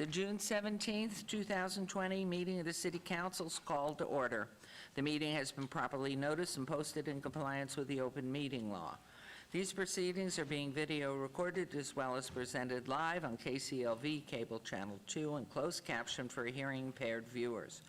The June 17th, 2020 meeting of the City Council is called to order. The meeting has been properly noticed and posted in compliance with the open meeting law. These proceedings are being video recorded as well as presented live on KCLV Cable Channel 2 and closed caption for hearing impaired viewers.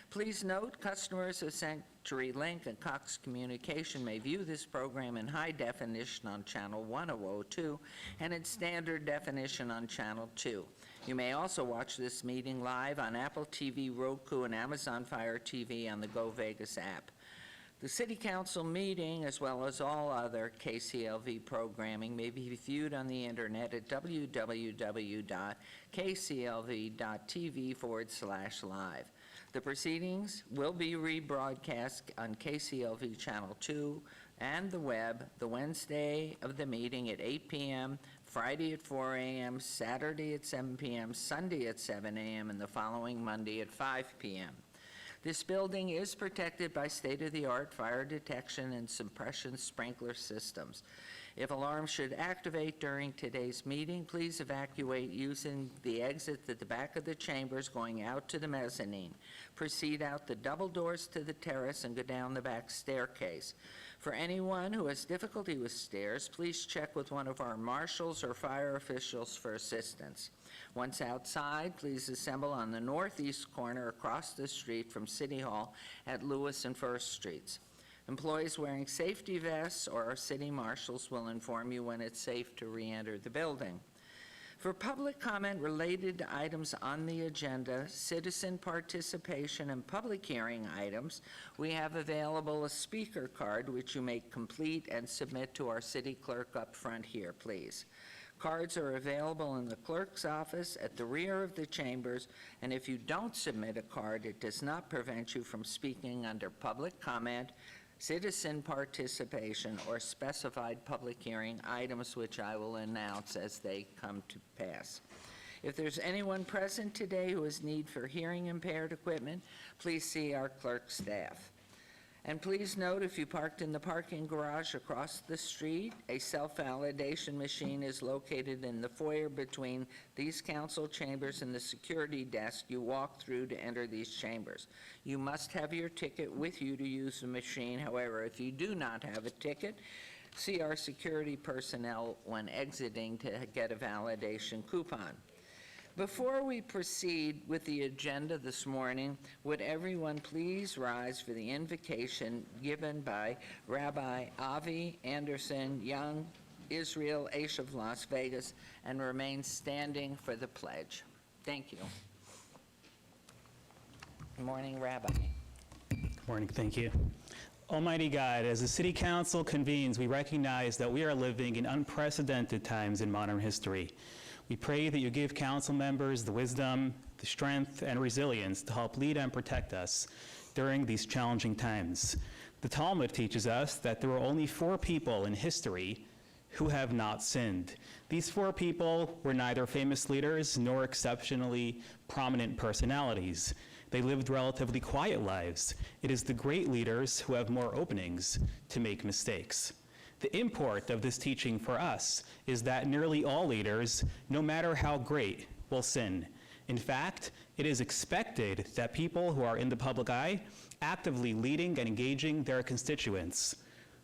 Please note, customers of CenturyLink and Cox Communication may view this program in high definition on Channel 1002 and in standard definition on Channel 2. You may also watch this meeting live on Apple TV, Roku, and Amazon Fire TV on the Go Vegas app. The City Council meeting, as well as all other KCLV programming, may be viewed on the internet at www.kclv.tv/live. The proceedings will be rebroadcast on KCLV Channel 2 and the web the Wednesday of the meeting at 8 p.m., Friday at 4 a.m., Saturday at 7 p.m., Sunday at 7 a.m., and the following Monday at 5 p.m. This building is protected by state-of-the-art fire detection and suppression sprinkler systems. If alarms should activate during today's meeting, please evacuate using the exit at the back of the chambers going out to the mezzanine. Proceed out the double doors to the terrace and go down the back staircase. For anyone who has difficulty with stairs, please check with one of our marshals or fire officials for assistance. Once outside, please assemble on the northeast corner across the street from City Hall at Lewis and First Streets. Employees wearing safety vests or our city marshals will inform you when it's safe to re-enter the building. For public comment related to items on the agenda, citizen participation, and public hearing items, we have available a speaker card which you may complete and submit to our city clerk up front here, please. Cards are available in the clerk's office at the rear of the chambers, and if you don't submit a card, it does not prevent you from speaking under public comment, citizen participation, or specified public hearing items, which I will announce as they come to pass. If there's anyone present today who has need for hearing impaired equipment, please see our clerk staff. And please note, if you parked in the parking garage across the street, a self-validation machine is located in the foyer between these council chambers and the security desk you walk through to enter these chambers. You must have your ticket with you to use the machine. However, if you do not have a ticket, see our security personnel when exiting to get a validation coupon. Before we proceed with the agenda this morning, would everyone please rise for the invocation given by Rabbi Avi Anderson Young, Israel, Aish of Las Vegas, and remain standing for the pledge. Thank you. Good morning, Rabbi. Good morning, thank you. Almighty God, as the City Council convenes, we recognize that we are living in unprecedented times in modern history. We pray that you give council members the wisdom, the strength, and resilience to help lead and protect us during these challenging times. The Talmud teaches us that there are only 4 people in history who have not sinned. These 4 people were neither famous leaders nor exceptionally prominent personalities. They lived relatively quiet lives. It is the great leaders who have more openings to make mistakes. The import of this teaching for us is that nearly all leaders, no matter how great, will sin. In fact, it is expected that people who are in the public eye, actively leading and engaging their constituents,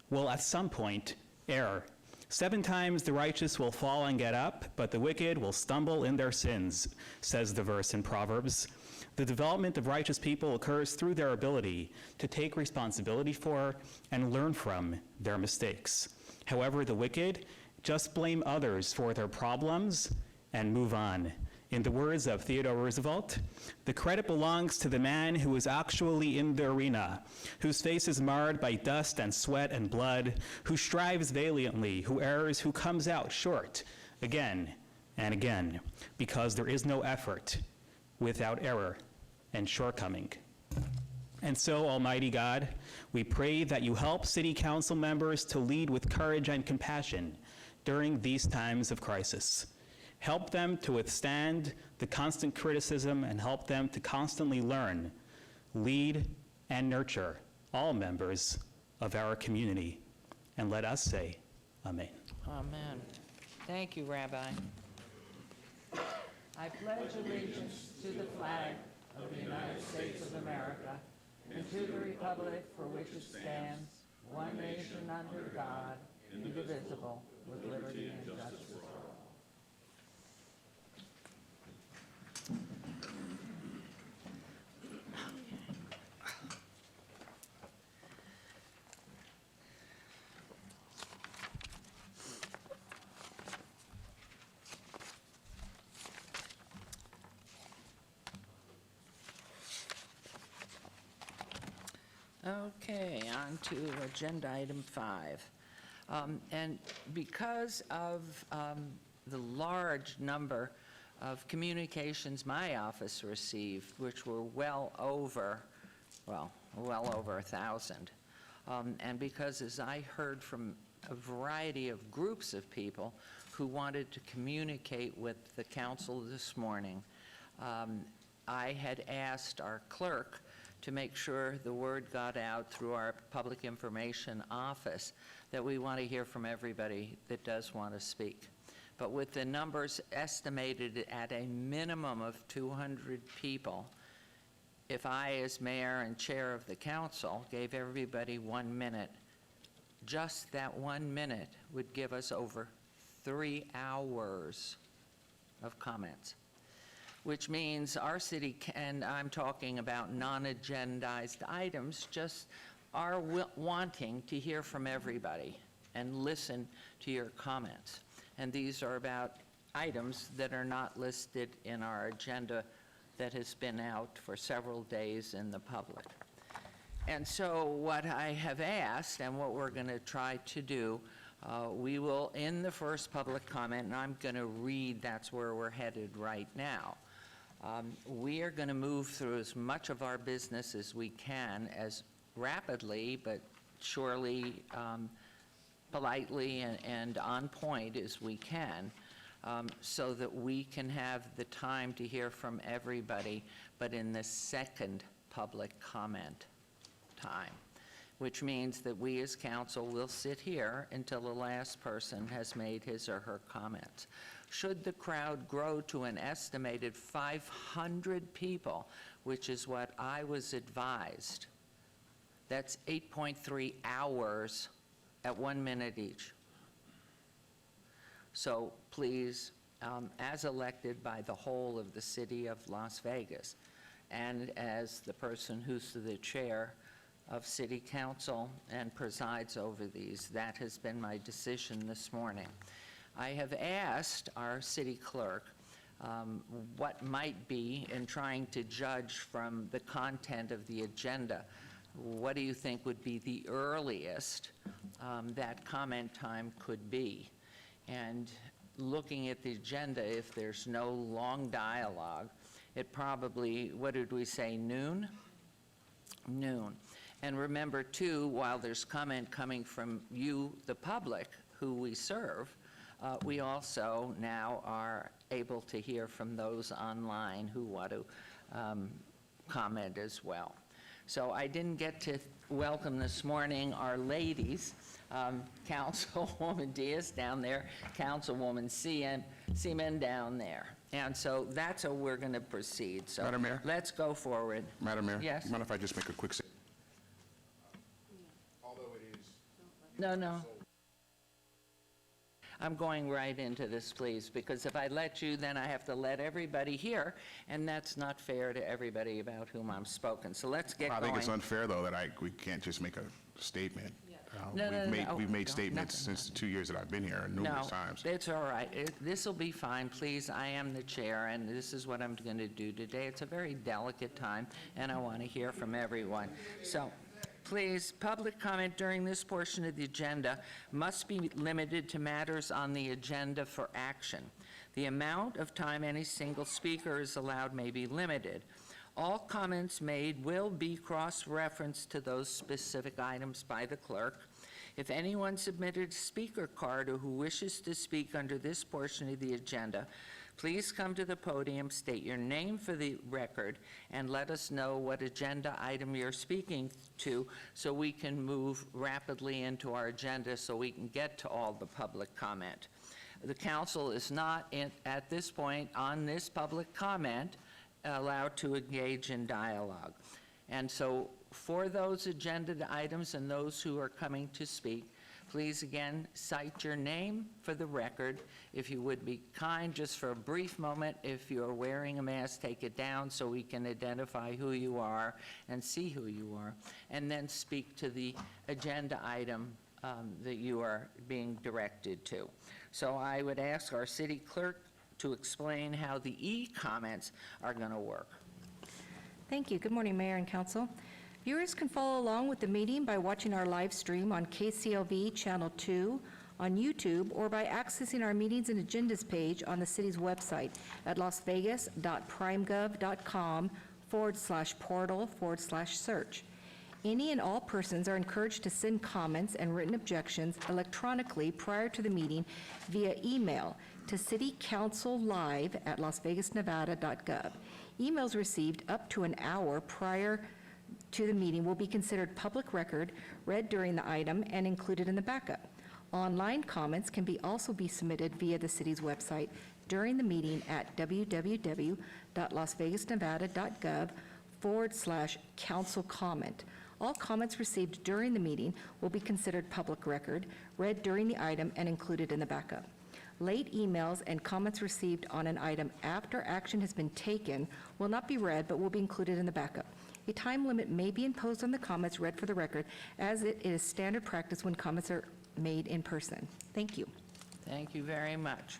will at some point err. 7 times the righteous will fall and get up, but the wicked will stumble in their sins, says the verse in Proverbs. The development of righteous people occurs through their ability to take responsibility for and learn from their mistakes. However, the wicked just blame others for their problems and move on. In the words of Theodore Roosevelt, the credit belongs to the man who is actually in the arena, whose face is marred by dust and sweat and blood, who strives valiantly, who errs, who comes out short again and again, because there is no effort without error and shortcoming. And so, Almighty God, we pray that you help City Council members to lead with courage and compassion during these times of crisis. Help them to withstand the constant criticism and help them to constantly learn, lead, and nurture all members of our community. And let us say, Amen. Amen. Thank you, Rabbi. I pledge allegiance to the flag of the United States of America and to the republic for which it stands, one nation under God, indivisible, with liberty and justice for all. Okay, on to agenda item 5. And because of the large number of communications my office received, which were well over 1,000, and because, as I heard from a variety of groups of people who wanted to communicate with the council this morning, I had asked our clerk to make sure the word got out through our public information office that we want to hear from everybody that does want to speak. But with the numbers estimated at a minimum of 200 people, if I, as mayor and chair of the council, gave everybody 1 minute, just that 1 minute would give us over 3 hours of comments, which means our city, and I'm talking about non-agendized items, just are wanting to hear from everybody and listen to your comments. And these are about items that are not listed in our agenda that has been out for several days in the public. And so what I have asked and what we're going to try to do, we will, in the first public comment, and I'm going to read, that's where we're headed right now. We are going to move through as much of our business as we can, as rapidly but surely, politely and on point as we can, so that we can have the time to hear from everybody, but in the second public comment time, which means that we as council will sit here until the last person has made his or her comments. Should the crowd grow to an estimated 500 people, which is what I was advised, that's 8.3 hours at 1 minute each. So please, as elected by the whole of the city of Las Vegas, and as the person who's the chair of city council and presides over these, that has been my decision this morning. I have asked our city clerk what might be, in trying to judge from the content of the agenda, what do you think would be the earliest that comment time could be? And looking at the agenda, if there's no long dialogue, it probably, what did we say, noon? Noon. And remember, too, while there's comment coming from you, the public, who we serve, we also now are able to hear from those online who want to comment as well. So I didn't get to welcome this morning our ladies, Councilwoman Diaz down there, Councilwoman Seaman down there. And so that's how we're going to proceed. So Madam Mayor? Let's go forward. Madam Mayor? Yes? You mind if I just make a quick statement? No. I'm going right into this, please, because if I let you, then I have to let everybody hear, and that's not fair to everybody about whom I'm spoken. So let's get going. I think it's unfair, though, that we can't just make a statement. No, We've made no, statements nothing. since the 2 years that I've been here numerous times. No, it's all right. This will be fine, please. I am the chair, and this is what I'm going to do today. It's a very delicate time, and I want to hear from everyone. So, please, public comment during this portion of the agenda must be limited to matters on the agenda for action. The amount of time any single speaker is allowed may be limited. All comments made will be cross-referenced to those specific items by the clerk. If anyone submitted a speaker card or who wishes to speak under this portion of the agenda, please come to the podium, state your name for the record, and let us know what agenda item you're speaking to so we can move rapidly into our agenda so we can get to all the public comment. The council is not, at this point, on this public comment, allowed to engage in dialogue. And so for those agenda items and those who are coming to speak, please again cite your name for the record. If you would be kind, just for a brief moment, if you're wearing a mask, take it down so we can identify who you are and see who you are, and then speak to the agenda item that you are being directed to. So I would ask our city clerk to explain how the e-comments are going to work. Thank you. Good morning, Mayor and Council. Viewers can follow along with the meeting by watching our live stream on KCLV Channel 2, on YouTube, or by accessing our meetings and agendas page on the city's website at lasvegas.primegov.com/portal/search. Any and all persons are encouraged to send comments and written objections electronically prior to the meeting via email to citycouncillive@lasvegasnevada.gov. Emails received up to an hour prior to the meeting will be considered public record, read during the item, and included in the backup. Online comments can also be submitted via the city's website during the meeting at www.lasvegasnevada.gov/council-comment. All comments received during the meeting will be considered public record, read during the item, and included in the backup. Late emails and comments received on an item after action has been taken will not be read but will be included in the backup. A time limit may be imposed on the comments read for the record, as it is standard practice when comments are made in person. Thank you. Thank you very much.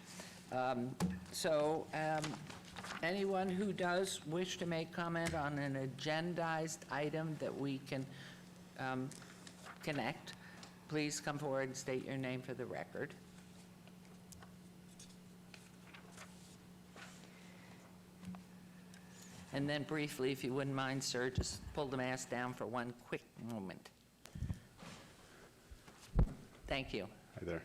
Anyone who does wish to make comment on an agendized item that we can connect, please come forward and state your name for the record. And then briefly, if you wouldn't mind, sir, just pull the mask down for one quick moment. Thank you. Hi there.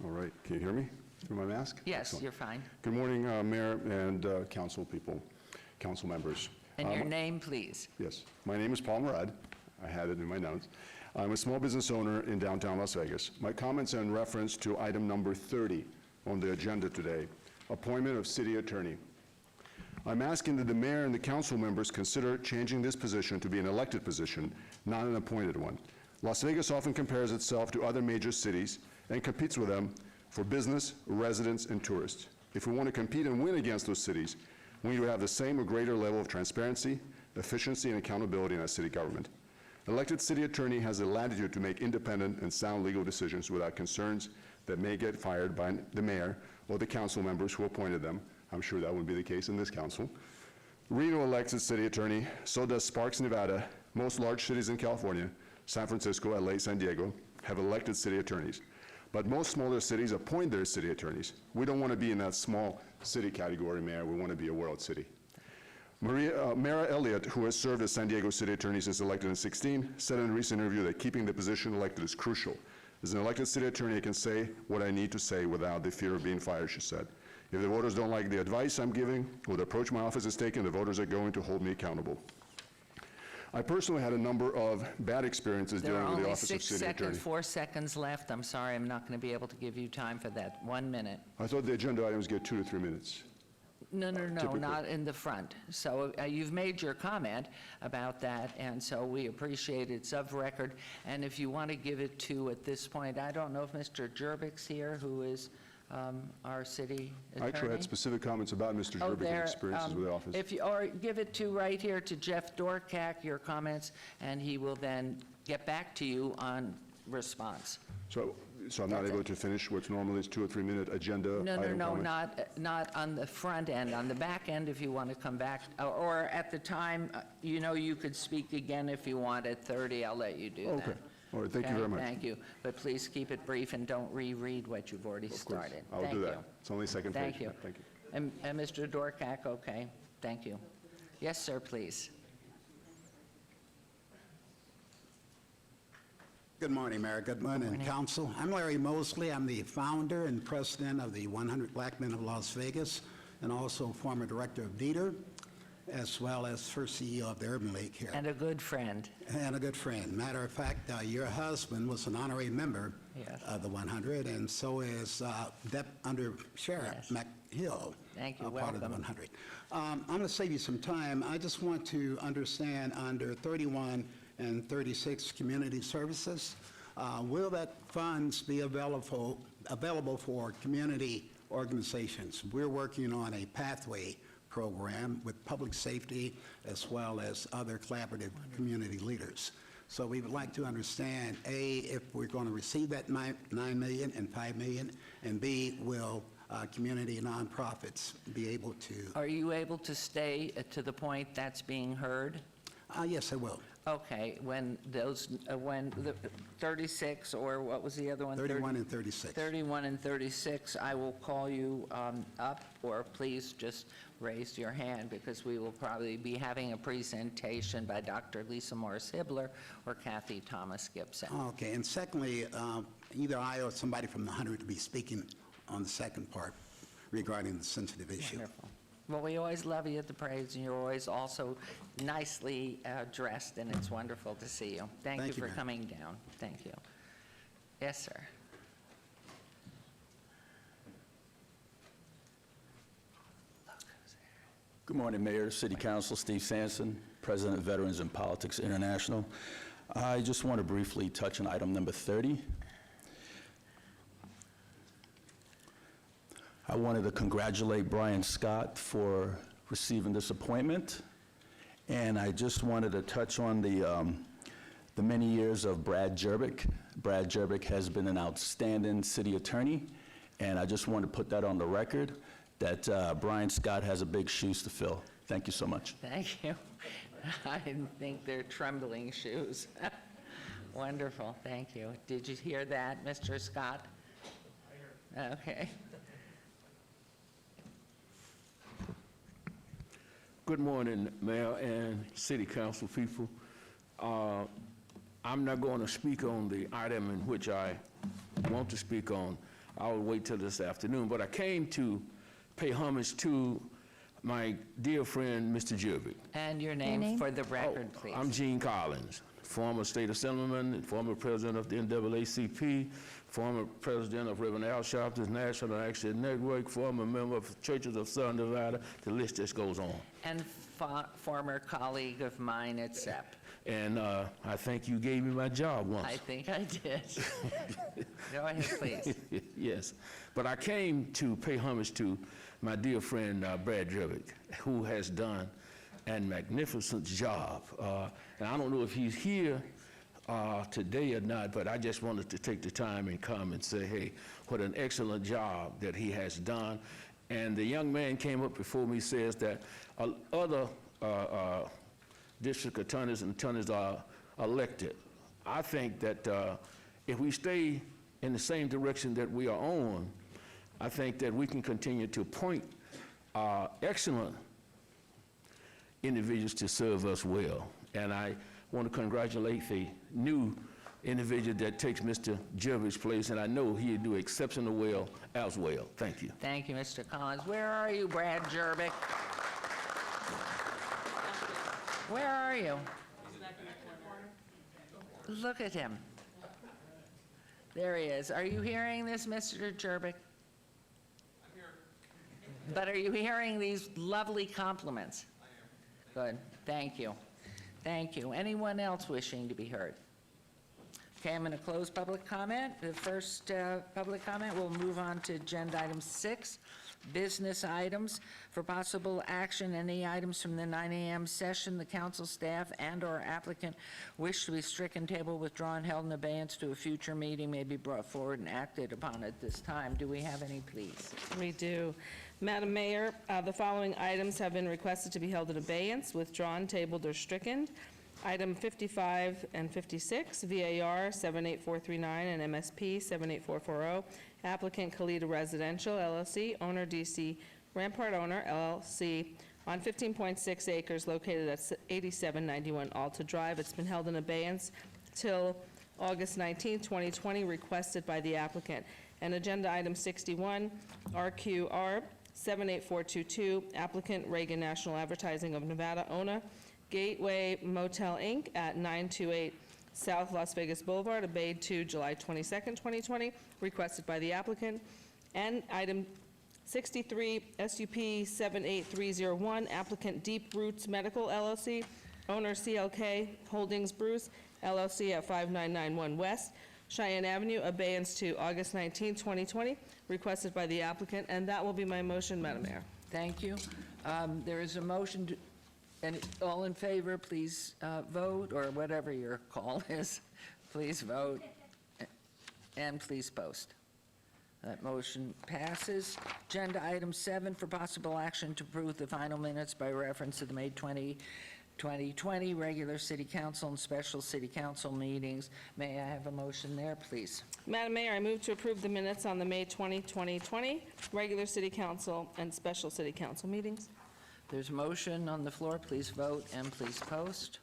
All right, can you hear me through my mask? Yes, Excellent. you're fine. Good morning, Mayor and council people, council members. And your name, please. Yes, my name is Paul Murad. I had it in my notes. I'm a small business owner in downtown Las Vegas. My comments are in reference to item number 30 on the agenda today, appointment of city attorney. I'm asking that the mayor and the council members consider changing this position to be an elected position, not an appointed one. Las Vegas often compares itself to other major cities and competes with them for business, residents, and tourists. If we want to compete and win against those cities, we need to have the same or greater level of transparency, efficiency, and accountability in our city government. Elected city attorney has the latitude to make independent and sound legal decisions without concerns that may get fired by the mayor or the council members who appointed them. I'm sure that would be the case in this council. Reno elects its city attorney, so does Sparks, Nevada. Most large cities in California, San Francisco, LA, San Diego, have elected city attorneys. But most smaller cities appoint their city attorneys. We don't want to be in that small city category, Mayor. We want to be a world city. Mara Elliott, who has served as San Diego city attorney since elected in 2016, said in a recent interview that keeping the position elected is crucial. As an elected city attorney, I can say what I need to say without the fear of being fired, she said. If the voters don't like the advice I'm giving or the approach my office is taking, the voters are going to hold me accountable. I personally had a number of bad experiences dealing with the office of city attorney. There are only 4 seconds left. I'm sorry, I'm not going to be able to give you time for that. 1 minute. I thought the agenda items get 2 to 3 minutes. No, Typically. not in the front. So you've made your comment about that, and so we appreciate it's of record. And if you want to give it to, at this point, I don't know if Mr. Jerbick's here, who is our city attorney. I actually had specific comments about Mr. Oh, Jerbick's there, experiences with the office. or give it to right here to Jeff Dorkak, your comments, and he will then get back to you on response. So I'm not That's able it. to finish what's normally is 2 or 3 minute agenda No, item comments? not on the front end. On the back end, if you want to come back, or at the time, you could speak again if you want at 30. I'll let you do that. Okay. All right, thank you very much. Thank you. But please keep it brief and don't reread what you've already Of course. started. I'll Thank do you. that. It's only second page. Thank you. Thank you. And Mr. Dorkak, okay. Thank you. Yes, sir, please. Good morning, Mayor. Good morning, Council. I'm Larry Mosley. I'm the founder and president of the 100 Black Men of Las Vegas and also former director of Dieter. as well as first CEO of the Urban League here. And a good friend. And a good friend. Matter of fact, your husband was an honorary member Yes. of the 100, and so is Under Sheriff Yes. McHill. Thank you. a part of the Welcome. 100. I'm going to save you some time. I just want to understand under 31 and 36 community services, will that funds be available for community organizations? We're working on a pathway program with public safety as well as other collaborative community leaders. So we would like to understand, A, if we're going to receive that $9 million and $5 million, and B, will community and nonprofits be able to? Are you able to stay to the point that's being heard? Yes, I will. Okay, when those, when the 36, or what was the other one? 31 and 36. 31 and 36, I will call you up, or please just raise your hand, because we will probably be having a presentation by Dr. Lisa Morris-Hibbler or Kathy Thomas-Gibson. Okay, and secondly, either I or somebody from the 100 to be speaking on the second part regarding the sensitive issue. Wonderful. Well, we always love you at the parades, and you're always also nicely dressed, and it's wonderful to see you. Thank you Thank you, for ma'am. coming down. Thank you. Yes, sir. Good morning, Mayor, City Council, Steve Sampson, President of Veterans in Politics International. I just want to briefly touch on item number 30. I wanted to congratulate Brian Scott for receiving this appointment, and I just wanted to touch on the many years of Brad Jerbick. Brad Jerbick has been an outstanding city attorney, and I just want to put that on the record, that Brian Scott has a big shoes to fill. Thank you so much. Thank you. I didn't think they're trembling shoes. Wonderful, thank you. Did you hear that, Mr. Scott? I heard. Okay. Good morning, Mayor and City Council people. I'm not going to speak on the item in which I want to speak on. I'll wait till this afternoon. But I came to pay homage to my dear friend, Mr. Jerbick. And your name for the record, please. I'm Gene Collins, former state assemblyman, and former president of the NAACP, former president of Reverend Al Sharpton's National Action Network, former member of Churches of Southern Nevada. The list just goes on. And former colleague of mine at CEP. And I think you gave me my job once. I think I did. Go ahead, please. Yes. But I came to pay homage to my dear friend, Brad Jerbick, who has done a magnificent job. And I don't know if he's here today or not, but I just wanted to take the time and come and say, hey, what an excellent job that he has done. And the young man came up before me, says that other district attorneys and attorneys are elected. I think that if we stay in the same direction that we are on, I think that we can continue to appoint excellent individuals to serve us well. And I want to congratulate the new individual that takes Mr. Jerbick's place, and I know he'll do exceptionally well as well. Thank you. Thank you, Mr. Collins. Where are you, Brad Jerbick? Where are you? Look at him. There he is. Are you hearing this, Mr. Jerbick? I'm here. But are you hearing these lovely compliments? I am. Good. Thank you. Thank you. Anyone else wishing to be heard? Okay, I'm going to close public comment. The first public comment, we'll move on to agenda item 6, business items. For possible action, any items from the 9 a.m. session, the council staff and/or applicant wish to be stricken, table, withdrawn, held in abeyance to a future meeting may be brought forward and acted upon at this time. Do we have any, please? We do. Madam Mayor, the following items have been requested to be held in abeyance, withdrawn, tabled, or stricken. Item 55 and 56, VAR 78439 and MSP 78440. Applicant Kalita Residential LLC, owner DC Rampart Owner LLC, on 15.6 acres located at 8791 Alta Drive. It's been held in abeyance till August 19, 2020, requested by the applicant. And agenda item 61, RQR 78422, applicant Reagan National Advertising of Nevada, owner Gateway Motel, Inc., at 928 South Las Vegas Boulevard, obeyed to July 22nd, 2020, requested by the applicant. And item 63, SUP 78301, applicant Deep Roots Medical LLC, owner CLK Holdings Bruce LLC at 5991 West Cheyenne Avenue, abeyance to August 19, 2020, requested by the applicant. And that will be my motion, Madam Mayor. Thank you. There is a motion to, and all in favor, please vote, or whatever your call is. Please vote, and please post. That motion passes. Agenda item 7 for possible action to approve the final minutes by reference to the May 2020 regular city council and special city council meetings. May I have a motion there, please? Madam Mayor, I move to approve the minutes on the May 2020 regular city council and special city council meetings. There's a motion on the floor. Please vote and please post.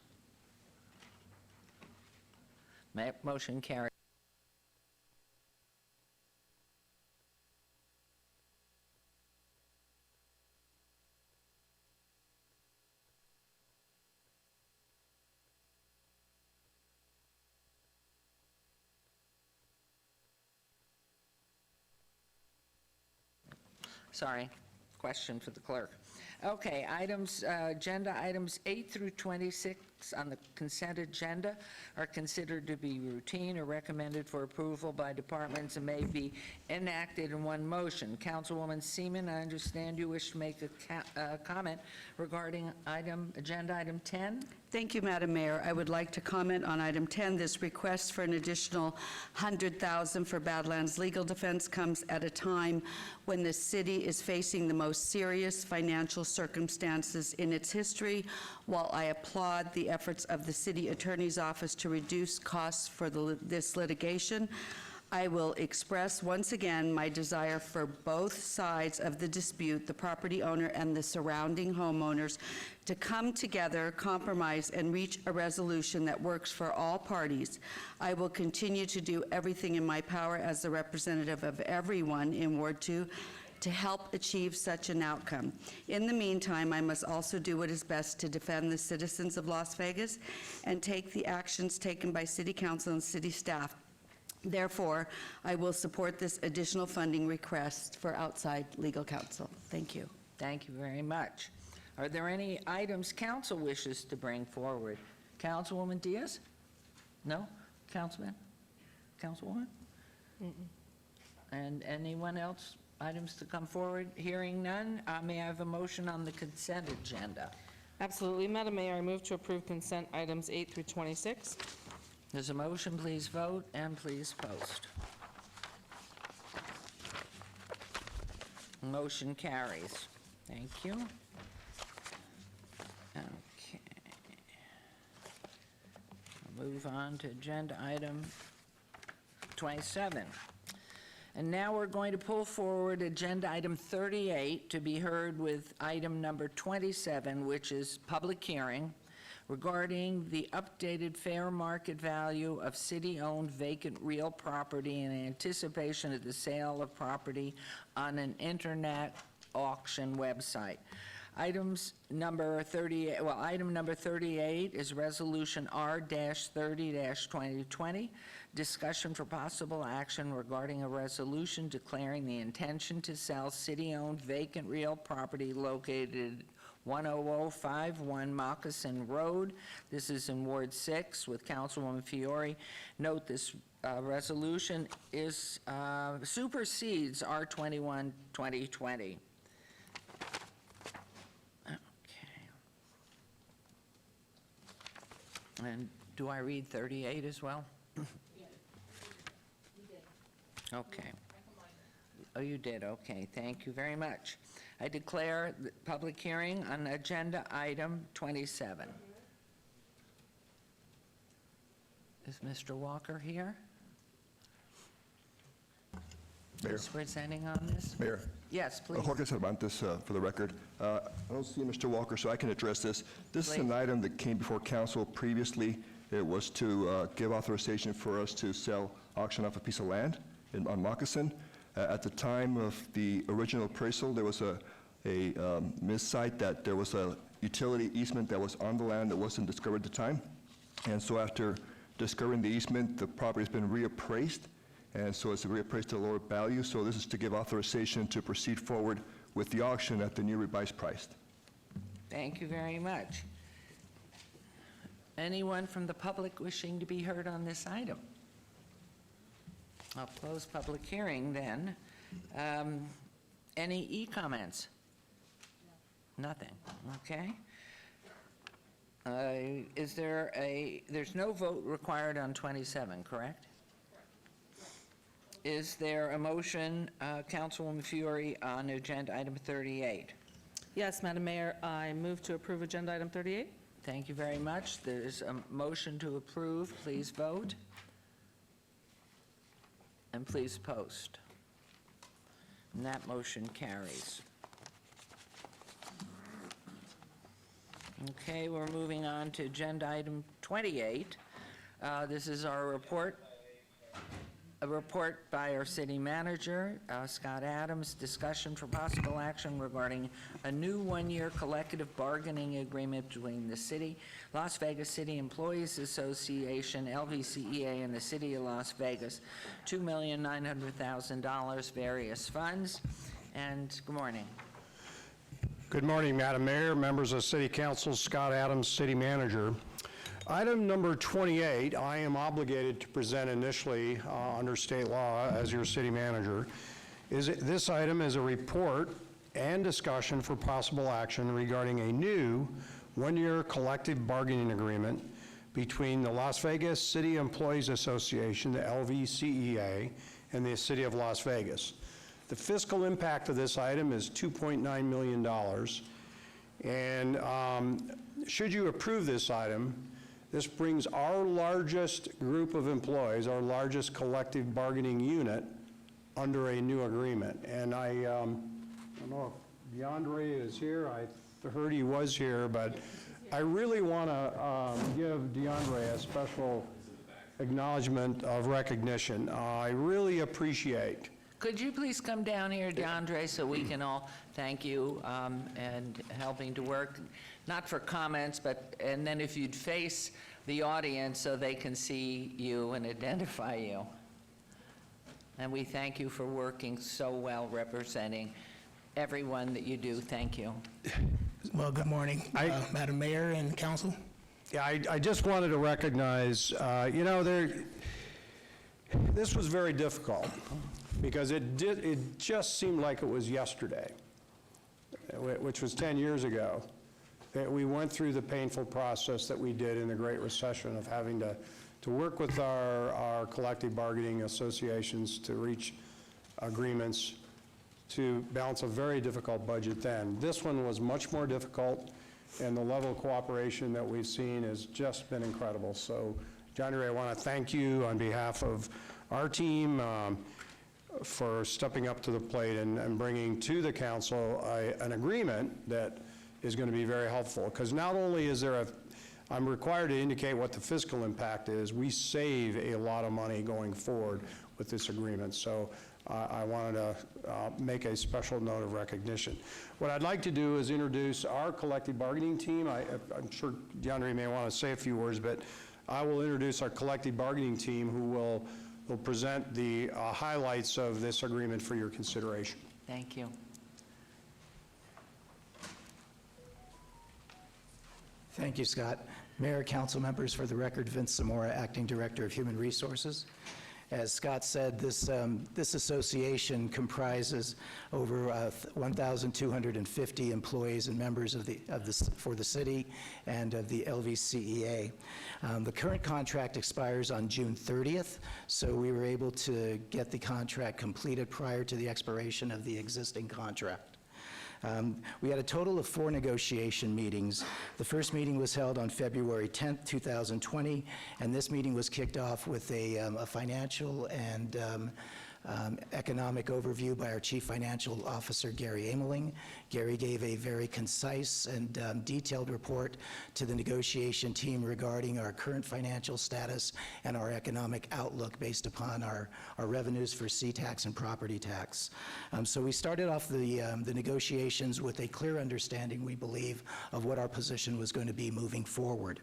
Motion carried. Sorry, question for the clerk. Okay, agenda items 8 through 26 on the consent agenda are considered to be routine or recommended for approval by departments and may be enacted in one motion. Councilwoman Seaman, I understand you wish to make a comment regarding agenda item 10? Thank you, Madam Mayor. I would like to comment on item 10. This request for an additional $100,000 for Badlands legal defense comes at a time when the city is facing the most serious financial circumstances in its history. While I applaud the efforts of the city attorney's office to reduce costs for this litigation, I will express once again my desire for both sides of the dispute, the property owner and the surrounding homeowners, to come together, compromise, and reach a resolution that works for all parties. I will continue to do everything in my power as the representative of everyone in Ward 2 to help achieve such an outcome. In the meantime, I must also do what is best to defend the citizens of Las Vegas and take the actions taken by City Council and city staff. Therefore, I will support this additional funding request for outside legal counsel. Thank you. Thank you very much. Are there any items council wishes to bring forward? Councilwoman Diaz? No? Councilman? Councilwoman? And anyone else? Items to come forward? Hearing none, may I have a motion on the consent agenda? Absolutely, Madam Mayor. I move to approve consent items 8 through 26. There's a motion, please vote and please post. Motion carries. Thank you. Okay. We'll move on to agenda item 27. And now we're going to pull forward agenda item 38 to be heard with item number 27, which is public hearing regarding the updated fair market value of city-owned vacant real property in anticipation of the sale of property on an internet auction website. Item number 38 is Resolution R-30-2020, discussion for possible action regarding a resolution declaring the intention to sell city-owned vacant real property located 10051 Moccasin Road. This is in Ward 6 with Councilwoman Fiore. Note this resolution is supersedes R-21-2020. And do I read 38 as well? Okay. Oh, you did, okay. Thank you very much. I declare the public hearing on agenda item 27. Is Mr. Walker here? Mayor. Who's presenting on this? Mayor. Yes, please. Jorge Cervantes, for the record. I don't see Mr. Walker, so I can address this. This is an item that came before council previously. It was to give authorization for us to auction off a piece of land on Moccasin. At the time of the original appraisal, there was a miscite that there was a utility easement that was on the land that wasn't discovered at the time. And so after discovering the easement, the property's been reappraised, and so it's reappraised to a lower value. So this is to give authorization to proceed forward with the auction at the new revised price. Thank you very much. Anyone from the public wishing to be heard on this item? I'll close public hearing then. Any e-comments? Nothing, okay. There's no vote required on 27, correct? Is there a motion, Councilwoman Fiore, on agenda item 38? Yes, Madam Mayor, I move to approve agenda item 38. Thank you very much. There's a motion to approve. Please vote. And please post. And that motion carries. Okay, we're moving on to agenda item 28. This is our report, a report by our city manager, Scott Adams, discussion for possible action regarding a new one-year collective bargaining agreement between the city, Las Vegas City Employees Association, LVCEA, and the City of Las Vegas, $2,900,000, various funds. And good morning. Good morning, Madam Mayor, members of City Council, Scott Adams, City Manager. Item number 28, I am obligated to present initially under state law as your City Manager. This item is a report and discussion for possible action regarding a new one-year collective bargaining agreement between the Las Vegas City Employees Association, the LVCEA, and the City of Las Vegas. The fiscal impact of this item is $2.9 million. And should you approve this item, this brings our largest group of employees, our largest collective bargaining unit, under a new agreement. And I don't know if DeAndre is here. I heard he was here, but I really want to give DeAndre a special acknowledgement of recognition. I really appreciate. Could you please come down here, DeAndre, so we can all thank you and helping to work, not for comments, but, and then if you'd face the audience so they can see you and identify you. And we thank you for working so well representing everyone that you do. Thank you. Well, good morning, Madam Mayor and Council. Yeah, I just wanted to recognize, you know, this was very difficult because it just seemed like it was yesterday, which was 10 years ago, that we went through the painful process that we did in the Great Recession of having to work with our collective bargaining associations to reach agreements to balance a very difficult budget then. This one was much more difficult, and the level of cooperation that we've seen has just been incredible. So, John Ray, I want to thank you on behalf of our team for stepping up to the plate and bringing to the council an agreement that is going to be very helpful. Because not only is there I'm required to indicate what the fiscal impact is, we save a lot of money going forward with this agreement. So I wanted to make a special note of recognition. What I'd like to do is introduce our collective bargaining team. I'm sure DeAndre may want to say a few words, but I will introduce our collective bargaining team who will present the highlights of this agreement for your consideration. Thank you. Thank you, Scott. Mayor, council members, for the record, Vince Zamora, Acting Director of Human Resources. As Scott said, this association comprises over 1,250 employees and members for the city and of the LVCEA. The current contract expires on June 30th, so we were able to get the contract completed prior to the expiration of the existing contract. We had a total of 4 negotiation meetings. The first meeting was held on February 10th, 2020, and this meeting was kicked off with a financial and economic overview by our Chief Financial Officer, Gary Ameling. Gary gave a very concise and detailed report to the negotiation team regarding our current financial status and our economic outlook based upon our revenues for C-tax and property tax. So we started off the negotiations with a clear understanding, we believe, of what our position was going to be moving forward.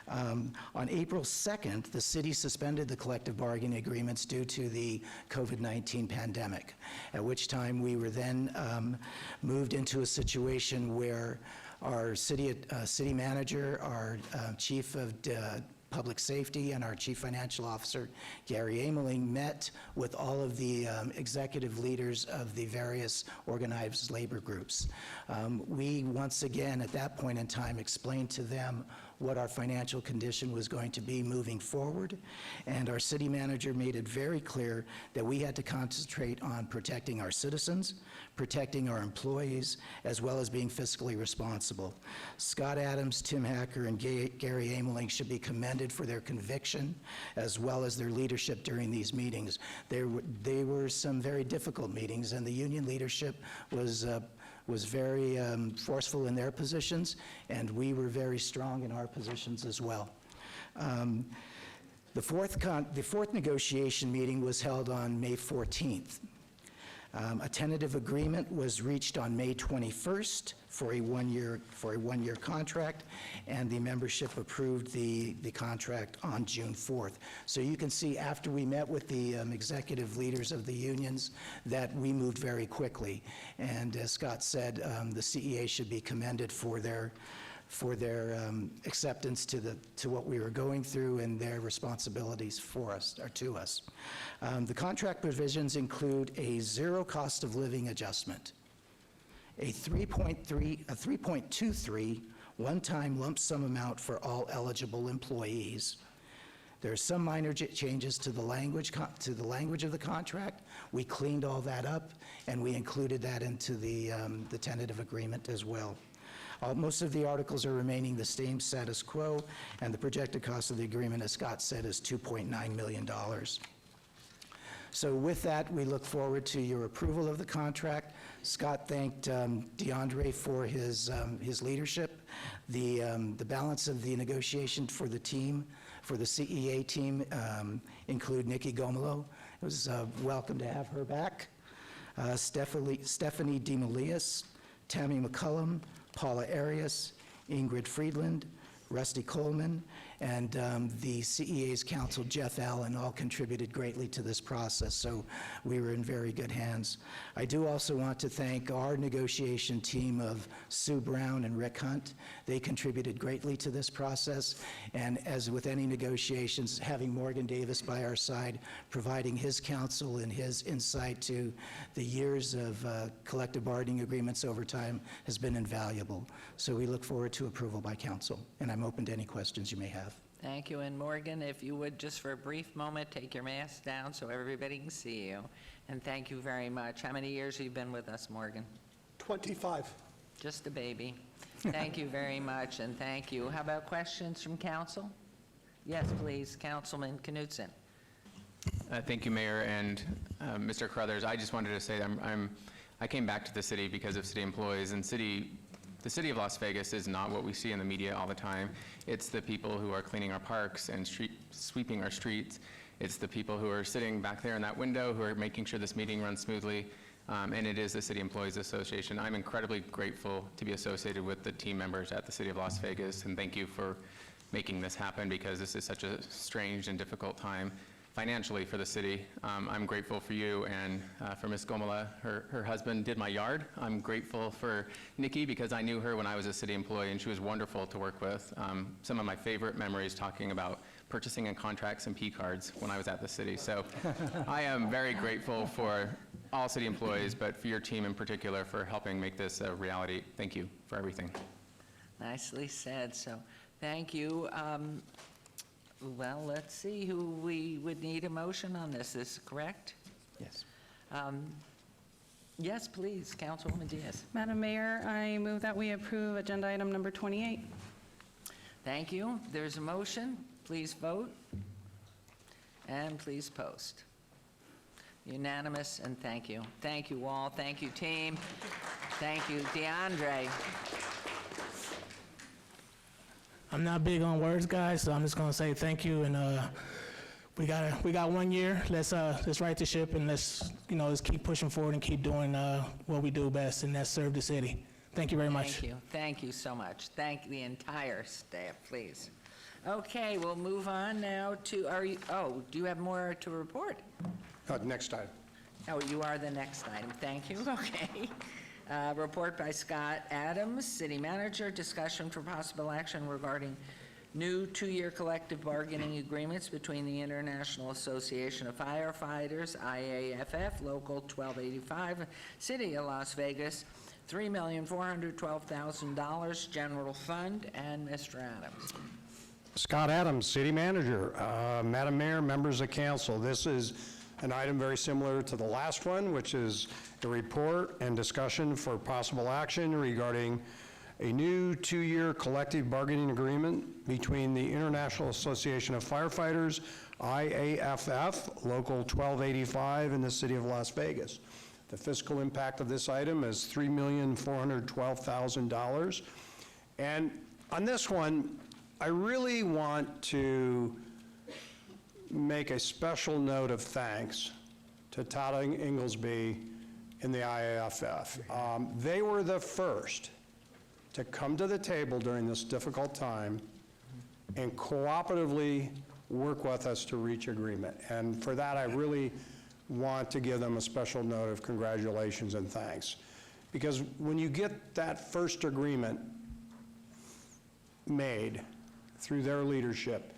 On April 2nd, the city suspended the collective bargaining agreements due to the COVID-19 pandemic, at which time we were then moved into a situation where our city manager, our chief of Public Safety, and our Chief Financial Officer, Gary Ameling, met with all of the executive leaders of the various organized labor groups. We, once again, at that point in time, explained to them what our financial condition was going to be moving forward, and our city manager made it very clear that we had to concentrate on protecting our citizens, protecting our employees, as well as being fiscally responsible. Scott Adams, Tim Hacker, and Gary Ameling should be commended for their conviction as well as their leadership during these meetings. They were some very difficult meetings, and the union leadership was very forceful in their positions, and we were very strong in our positions as well. The fourth negotiation meeting was held on May 14th. A tentative agreement was reached on May 21st for a one-year contract, and the membership approved the contract on June 4th. So you can see, after we met with the executive leaders of the unions, that we moved very quickly. And as Scott said, the CEA should be commended for their acceptance to what we were going through and their responsibilities for us, or to us. The contract provisions include a zero cost of living adjustment, a 3.23 one-time lump sum amount for all eligible employees. There are some minor changes to the language of the contract. We cleaned all that up, and we included that into the tentative agreement as well. Most of the articles are remaining the same status quo, and the projected cost of the agreement, as Scott said, is $2.9 million. So with that, we look forward to your approval of the contract. Scott thanked DeAndre for his leadership. The balance of the negotiation for the team, for the CEA team, include Nikki Gomolo. It was welcome to have her back. Stephanie DeMolias, Tammy McCullum, Paula Arias, Ingrid Friedland, Rusty Coleman, and the CEA's counsel, Jeff Allen, all contributed greatly to this process, so we were in very good hands. I do also want to thank our negotiation team of Sue Brown and Rick Hunt. They contributed greatly to this process, and as with any negotiations, having Morgan Davis by our side, providing his counsel and his insight to the years of collective bargaining agreements over time has been invaluable. So we look forward to approval by council, and I'm open to any questions you may have. Thank you. And Morgan, if you would, just for a brief moment, take your mask down so everybody can see you. And thank you very much. How many years have you been with us, Morgan? 25. Just a baby. Thank you very much, and thank you. How about questions from council? Yes, please, Councilman Knudsen. Thank you, Mayor, and Mr. Carruthers. I just wanted to say I came back to the city because of city employees, and the city of Las Vegas is not what we see in the media all the time. It's the people who are cleaning our parks and sweeping our streets. It's the people who are sitting back there in that window who are making sure this meeting runs smoothly. And it is the City Employees Association. I'm incredibly grateful to be associated with the team members at the City of Las Vegas, and thank you for making this happen, because this is such a strange and difficult time financially for the city. I'm grateful for you and for Ms. Gomola. Her husband did my yard. I'm grateful for Nikki, because I knew her when I was a city employee, and she was wonderful to work with. Some of my favorite memories talking about purchasing and contracts and P cards when I was at the city. So I am very grateful for all city employees, but for your team in particular for helping make this a reality. Thank you for everything. Nicely said. So thank you. Well, let's see who we would need a motion on this. Is correct? Yes. Yes, please, Councilwoman Diaz. Madam Mayor, I move that we approve agenda item number 28. Thank you. There's a motion. Please vote. And please post. Unanimous, and thank you. Thank you all, thank you, team. Thank you, DeAndre. I'm not big on words, guys, so I'm just gonna say thank you, and we got 1 year. Let's right the ship, and let's keep pushing forward and keep doing what we do best, and that's serve the city. Thank you very much. Thank you so much. Thank the entire staff, please. Okay, we'll move on now to, do you have more to report? Next item. Oh, you are the next item, thank you, okay. Report by Scott Adams, City Manager, discussion for possible action regarding new 2-year collective bargaining agreements between the International Association of Firefighters, IAFF, Local 1285, City of Las Vegas, $3,412,000, General Fund, and Mr. Adams. Scott Adams, City Manager. Madam Mayor, members of council, this is an item very similar to the last one, which is a report and discussion for possible action regarding a new 2-year collective bargaining agreement between the International Association of Firefighters, IAFF, Local 1285, and the City of Las Vegas. The fiscal impact of this item is $3,412,000. And on this one, I really want to make a special note of thanks to Todd Inglesby in the IAFF. They were the first to come to the table during this difficult time and cooperatively work with us to reach agreement. And for that, I really want to give them a special note of congratulations and thanks. Because when you get that first agreement made through their leadership,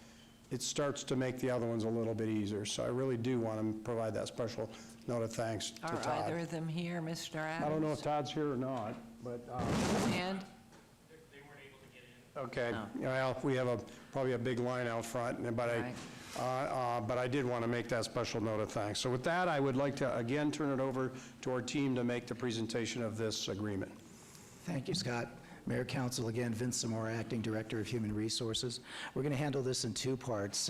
it starts to make the other ones a little bit easier. So I really do want to provide that special note of thanks to Todd. Are either of them here, Mr. Adams? I don't know if Todd's here or not, but... And? Okay, well, we have probably a big line out front, but I did want to make that special note of thanks. So with that, I would like to again turn it over to our team to make the presentation of this agreement. Thank you, Scott. Mayor, Council, again, Vince Zamora, Acting Director of Human Resources. We're going to handle this in 2 parts.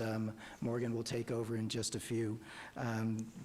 Morgan will take over in just a few.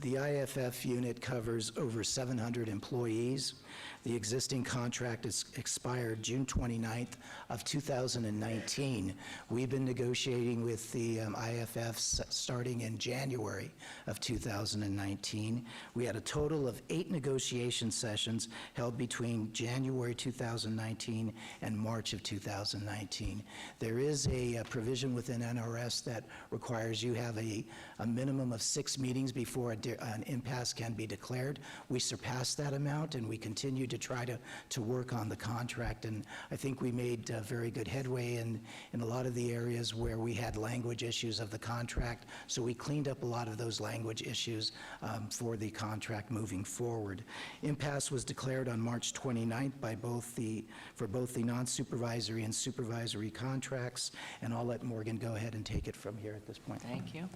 The IFF unit covers over 700 employees. The existing contract is expired June 29th of 2019. We've been negotiating with the IFF starting in January of 2019. We had a total of 8 negotiation sessions held between January 2019 and March of 2019. There is a provision within NRS that requires you have a minimum of 6 meetings before an impasse can be declared. We surpassed that amount, and we continue to try to work on the contract, and I think we made very good headway in a lot of the areas where we had language issues of the contract, so we cleaned up a lot of those language issues for the contract moving forward. Impasse was declared on March 29th for both the non-supervisory and supervisory contracts, and I'll let Morgan go ahead and take it from here at this point. Thank you.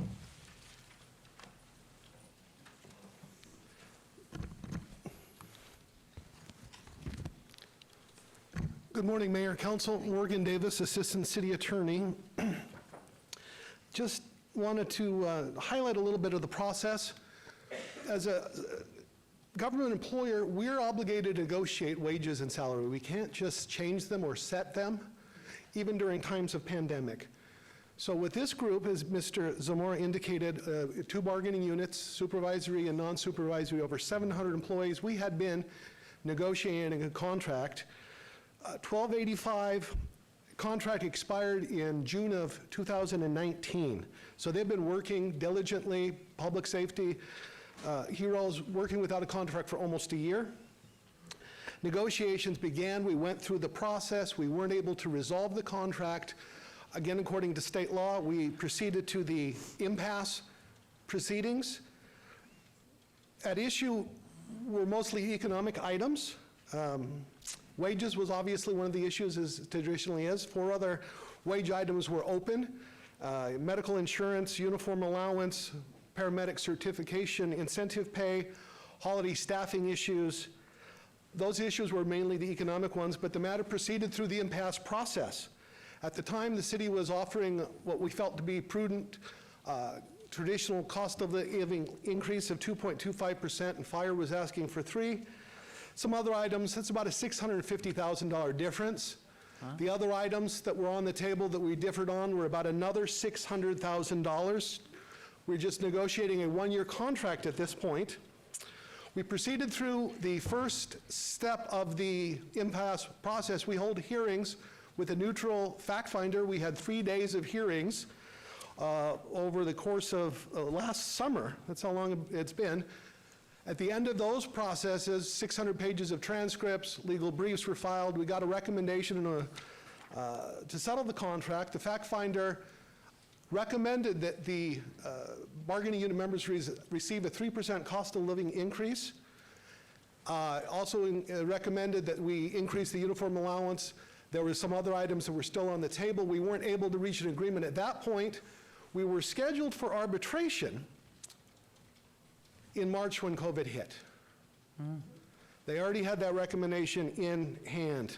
Good morning, Mayor, Council. Morgan Davis, Assistant City Attorney. Just wanted to highlight a little bit of the process. As a government employer, we're obligated to negotiate wages and salary. We can't just change them or set them, even during times of pandemic. So with this group, as Mr. Zamora indicated, 2 bargaining units, supervisory and non-supervisory, over 700 employees, we had been negotiating a contract. 1285 contract expired in June of 2019. So they've been working diligently, public safety heroes, working without a contract for almost a year. Negotiations began. We went through the process. We weren't able to resolve the contract. Again, according to state law, we proceeded to the impasse proceedings. At issue were mostly economic items. Wages was obviously one of the issues, as it traditionally is. 4 other wage items were open. Medical insurance, uniform allowance, paramedic certification, incentive pay, holiday staffing issues. Those issues were mainly the economic ones, but the matter proceeded through the impasse process. At the time, the city was offering what we felt to be prudent traditional cost of living increase of 2.25%, and fire was asking for 3%. Some other items, that's about a $650,000 difference. The other items that were on the table that we differed on were about another $600,000. We're just negotiating a one-year contract at this point. We proceeded through the first step of the impasse process. We hold hearings with a neutral fact finder. We had 3 days of hearings over the course of last summer. That's how long it's been. At the end of those processes, 600 pages of transcripts, legal briefs were filed. We got a recommendation to settle the contract. The fact finder recommended that the bargaining unit members receive a 3% cost of living increase. Also recommended that we increase the uniform allowance. There were some other items that were still on the table. We weren't able to reach an agreement at that point. We were scheduled for arbitration in March when COVID hit. They already had that recommendation in hand.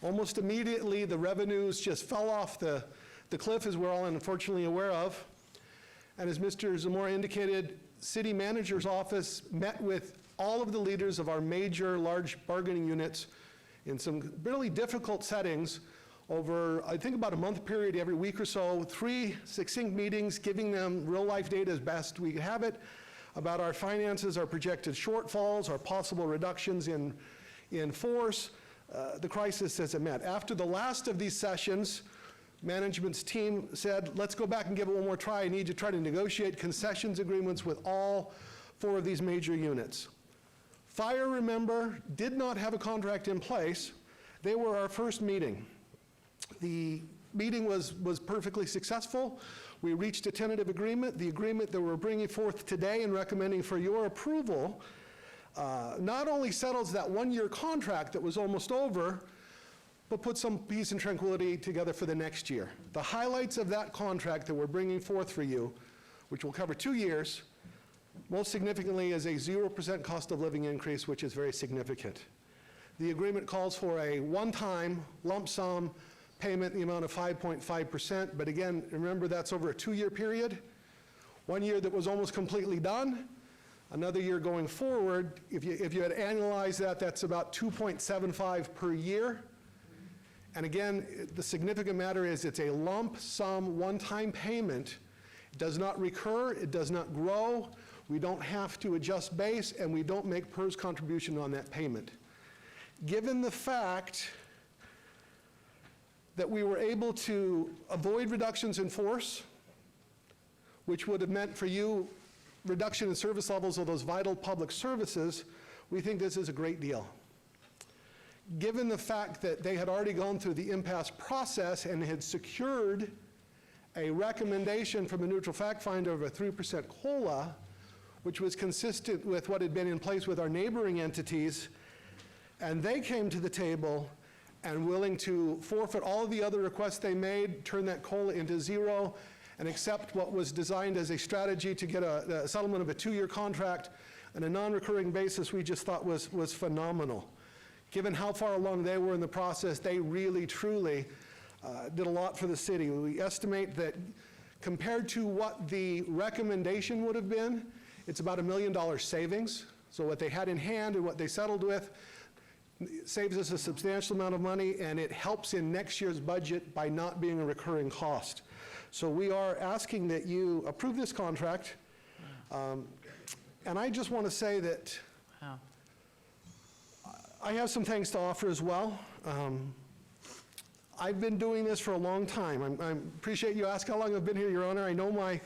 Almost immediately, the revenues just fell off the cliff, as we're all unfortunately aware of. And as Mr. Zamora indicated, city manager's office met with all of the leaders of our major large bargaining units in some really difficult settings over, I think, about a month period every week or so, 3 succinct meetings, giving them real-life data as best we could have it about our finances, our projected shortfalls, our possible reductions in force, the crisis as it met. After the last of these sessions, management's team said, let's go back and give it one more try. I need to try to negotiate concessions agreements with all 4 of these major units. Fire, remember, did not have a contract in place. They were our first meeting. The meeting was perfectly successful. We reached a tentative agreement. The agreement that we're bringing forth today and recommending for your approval not only settles that one-year contract that was almost over, but put some peace and tranquility together for the next year. The highlights of that contract that we're bringing forth for you, which will cover 2 years, most significantly is a 0% cost of living increase, which is very significant. The agreement calls for a one-time lump sum payment in the amount of 5.5%, but again, remember that's over a 2-year period. 1 year that was almost completely done, another year going forward. If you had annualized that, that's about 2.75 per year. And again, the significant matter is it's a lump sum one-time payment. It does not recur, it does not grow, we don't have to adjust base, and we don't make PERS contribution on that payment. Given the fact that we were able to avoid reductions in force, which would have meant for you reduction in service levels of those vital public services, we think this is a great deal. Given the fact that they had already gone through the impasse process and had secured a recommendation from a neutral fact finder of a 3% COLA, which was consistent with what had been in place with our neighboring entities, and they came to the table and willing to forfeit all of the other requests they made, turn that COLA into 0, and accept what was designed as a strategy to get a settlement of a 2-year contract on a non-recurring basis, we just thought was phenomenal. Given how far along they were in the process, they really, truly did a lot for the city. We estimate that compared to what the recommendation would have been, it's about $1 million savings. So what they had in hand and what they settled with saves us a substantial amount of money, and it helps in next year's budget by not being a recurring cost. So we are asking that you approve this contract. And I just want to say that I have some things to offer as well. I've been doing this for a long time. I appreciate you asking how long I've been here, Your Honor. I know my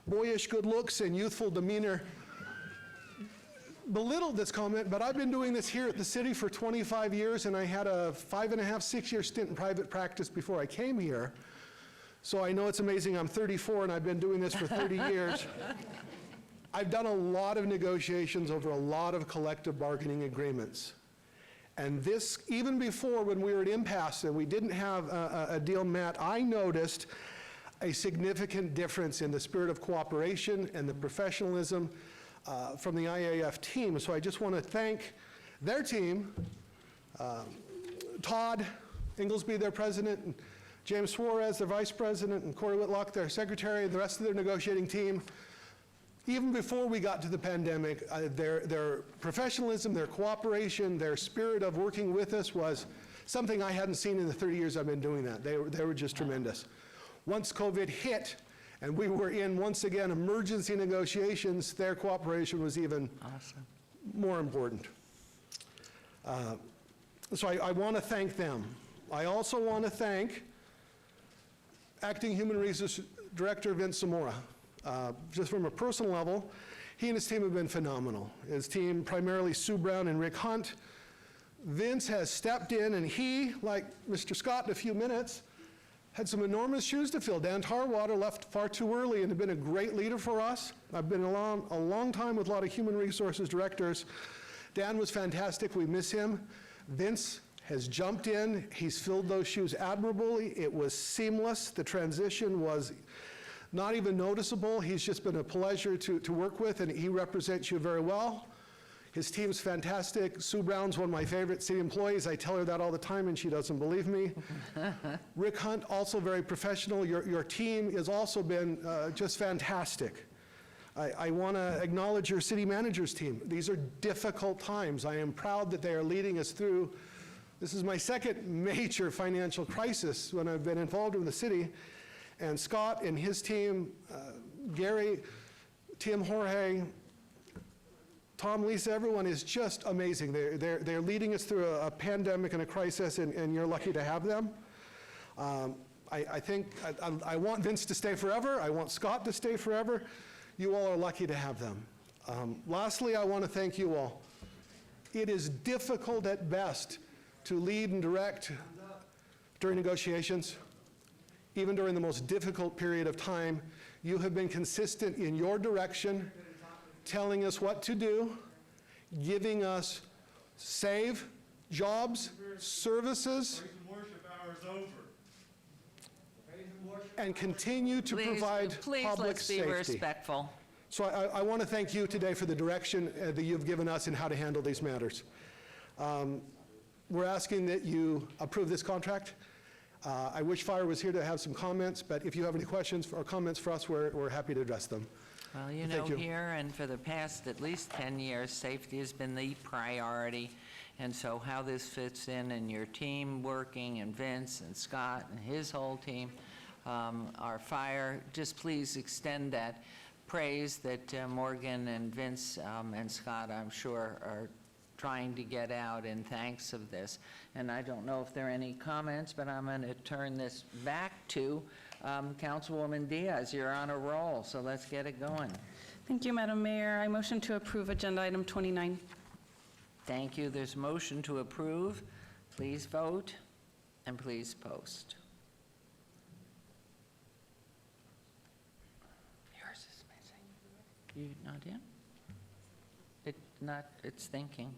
boyish good looks and youthful demeanor belittled this comment, but I've been doing this here at the city for 25 years, and I had a 5.5, 6-year stint in private practice before I came here. So I know it's amazing I'm 34 and I've been doing this for 30 years. I've done a lot of negotiations over a lot of collective bargaining agreements. And this, even before when we were at impasse and we didn't have a deal met, I noticed a significant difference in the spirit of cooperation and the professionalism from the IAF team. So I just want to thank their team, Todd Inglesby, their president, and James Suarez, their vice president, and Corey Whitlock, their secretary, and the rest of their negotiating team. even before we got to the pandemic, their professionalism, their cooperation, their spirit of working with us was something I hadn't seen in the 30 years I've been doing that. They were just tremendous. Once COVID hit, and we were in, once again, emergency negotiations, their cooperation was even more important. So I want to thank them. I also want to thank Acting Human Resources Director Vince Zamora. Just from a personal level, he and his team have been phenomenal. His team, primarily Sue Brown and Rick Hunt. Vince has stepped in, and he, like Mr. Scott in a few minutes, had some enormous shoes to fill. Dan Tarwater left far too early and had been a great leader for us. I've been a long time with a lot of human resources directors. Dan was fantastic. We miss him. Vince has jumped in. He's filled those shoes admirably. It was seamless. The transition was not even noticeable. He's just been a pleasure to work with, and he represents you very well. His team's fantastic. Sue Brown's one of my favorite city employees. I tell her that all the time, and she doesn't believe me. Rick Hunt, also very professional. Your team has also been just fantastic. I want to acknowledge your city manager's team. These are difficult times. I am proud that they are leading us through. This is my second major financial crisis when I've been involved in the city. And Scott and his team, Gary, Tim, Jorge, Tom, Lisa, everyone is just amazing. They're leading us through a pandemic and a crisis, and you're lucky to have them. I think I want Vince to stay forever. I want Scott to stay forever. You all are lucky to have them. Lastly, I want to thank you all. It is difficult at best to lead and direct during negotiations. Even during the most difficult period of time, you have been consistent in your direction, telling us what to do, giving us save, jobs, services, and continue to provide Please, public let's be safety. respectful. So I want to thank you today for the direction that you've given us in how to handle these matters. We're asking that you approve this contract. I wish Fire was here to have some comments, but if you have any questions or comments for us, we're happy to address them. Well, you know, here and for the past at least 10 years, safety has been the priority. And so how this fits in and your team working, and Vince and Scott and his whole team, our fire, just please extend that praise that Morgan and Vince and Scott, I'm sure, are trying to get out in thanks of this. And I don't know if there are any comments, but I'm going to turn this back to Councilwoman Diaz. You're on a roll, so let's get it going. Thank you, Madam Mayor. I motion to approve agenda item 29. Thank you. There's a motion to approve. Please vote and please post. Yours is missing. You not in? It's thinking.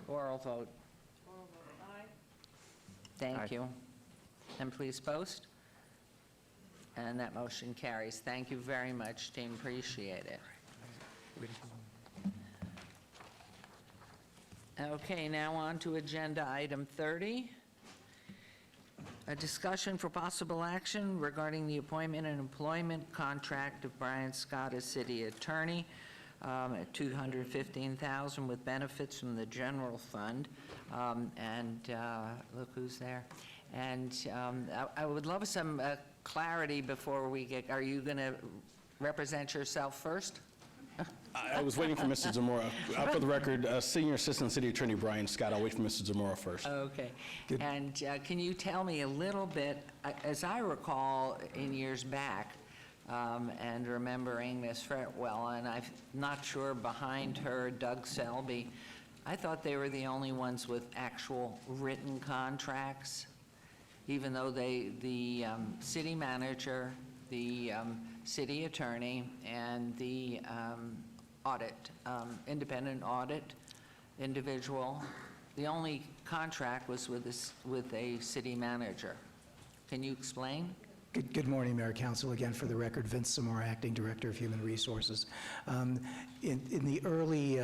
Oral vote. Oral vote aye. Thank you. And please post. And that motion carries. Thank you very much, team. Appreciate it. Okay, now on to agenda item 30. A discussion for possible action regarding the appointment and employment contract of Brian Scott as city attorney at $215,000 with benefits from the general fund. Look who's there. And I would love some clarity before we get, are you going to represent yourself first? I was waiting for Mr. Zamora. For the record, Senior Assistant City Attorney Brian Scott. I'll wait for Mr. Zamora first. Okay. And can you tell me a little bit, as I recall in years back, and remembering Ms. Fretwell, and I'm not sure behind her, Doug Selby, I thought they were the only ones with actual written contracts, even though the city manager, the city attorney, and the independent audit individual, the only contract was with a city manager. Can you explain? Good morning, Mayor, Council. Again, for the record, Vince Zamora, Acting Director of Human Resources. In the early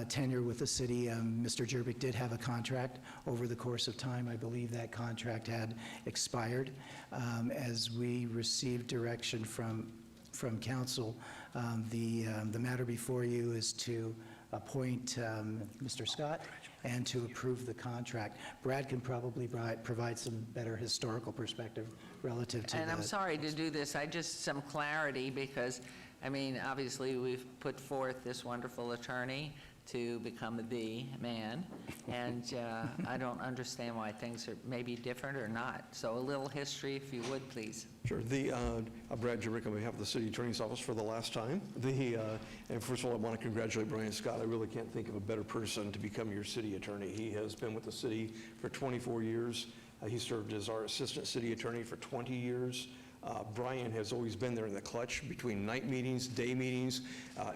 tenure with the city, Mr. Jervik did have a contract over the course of time. I believe that contract had expired. As we received direction from council, the matter before you is to appoint Mr. Scott and to approve the contract. Brad can probably provide some better historical perspective relative to that. And I'm sorry to do this, some clarity, because, I mean, obviously, we've put forth this wonderful attorney to become the man, and I don't understand why things are maybe different or not. So a little history, if you would, please. Sure. Brad Jerick on behalf of the City Attorney's Office for the last time. And first of all, I want to congratulate Brian Scott. I really can't think of a better person to become your city attorney. He has been with the city for 24 years. He served as our assistant city attorney for 20 years. Brian has always been there in the clutch between night meetings, day meetings,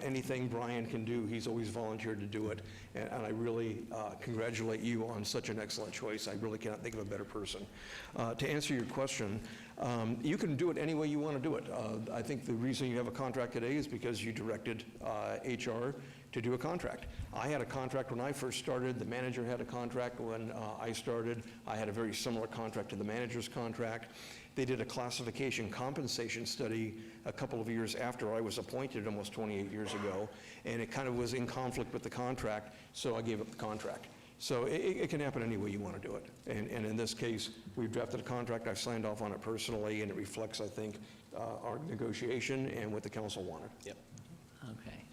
anything Brian can do, he's always volunteered to do it. And I really congratulate you on such an excellent choice. I really cannot think of a better person. To answer your question, you can do it any way you want to do it. I think the reason you have a contract today is because you directed HR to do a contract. I had a contract when I first started. The manager had a contract when I started. I had a very similar contract to the manager's contract. They did a classification compensation study a couple of years after I was appointed, almost 28 years ago, and it kind of was in conflict with the contract, so I gave up the contract. So it can happen any way you want to do it. And in this case, we've drafted a contract. I've signed off on it personally, and it reflects, I think, our negotiation and what the council wanted. Yep. Okay.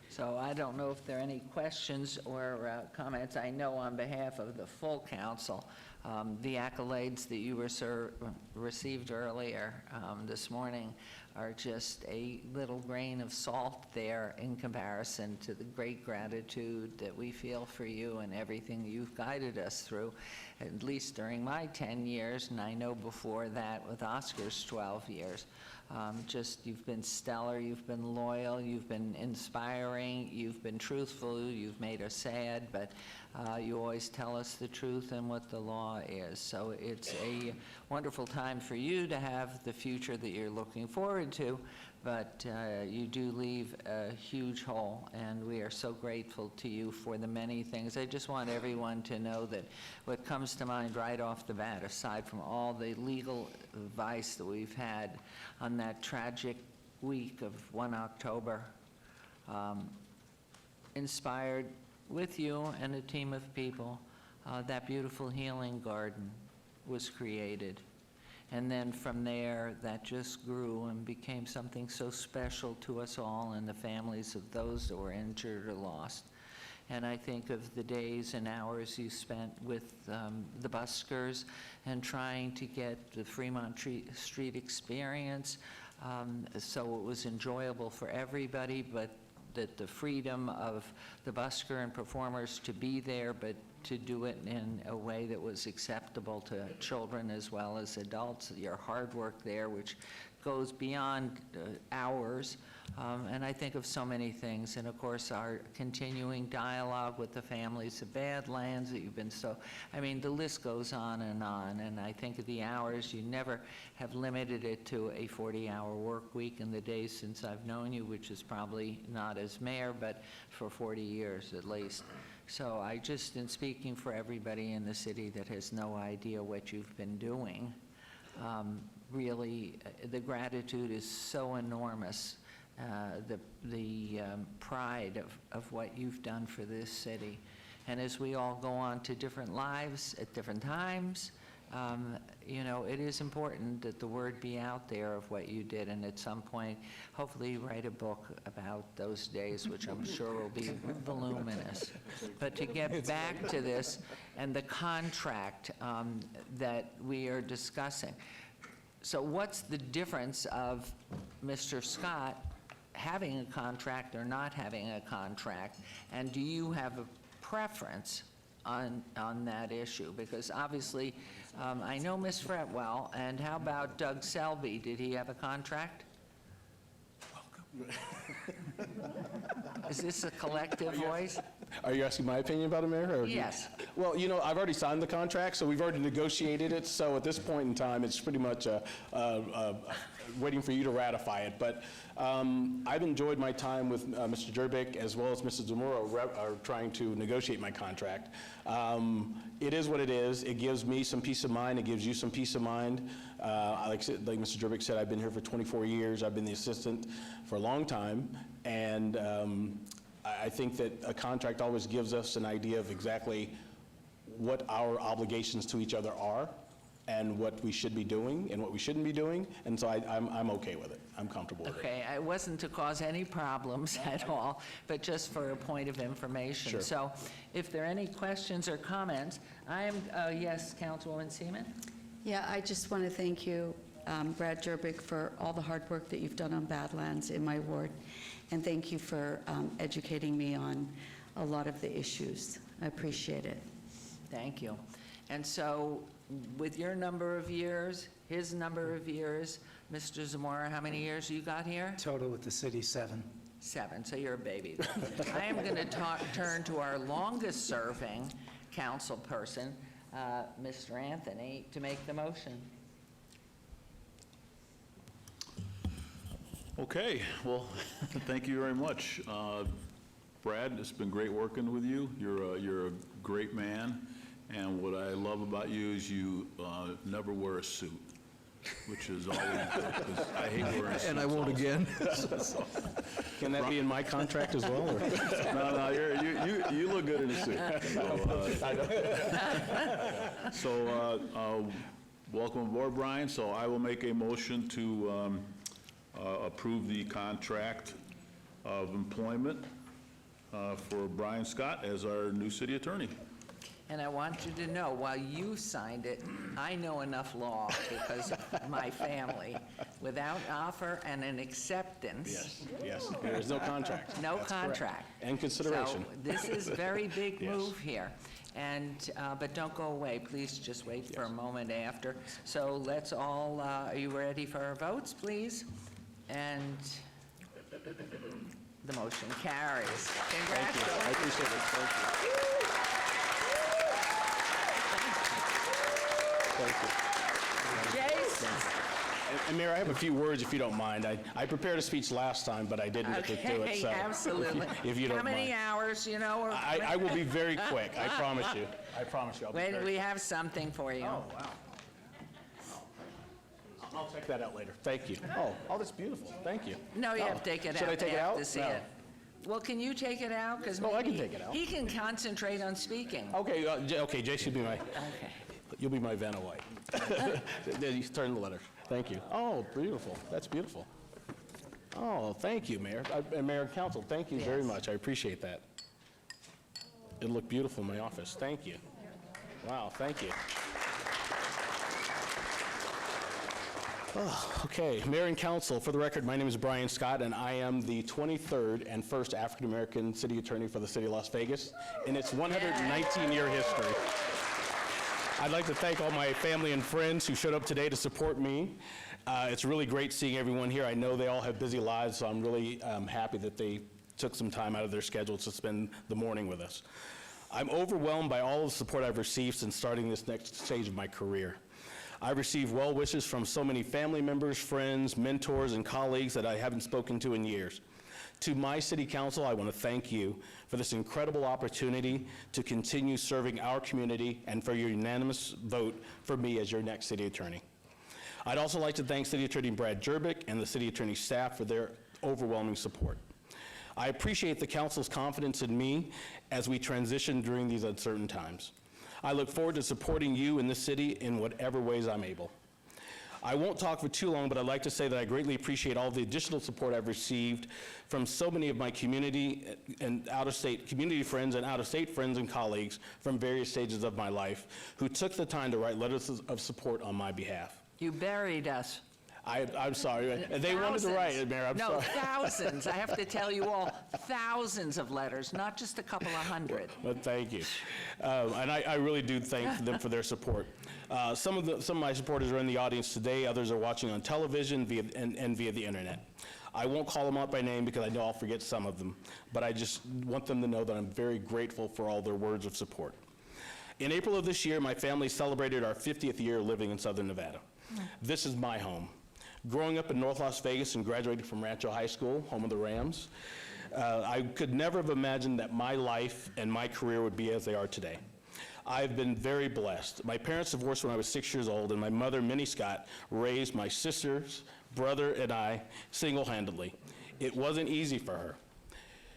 So I don't know if there are any questions or comments. I know on behalf of the full council, the accolades that you received earlier this morning are just a little grain of salt there in comparison to the great gratitude that we feel for you and everything you've guided us through, at least during my 10 years, and I know before that with Oscar's 12 years. You've been stellar, you've been loyal, you've been inspiring, you've been truthful, you've made us sad, but you always tell us the truth and what the law is. So it's a wonderful time for you to have the future that you're looking forward to, but you do leave a huge hole, and we are so grateful to you for the many things. I just want everyone to know that what comes to mind right off the bat, aside from all the legal advice that we've had on that tragic week of 1 October, inspired with you and a team of people, that beautiful healing garden was created. And then from there, that just grew and became something so special to us all and the families of those that were injured or lost. And I think of the days and hours you spent with the buskers and trying to get the Fremont Street experience, so it was enjoyable for everybody, but that the freedom of the busker and performers to be there, but to do it in a way that was acceptable to children as well as adults. Your hard work there, which goes beyond hours, and I think of so many things, and of course our continuing dialogue with the families of Badlands that you've been so, I mean, the list goes on, and I think of the hours. You never have limited it to a 40-hour work week in the days since I've known you, which is probably not as mayor, but for 40 years at least. So I just, in speaking for everybody in the city that has no idea what you've been doing, really, the gratitude is so enormous, the pride of what you've done for this city. And as we all go on to different lives at different times, you know, it is important that the word be out there of what you did, and at some point, hopefully write a book about those days, which I'm sure will be voluminous. But to get back to this and the contract that we are discussing. So what's the difference of Mr. Scott having a contract or not having a contract? And do you have a preference on that issue? Because obviously, I know Ms. Fretwell, and how about Doug Selby? Did he have a contract? Welcome. Is this a collective voice? Are you asking my opinion about it, Mayor? or- Yes. Well, you know, I've already signed the contract, so we've already negotiated it, so at this point in time, it's pretty much waiting for you to ratify it. But I've enjoyed my time with Mr. Jerbick as well as Mrs. Zamora are trying to negotiate my contract. It is what it is. It gives me some peace of mind. It gives you some peace of mind. Like Mr. Jerbick said, I've been here for 24 years. I've been the assistant for a long time, and I think that a contract always gives us an idea of exactly what our obligations to each other are and what we should be doing and what we shouldn't be doing, and so I'm okay with it. I'm comfortable with it. Okay, it wasn't to cause any problems at all, but just for a point of information. Sure. So if there are any questions or comments, yes, Councilwoman Seaman? Yeah, I just want to thank you, Brad Jerbick, for all the hard work that you've done on Badlands in my ward, and thank you for educating me on a lot of the issues. I appreciate it. Thank you. And so with your number of years, his number of years, Mr. Zamora, how many years you got here? Total with the city, 7. 7, so you're a baby. I am going to turn to our longest-serving council person, Mr. Anthony, to make the motion. Okay, well, thank you very much. Brad, it's been great working with you. You're a great man, and what I love about you is you never wear a suit, which is always good, 'cause I hate wearing suits. And I won't also. again. Can that be in my contract as well? or- No, you look good in a suit. So welcome aboard, Brian. So I will make a motion to approve the contract of employment for Brian Scott as our new city attorney. And I want you to know, while you signed it, I know enough law because of my family. Without offer and an acceptance. Yes, there is no contract. No That's correct. contract. And consideration. So this is a very big Yes. move here. And, but don't go away, please just wait for a moment after. So let's all, are you ready for our votes, please? And the motion carries. Congratulations. I appreciate it. Thank you. Thank you. Jason. And Mayor, I have a few words, if you don't mind. I prepared a speech last time, but I didn't get to do it, so. Okay, absolutely. If you don't How many mind. hours, you know? I will be very quick, I promise you. I promise you, I'll be Wait, very we have something for you. Oh, wow. I'll check that out later. Thank you. Oh, that's beautiful. Thank you. No, you Oh, have to take it out. Should I take it out? To see No. it. Well, can you take it out? Because No, I can take it out. He can concentrate on speaking. Okay, okay, Jason, Okay. you'll be my Vanna White. Then you turn the letter. Thank you. Oh, beautiful. That's beautiful. Oh, thank you, Mayor. And Mayor and Council, thank you very much. I appreciate that. It'll look beautiful in my office. Thank you. Wow, thank you. Oh, okay, Mayor and Council, for the record, my name is Brian Scott, and I am the 23rd and first African-American city attorney for the city of Las Vegas in its 119-year history. I'd like to thank all my family and friends who showed up today to support me. It's really great seeing everyone here. I know they all have busy lives, so I'm really happy that they took some time out of their schedule to spend the morning with us. I'm overwhelmed by all the support I've received since starting this next stage of my career. I've received well wishes from so many family members, friends, mentors, and colleagues that I haven't spoken to in years. To my city council, I want to thank you for this incredible opportunity to continue serving our community and for your unanimous vote for me as your next city attorney. I'd also like to thank City Attorney Brad Jerbick and the city attorney staff for their overwhelming support. I appreciate the council's confidence in me as we transition during these uncertain times. I look forward to supporting you in this city in whatever ways I'm able. I won't talk for too long, but I'd like to say that I greatly appreciate all the additional support I've received from so many of my community and out-of-state community friends and out-of-state friends and colleagues from various stages of my life who took the time to write letters of support on my behalf. You buried us. I'm sorry. They wanted to write it, Mayor. I'm No, sorry. thousands. I have to tell you all, thousands of letters, not just a couple of hundred. But thank you. And I really do thank them for their support. Some of my supporters are in the audience today. Others are watching on television and via the internet. I won't call them out by name because I know I'll forget some of them, but I just want them to know that I'm very grateful for all their words of support. In April of this year, my family celebrated our 50th year living in Southern Nevada. This is my home. Growing up in North Las Vegas and graduating from Rancho High School, home of the Rams, I could never have imagined that my life and my career would be as they are today. I've been very blessed. My parents divorced when I was 6 years old, and my mother, Minnie Scott, raised my sisters, brother, and I single-handedly. It wasn't easy for her.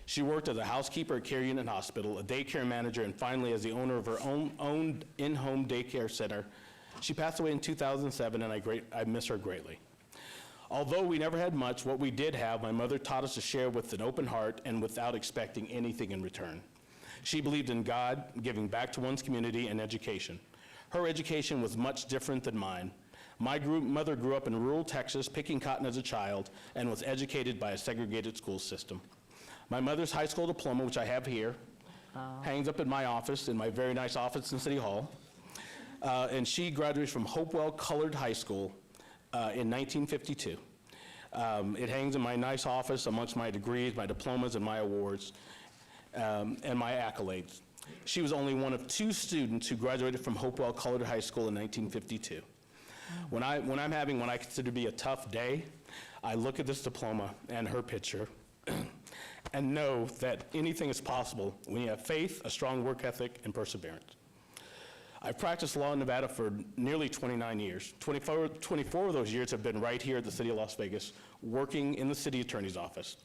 She worked as a housekeeper at Care Unit Hospital, a daycare manager, and finally as the owner of her own in-home daycare center. She passed away in 2007, and I miss her greatly. Although we never had much, what we did have, my mother taught us to share with an open heart and without expecting anything in return. She believed in God, giving back to one's community, and education. Her education was much different than mine. My mother grew up in rural Texas, picking cotton as a child, and was educated by a segregated school system. My mother's high school diploma, which I have here, hangs up in my office, in my very nice office in City Hall. And she graduated from Hopewell Colored High School in 1952. It hangs in my nice office amongst my degrees, my diplomas, and my awards, and my accolades. She was only one of 2 students who graduated from Hopewell Colored High School in 1952. When I'm having what I consider to be a tough day, I look at this diploma and her picture and know that anything is possible when you have faith, a strong work ethic, and perseverance. I've practiced law in Nevada for nearly 29 years. 24 of those years have been right here at the City of Las Vegas, working in the city attorney's office.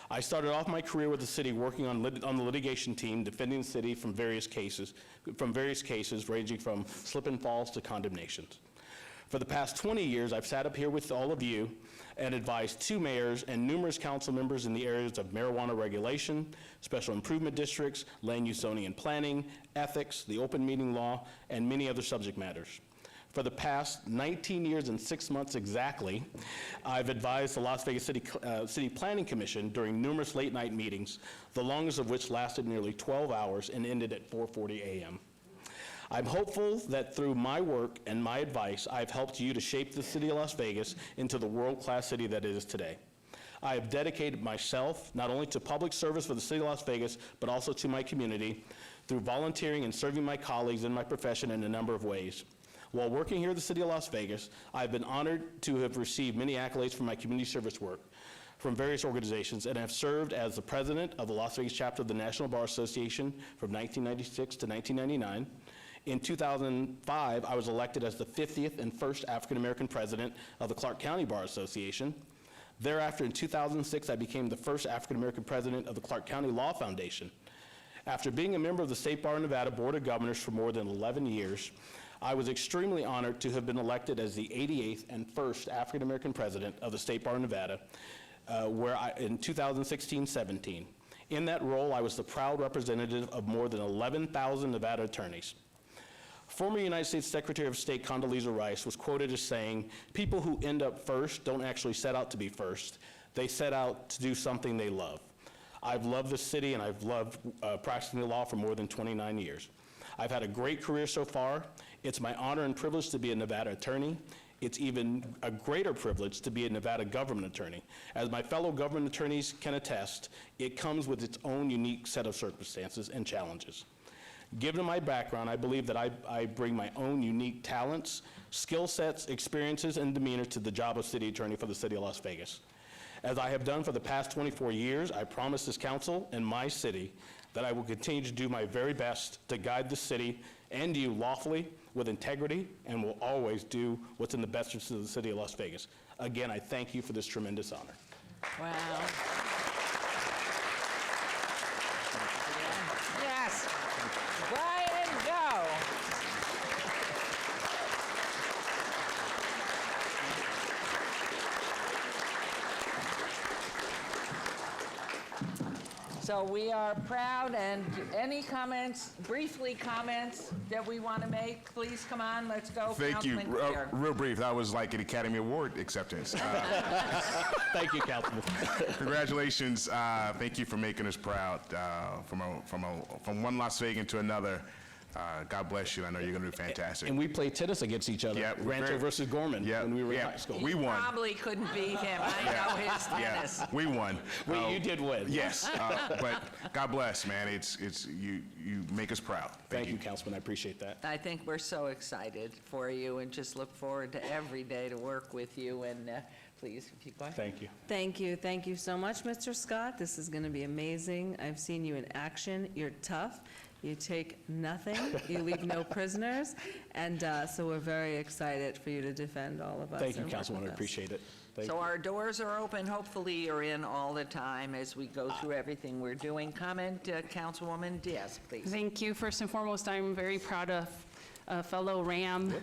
I started off my career with the city working on the litigation team, defending the city from various cases ranging from slip and falls to condemnations. For the past 20 years, I've sat up here with all of you and advised 2 mayors and numerous council members in the areas of marijuana regulation, special improvement districts, land use zoning and planning, ethics, the open meeting law, and many other subject matters. For the past 19 years and 6 months exactly, I've advised the Las Vegas City Planning Commission during numerous late-night meetings, the longest of which lasted nearly 12 hours and ended at 4:40 a.m. I'm hopeful that through my work and my advice, I've helped you to shape the city of Las Vegas into the world-class city that it is today. I have dedicated myself not only to public service for the city of Las Vegas, but also to my community through volunteering and serving my colleagues in my profession in a number of ways. While working here at the city of Las Vegas, I've been honored to have received many accolades for my community service work from various organizations, and have served as the president of the Las Vegas chapter of the National Bar Association from 1996 to 1999. In 2005, I was elected as the 50th and first African-American president of the Clark County Bar Association. Thereafter, in 2006, I became the first African-American president of the Clark County Law Foundation. After being a member of the State Bar of Nevada Board of Governors for more than 11 years, I was extremely honored to have been elected as the 88th and first African-American president of the State Bar of Nevada, in 2016-17. In that role, I was the proud representative of more than 11,000 Nevada attorneys. Former United States Secretary of State Condoleezza Rice was quoted as saying, "People who end up first don't actually set out to be first. They set out to do something they love." I've loved this city, and I've loved practicing the law for more than 29 years. I've had a great career so far. It's my honor and privilege to be a Nevada attorney. It's even a greater privilege to be a Nevada government attorney. As my fellow government attorneys can attest, it comes with its own unique set of circumstances and challenges. Given my background, I believe that I bring my own unique talents, skill sets, experiences, and demeanor to the job of city attorney for the city of Las Vegas. As I have done for the past 24 years, I promise this council and my city that I will continue to do my very best to guide the city and you lawfully, with integrity, and will always do what's in the best interest of the city of Las Vegas. Again, I thank you for this tremendous honor. Wow. Yes. Brian, go. So we are proud, and any comments, briefly comments that we want to make, please come on, let's go. Thank you. Councilman Clear. Real brief, that was like an Academy Award acceptance. Thank you, Councilman. Congratulations. Thank you for making us proud from one Las Vegas to another. God bless you. I know you're going to do fantastic. And we played tennis against each other, Yeah, Rancho versus Gorman, when we were in high school. We won. Probably couldn't beat him. I know his tennis. Yeah, we won. You did win. Yes, but God bless, man. It's you make us proud. Thank you, Councilman. I appreciate that. I think we're so excited for you and just look forward to every day to work with you. And please, if you go ahead. Thank you. Thank you. Thank you so much, Mr. Scott. This is going to be amazing. I've seen you in action. You're tough. You take nothing. You leave no prisoners. And so we're very excited for you to defend all of us. Thank you, and work Councilwoman. with I us. appreciate it. Thank So you. our doors are open. Hopefully you're in all the time as we go through everything we're doing. Comment, Councilwoman Diaz, please. Thank you. First and foremost, I'm very proud of fellow Ram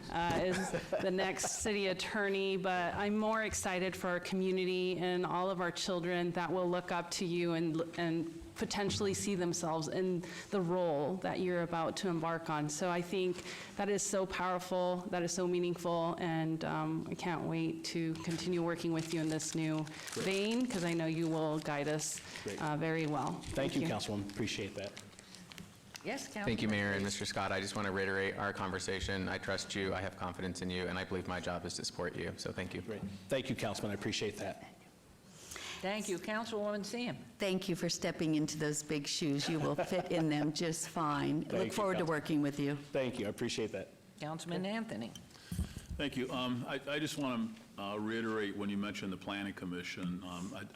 is the next city attorney, but I'm more excited for our community and all of our children that will look up to you and potentially see themselves in the role that you're about to embark on. So I think that is so powerful, that is so meaningful, and I can't wait to continue working with you in this new vein, because I know you will guide us very well. Thank you, Councilwoman. Appreciate that. Yes, Councilman. Thank you, Mayor and Mr. Scott. I just want to reiterate our conversation. I trust you, I have confidence in you, and I believe my job is to support you, so thank you. Great. Thank you, Councilman. I appreciate that. Thank you. Councilwoman Seam. Thank you for stepping into those big shoes. You will fit in them just fine. Thank Look you, forward to Councilman. working with you. Thank you. I appreciate that. Councilman Anthony. Thank you. I just want to reiterate when you mentioned the Planning Commission.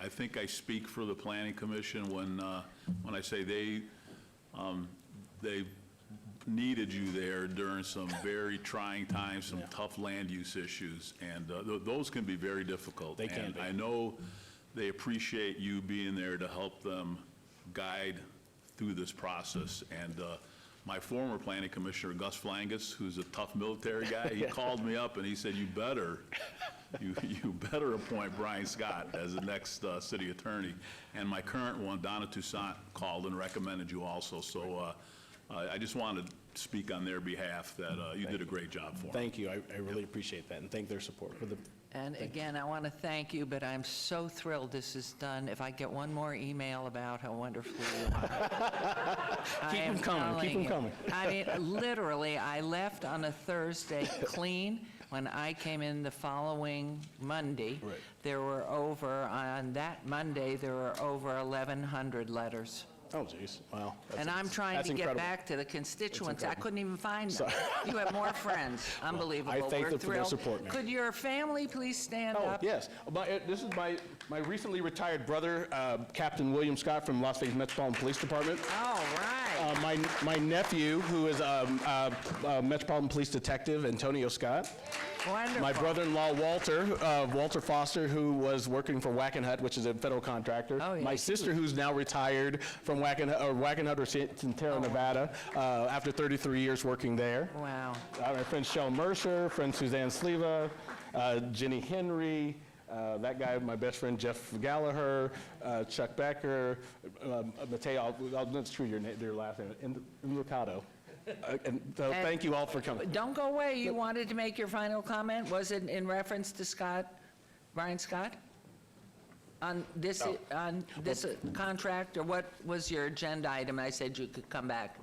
I think I speak for the Planning Commission when I say they needed you there during some very trying times, some tough land use issues, and those can be very difficult. They can and be. I know they appreciate you being there to help them guide through this process. And my former planning commissioner, Gus Flangus, who's a tough military guy, he called me up and he said, you better appoint Brian Scott as the next city attorney. And my current one, Donna Toussaint, called and recommended you also. So I just wanted to speak on their behalf that you did a great job for them. Thank you. I really appreciate that, and thank their support for the. And again, I want to thank you, but I'm so thrilled this is done. If I get one more email about how wonderful you are. Keep them coming. Keep them coming. I mean, literally, I left on a Thursday clean. When I came in the following Monday, Right. there were on that Monday, there were over 1,100 letters. Oh, geez. Wow. And I'm trying that's to get incredible. back to the constituents. I incredible. couldn't even find them. Sorry. You have more friends. Unbelievable. I thank We're them for their thrilled. support, ma'am. Could your family please stand Oh, up? yes. This is my recently retired brother, Captain William Scott from Las Vegas Metropolitan Police Department. All right. My nephew, who is a Metropolitan Police Detective, Antonio Scott. Wonderful. My brother-in-law, Walter Foster, who was working for Wackenhut, which is a federal contractor. Oh, yeah. My sister, who's now retired from Wackenhut or Centero, Nevada, after 33 years working there. Wow. My friend Shel Mercer, friend Suzanne Sleva, Jenny Henry, that guy, my best friend Jeff Gallagher, Chuck Becker, Mateo, let's true your last name, Mercado. Thank you all for coming. Don't go away. You wanted to make your final comment? Was it in reference to Scott, Brian Scott? On this contract, or what was your agenda item? I said you could come back.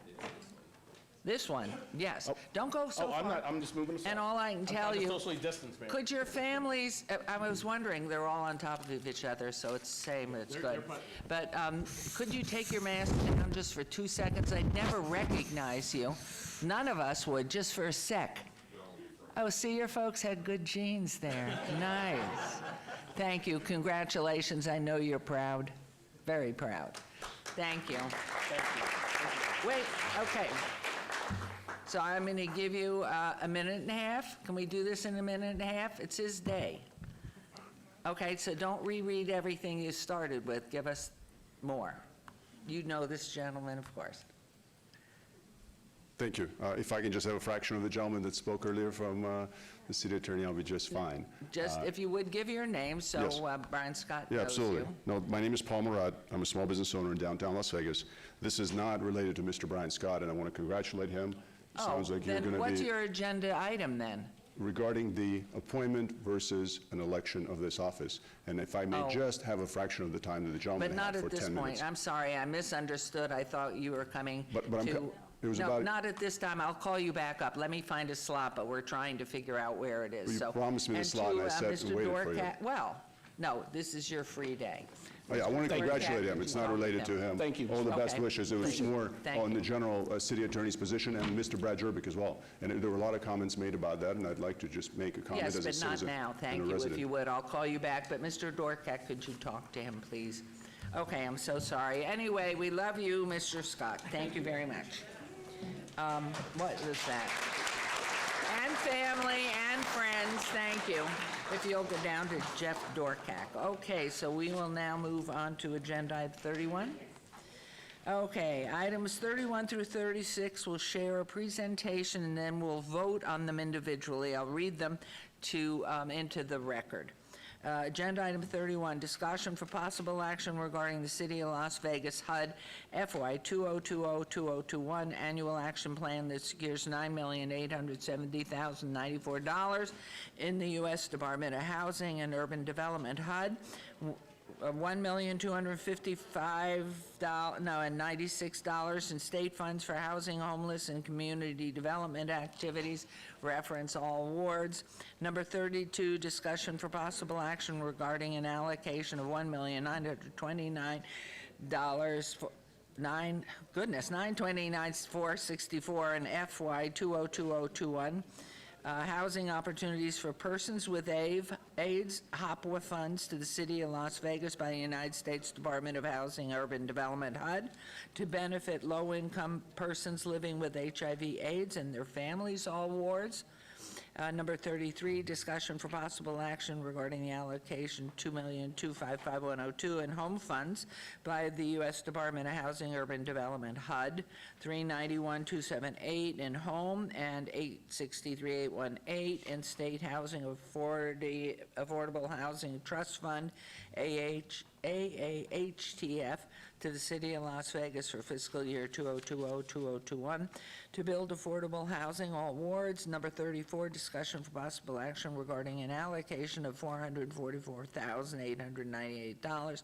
This one, yes. Don't go so far. I'm just moving aside. And all I can tell I'm you, socially distanced, man. could your families, I was wondering, they're all on top of each other, so it's the same, it's good. But could you take your mask down just for 2 seconds? I'd never recognize you. None of us would, just for a sec. Oh, see, your folks had good genes there. Nice. Thank you. Congratulations. I know you're proud. Very proud. Thank you. Wait, okay. So I'm going to give you a minute and a half. Can we do this in a minute and a half? It's his day. Okay, so don't reread everything you started with. Give us more. You know this gentleman, of course. Thank you. If I can just have a fraction of the gentleman that spoke earlier from the city attorney, I'll be just fine. Just, if you would give your name, so yes. Brian Scott Yeah, knows absolutely. you. No, my name is Paul Murad. I'm a small business owner in downtown Las Vegas. This is not related to Mr. Brian Scott, and I want to congratulate him. Sounds like you're going to be... Then what's your agenda item then? Regarding the appointment versus an election of this office. And if I may just have a fraction of the time that the gentleman But not had for at this 10 minutes. point. I'm sorry, I misunderstood. I thought you were coming But I'm to... it was No, about- not at this time. I'll call you back up. Let me find a slot, but we're trying to figure out where it is. Well, you So- promised me the slot, and I sat and waited for you. Well, no, this is your free day. Oh, yeah, I want to Mr. congratulate Dorcat, him. It's you not talk related to him. Thank you. All the best Okay. wishes. It was Please. more Thank on you. the general city attorney's position and Mr. Brad Jerbick as well. And there were a lot of comments made about that, and I'd like to just make a comment Yes, as a but not citizen now. and a Thank you, if resident. you would. I'll call you back. But Mr. Dorcat, could you talk to him, please? Okay, I'm so sorry. Anyway, we love you, Mr. Scott. Thank you very much. What is that? And family and friends, thank you. If you'll go down to Jeff Dorcat. Okay, so we will now move on to agenda item 31. Okay, items 31 through 36 will share a presentation, and then we'll vote on them individually. I'll read them into the record. Agenda item 31, discussion for possible action regarding the City of Las Vegas HUD FY 2020-2021 annual action plan that secures $9,870,094 in the U.S. Department of Housing and Urban Development HUD. $1,255,96 in state funds for housing, homeless, and community development activities. Reference all wards. Number 32, discussion for possible action regarding an allocation of $1,929 for $929,464 in FY 2020-2021. Housing opportunities for persons with AIDS, HOPWA funds to the City of Las Vegas by the United States Department of Housing Urban Development HUD to benefit low-income persons living with HIV/AIDS and their families, all wards. Number 33, discussion for possible action regarding the allocation $2,255,102 in home funds by the U.S. Department of Housing Urban Development HUD, $391,278 in home and $863,818 in state housing affordable housing trust fund, AAHTF, to the City of Las Vegas for fiscal year 2020-2021 to build affordable housing, all wards. Number 34, discussion for possible action regarding an allocation of $444,898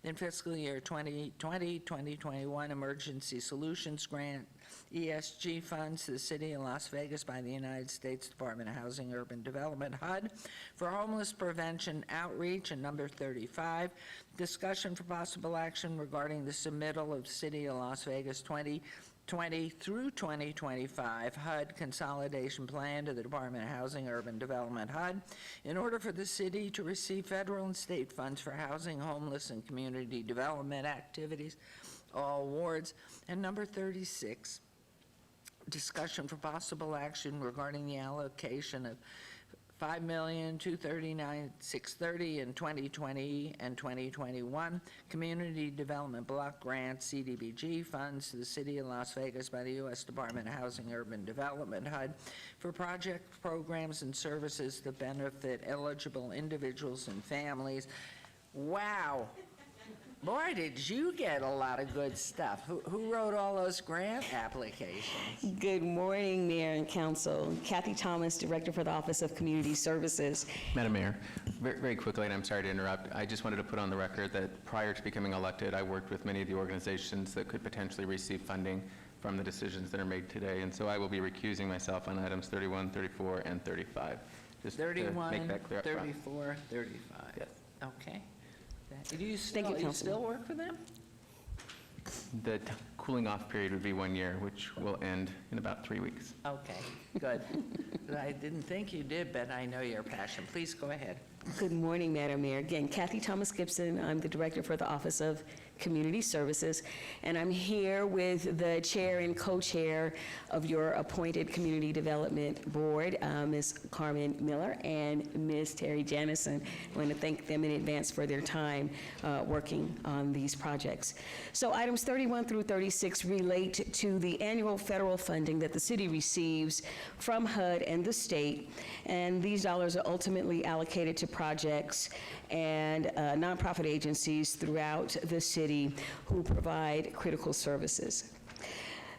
in fiscal year 2020-2021 Emergency Solutions Grant ESG funds to the City of Las Vegas by the United States Department of Housing Urban Development HUD for homeless prevention outreach. And number 35, discussion for possible action regarding the submittal of City of Las Vegas 2020 through 2025 HUD consolidation plan to the Department of Housing Urban Development HUD in order for the city to receive federal and state funds for housing, homeless, and community development activities, all wards. And number 36, discussion for possible action regarding the allocation of $5,239,630 in 2020 and 2021 Community Development Block Grant CDBG funds to the City of Las Vegas by the U.S. Department of Housing Urban Development HUD for project programs and services that benefit eligible individuals and families. Wow. Boy, did you get a lot of good stuff. Who wrote all those grant applications? Good morning, Mayor and Council. Kathy Thomas, Director for the Office of Community Services. Madam Mayor, very quickly, and I'm sorry to interrupt, I just wanted to put on the record that prior to becoming elected, I worked with many of the organizations that could potentially receive funding from the decisions that are made today, and so I will be recusing myself on items 31, 34, and 35. Just 31, to make that clear up front. 34, 35. Yes. Okay. Do you Thank you, still, Councilman. still work for them? The cooling off period would be 1 year, which will end in about 3 weeks. Okay, good. I didn't think you did, but I know your passion. Please go ahead. Good morning, Madam Mayor. Again, Kathy Thomas Gibson. I'm the Director for the Office of Community Services, and I'm here with the chair and co-chair of your appointed Community Development Board, Ms. Carmen Miller and Ms. Terry Janison. I want to thank them in advance for their time working on these projects. So items 31 through 36 relate to the annual federal funding that the city receives from HUD and the state, and these dollars are ultimately allocated to projects and nonprofit agencies throughout the city who provide critical services.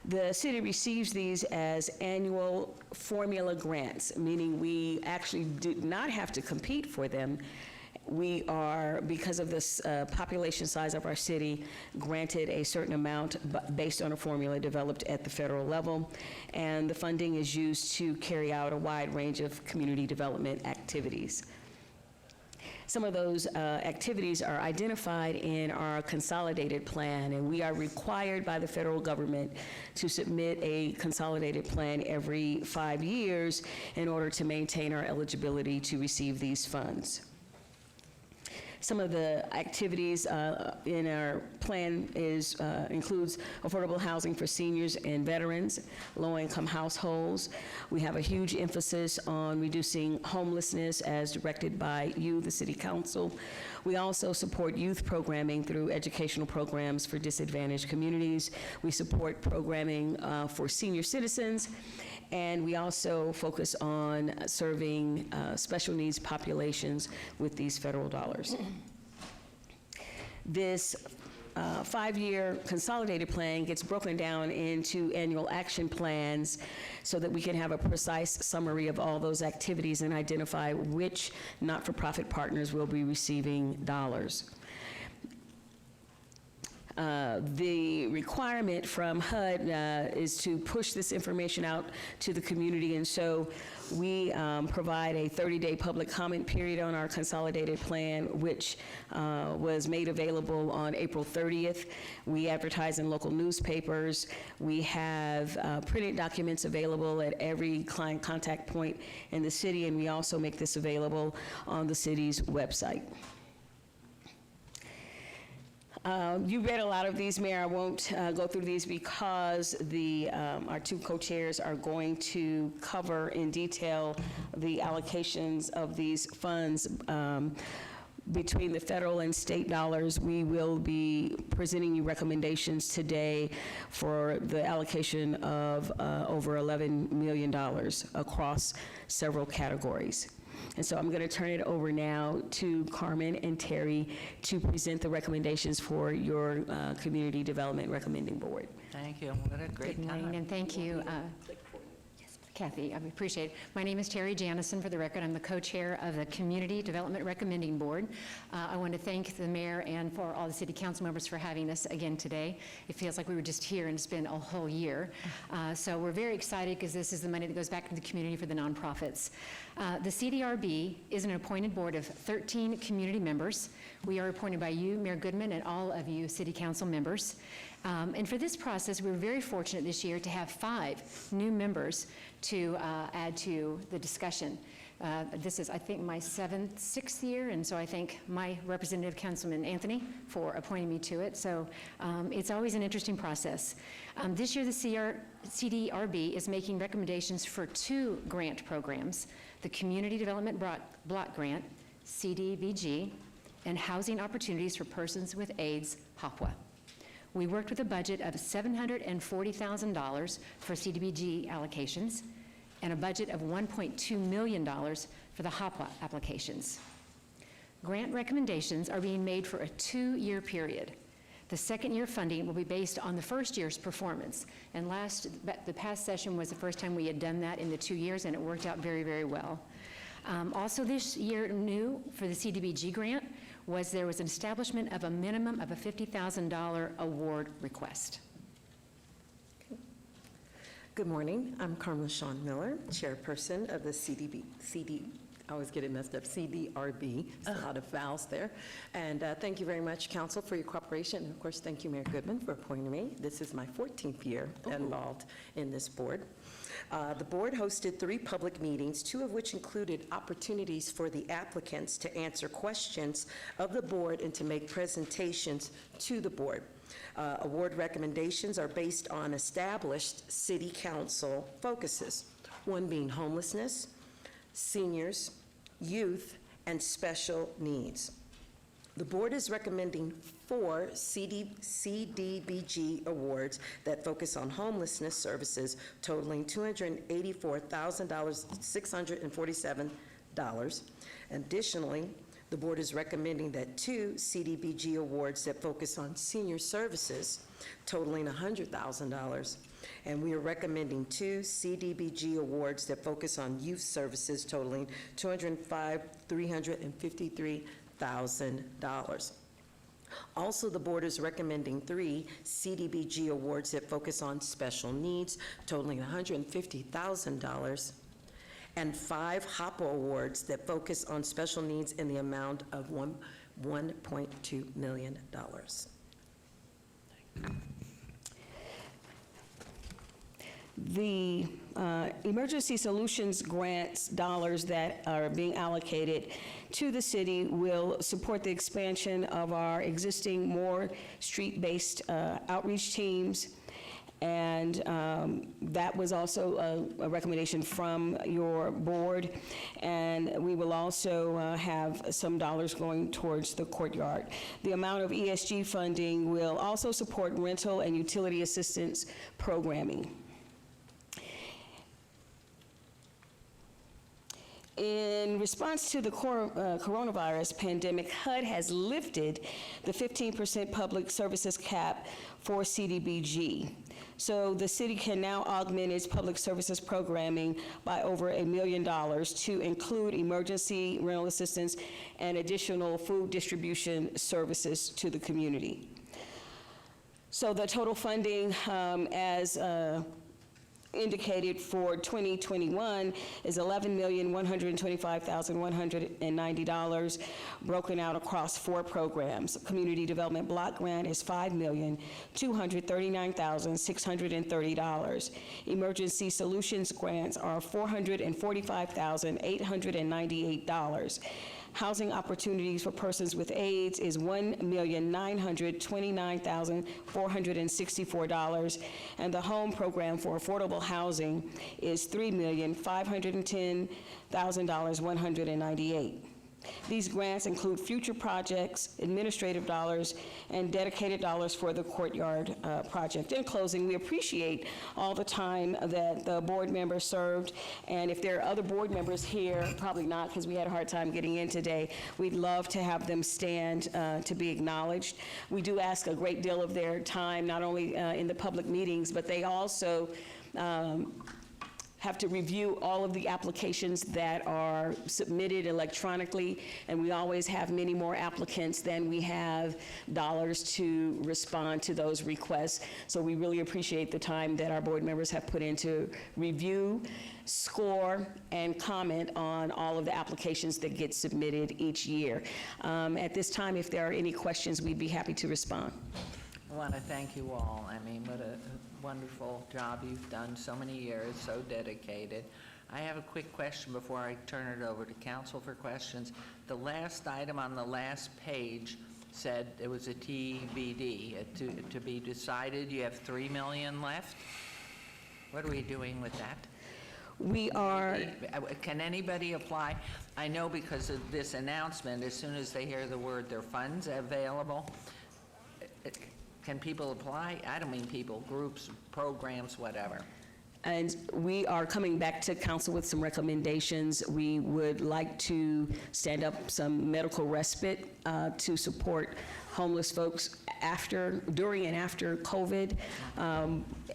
The city receives these as annual formula grants, meaning we actually do not have to compete for them. We are, because of this population size of our city, granted a certain amount based on a formula developed at the federal level, and the funding is used to carry out a wide range of community development activities. Some of those activities are identified in our consolidated plan, and we are required by the federal government to submit a consolidated plan every 5 years in order to maintain our eligibility to receive these funds. Some of the activities in our plan includes affordable housing for seniors and veterans, low-income households. We have a huge emphasis on reducing homelessness as directed by you, the City Council. We also support youth programming through educational programs for disadvantaged communities. We support programming for senior citizens, and we also focus on serving special needs populations with these federal dollars. This 5-year consolidated plan gets broken down into annual action plans so that we can have a precise summary of all those activities and identify which not-for-profit partners will be receiving dollars. The requirement from HUD is to push this information out to the community, and so we provide a 30-day public comment period on our consolidated plan, which was made available on April 30th. We advertise in local newspapers. We have printed documents available at every client contact point in the city, and we also make this available on the city's website. You read a lot of these, Mayor. I won't go through these because our two co-chairs are going to cover in detail the allocations of these funds. Between the federal and state dollars, we will be presenting you recommendations today for the allocation of over $11 million across several categories. And so I'm going to turn it over now to Carmen and Terry to present the recommendations for your Community Development Recommending Board. Thank you. What a great Good morning, time. and thank you, Kathy. I appreciate it. My name is Terry Janison, for the record. I'm the co-chair of the Community Development Recommending Board. I want to thank the mayor and for all the city council members for having us again today. It feels like we were just here and it's been a whole year. So we're very excited because this is the money that goes back to the community for the nonprofits. The CDRB is an appointed board of 13 community members. We are appointed by you, Mayor Goodman, and all of you city council members. And for this process, we were very fortunate this year to have 5 new members to add to the discussion. This is, I think, my 6th year, and so I thank my representative, Councilman Anthony, for appointing me to it. So it's always an interesting process. This year, the CDRB is making recommendations for 2 grant programs, the Community Development Block Grant, CDBG, and Housing Opportunities for Persons with AIDS, HOPWA. We worked with a budget of $740,000 for CDBG allocations and a budget of $1.2 million for the HOPWA applications. Grant recommendations are being made for a 2-year period. The second-year funding will be based on the first year's performance. And the past session was the first time we had done that in the 2 years, and it worked out very, very well. Also this year, new for the CDBG grant, there was an establishment of a minimum of a $50,000 award request. Good morning. I'm Carmen Sean Miller, chairperson of the I always get it messed up, CDRB. There's a lot of vowels there. And thank you very much, Council, for your cooperation. And of course, thank you, Mayor Goodman, for appointing me. This is my 14th year involved in this board. The board hosted 3 public meetings, 2 of which included opportunities for the applicants to answer questions of the board and to make presentations to the board. Award recommendations are based on established city council focuses, one being homelessness, seniors, youth, and special needs. The board is recommending 4 CDBG awards that focus on homelessness services totaling $284,647. Additionally, the board is recommending that 2 CDBG awards that focus on senior services totaling $100,000. And we are recommending 2 CDBG awards that focus on youth services totaling $353,000. Also, the board is recommending 3 CDBG awards that focus on special needs totaling $150,000, and 5 HOPA awards that focus on special needs in the amount of $1.2 million. The emergency solutions grants dollars that are being allocated to the city will support the expansion of our existing more street-based outreach teams. And that was also a recommendation from your board. And we will also have some dollars going towards the courtyard. The amount of ESG funding will also support rental and utility assistance programming. In response to the coronavirus pandemic, HUD has lifted the 15% public services cap for CDBG. So the city can now augment its public services programming by over $1 million to include emergency rental assistance and additional food distribution services to the community. So the total funding, as indicated for 2021 is $11,125,190, broken out across 4 programs. Community Development Block Grant is $5,239,630. Emergency Solutions Grants are $445,898. Housing Opportunities for Persons with AIDS is $1,929,464, and the Home Program for Affordable Housing is $3,510,198. These grants include future projects, administrative dollars, and dedicated dollars for the courtyard project. In closing, we appreciate all the time that the board members served, and if there are other board members here, probably not because we had a hard time getting in today, we'd love to have them stand to be acknowledged. We do ask a great deal of their time, not only in the public meetings, but they also have to review all of the applications that are submitted electronically, and we always have many more applicants than we have dollars to respond to those requests. So we really appreciate the time that our board members have put in to review, score, and comment on all of the applications that get submitted each year. At this time, if there are any questions, we'd be happy to respond. I want to thank you all. I mean, what a wonderful job you've done, so many years, so dedicated. I have a quick question before I turn it over to council for questions. The last item on the last page said it was a TBD, to be decided. You have $3 million left? What are we doing with that? We are... Can anybody apply? I know because of this announcement, as soon as they hear the word there are funds available, can people apply? I don't mean people, groups, programs, whatever. And we are coming back to council with some recommendations. We would like to stand up some medical respite to support homeless folks during and after COVID.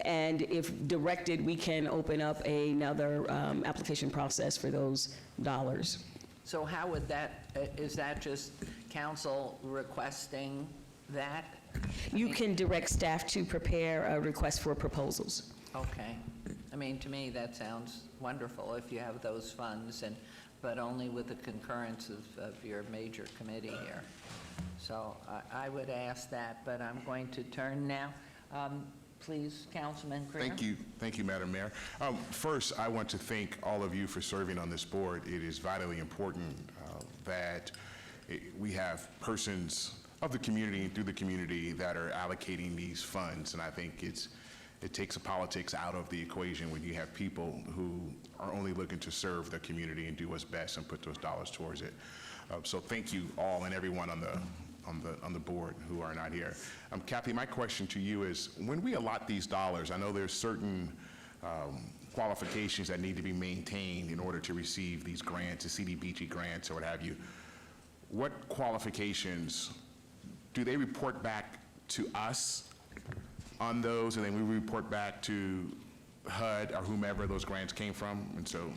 And if directed, we can open up another application process for those dollars. So how would that, is that just council requesting that? You can direct staff to prepare a request for proposals. Okay. I mean, to me, that sounds wonderful if you have those funds, but only with the concurrence of your major committee here. So I would ask that, but I'm going to turn now. Please, Councilman Creer. Thank you, Madam Mayor. First, I want to thank all of you for serving on this board. It is vitally important that we have persons of the community and through the community that are allocating these funds, and I think it takes the politics out of the equation when you have people who are only looking to serve the community and do what's best and put those dollars towards it. So thank you all and everyone on the board who are not here. Kathy, my question to you is, when we allot these dollars, I know there's certain qualifications that need to be maintained in order to receive these grants, the CDBG grants or what have you. What qualifications, do they report back to us on those, and then we report back to HUD or whomever those grants came from? And so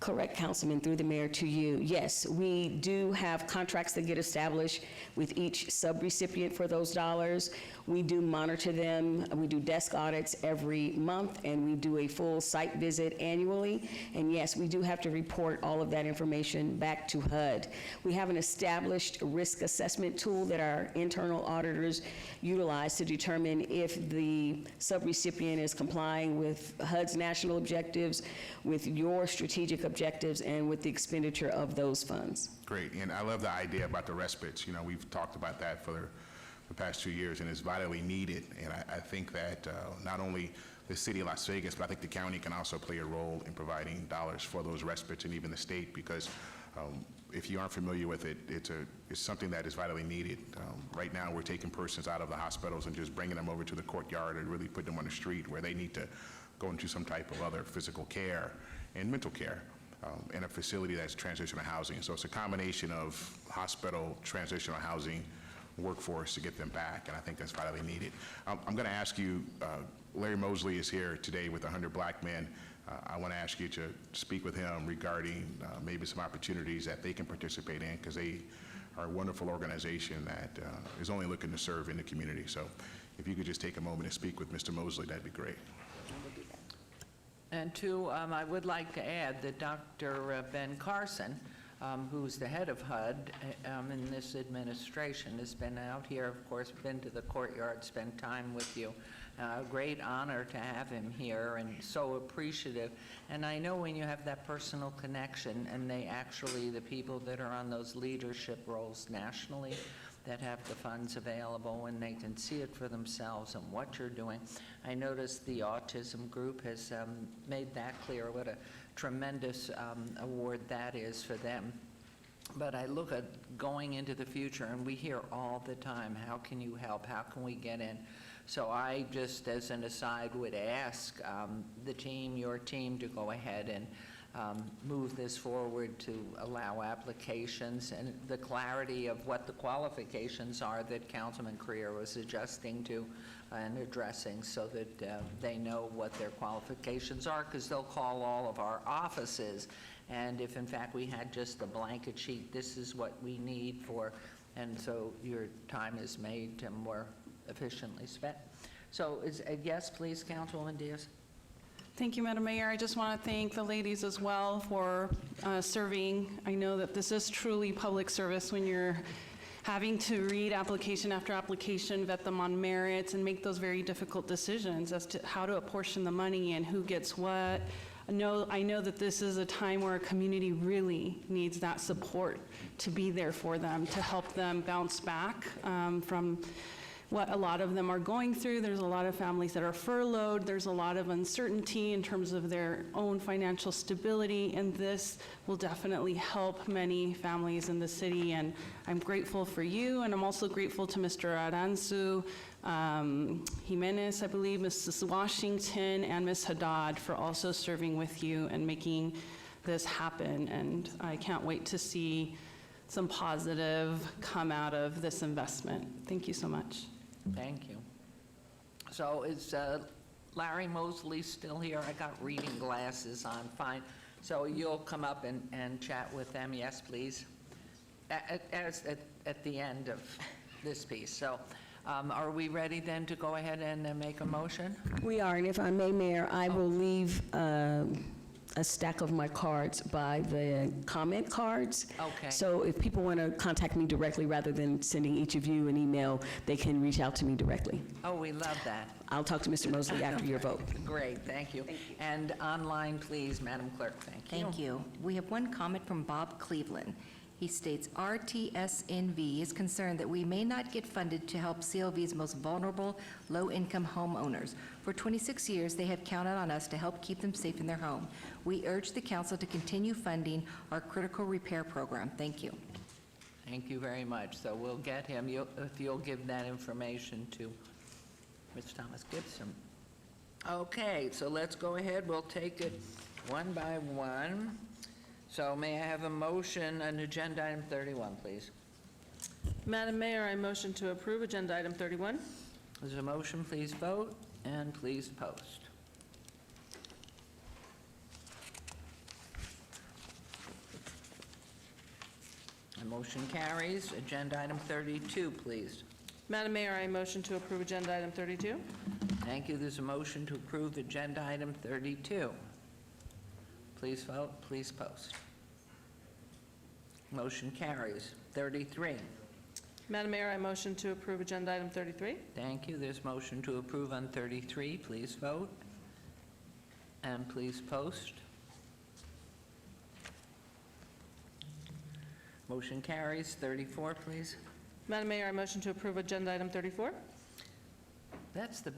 Correct, Councilman, through the mayor to you. Yes, we do have contracts that get established with each subrecipient for those dollars. We do monitor them. We do desk audits every month, and we do a full site visit annually. And yes, we do have to report all of that information back to HUD. We have an established risk assessment tool that our internal auditors utilize to determine if the subrecipient is complying with HUD's national objectives, with your strategic objectives, and with the expenditure of those funds. great, and I love the idea about the respites. You know, we've talked about that for the past 2 years, and it's vitally needed. And I think that not only the city of Las Vegas, but I think the county can also play a role in providing dollars for those respites, and even the state, because if you aren't familiar with it, it's something that is vitally needed. Right now, we're taking persons out of the hospitals and just bringing them over to the courtyard and really putting them on the street where they need to go into some type of other physical care and mental care in a facility that's transitional housing. So it's a combination of hospital, transitional housing, workforce to get them back, and I think that's vitally needed. I'm going to ask you, Larry Mosley is here today with 100 Black Men. I want to ask you to speak with him regarding maybe some opportunities that they can participate in, because they are a wonderful organization that is only looking to serve in the community. So if you could just take a moment and speak with Mr. Mosley, that'd be great. And two, I would like to add that Dr. Ben Carson, who's the head of HUD in this administration, has been out here, of course, been to the courtyard, spent time with you. A great honor to have him here, and so appreciative. And I know when you have that personal connection, and they actually, the people that are on those leadership roles nationally, that have the funds available and they can see it for themselves and what you're doing. I noticed the autism group has made that clear, what a tremendous award that is for them. But I look at going into the future, and we hear all the time, how can you help? How can we get in? So I just, as an aside, would ask the team, your team, to go ahead and move this forward to allow applications, and the clarity of what the qualifications are that Councilman Creer was adjusting to and addressing, so that they know what their qualifications are, because they'll call all of our offices, and if in fact we had just a blanket sheet, this is what we need for, and so your time is made more efficiently spent. So is a yes, please, Councilwoman Diaz. Thank you, Madam Mayor. I just want to thank the ladies as well for serving. I know that this is truly public service when you're having to read application after application, vet them on merits, and make those very difficult decisions as to how to apportion the money and who gets what. I know that this is a time where a community really needs that support to be there for them, to help them bounce back from what a lot of them are going through. There's a lot of families that are furloughed. There's a lot of uncertainty in terms of their own financial stability, and this will definitely help many families in the city. And I'm grateful for you, and I'm also grateful to Mr. Aranzu, Jimenez, I believe, Mrs. Washington, and Ms. Haddad for also serving with you and making this happen. And I can't wait to see some positive come out of this investment. Thank you so much. Thank you. So is Larry Mosley still here? I got reading glasses on, fine. So you'll come up and chat with them, yes, please? At the end of this piece. So are we ready then to go ahead and make a motion? We are, and if I may, Mayor, I will leave a a stack of my cards by the comment cards. Okay. So if people want to contact me directly rather than sending each of you an email, they can reach out to me directly. Oh, we love that. I'll talk to Mr. Mosley after your vote. Great, thank you. And online, please, Madam Clerk, thank you. Thank you. We have one comment from Bob Cleveland. He states, RTSNV is concerned that we may not get funded to help CLV's most vulnerable, low-income homeowners. For 26 years, they have counted on us to help keep them safe in their home. We urge the council to continue funding our critical repair program. Thank you. Thank you very much. So we'll get him, if you'll give that information to Ms. Thomas Gibson. Okay, so let's go ahead. We'll take it one by one. So may I have a motion on agenda item 31, please? Madam Mayor, I motion to approve agenda item 31. There's a motion, please vote, and please post. The motion carries. Agenda item 32, please. Madam Mayor, I motion to approve agenda item 32. Thank you. There's a motion to approve agenda item 32. Please vote, please post. Motion carries. 33. Madam Mayor, I motion to approve agenda item 33. Thank you. There's motion to approve on 33. Please vote. And please post. Motion carries. 34, please. Madam Mayor, I motion to approve agenda item 34. That's the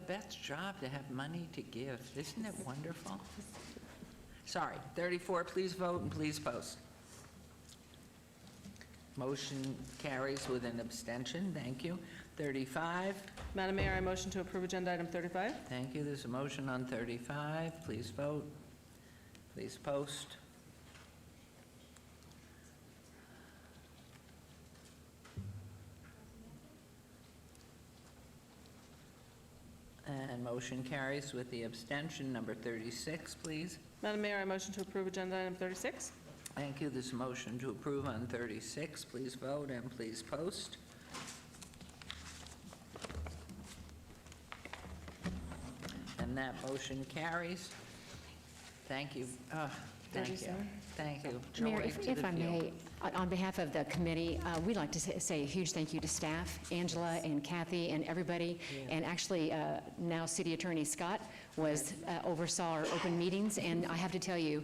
best job to have money to give. Isn't it wonderful? Sorry, 34, please vote and please post. Motion carries with an abstention. Thank you. 35. Madam Mayor, I motion to approve agenda item 35. Thank you. There's a motion on 35. Please vote. Please post. And motion carries with the abstention. Number 36, please. Madam Mayor, I motion to approve agenda item 36. Thank you. This motion to approve on 36. Please vote and please post. And that motion carries. Thank you. Thank you. Thank you. Mayor, Joy to if the I few. may, on behalf of the committee, we'd like to say a huge thank you to staff, Angela and Kathy and everybody, and actually now City Attorney Scott oversaw our open meetings, and I have to tell you,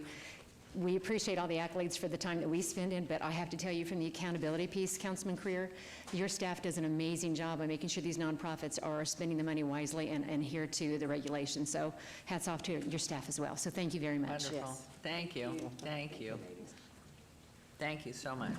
we appreciate all the accolades for the time that we spend in, but I have to tell you from the accountability piece, Councilman Creer, your staff does an amazing job of making sure these nonprofits are spending the money wisely and adhere to the regulations. So hats off to your staff as well. So thank you very much. Wonderful. Thank you. Thank you. Thank you so much.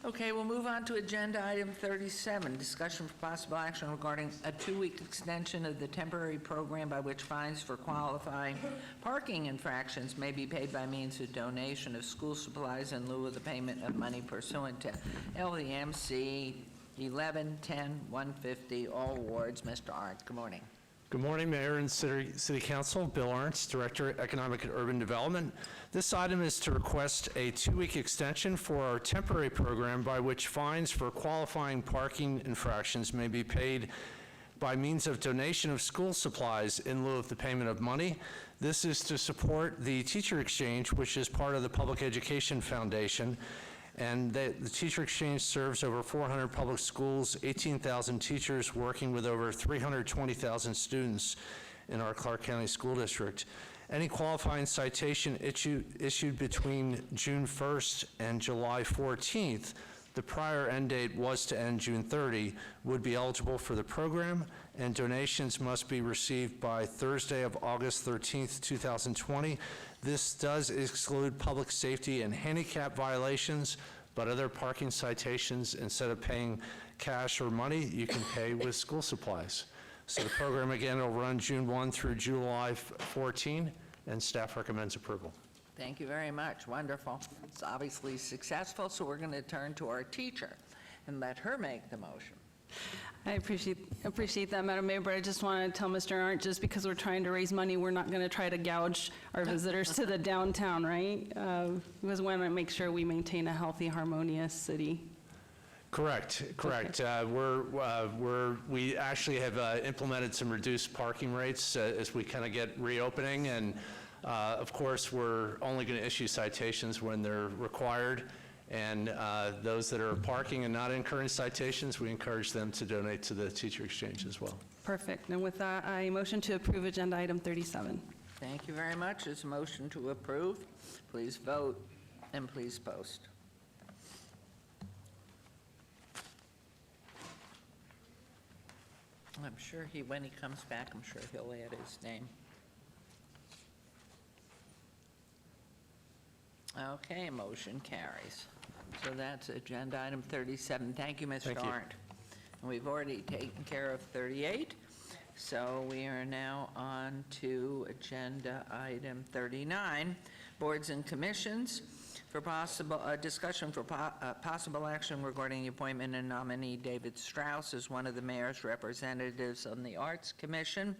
Okay, we'll move on to agenda item 37, discussion for possible action regarding a 2-week extension of the temporary program by which fines for qualifying parking infractions may be paid by means of donation of school supplies in lieu of the payment of money pursuant to LEMC 1110-150, all wards. Mr. Arndt, good morning. Good morning, Mayor and City Council. Bill Arntz, Director of Economic and Urban Development. This item is to request a 2-week extension for our temporary program by which fines for qualifying parking infractions may be paid by means of donation of school supplies in lieu of the payment of money. This is to support the teacher exchange, which is part of the Public Education Foundation. And the Teacher Exchange serves over 400 public schools, 18,000 teachers working with over 320,000 students in our Clark County School District. Any qualifying citation issued between June 1st and July 14th, the prior end date was to end June 30, would be eligible for the program, and donations must be received by Thursday of August 13th, 2020. This does exclude public safety and handicap violations, but other parking citations, instead of paying cash or money, you can pay with school supplies. So the program, again, will run June 1 through July 14, and staff recommends approval. Thank you very much. Wonderful. It's obviously successful, so we're going to turn to our teacher and let her make the motion. I appreciate that, Madam Mayor, but I just want to tell Mr. Arndt, just because we're trying to raise money, we're not going to try to gouge our visitors to the downtown, right? Because we want to make sure we maintain a healthy, harmonious city. Correct. We actually have implemented some reduced parking rates as we kind of get reopening, and Of course, we're only going to issue citations when they're required, and those that are parking and not incurring citations, we encourage them to donate to the teacher exchange as well. Perfect. And with that, I motion to approve agenda item 37. Thank you very much. There's a motion to approve. Please vote and please post. I'm sure when he comes back, I'm sure he'll add his name. Okay, motion carries. So that's agenda item 37. Thank you, Mr. Thank you. Arndt. And we've already taken care of 38. So we are now on to agenda item 39, boards and commissions for possible discussion for possible action regarding the appointment and nominee David Strauss as one of the mayor's representatives on the Arts Commission.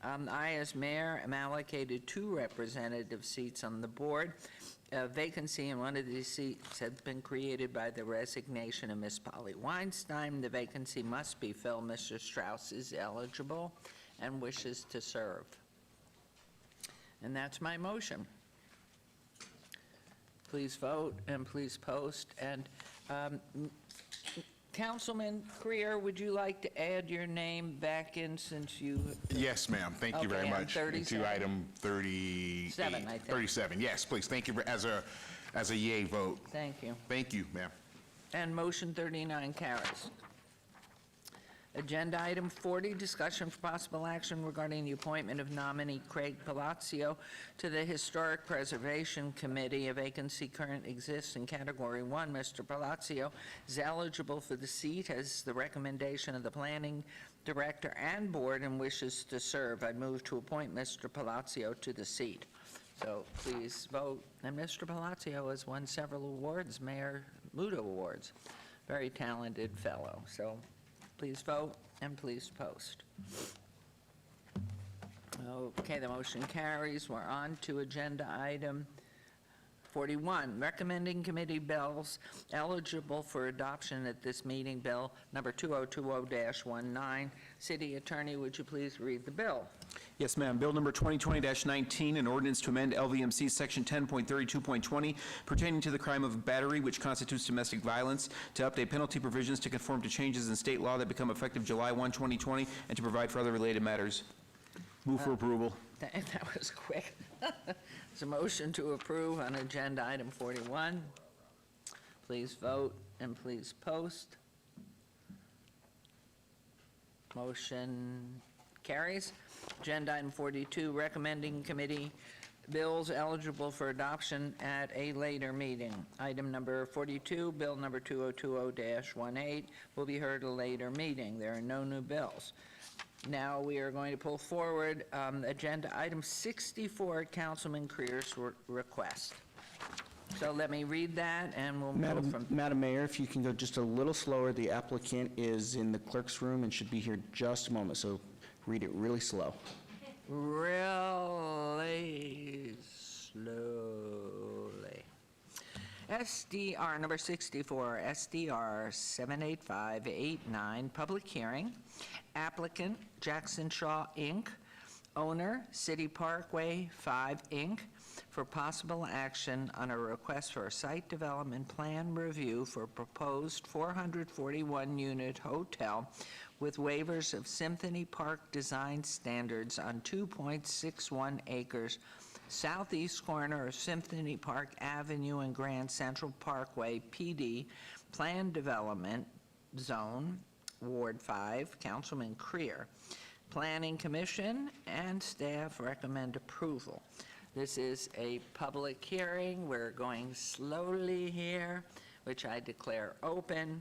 I, as mayor, am allocated 2 representative seats on the board. A vacancy in one of these seats has been created by the resignation of Ms. Polly Weinstein. The vacancy must be filled. Mr. Strauss is eligible and wishes to serve. And that's my motion. Please vote and please post. And Councilman Creer, would you like to add your name back in since you... Yes, ma'am. Thank you very Okay, on much. 37. To item 38. 7, I think. 37, yes, please. Thank you as a yay vote. Thank you. Thank you, ma'am. And motion 39 carries. Agenda item 40, discussion for possible action regarding the appointment of nominee Craig Palacio to the Historic Preservation Committee. A vacancy currently exists in Category 1. Mr. Palacio is eligible for the seat as the recommendation of the Planning Director and Board and wishes to serve. I move to appoint Mr. Palacio to the seat. So please vote. And Mr. Palacio has won several awards, Mayor Ludo Awards. Very talented fellow. So please vote and please post. Okay, the motion carries. We're on to agenda item 41, recommending committee bills eligible for adoption at this meeting. Bill number 2020-19. City Attorney, would you please read the bill? Yes, ma'am. Bill number 2020-19, an ordinance to amend LVMC Section 10.32.20 pertaining to the crime of battery, which constitutes domestic violence, to update penalty provisions to conform to changes in state law that become effective July 1, 2020, and to provide for other related matters. Move for approval. That was quick. There's a motion to approve on agenda item 41. Please vote and please post. Motion carries. Agenda item 42, recommending committee bills eligible for adoption at a later meeting. Item number 42, bill number 2020-18, will be heard at a later meeting. There are no new bills. Now we are going to pull forward agenda item 64, Councilman Creer's request. So let me read that, and we'll go from... Madam Mayor, if you can go just a little slower, the applicant is in the clerk's room and should be here just a moment, so read it really slow. Really slowly. SDR number 64, SDR 78589, public hearing. Applicant, Jackson Shaw, Inc., owner, City Parkway 5, Inc., for possible action on a request for a site development plan review for proposed 441-unit hotel with waivers of Symphony Park design standards on 2.61 acres southeast corner of Symphony Park Avenue and Grand Central Parkway, PD, Planned Development Zone, Ward 5, Councilman Creer. Planning Commission and staff recommend approval. This is a public hearing. We're going slowly here, which I declare open.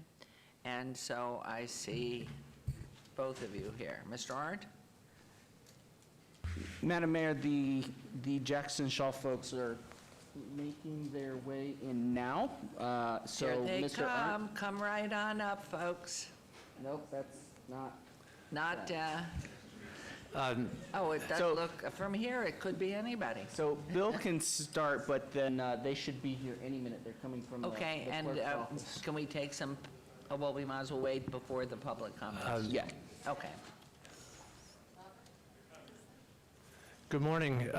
And so I see both of you here. Mr. Arndt? Madam Mayor, the Jackson Shaw folks are making their way in now. So Here they Mr. Arndt, come right on up, folks. Nope, that's not. Not, oh, it does so- look, from here, it could be anybody. So Bill can start, but then they should be here any minute. They're coming from the Okay, and clerk's office. can we take some, well, we might as well wait before the public comments. Yeah. Okay. Good morning.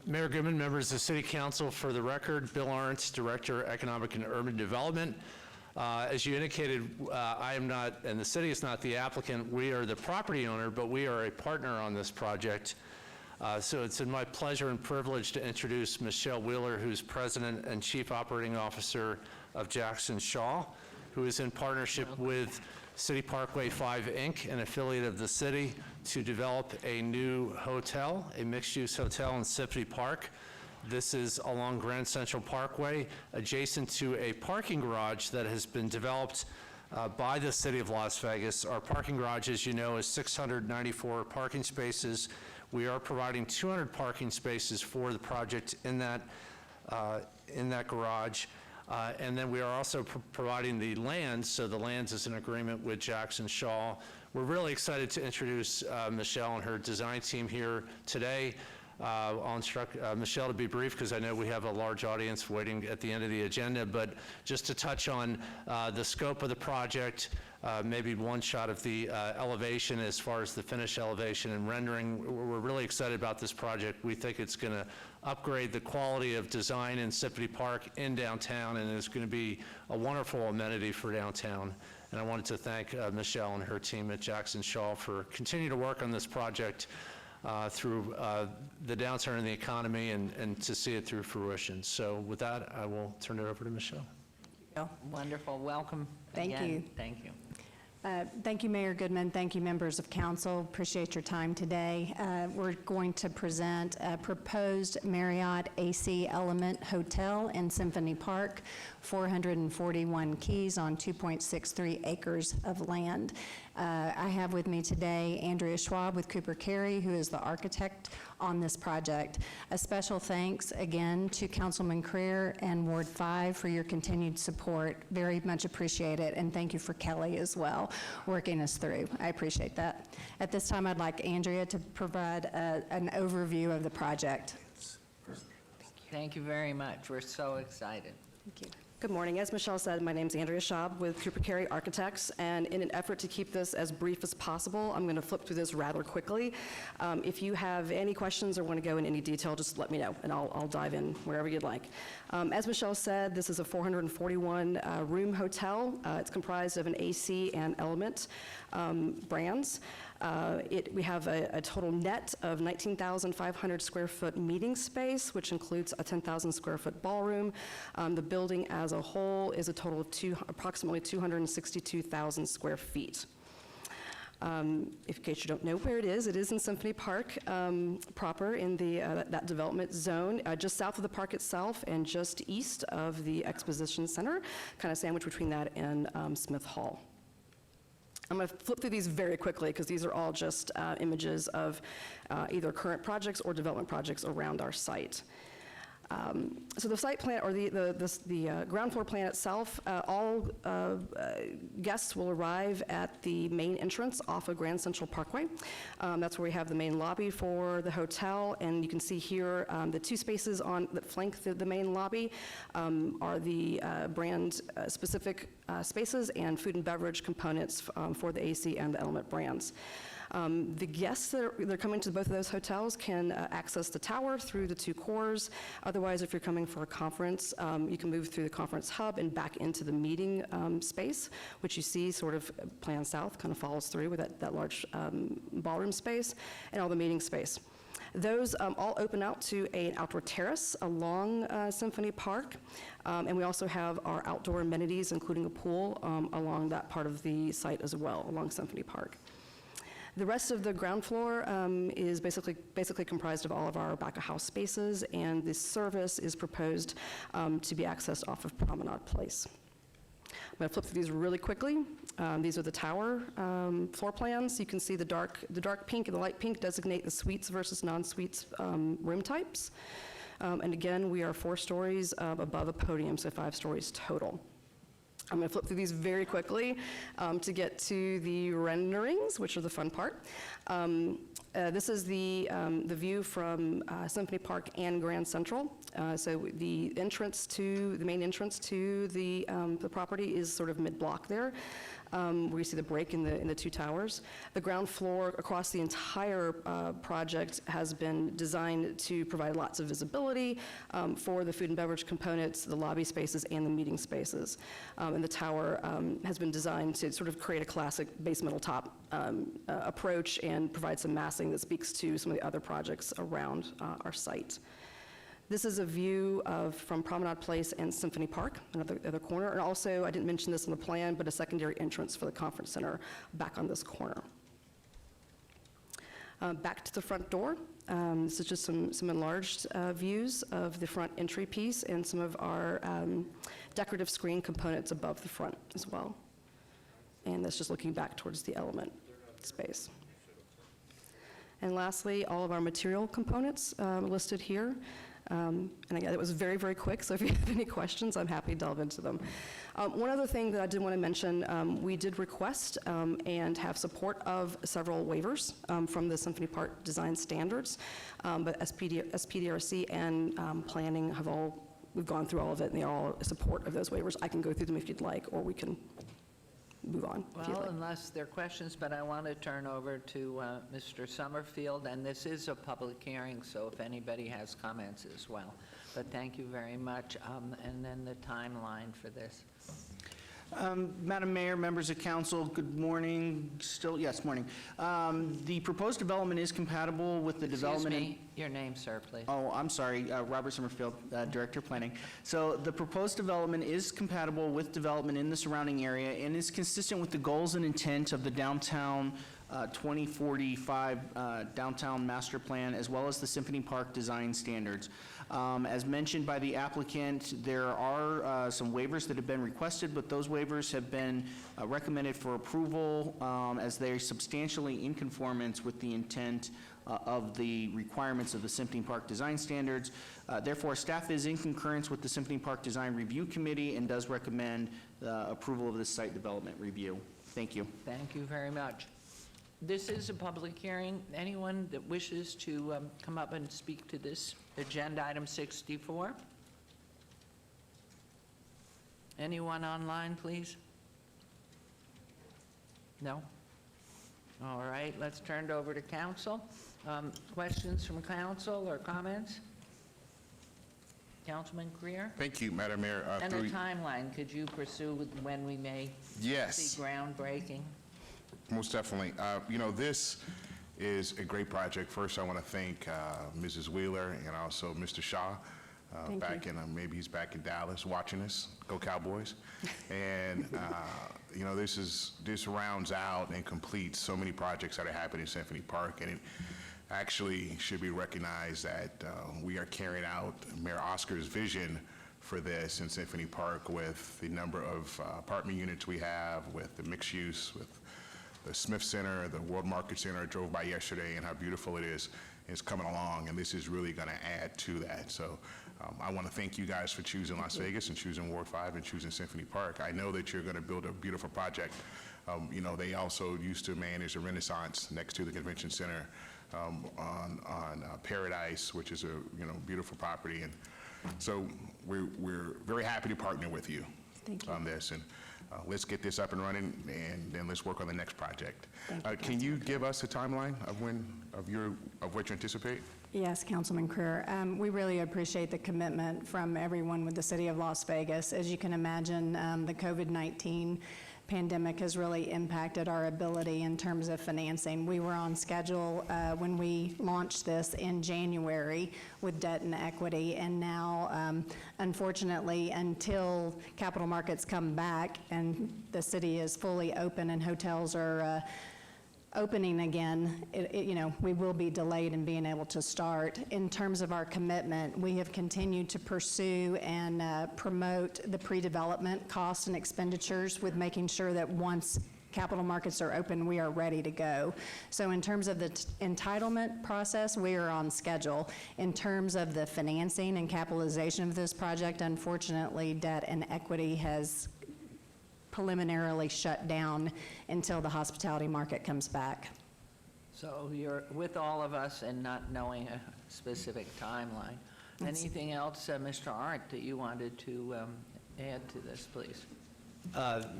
Mayor Goodman, members of the City Council, for the record, Bill Arntz, Director, Economic and Urban Development. As you indicated, I am not, and the city is not the applicant. We are the property owner, but we are a partner on this project. So it's my pleasure and privilege to introduce Michelle Wheeler, who's President and Chief Operating Officer of Jackson Shaw, who is in partnership with City Parkway 5, Inc., an affiliate of the city, to develop a new hotel, a mixed-use hotel in Symphony Park. This is along Grand Central Parkway, adjacent to a parking garage that has been developed by the City of Las Vegas. Our parking garage, as you know, is 694 parking spaces. We are providing 200 parking spaces for the project in that garage. And then we are also providing the lands, so the lands is in agreement with Jackson Shaw. We're really excited to introduce Michelle and her design team here today. I'll instruct Michelle to be brief because I know we have a large audience waiting at the end of the agenda, but just to touch on the scope of the project, maybe one shot of the elevation as far as the finished elevation and rendering. We're really excited about this project. We think it's going to upgrade the quality of design in Symphony Park in downtown, and it's going to be a wonderful amenity for downtown. And I wanted to thank Michelle and her team at Jackson Shaw for continuing to work on this project through the downturn in the economy and to see it through fruition. So with that, I will turn it over to Michelle. Wonderful. Welcome. Thank again. you. Thank you. Thank you, Mayor Goodman. Thank you, members of council. Appreciate your time today. We're going to present a proposed Marriott AC Element Hotel in Symphony Park, 441 keys on 2.63 acres of land. I have with me today Andrea Schwab with Cooper Carey, who is the architect on this project. A special thanks again to Councilman Creer and Ward 5 for your continued support. Very much appreciate it, and thank you for Kelly as well, working us through. I appreciate that. At this time, I'd like Andrea to provide an overview of the project. Thank you very much. We're so excited. Thank you. Good morning. As Michelle said, my name is Andrea Schaub with Cooper Carey Architects, and in an effort to keep this as brief as possible, I'm going to flip through this rather quickly. If you have any questions or want to go in any detail, just let me know, and I'll dive in wherever you'd like. As Michelle said, this is a 441-room hotel. It's comprised of an AC and Element brands. We have a total net of 19,500 square foot meeting space, which includes a 10,000 square foot ballroom. The building as a whole is a total of approximately 262,000 square feet. In case you don't know where it is in Symphony Park proper in that development zone, just south of the park itself and just east of the Exposition Center, kind of sandwiched between that and Smith Hall. I'm going to flip through these very quickly because these are all just images of either current projects or development projects around our site. So the site plan, or the ground floor plan itself, all guests will arrive at the main entrance off of Grand Central Parkway. That's where we have the main lobby for the hotel, and you can see here the two spaces that flank the main lobby are the brand-specific spaces and food and beverage components for the AC and the Element brands. The guests that are coming to both of those hotels can access the tower through the two cores. Otherwise, if you're coming for a conference, you can move through the conference hub and back into the meeting space, which you see sort of plan south, kind of follows through with that large ballroom space and all the meeting space. Those all open out to an outdoor terrace along Symphony Park. And we also have our outdoor amenities, including a pool, along that part of the site as well, along Symphony Park. The rest of the ground floor is basically comprised of all of our back-of-house spaces, and this service is proposed to be accessed off of Promenade Place. I'm going to flip through these really quickly. These are the tower floor plans. You can see the dark pink and the light pink designate the suites versus non-suites room types. And again, we are 4 stories above a podium, so 5 stories total. I'm going to flip through these very quickly to get to the renderings, which are the fun part. This is the view from Symphony Park and Grand Central. So the main entrance to the property is sort of mid-block there. where you see the break in the two towers. The ground floor across the entire project has been designed to provide lots of visibility for the food and beverage components, the lobby spaces, and the meeting spaces. And the tower has been designed to sort of create a classic base metal top approach and provide some massing that speaks to some of the other projects around our site. This is a view from Promenade Place and Symphony Park, another corner. And also, I didn't mention this in the plan, but a secondary entrance for the conference center back on this corner. Back to the front door. This is just some enlarged views of the front entry piece and some of our decorative screen components above the front as well. And that's just looking back towards the element space. And lastly, all of our material components listed here. And again, it was very, very quick, so if you have any questions, I'm happy to delve into them. One other thing that I did want to mention, we did request and have support of several waivers from the Symphony Park design standards, but SPDRC and planning we've gone through all of it, and they're all in support of those waivers. I can go through them if you'd like, or we can move on. Well, unless there are questions, but I want to turn over to Mr. Summerfield, and this is a public hearing, so if anybody has comments as well. But thank you very much. And then the timeline for this. Madam Mayor, members of council, good morning. Yes, morning. The proposed development is compatible with the development. Excuse me, your name, sir, please. Oh, I'm sorry, Robert Summerfield, Director of Planning. So the proposed development is compatible with development in the surrounding area and is consistent with the goals and intent of the downtown 2045 downtown master plan, as well as the Symphony Park design standards. As mentioned by the applicant, there are some waivers that have been requested, but those waivers have been recommended for approval as they are substantially in conformance with the intent of the requirements of the Symphony Park design standards. Therefore, staff is in concurrence with the Symphony Park Design Review Committee and does recommend approval of this site development review. Thank you. Thank you very much. This is a public hearing. Anyone that wishes to come up and speak to this agenda item 64? Anyone online, please? No? All right, let's turn it over to council. Questions from council or comments? Councilman Creer? Thank you, Madam Mayor. And a timeline, could you pursue when we may see groundbreaking? Most definitely. You know, this is a great project. First, I want to thank Mrs. Wheeler and also Mr. Shaw. Maybe he's back in Dallas watching us. Go Cowboys. And, you know, this rounds out and completes so many projects that are happening in Symphony Park. And it actually should be recognized that we are carrying out Mayor Oscar's vision for this in Symphony Park with the number of apartment units we have, with the mixed use, with the Smith Center, the World Market Center. I drove by yesterday and how beautiful it is. It's coming along, and this is really going to add to that. So I want to thank you guys for choosing Las Vegas and choosing Ward 5 and choosing Symphony Park. I know that you're going to build a beautiful project. You know, they also used to manage the Renaissance next to the Convention Center on Paradise, which is a beautiful property. And so we're very happy to partner with you on this. And let's get this up and running, and then let's work on the next project. Can you give us a timeline of what you anticipate? Yes, Councilman Creer. We really appreciate the commitment from everyone with the City of Las Vegas. As you can imagine, the COVID-19 pandemic has really impacted our ability in terms of financing. We were on schedule when we launched this in January with debt and equity, and now, unfortunately, until capital markets come back and the city is fully open and hotels are opening again, we will be delayed in being able to start. In terms of our commitment, we have continued to pursue and promote the pre-development costs and expenditures with making sure that once capital markets are open, we are ready to go. So in terms of the entitlement process, we are on schedule. In terms of the financing and capitalization of this project, unfortunately, debt and equity has preliminarily shut down until the hospitality market comes back. So you're with all of us and not knowing a specific timeline. Anything else, Mr. Arndt, that you wanted to add to this, please?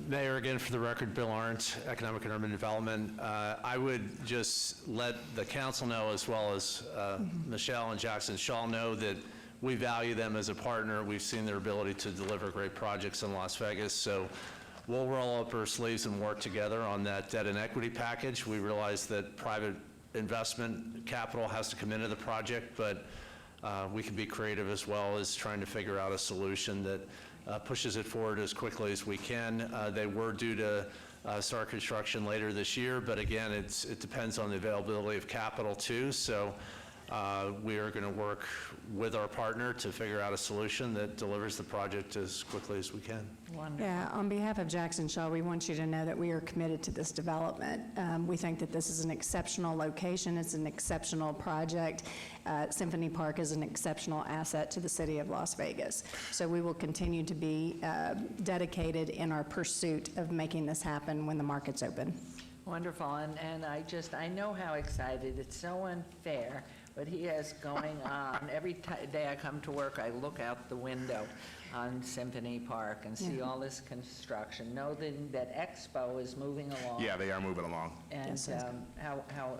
Mayor, again, for the record, Bill Arndt, Economic and Urban Development. I would just let the council know, as well as Michelle and Jackson Shaw know, that we value them as a partner. We've seen their ability to deliver great projects in Las Vegas, so we'll roll up our sleeves and work together on that debt and equity package. We realize that private investment capital has to come into the project, but we can be creative as well as trying to figure out a solution that pushes it forward as quickly as we can. They were due to start construction later this year, but again, it depends on the availability of capital too. So we are going to work with our partner to figure out a solution that delivers the project as quickly as we can. Wonderful. Yeah, on behalf of Jackson Shaw, we want you to know that we are committed to this development. We think that this is an exceptional location. It's an exceptional project. Symphony Park is an exceptional asset to the city of Las Vegas. So we will continue to be dedicated in our pursuit of making this happen when the market's open. Wonderful, and I know how excited, it's so unfair, but he has going on. Every day I come to work, I look out the window on Symphony Park and see all this construction. Know that Expo is moving along. Yeah, they are moving along. And how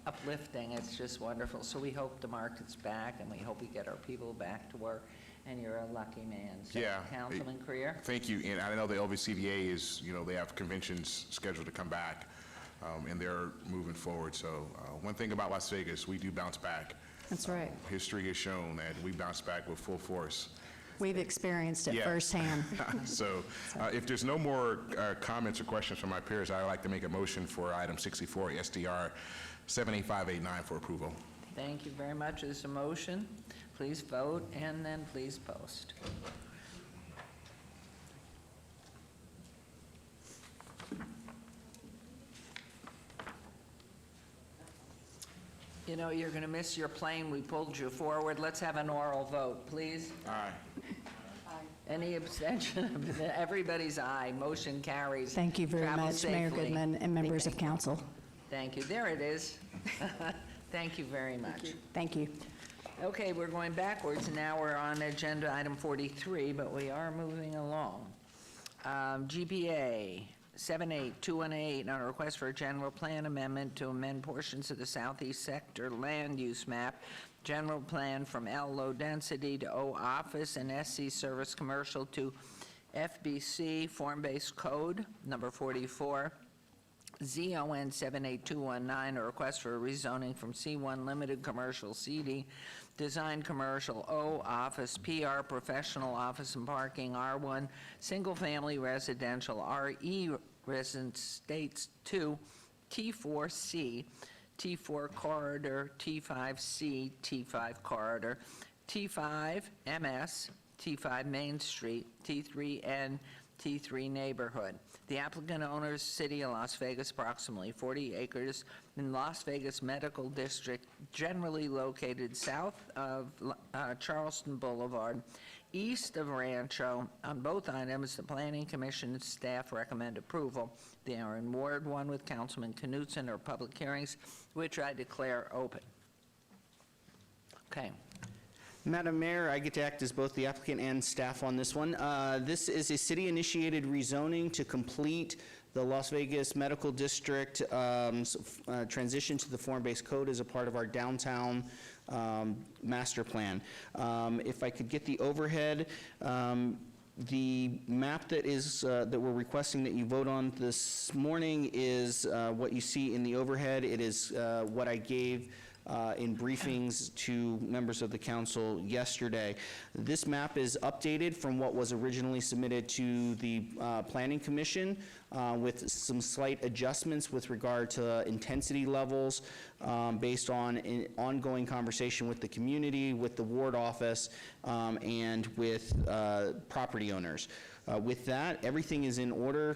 uplifting, it's just wonderful. So we hope the market's back, and we hope we get our people back to work, and you're a lucky man. So, Yeah. Councilman Creer? Thank you, and I know the LVCVA is, they have conventions scheduled to come back, and they're moving forward. So one thing about Las Vegas, we do bounce back. That's right. History has shown that we bounce back with full force. We've experienced it firsthand. So if there's no more comments or questions from my peers, I would like to make a motion for item 64, SDR 78589 for approval. Thank you very much. There's a motion. Please vote, and then please post. You're going to miss your plane. We pulled you forward. Let's have an oral vote, please. Aye. Any abstention? Everybody's aye. Motion carries. Thank you very Travel much, Mayor safely. Goodman and members of council. Thank you. There it is. Thank you very much. Thank you. Okay, we're going backwards. Now we're on agenda item 43, but we are moving along. GPA 78218, on a request for a general plan amendment to amend portions of the southeast sector land use map, general plan from L low density to O office and SC service commercial to FBC form-based code number 44. ZON 78219, a request for a rezoning from C1 limited commercial CD, design commercial O office, PR professional office and parking, R1 single family residential, RE residence states 2, T4C, T4 corridor, T5C, T5 corridor, T5 MS, T5 Main Street, T3N, T3 neighborhood. The applicant owns City of Las Vegas, approximately 40 acres in Las Vegas Medical District, generally located south of Charleston Boulevard, east of Rancho. On both items, the Planning Commission and staff recommend approval. They are in Ward 1 with Councilman Knutson, or public hearings, which I declare open. Okay. Madam Mayor, I get to act as both the applicant and staff on this one. This is a city-initiated rezoning to complete the Las Vegas Medical District transition to the form-based code as a part of our downtown master plan. If I could get the overhead, the map that is that we're requesting that you vote on this morning is what you see in the overhead. It is what I gave in briefings to members of the council yesterday. This map is updated from what was originally submitted to the Planning Commission with some slight adjustments with regard to intensity levels based on an ongoing conversation with the community, with the ward office, and with property owners. With that, everything is in order.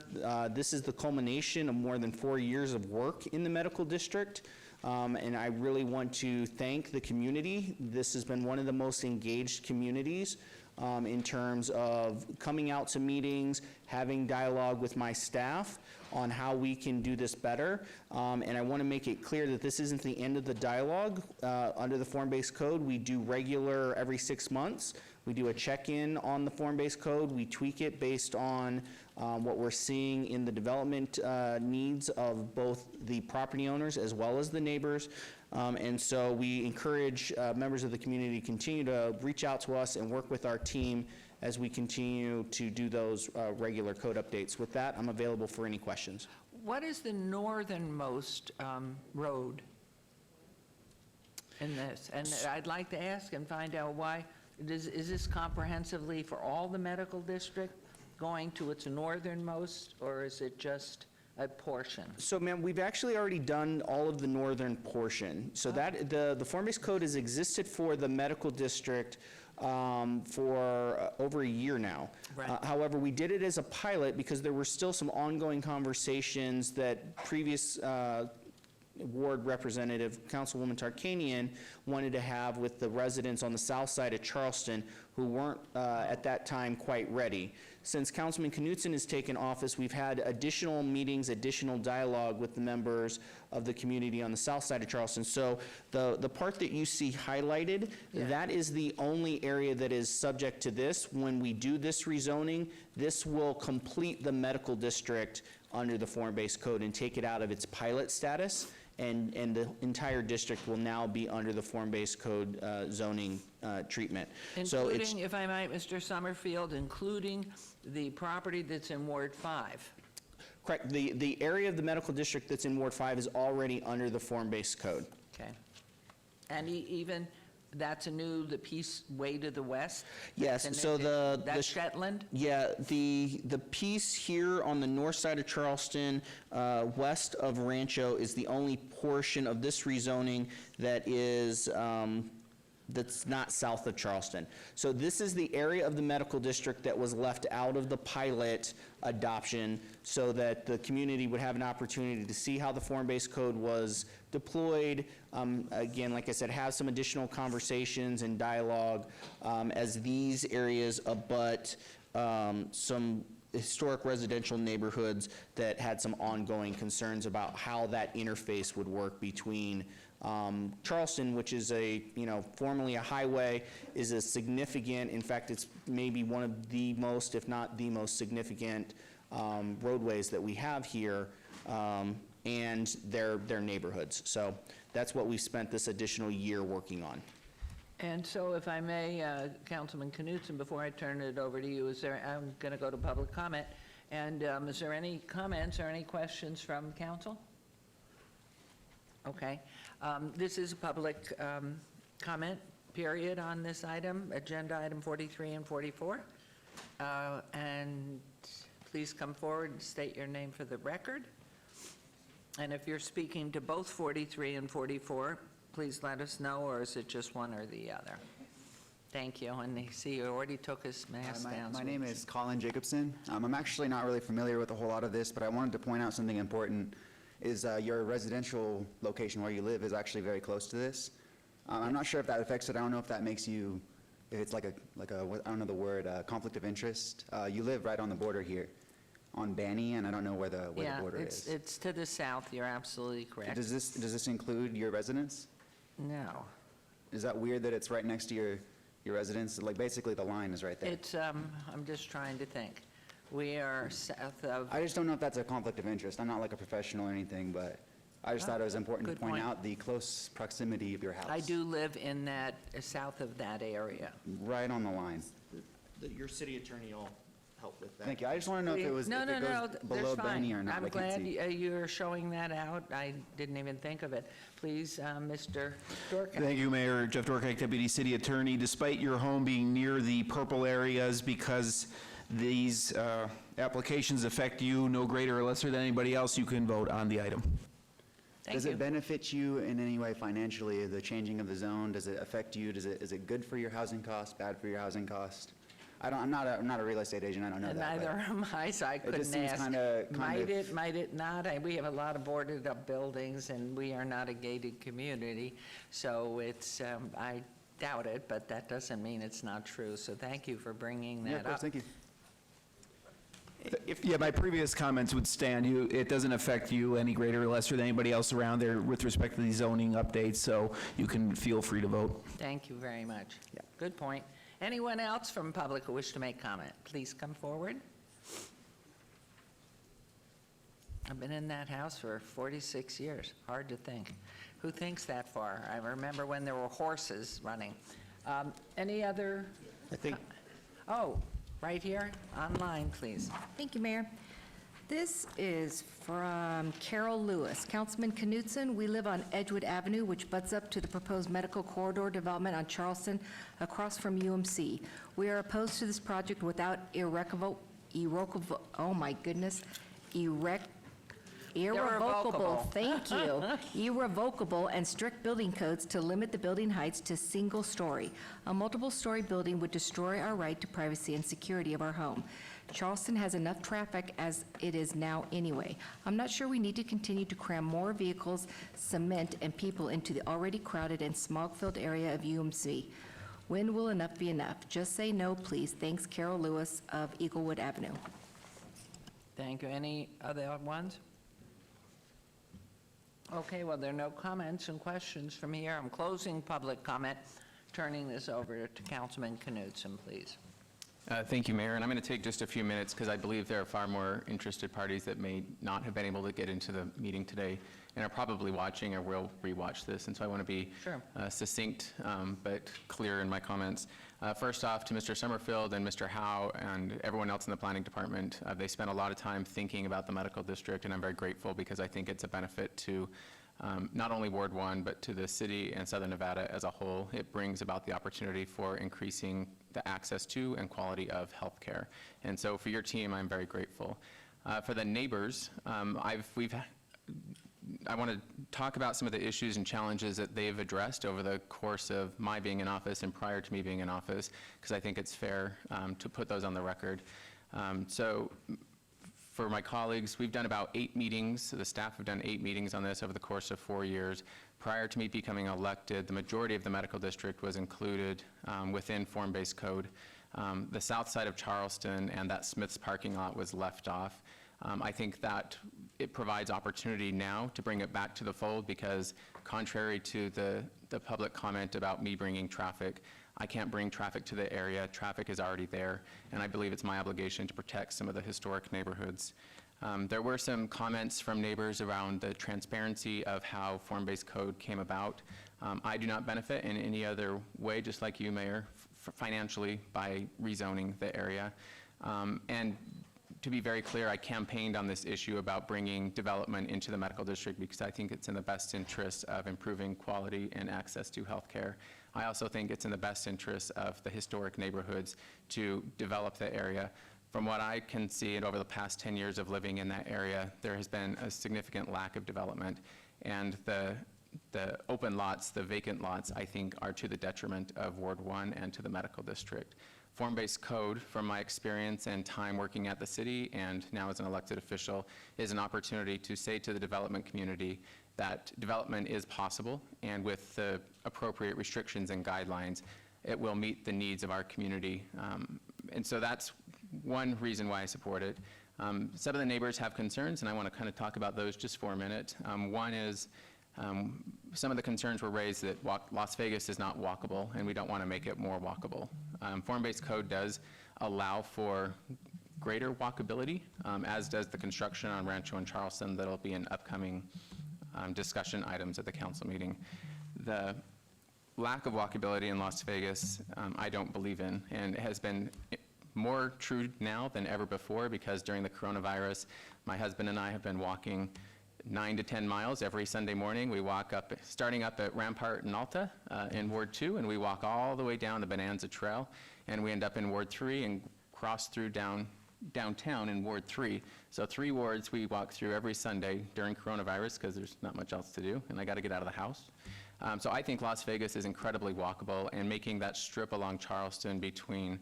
This is the culmination of more than 4 years of work in the medical district. And I really want to thank the community. This has been one of the most engaged communities in terms of coming out to meetings, having dialogue with my staff on how we can do this better. And I want to make it clear that this isn't the end of the dialogue. Under the form-based code, we do regular every 6 months We do a check-in on the form-based code. We tweak it based on what we're seeing in the development needs of both the property owners as well as the neighbors. And so we encourage members of the community to continue to reach out to us and work with our team as we continue to do those regular code updates. With that, I'm available for any questions. What is the northernmost road in this? And I'd like to ask and find out why. Is this comprehensively for all the medical district going to its northernmost, or is it just a portion? So, ma'am, we've actually already done all of the northern portion. So that, the form-based code has existed for the medical district for over a year now. Right. However, we did it as a pilot because there were still some ongoing conversations that previous ward representative, Councilwoman Tarkanian, wanted to have with the residents on the south side of Charleston who weren't at that time quite ready. Since Councilman Knutson has taken office, we've had additional meetings, additional dialogue with the members of the community on the south side of Charleston. So the part that you see highlighted, that is the only area that is subject to this. When we do this rezoning, this will complete the medical district under the form-based code and take it out of its pilot status, and the entire district will now be under the form-based code zoning treatment. Including, if I might, Mr. Summerfield, including the property that's in Ward 5. Correct. The area of the medical district that's in Ward 5 is already under the form-based code. Okay. And even, that's the piece way to the west? Yes, And so that's Shetland? Yeah, the piece here on the north side of Charleston, west of Rancho, is the only portion of this rezoning that is, that's not south of Charleston. So this is the area of the medical district that was left out of the pilot adoption so that the community would have an opportunity to see how the form-based code was deployed. Again, like I said, have some additional conversations and dialogue as these areas abut some historic residential neighborhoods that had some ongoing concerns about how that interface would work between Charleston, which is formerly a highway, is a significant, in fact, it's maybe one of the most, if not the most significant roadways that we have here, and their neighborhoods. So that's what we spent this additional year working on. And so if I may, Councilman Knutson, before I turn it over to you, I'm going to go to public comment, and is there any comments or any questions from council? Okay. This is a public comment period on this item, agenda item 43 and 44. And please come forward and state your name for the record. And if you're speaking to both 43 and 44, please let us know, or is it just one or the other? Thank you. And I see you already took his mask down. My name is Colin Jacobson. I'm actually not really familiar with a whole lot of this, but I wanted to point out something important. Is your residential location where you live is actually very close to this. I'm not sure if that affects it. I don't know if that makes you, if it's like a I don't know the word, conflict of interest. You live right on the border here, on Banny, and I don't know where the border is. It's to the south. You're absolutely correct. Does this include your residence? No. Is that weird that it's right next to your residence? Like basically the line is right there. It's I'm just trying to think. We are south of. I just don't know if that's a conflict of interest. I'm not like a professional or anything, but I just thought it was important to point out the close proximity of your house. I do live in that, south of that area. Right on the line. Your city attorney will help with that. Thank you. I just want to know if it was No, if it goes below Benny or not. I'm I can't glad see. you're showing that out. I didn't even think of it. Please, Mr. Dorkin. Thank you, Mayor. Jeff Dorkak, Deputy City Attorney. Despite your home being near the purple areas, because these applications affect you no greater or lesser than anybody else, you can vote on the item. Does it benefit you in any way financially, the changing of the zone? Does it affect you? Is it good for your housing cost, bad for your housing cost? I'm not a real estate agent, I don't know that. Neither am I, so I couldn't just seems ask. Might it not? We have a lot of boarded up buildings, and we are not a gated community, so it's, I doubt it, but that doesn't mean it's not true. So thank you for bringing that up. Yeah, of course, thank you. Yeah, my previous comments would stand. It doesn't affect you any greater or lesser than anybody else around there with respect to the zoning updates, so you can feel free to vote. Thank you very much. Good point. Anyone else from public who wish to make comment, please come forward. I've been in that house for 46 years. Hard to think. Who thinks that far? I remember when there were horses running. Any other? I think. Oh, right here, online, please. Thank you, Mayor. This is from Carol Lewis. Councilman Knutson, we live on Edgewood Avenue, which butts up to the proposed medical corridor development on Charleston across from UMC. We are opposed to this project without irrevocable, irrevocable, thank you, irrevocable and strict building codes to limit the building heights to single story. A multiple story building would destroy our right to privacy and security of our home. Charleston has enough traffic as it is now anyway. I'm not sure we need to continue to cram more vehicles, cement, and people into the already crowded and smog-filled area of UMC. When will enough be enough? Just say no, please. Thanks, Carol Lewis of Eaglewood Avenue. Thank you. Any other ones? Okay, well, there are no comments and questions from here. I'm closing public comment, turning this over to Councilman Knutson, please. Thank you, Mayor, and I'm going to take just a few minutes because I believe there are far more interested parties that may not have been able to get into the meeting today and are probably watching or will rewatch this, and so I want to be succinct but clear in my comments. First off, to Mr. Summerfield and Mr. Howe and everyone else in the planning department, they spent a lot of time thinking about the medical district, and I'm very grateful because I think it's a benefit to not only Ward 1, but to the city and Southern Nevada as a whole. It brings about the opportunity for increasing the access to and quality of health care. And so for your team, I'm very grateful. For the neighbors, I want to talk about some of the issues and challenges that they've addressed over the course of my being in office and prior to me being in office, because I think it's fair to put those on the record. So for my colleagues, we've done about 8 meetings. The staff have done 8 meetings on this over the course of 4 years. Prior to me becoming elected, the majority of the medical district was included within form-based code. The south side of Charleston and that Smith's parking lot was left off. I think that it provides opportunity now to bring it back to the fold because contrary to the public comment about me bringing traffic, I can't bring traffic to the area. Traffic is already there, and I believe it's my obligation to protect some of the historic neighborhoods. There were some comments from neighbors around the transparency of how form-based code came about. I do not benefit in any other way, just like you, Mayor, financially by rezoning the area. And to be very clear, I campaigned on this issue about bringing development into the medical district because I think it's in the best interest of improving quality and access to health care. I also think it's in the best interest of the historic neighborhoods to develop the area. From what I can see, and over the past 10 years of living in that area, there has been a significant lack of development. And the open lots, the vacant lots, I think are to the detriment of Ward 1 and to the medical district. Form-based code, from my experience and time working at the city and now as an elected official, is an opportunity to say to the development community that development is possible, and with the appropriate restrictions and guidelines, it will meet the needs of our community. And so that's one reason why I support it. Some of the neighbors have concerns, and I want to kind of talk about those just for a minute. One is some of the concerns were raised that Las Vegas is not walkable, and we don't want to make it more walkable. Form-based code does allow for greater walkability, as does the construction on Rancho and Charleston that'll be in upcoming discussion items at the council meeting. The lack of walkability in Las Vegas, I don't believe in, and it has been more true now than ever before because during the coronavirus, my husband and I have been walking 9 to 10 miles every Sunday morning. We walk up, starting up at Rampart and Alta in Ward 2, and we walk all the way down the Bonanza Trail, and we end up in Ward 3 and cross through downtown in Ward 3. So 3 wards we walk through every Sunday during coronavirus because there's not much else to do, and I got to get out of the house. So I think Las Vegas is incredibly walkable, and making that strip along Charleston between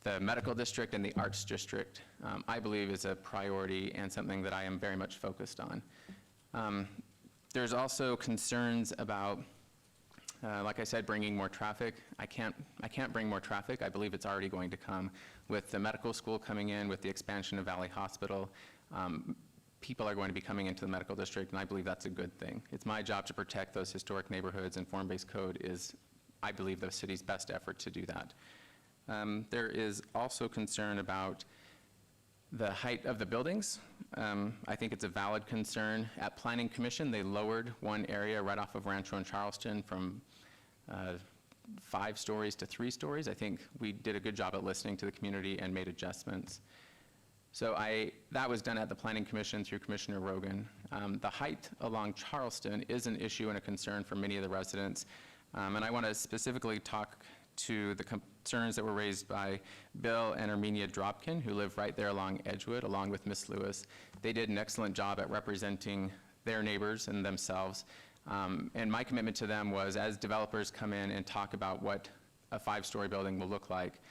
the medical district and the arts district, I believe is a priority and something that I am very much focused on. There's also concerns about, like I said, bringing more traffic. I can't bring more traffic. I believe it's already going to come. With the medical school coming in, with the expansion of Valley Hospital, people are going to be coming into the medical district, and I believe that's a good thing. It's my job to protect those historic neighborhoods, and form-based code is, I believe, the city's best effort to do that. There is also concern about the height of the buildings. I think it's a valid concern. At Planning Commission, they lowered one area right off of Rancho and Charleston from 5 stories to 3 stories. I think we did a good job at listening to the community and made adjustments. So that was done at the Planning Commission through Commissioner Rogan. The height along Charleston is an issue and a concern for many of the residents. And I want to specifically talk to the concerns that were raised by Bill and Armenia Dropkin, who live right there along Edgewood, along with Ms. Lewis. They did an excellent job at representing their neighbors and themselves. And my commitment to them was, as developers come in and talk about what a 5-story building will look like,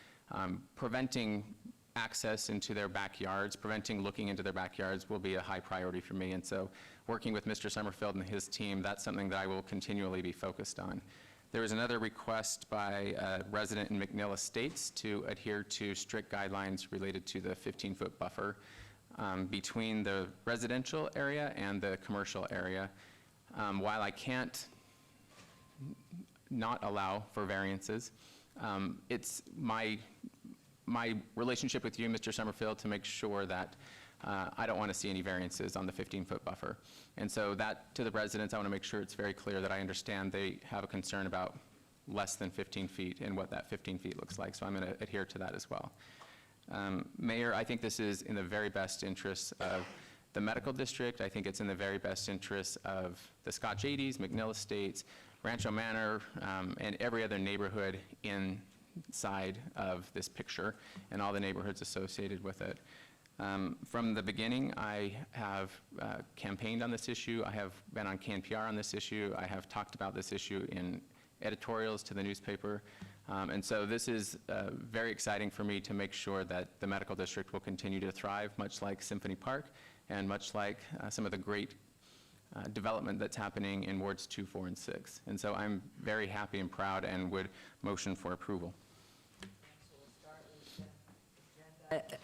preventing access into their backyards, preventing looking into their backyards will be a high priority for me. And so working with Mr. Summerfield and his team, that's something that I will continually be focused on. There was another request by a resident in McNill Estates to adhere to strict guidelines related to the 15-foot buffer between the residential area and the commercial area. While I can't not allow for variances, it's my relationship with you, Mr. Summerfield, to make sure that I don't want to see any variances on the 15-foot buffer. And so that, to the residents, I want to make sure it's very clear that I understand they have a concern about less than 15 feet and what that 15 feet looks like. So I'm going to adhere to that as well. Mayor, I think this is in the very best interests of the medical district. I think it's in the very best interests of the Scotch 80s, McNill Estates, Rancho Manor, and every other neighborhood inside of this picture and all the neighborhoods associated with it. From the beginning, I have campaigned on this issue. I have been on CanPR on this issue. I have talked about this issue in editorials to the newspaper. And so this is very exciting for me to make sure that the medical district will continue to thrive, much like Symphony Park and much like some of the great development that's happening in wards 2, 4, and 6. And so I'm very happy and proud and would motion for approval.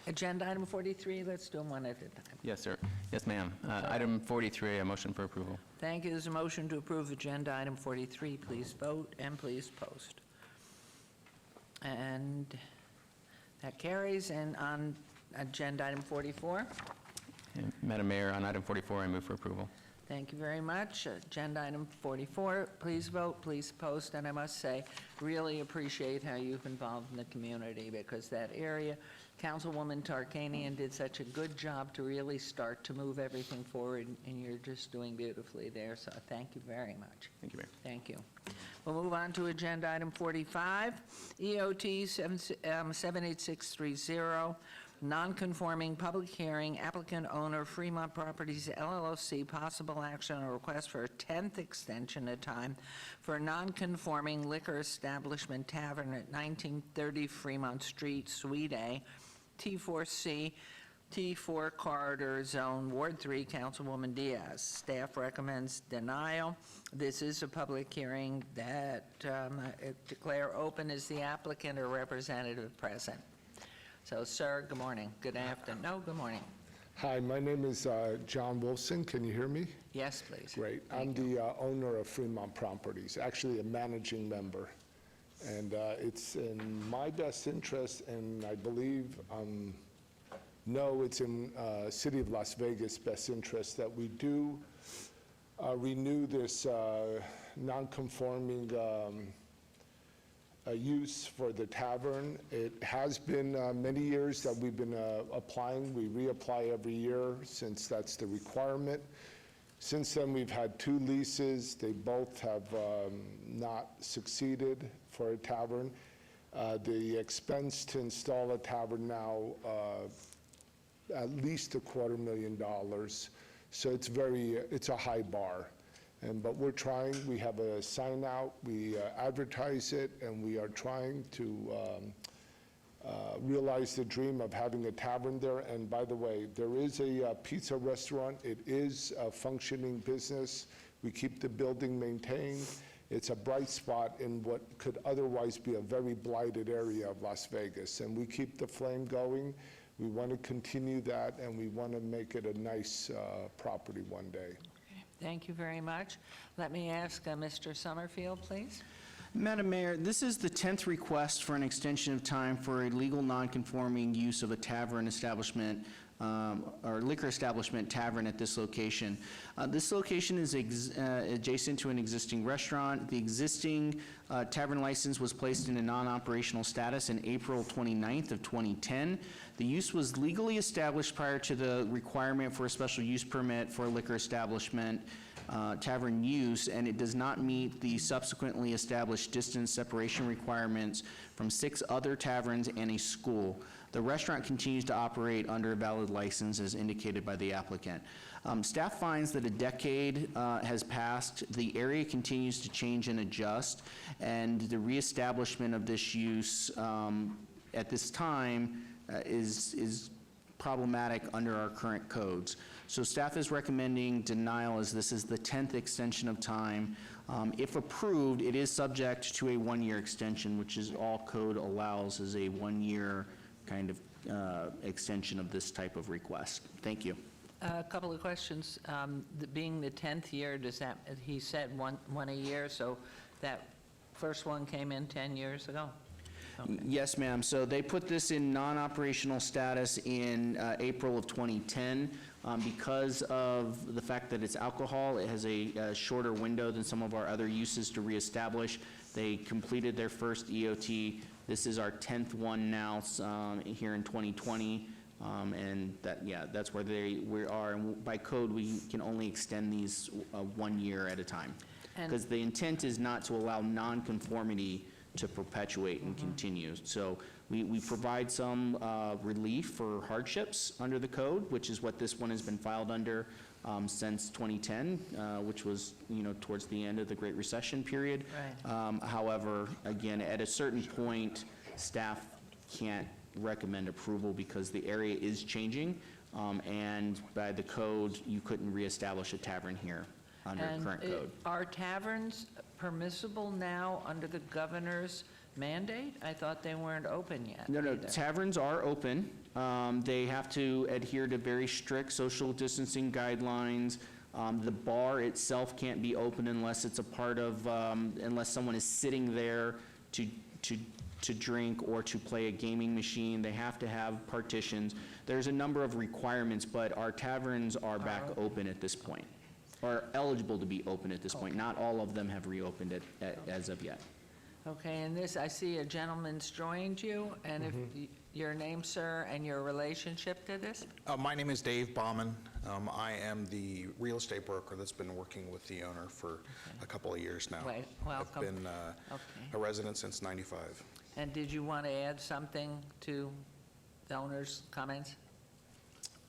Agenda item 43, let's do them one at a time. Yes, sir. Yes, ma'am. Item 43, a motion for approval. Thank you. There's a motion to approve agenda item 43. Please vote and please post. And that carries. And on agenda item 44? And Madam Mayor, on item 44, I move for approval. Thank you very much. Agenda item 44, please vote, please post, and I must say, really appreciate how you've involved in the community, because that area, Councilwoman Tarkanian did such a good job to really start to move everything forward, and you're just doing beautifully there, so thank you very much. Thank you, Mayor. Thank you. We'll move on to agenda item 45, EOT 78630, non-conforming public hearing, applicant owner Fremont Properties LLC, possible action on a request for a 10th extension of time for a non-conforming liquor establishment tavern at 1930 Fremont Street, Suite A, T4C, T4 Corridor Zone, Ward 3, Councilwoman Diaz. Staff recommends denial. This is a public hearing that declare open as the applicant or representative present. So, sir, good morning. Good afternoon. No, good morning. Hi, my name is John Wilson. Can you hear me? Yes, please. Great. I'm the owner of Fremont Properties, actually a managing member. And it's in my best interest, and I believe, no, it's in City of Las Vegas' best interest that we do renew this non-conforming use for the tavern. It has been many years that we've been applying. We reapply every year since that's the requirement. Since then, we've had 2 leases. They both have not succeeded for a tavern. The expense to install a tavern now, at least $250,000. So it's a high bar. But we're trying. We have a sign out, we advertise it, and we are trying to realize the dream of having a tavern there. And by the way, there is a pizza restaurant. It is a functioning business. We keep the building maintained. It's a bright spot in what could otherwise be a very blighted area of Las Vegas. And we keep the flame going. We want to continue that, and we want to make it a nice property one day. Thank you very much. Let me ask Mr. Summerfield, please. Madam Mayor, this is the 10th request for an extension of time for a legal non-conforming use of a tavern establishment or liquor establishment tavern at this location. This location is adjacent to an existing restaurant. The existing tavern license was placed in a non-operational status in April 29th of 2010. The use was legally established prior to the requirement for a special use permit for a liquor establishment tavern use, and it does not meet the subsequently established distance separation requirements from 6 other taverns and a school. The restaurant continues to operate under a valid license as indicated by the applicant. Staff finds that a decade has passed, the area continues to change and adjust, and the reestablishment of this use at this time is problematic under our current codes. So staff is recommending denial as this is the 10th extension of time. If approved, it is subject to a 1-year extension, which is all code allows is a 1-year kind of extension of this type of request. Thank you. A couple of questions. Being the 10th year, does that, he said one a year, so that first one came in 10 years ago? Okay. Yes, ma'am. So they put this in non-operational status in April of 2010. Because of the fact that it's alcohol, it has a shorter window than some of our other uses to reestablish. They completed their first EOT. This is our 10th one now here in 2020. And that's where we are. And by code, we can only extend these 1 year at a time. Because the intent is not to allow nonconformity to perpetuate and continue. So we provide some relief for hardships under the code, which is what this one has been filed under since 2010, which was, towards the end of the Great Recession period. Right. However, again, at a certain point, staff can't recommend approval because the area is changing, and by the code, you couldn't reestablish a tavern here under current code. Are taverns permissible now under the governor's mandate? I thought they weren't open yet. No, either. taverns are open. They have to adhere to very strict social distancing guidelines. The bar itself can't be open unless it's a part of, unless someone is sitting there to drink or to play a gaming machine. They have to have partitions. There's a number of requirements, but our taverns are back open at this point, or eligible to be open at this point. Not all of them have reopened as of yet. Okay, and this, I see a gentleman's joined you, and if your name, sir, and your relationship to this? My name is Dave Bauman. I am the real estate broker that's been working with the owner for a couple of years now. Wait, welcome. I've been a resident since '95. And did you want to add something to the owner's comments?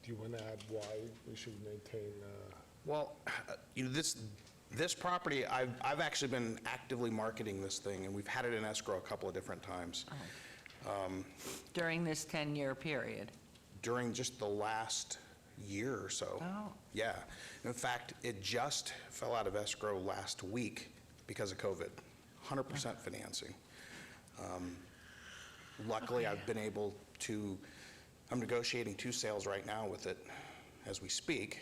Do you want to add why we should maintain? Well, this property, I've actually been actively marketing this thing, and we've had it in escrow a couple of different times. During this 10-year period? During just the last year or so. Oh. Yeah. In fact, it just fell out of escrow last week because of COVID. 100% financing. Luckily, I've been able to, I'm negotiating 2 sales right now with it as we speak.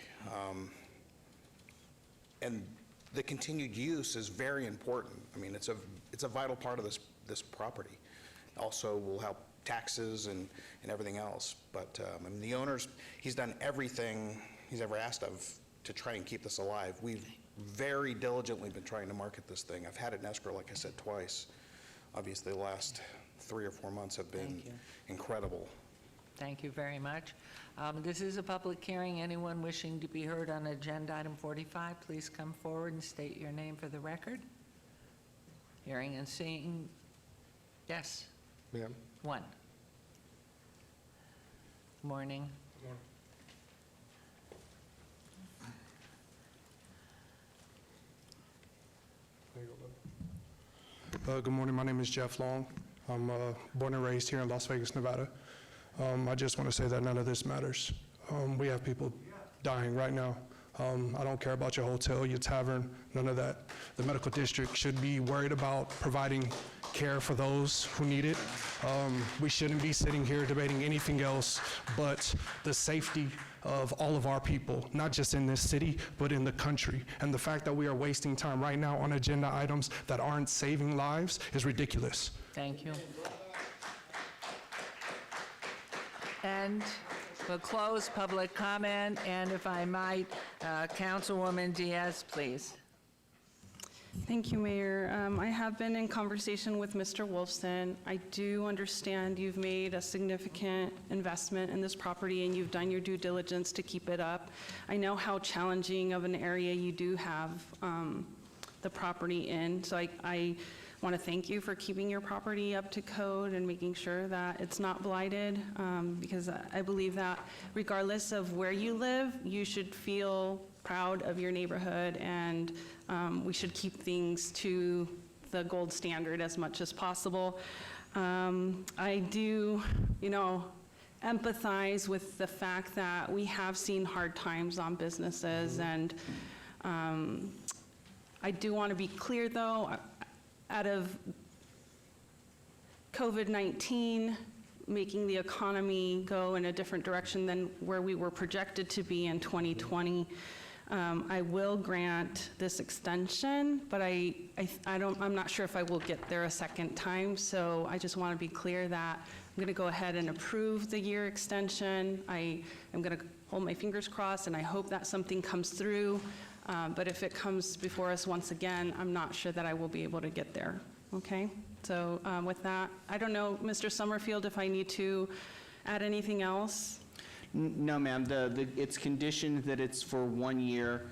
And the continued use is very important. I mean, it's a vital part of this property. Also will help taxes and everything else. But I mean, the owner's, he's done everything he's ever asked of to try and keep this alive. We've very diligently been trying to market this thing. I've had it in escrow, like I said, twice. Obviously, the last 3 or 4 months have been incredible. Thank you very much. This is a public hearing. Anyone wishing to be heard on agenda item 45, please come forward and state your name for the record. Hearing and seeing. Yes. Ma'am? One. Morning. Good morning. My name is Jeff Long. I'm born and raised here in Las Vegas, Nevada. I just want to say that none of this matters. We have people dying right now I don't care about your hotel, your tavern, none of that. The medical district should be worried about providing care for those who need it. We shouldn't be sitting here debating anything else but the safety of all of our people, not just in this city, but in the country. And the fact that we are wasting time right now on agenda items that aren't saving lives is ridiculous. Thank you. And we'll close public comment, and if I might, Councilwoman Diaz, please. Thank you, Mayor. I have been in conversation with Mr. Wolfson. I do understand you've made a significant investment in this property and you've done your due diligence to keep it up. I know how challenging of an area you do have the property in, so I want to thank you for keeping your property up to code and making sure that it's not blighted, because I believe that regardless of where you live, you should feel proud of your neighborhood, and we should keep things to the gold standard as much as possible. I do, empathize with the fact that we have seen hard times on businesses, and I do want to be clear, though, out of COVID-19 making the economy go in a different direction than where we were projected to be in 2020, I will grant this extension, but I'm not sure if I will get there a second time, so I just want to be clear that I'm going to go ahead and approve the year extension. I am going to hold my fingers crossed, and I hope that something comes through, but if it comes before us once again, I'm not sure that I will be able to get there, okay? So with that, I don't know, Mr. Summerfield, if I need to add anything else? No, ma'am. It's conditioned that it's for 1 year.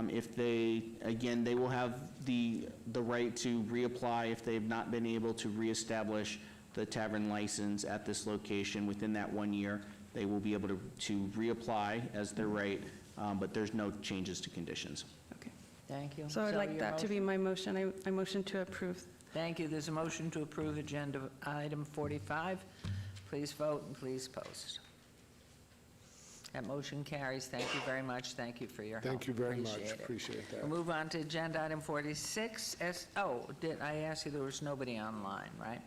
If they will have the right to reapply if they've not been able to reestablish the tavern license at this location within that 1 year. They will be able to reapply as their right, but there's no changes to conditions. Okay. Thank you. So I'd like your that to be my motion. I motion to approve. Thank you. There's a motion to approve agenda item 45. Please vote and please post. That motion carries. Thank you very much. Thank you for your help. Thank you very much. Appreciate it. Appreciate that. We'll move on to agenda item 46. Did I ask you there was nobody online, right?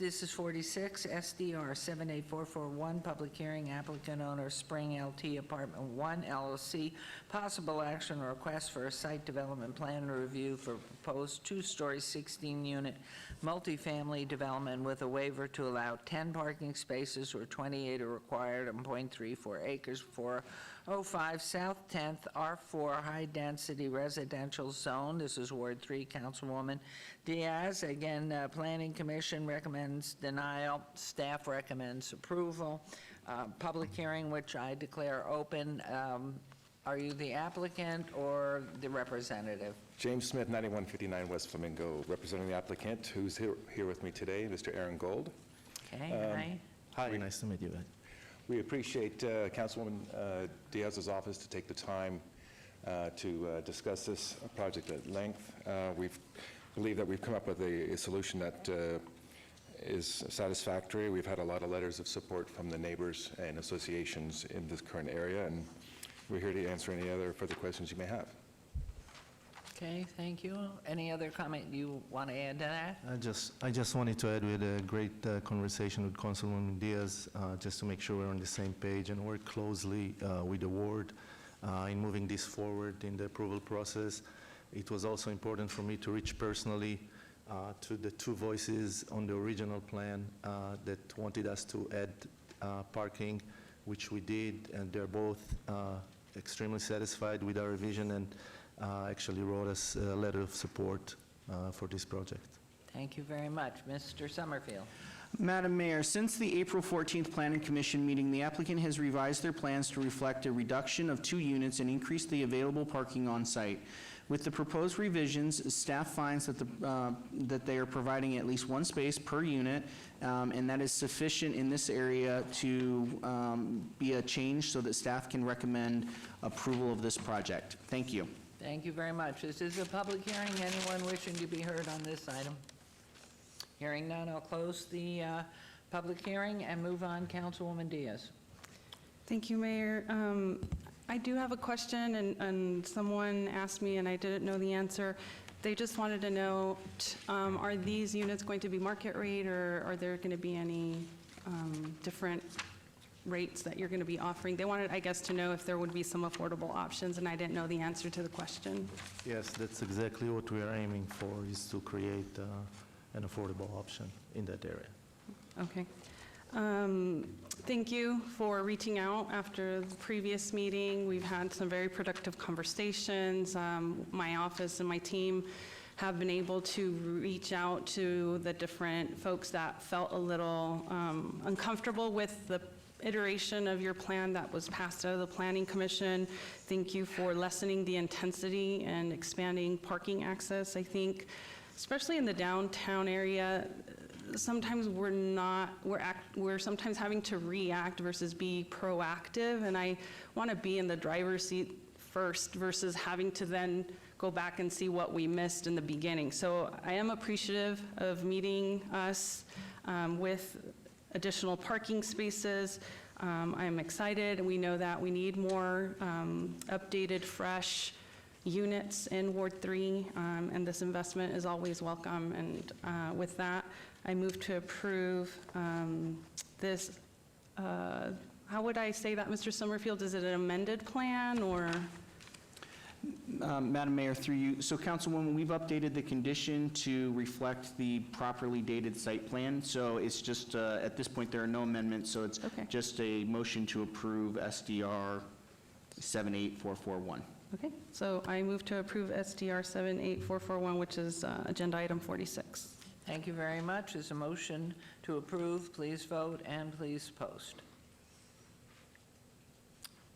This is 46, SDR 78441, public hearing, applicant owner Spring LT Apartment 1 LLC, possible action or request for a site development plan review for proposed two-story 16-unit multifamily development with a waiver to allow 10 parking spaces where 28 are required on 0.34 acres, 405 South 10th, R4 high-density residential zone. This is Ward 3, Councilwoman Diaz. Again, Planning Commission recommends denial. Staff recommends approval. Public hearing, which I declare open. Are you the applicant or the representative? James Smith, 9159 West Flamingo, representing the applicant, who's here with me today, Mr. Aaron Gold. Okay, Hi, nice to meet you. We appreciate Councilwoman Diaz's office to take the time to discuss this project at length. We believe that we've come up with a solution that is satisfactory. We've had a lot of letters of support from the neighbors and associations in this current area, and we're here to answer any other further questions you may have. Okay, thank you. Any other comment you want to add to that? I just wanted to add, we had a great conversation with Councilwoman Diaz, just to make sure we're on the same page and work closely with the ward in moving this forward in the approval process. It was also important for me to reach personally to the two voices on the original plan that wanted us to add parking, which we did, and they're both extremely satisfied with our vision and actually wrote us a letter of support for this project. Thank you very much. Mr. Summerfield. Madam Mayor, since the April 14th Planning Commission meeting, the applicant has revised their plans to reflect a reduction of 2 units and increase the available parking on site. With the proposed revisions, staff finds that they are providing at least 1 space per unit, and that is sufficient in this area to be a change so that staff can recommend approval of this project. Thank you. Thank you very much. This is a public hearing. Anyone wishing to be heard on this item? Hearing none, I'll close the public hearing and move on. Councilwoman Diaz. Thank you, Mayor. I do have a question, and someone asked me, and I didn't know the answer. They just wanted to know, are these units going to be market rate, or are there going to be any different rates that you're going to be offering? They wanted, I guess, to know if there would be some affordable options, and I didn't know the answer to the question. Yes, that's exactly what we are aiming for, is to create an affordable option in that area. Okay. Thank you for reaching out after the previous meeting. We've had some very productive conversations. My office and my team have been able to reach out to the different folks that felt a little uncomfortable with the iteration of your plan that was passed out of the Planning Commission. Thank you for lessening the intensity and expanding parking access. I think, especially in the downtown area, sometimes we're sometimes having to react versus be proactive, and I want to be in the driver's seat first versus having to then go back and see what we missed in the beginning. So I am appreciative of meeting us with additional parking spaces. I'm excited, and we know that we need more updated, fresh units in Ward 3, and this investment is always welcome. And with that, I move to approve this, how would I say that, Mr. Summerfield? Is it an amended plan, or? Madam Mayor, through you, so Councilwoman, we've updated the condition to reflect the properly dated site plan. So it's just, at this point, there are no amendments, so it's just a motion to approve SDR 78441. Okay, so I move to approve SDR 78441, which is agenda item 46. Thank you very much. There's a motion to approve. Please vote and please post.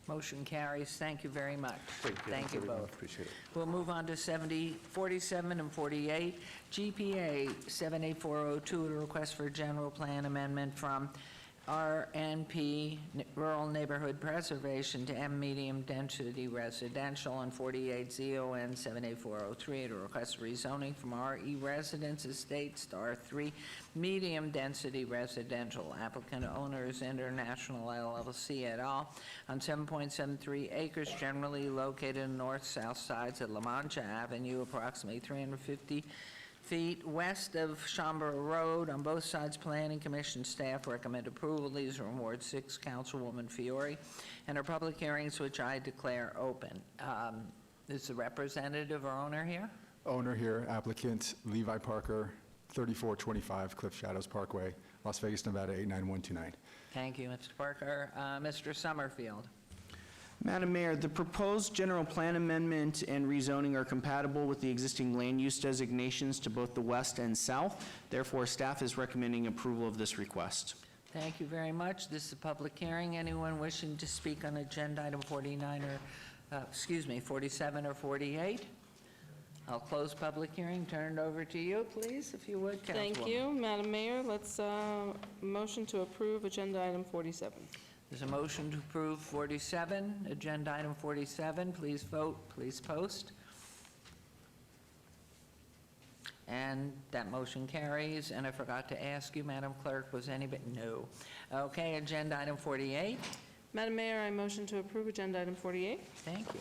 Motion carries. Thank you very much. Thank you both. Appreciate it. We'll move on to 47 and 48. GPA 78402, a request for general plan amendment from RNP, Rural Neighborhood Preservation, to M medium density residential, and 48 ZON 78403, a request for rezoning from RE Residence Estates to R3 medium density residential. Applicant owners International LLC et al. on 7.73 acres generally located in north-south sides of La Mancha Avenue, approximately 350 feet west of Schomburg Road. On both sides, Planning Commission staff recommend approval. These are in Ward 6, Councilwoman Fiore, and our public hearings, which I declare open. Is the representative or owner here? Owner here, applicant Levi Parker, 3425 Cliff Shadows Parkway, Las Vegas, Nevada 89129. Thank you, Mr. Parker. Mr. Summerfield. Madam Mayor, the proposed general plan amendment and rezoning are compatible with the existing land use designations to both the west and south. Therefore, staff is recommending approval of this request. Thank you very much. This is a public hearing. Anyone wishing to speak on agenda item 47 or 48? I'll close public hearing. Turn it over to you, please, if you would, Councilwoman. Thank you, Madam Mayor. Let's motion to approve agenda item 47. There's a motion to approve 47, agenda item 47. Please vote, please post. And that motion carries. And I forgot to ask you, Madam Clerk, was anybody? No. Okay, agenda item 48. Madam Mayor, I motion to approve agenda item 48. Thank you.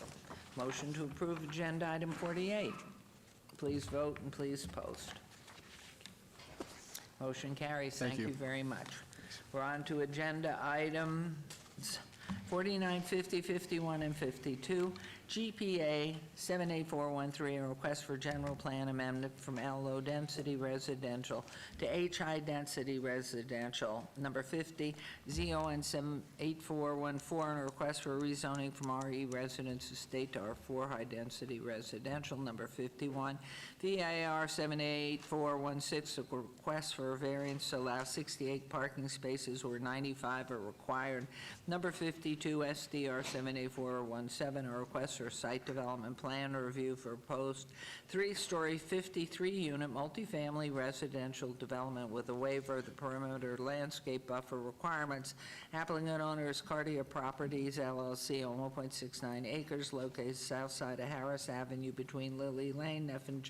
Motion to approve agenda item 48. Please vote and please post. Motion carries. Thank you very much. We're on to agenda items 49, 50, 51, and 52. GPA 78413, a request for general plan amendment from L low density residential to H high density residential. Number 50, ZON 78414, and a request for rezoning from RE residence estate to R4 high density residential. Number 51, VAR 78416, a request for a variance to allow 68 parking spaces where 95 are required. Number 52, SDR 78417, a request for site development plan review for proposed 3-story, 53-unit multifamily residential development with a waiver of the perimeter landscape buffer requirements. Applicant owner is Cartier Properties LLC on 1.69 acres located south side of Harris Avenue between Lily Lane, Neffin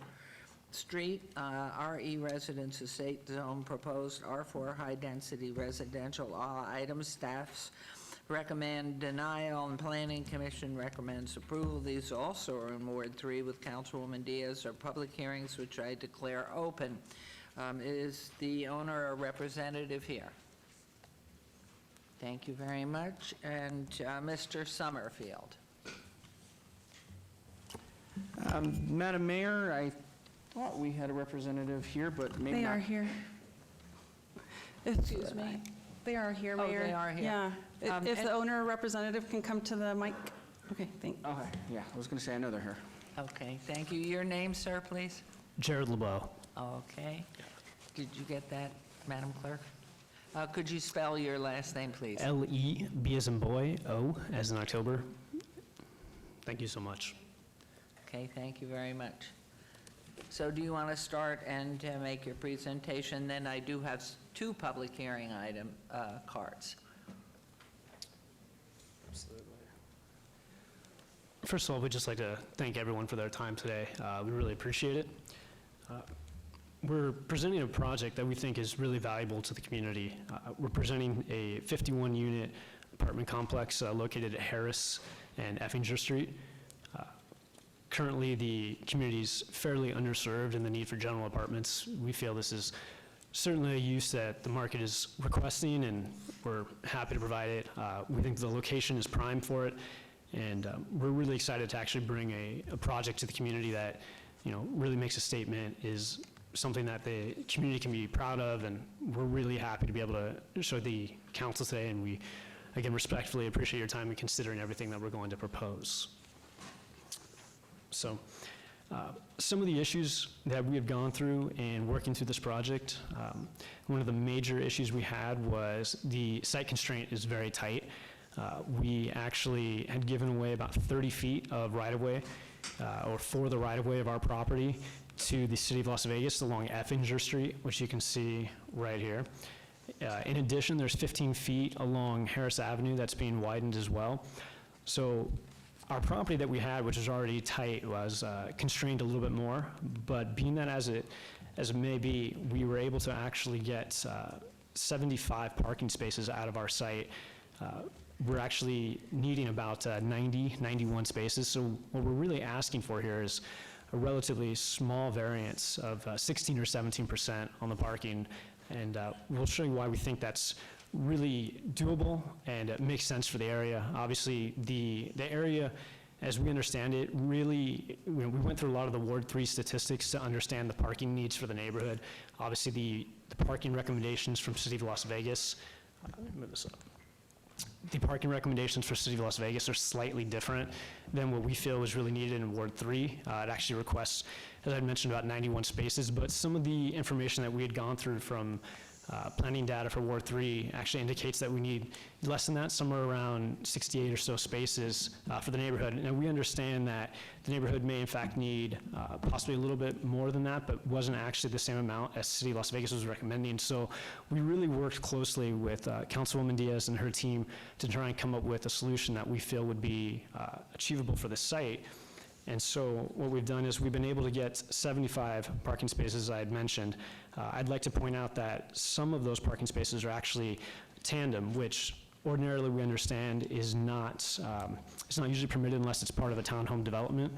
Street. RE Residence Estate Zone proposed R4 high-density residential. All items staff's recommend denial, and Planning Commission recommends approval. These also are in Ward 3 with Councilwoman Diaz, are public hearings which I declare open. Is the owner or representative here? Thank you very much. And Mr. Summerfield. Madam Mayor, I thought we had a representative here, but maybe They not. are here. Excuse me? They are here, Oh, Mayor. they are here. Yeah. If and- the owner or representative can come to the mic. Okay, thanks. Okay, yeah, I was going to say, I know they're here. Okay, thank you. Your name, sir, please? Jared LeBeau. Okay. Did you get that, Madam Clerk? Could you spell your last name, please? L-E-B as in boy, O as in October. Thank you so much. Okay, thank you very much. So do you want to start and make your presentation? Then I do have two public hearing item cards. First of all, we'd just like to thank everyone for their time today. We really appreciate it. We're presenting a project that we think is really valuable to the community. We're presenting a 51-unit apartment complex located at Harris and Effinger Street. Currently, the community is fairly underserved in the need for general apartments. We feel this is certainly a use that the market is requesting, and we're happy to provide it. We think the location is prime for it, and we're really excited to actually bring a project to the community that, really makes a statement, is something that the community can be proud of, and we're really happy to be able to show the council today, and we, again, respectfully appreciate your time in considering everything that we're going to propose. So, some of the issues that we have gone through in working through this project, one of the major issues we had was the site constraint is very tight. We actually had given away about 30 feet of right-of-way, or for the right-of-way of our property, to the City of Las Vegas along Effinger Street, which you can see right here. In addition, there's 15 feet along Harris Avenue that's being widened as well. So our property that we had, which was already tight, was constrained a little bit more, but being that as it may be, we were able to actually get 75 parking spaces out of our site. We're actually needing about 91 spaces, so what we're really asking for here is a relatively small variance of 16 or 17% on the parking, and we'll show you why we think that's really doable and it makes sense for the area. Obviously, the area, as we understand it, really, we went through a lot of the Ward 3 statistics to understand the parking needs for the neighborhood. Obviously, the parking recommendations from City of Las Vegas, let me move this up. The parking recommendations for City of Las Vegas are slightly different than what we feel is really needed in Ward 3. It actually requests, as I mentioned, about 91 spaces, but some of the information that we had gone through from planning data for Ward 3 actually indicates that we need less than that, somewhere around 68 or so spaces for the neighborhood. And we understand that the neighborhood may in fact need possibly a little bit more than that, but wasn't actually the same amount as City of Las Vegas was recommending. So we really worked closely with Councilwoman Diaz and her team to try and come up with a solution that we feel would be achievable for the site. And so what we've done is we've been able to get 75 parking spaces, as I had mentioned. I'd like to point out that some of those parking spaces are actually tandem, which ordinarily we understand is not, it's not usually permitted unless it's part of a townhome development.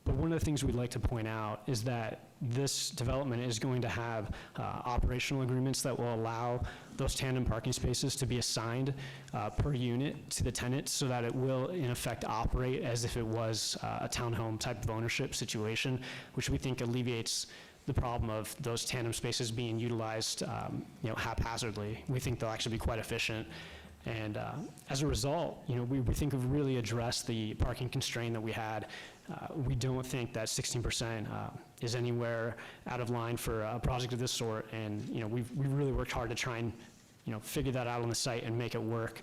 But one of the things we'd like to point out is that this development is going to have operational agreements that will allow those tandem parking spaces to be assigned per unit to the tenant so that it will in effect operate as if it was a townhome type of ownership situation, which we think alleviates the problem of those tandem spaces being utilized haphazardly. We think they'll actually be quite efficient. And as a result, we think we've really addressed the parking constraint that we had. We don't think that 16% is anywhere out of line for a project of this sort, and we've really worked hard to try and figure that out on the site and make it work.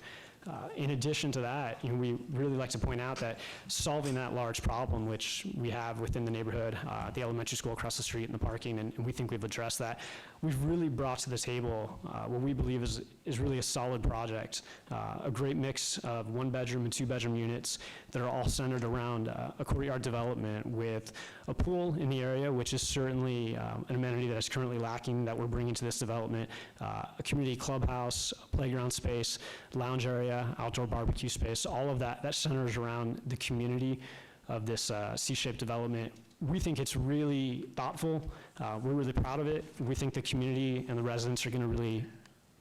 In addition to that, we really like to point out that solving that large problem, which we have within the neighborhood, the elementary school across the street and the parking, and we think we've addressed that, we've really brought to the table what we believe is really a solid project, a great mix of one-bedroom and two-bedroom units that are all centered around a courtyard development with a pool in the area, which is certainly an amenity that is currently lacking that we're bringing to this development, a community clubhouse, a playground space, lounge area, area, outdoor barbecue space, all of that centers around the community of this C-shaped development. We think it's really thoughtful. We're really proud of it. We think the community and the residents are going to really,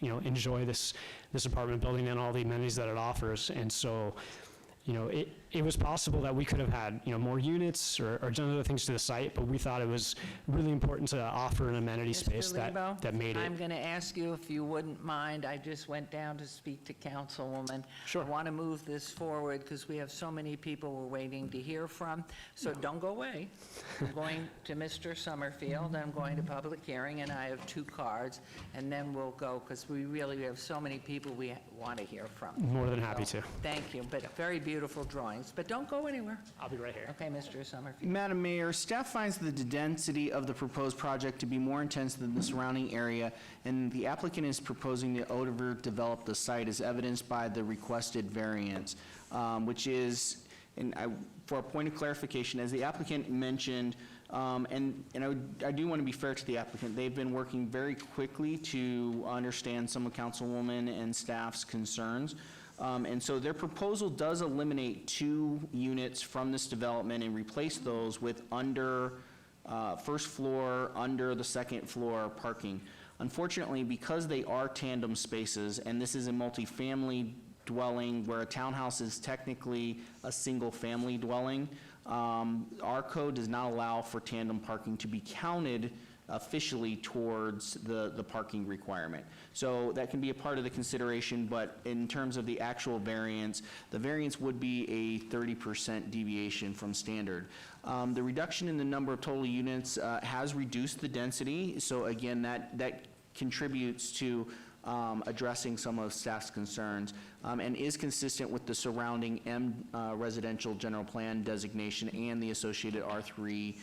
enjoy this apartment building and all the amenities that it offers. And so, it was possible that we could have had, more units or done other things to the site, but we thought it was really important to offer an amenity space that made it. I'm going to ask you if you wouldn't mind. I just went down to speak to Councilwoman. Sure. I want to move this forward because we have so many people we're waiting to hear from. So don't go away. I'm going to Mr. Summerfield. I'm going to public hearing, and I have 2 cards, and then we'll go because we really have so many people we want to hear from. More than happy to. Thank you. But very beautiful drawings. But don't go anywhere. I'll be right here. Okay, Mr. Summerfield. Madam Mayor, staff finds the density of the proposed project to be more intense than the surrounding area, and the applicant is proposing to overdevelop the site as evidenced by the requested variance, which is, for a point of clarification, as the applicant mentioned, I do want to be fair to the applicant, they've been working very quickly to understand some of Councilwoman and staff's concerns. And so their proposal does eliminate 2 units from this development and replace those with under first floor, under the second floor parking. Unfortunately, because they are tandem spaces, and this is a multifamily dwelling where a townhouse is technically a single-family dwelling, our code does not allow for tandem parking to be counted officially towards the parking requirement. So that can be a part of the consideration, but in terms of the actual variance, the variance would be a 30% deviation from standard. The reduction in the number of total units has reduced the density, so again, that contributes to addressing some of staff's concerns, and is consistent with the surrounding M residential general plan designation and the associated R3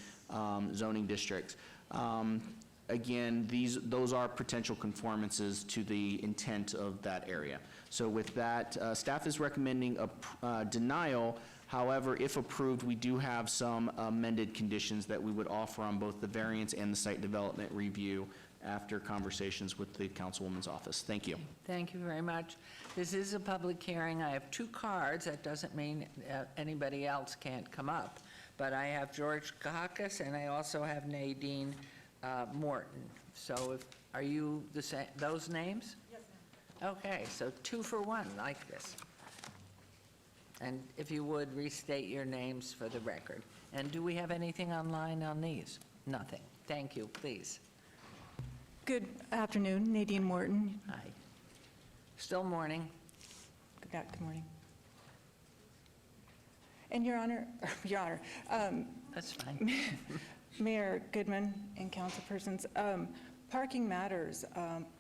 zoning districts. Again, those are potential conformances to the intent of that area. So with that, staff is recommending a denial. However, if approved, we do have some amended conditions that we would offer on both the variance and the site development review after conversations with the Councilwoman's office. Thank you. Thank you very much. This is a public hearing. I have 2 cards. That doesn't mean anybody else can't come up. But I have George Kahakis, and I also have Nadine Morton. So are you the same, those names? Yes, ma'am. Okay, so 2 for 1, like this. And if you would, restate your names for the record. And do we have anything online on these? Nothing. Thank you, please. Good afternoon, Nadine Morton. Hi. Still morning. Good morning. And Your Honor, that's fine. Mayor Goodman and councilpersons, parking matters.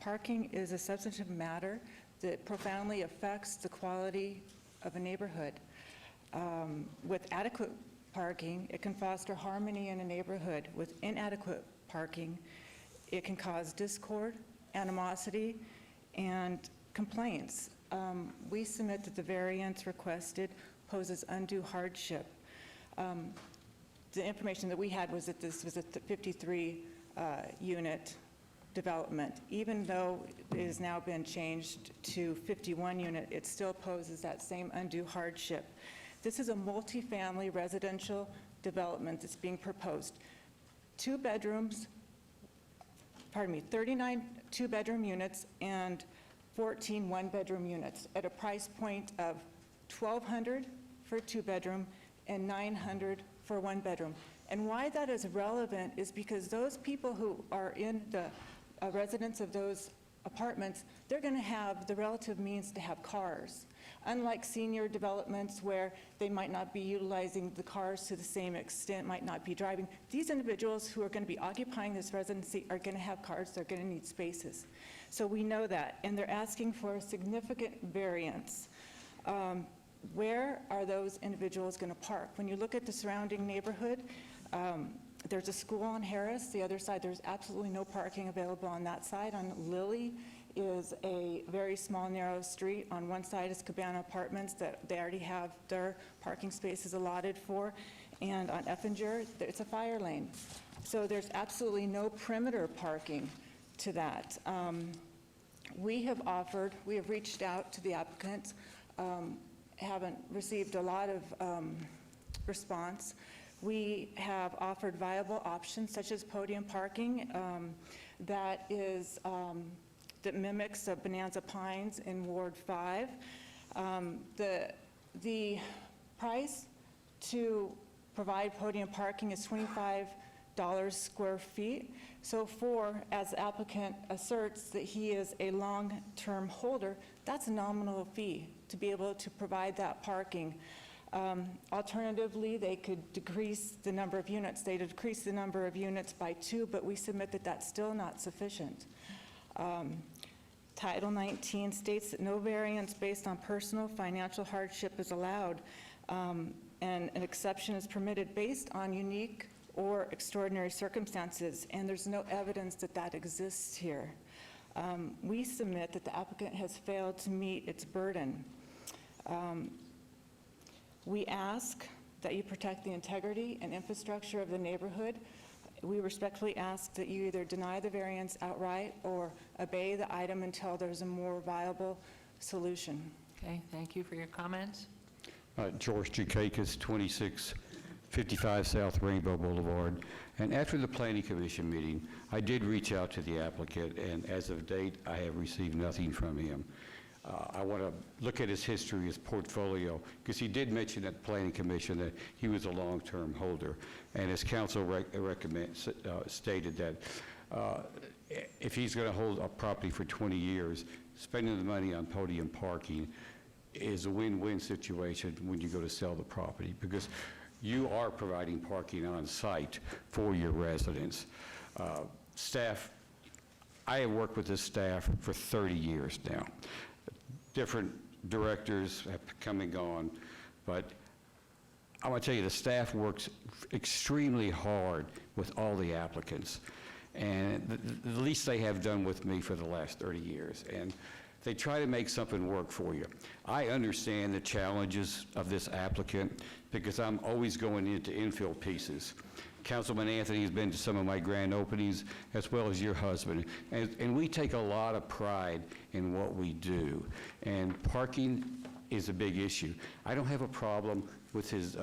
Parking is a substantive matter that profoundly affects the quality of a neighborhood. With adequate parking, it can foster harmony in a neighborhood. With inadequate parking, it can cause discord, animosity, and complaints. We submit that the variance requested poses undue hardship. The information that we had was that this was a 53 unit development. Even though it has now been changed to 51 unit, it still poses that same undue hardship. This is a multifamily residential development that's being proposed. 39 two-bedroom units and 14 one-bedroom units at a price point of $1,200 for a two-bedroom and $900 for a one-bedroom. And why that is relevant is because those people who are in the residents of those apartments, they're going to have the relative means to have cars. Unlike senior developments where they might not be utilizing the cars to the same extent, might not be driving, these individuals who are going to be occupying this residency are going to have cars, they're going to need spaces. So we know that, and they're asking for a significant variance. Where are those individuals going to park? When you look at the surrounding neighborhood, there's a school on Harris. The other side, there's absolutely no parking available on that side. On Lilly is a very small, narrow street. On one side is Cabana Apartments that they already have their parking spaces allotted for. And on Effinger, it's a fire lane. So there's absolutely no perimeter parking to that. We have reached out to the applicants haven't received a lot of response. We have offered viable options such as podium parking that mimics Bonanza Pines in Ward 5. The price to provide podium parking is $25 square feet. So as the applicant asserts that he is a long-term holder, that's a nominal fee to be able to provide that parking. Alternatively, they could decrease the number of units. They decrease the number of units by 2, but we submit that that's still not sufficient. Title 19 states that no variance based on personal financial hardship is allowed, and an exception is permitted based on unique or extraordinary circumstances, and there's no evidence that that exists here. We submit that the applicant has failed to meet its burden. We ask that you protect the integrity and infrastructure of the neighborhood. We respectfully ask that you either deny the variance outright or obey the item until there's a more viable solution. Okay, thank you for your comments. George Jukakis, 2655 South Rainbow Boulevard. And after the Planning Commission meeting, I did reach out to the applicant, and as of date, I have received nothing from him. I want to look at his history, his portfolio, because he did mention at the Planning Commission that he was a long-term holder. And as council stated that if he's going to hold a property for 20 years, spending the money on podium parking is a win-win situation when you go to sell the property, because you are providing parking on site for your residents. Staff, I have worked with this staff for 30 years now. Different directors have come and gone, but I want to tell you, the staff works extremely hard with all the applicants, and the least they have done with me for the last 30 years, and they try to make something work for you. I understand the challenges of this applicant because I'm always going into infill pieces. Councilman Anthony has been to some of my grand openings, as well as your husband. And we take a lot of pride in what we do. And parking is a big issue. I don't have a problem with his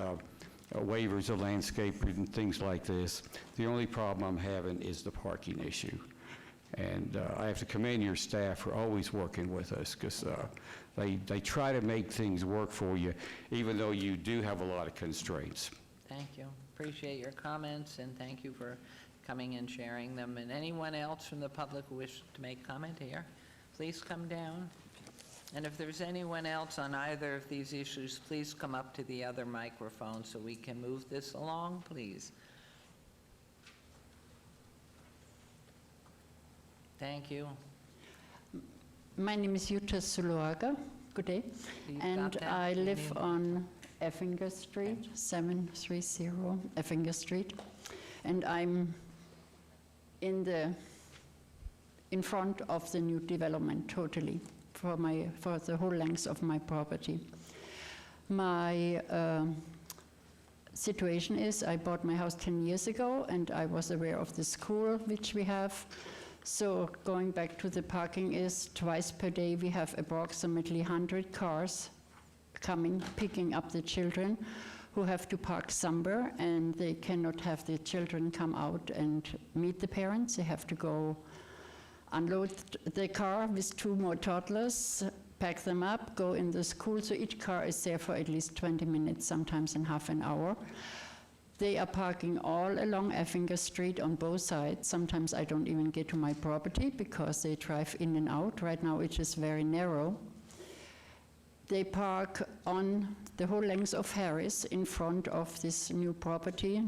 waivers of landscapers and things like this. The only problem I'm having is the parking issue. And I have to commend your staff for always working with us, because they try to make things work for you, even though you do have a lot of constraints. Thank you. Appreciate your comments, and thank you for coming and sharing them. And anyone else from the public who wishes to make comment here, please come down. And if there's anyone else on either of these issues, please come up to the other microphone so we can move this along, please. Thank you. My name is Jutta Zuluaga. Good day. And I live on Effinger Street, 730 Effinger Street. And I'm in front of the new development totally for the whole length of my property. My situation is I bought my house 10 years ago, and I was aware of the school which we have. So going back to the parking is twice per day we have approximately 100 cars coming, picking up the children who have to park somewhere, and they cannot have the children come out and meet the parents. They have to go unload the car with 2 more toddlers, pack them up, go in the school. So each car is there for at least 20 minutes, sometimes in half an hour. They are parking all along Effinger Street on both sides. Sometimes I don't even get to my property because they drive in and out. Right now it is very narrow. They park on the whole length of Harris in front of this new property,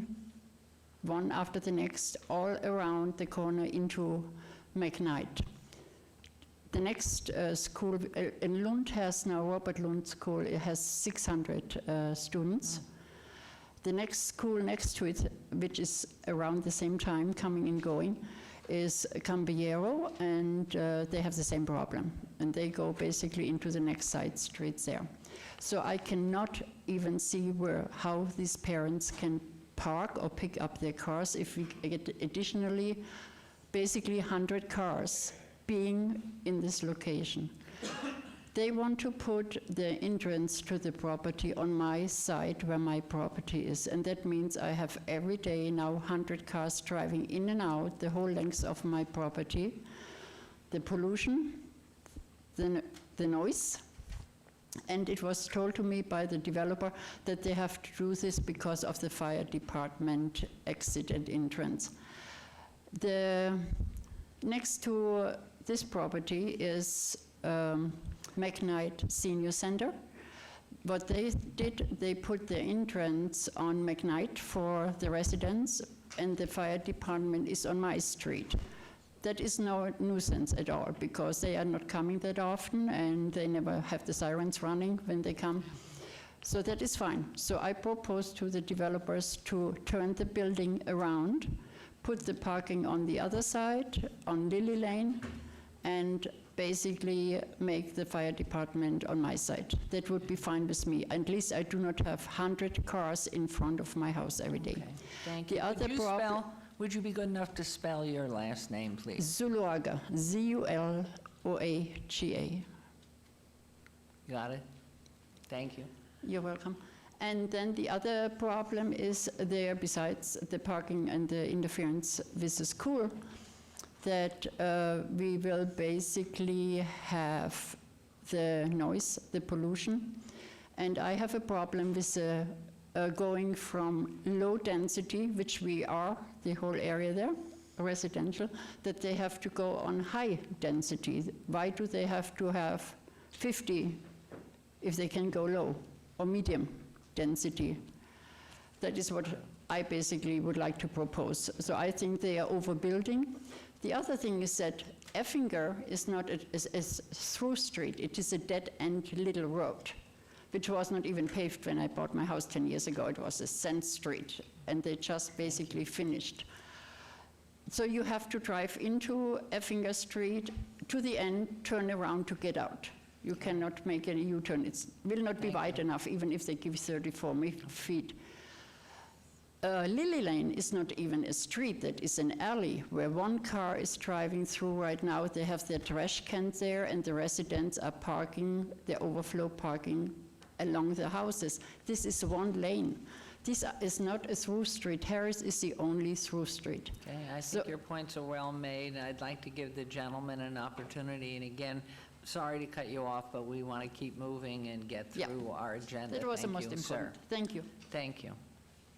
one after the next, all around the corner into McKnight. The next school in Lund has now, Robert Lund School, it has 600 students. The next school next to it, which is around the same time coming and going, is Cambiero, and they have the same problem. And they go basically into the next side streets there. So I cannot even see how these parents can park or pick up their cars if we get additionally basically 100 cars being in this location. They want to put the entrance to the property on my side where my property is. And that means I have every day now 100 cars driving in and out the whole length of my property. The pollution, the noise. And it was told to me by the developer that they have to do this because of the fire department exit and entrance. Next to this property is McKnight Senior Center. What they did, they put the entrance on McKnight for the residents, and the fire department is on my street. That is no nuisance at all, because they are not coming that often, and they never have the sirens running when they come. So that is fine. So I propose to the developers to turn the building around, put the parking on the other side, on Lily Lane, and basically make the fire department on my side. That would be fine with me. At least I do not have 100 cars in front of my house every day. Okay, thank The you. other Would you be good enough to spell your last name, please? Zuluaga, Z-U-L-O-A-G-A. Got it? Thank you. You're welcome. And then the other problem is there, besides the parking and the interference with the school, that we will basically have the noise, the pollution. And I have a problem with going from low density, which we are, the whole area there, residential, that they have to go on high density. Why do they have to have 50 if they can go low or medium density? That is what I basically would like to propose. So I think they are overbuilding. The other thing is that Effinger is not a through street. It is a dead-end little road, which was not even paved when I bought my house 10 years ago. It was a sand street, and they just basically finished. So you have to drive into Effinger Street, to the end, turn around to get out. You cannot make any U-turn. It will not be wide enough, even if they give 34 feet. Lily Lane is not even a street, that is an alley where one car is driving through right now. They have their trash cans there, and the residents are parking, their overflow parking along the houses. This is one lane. This is not a through street. Harris is the only through street. Okay, I think your points are well made, and I'd like to give the gentleman an opportunity. And again, sorry to cut you off, but we want to keep moving and get through our agenda. That was the most Thank you, important. sir. Thank you. Thank you.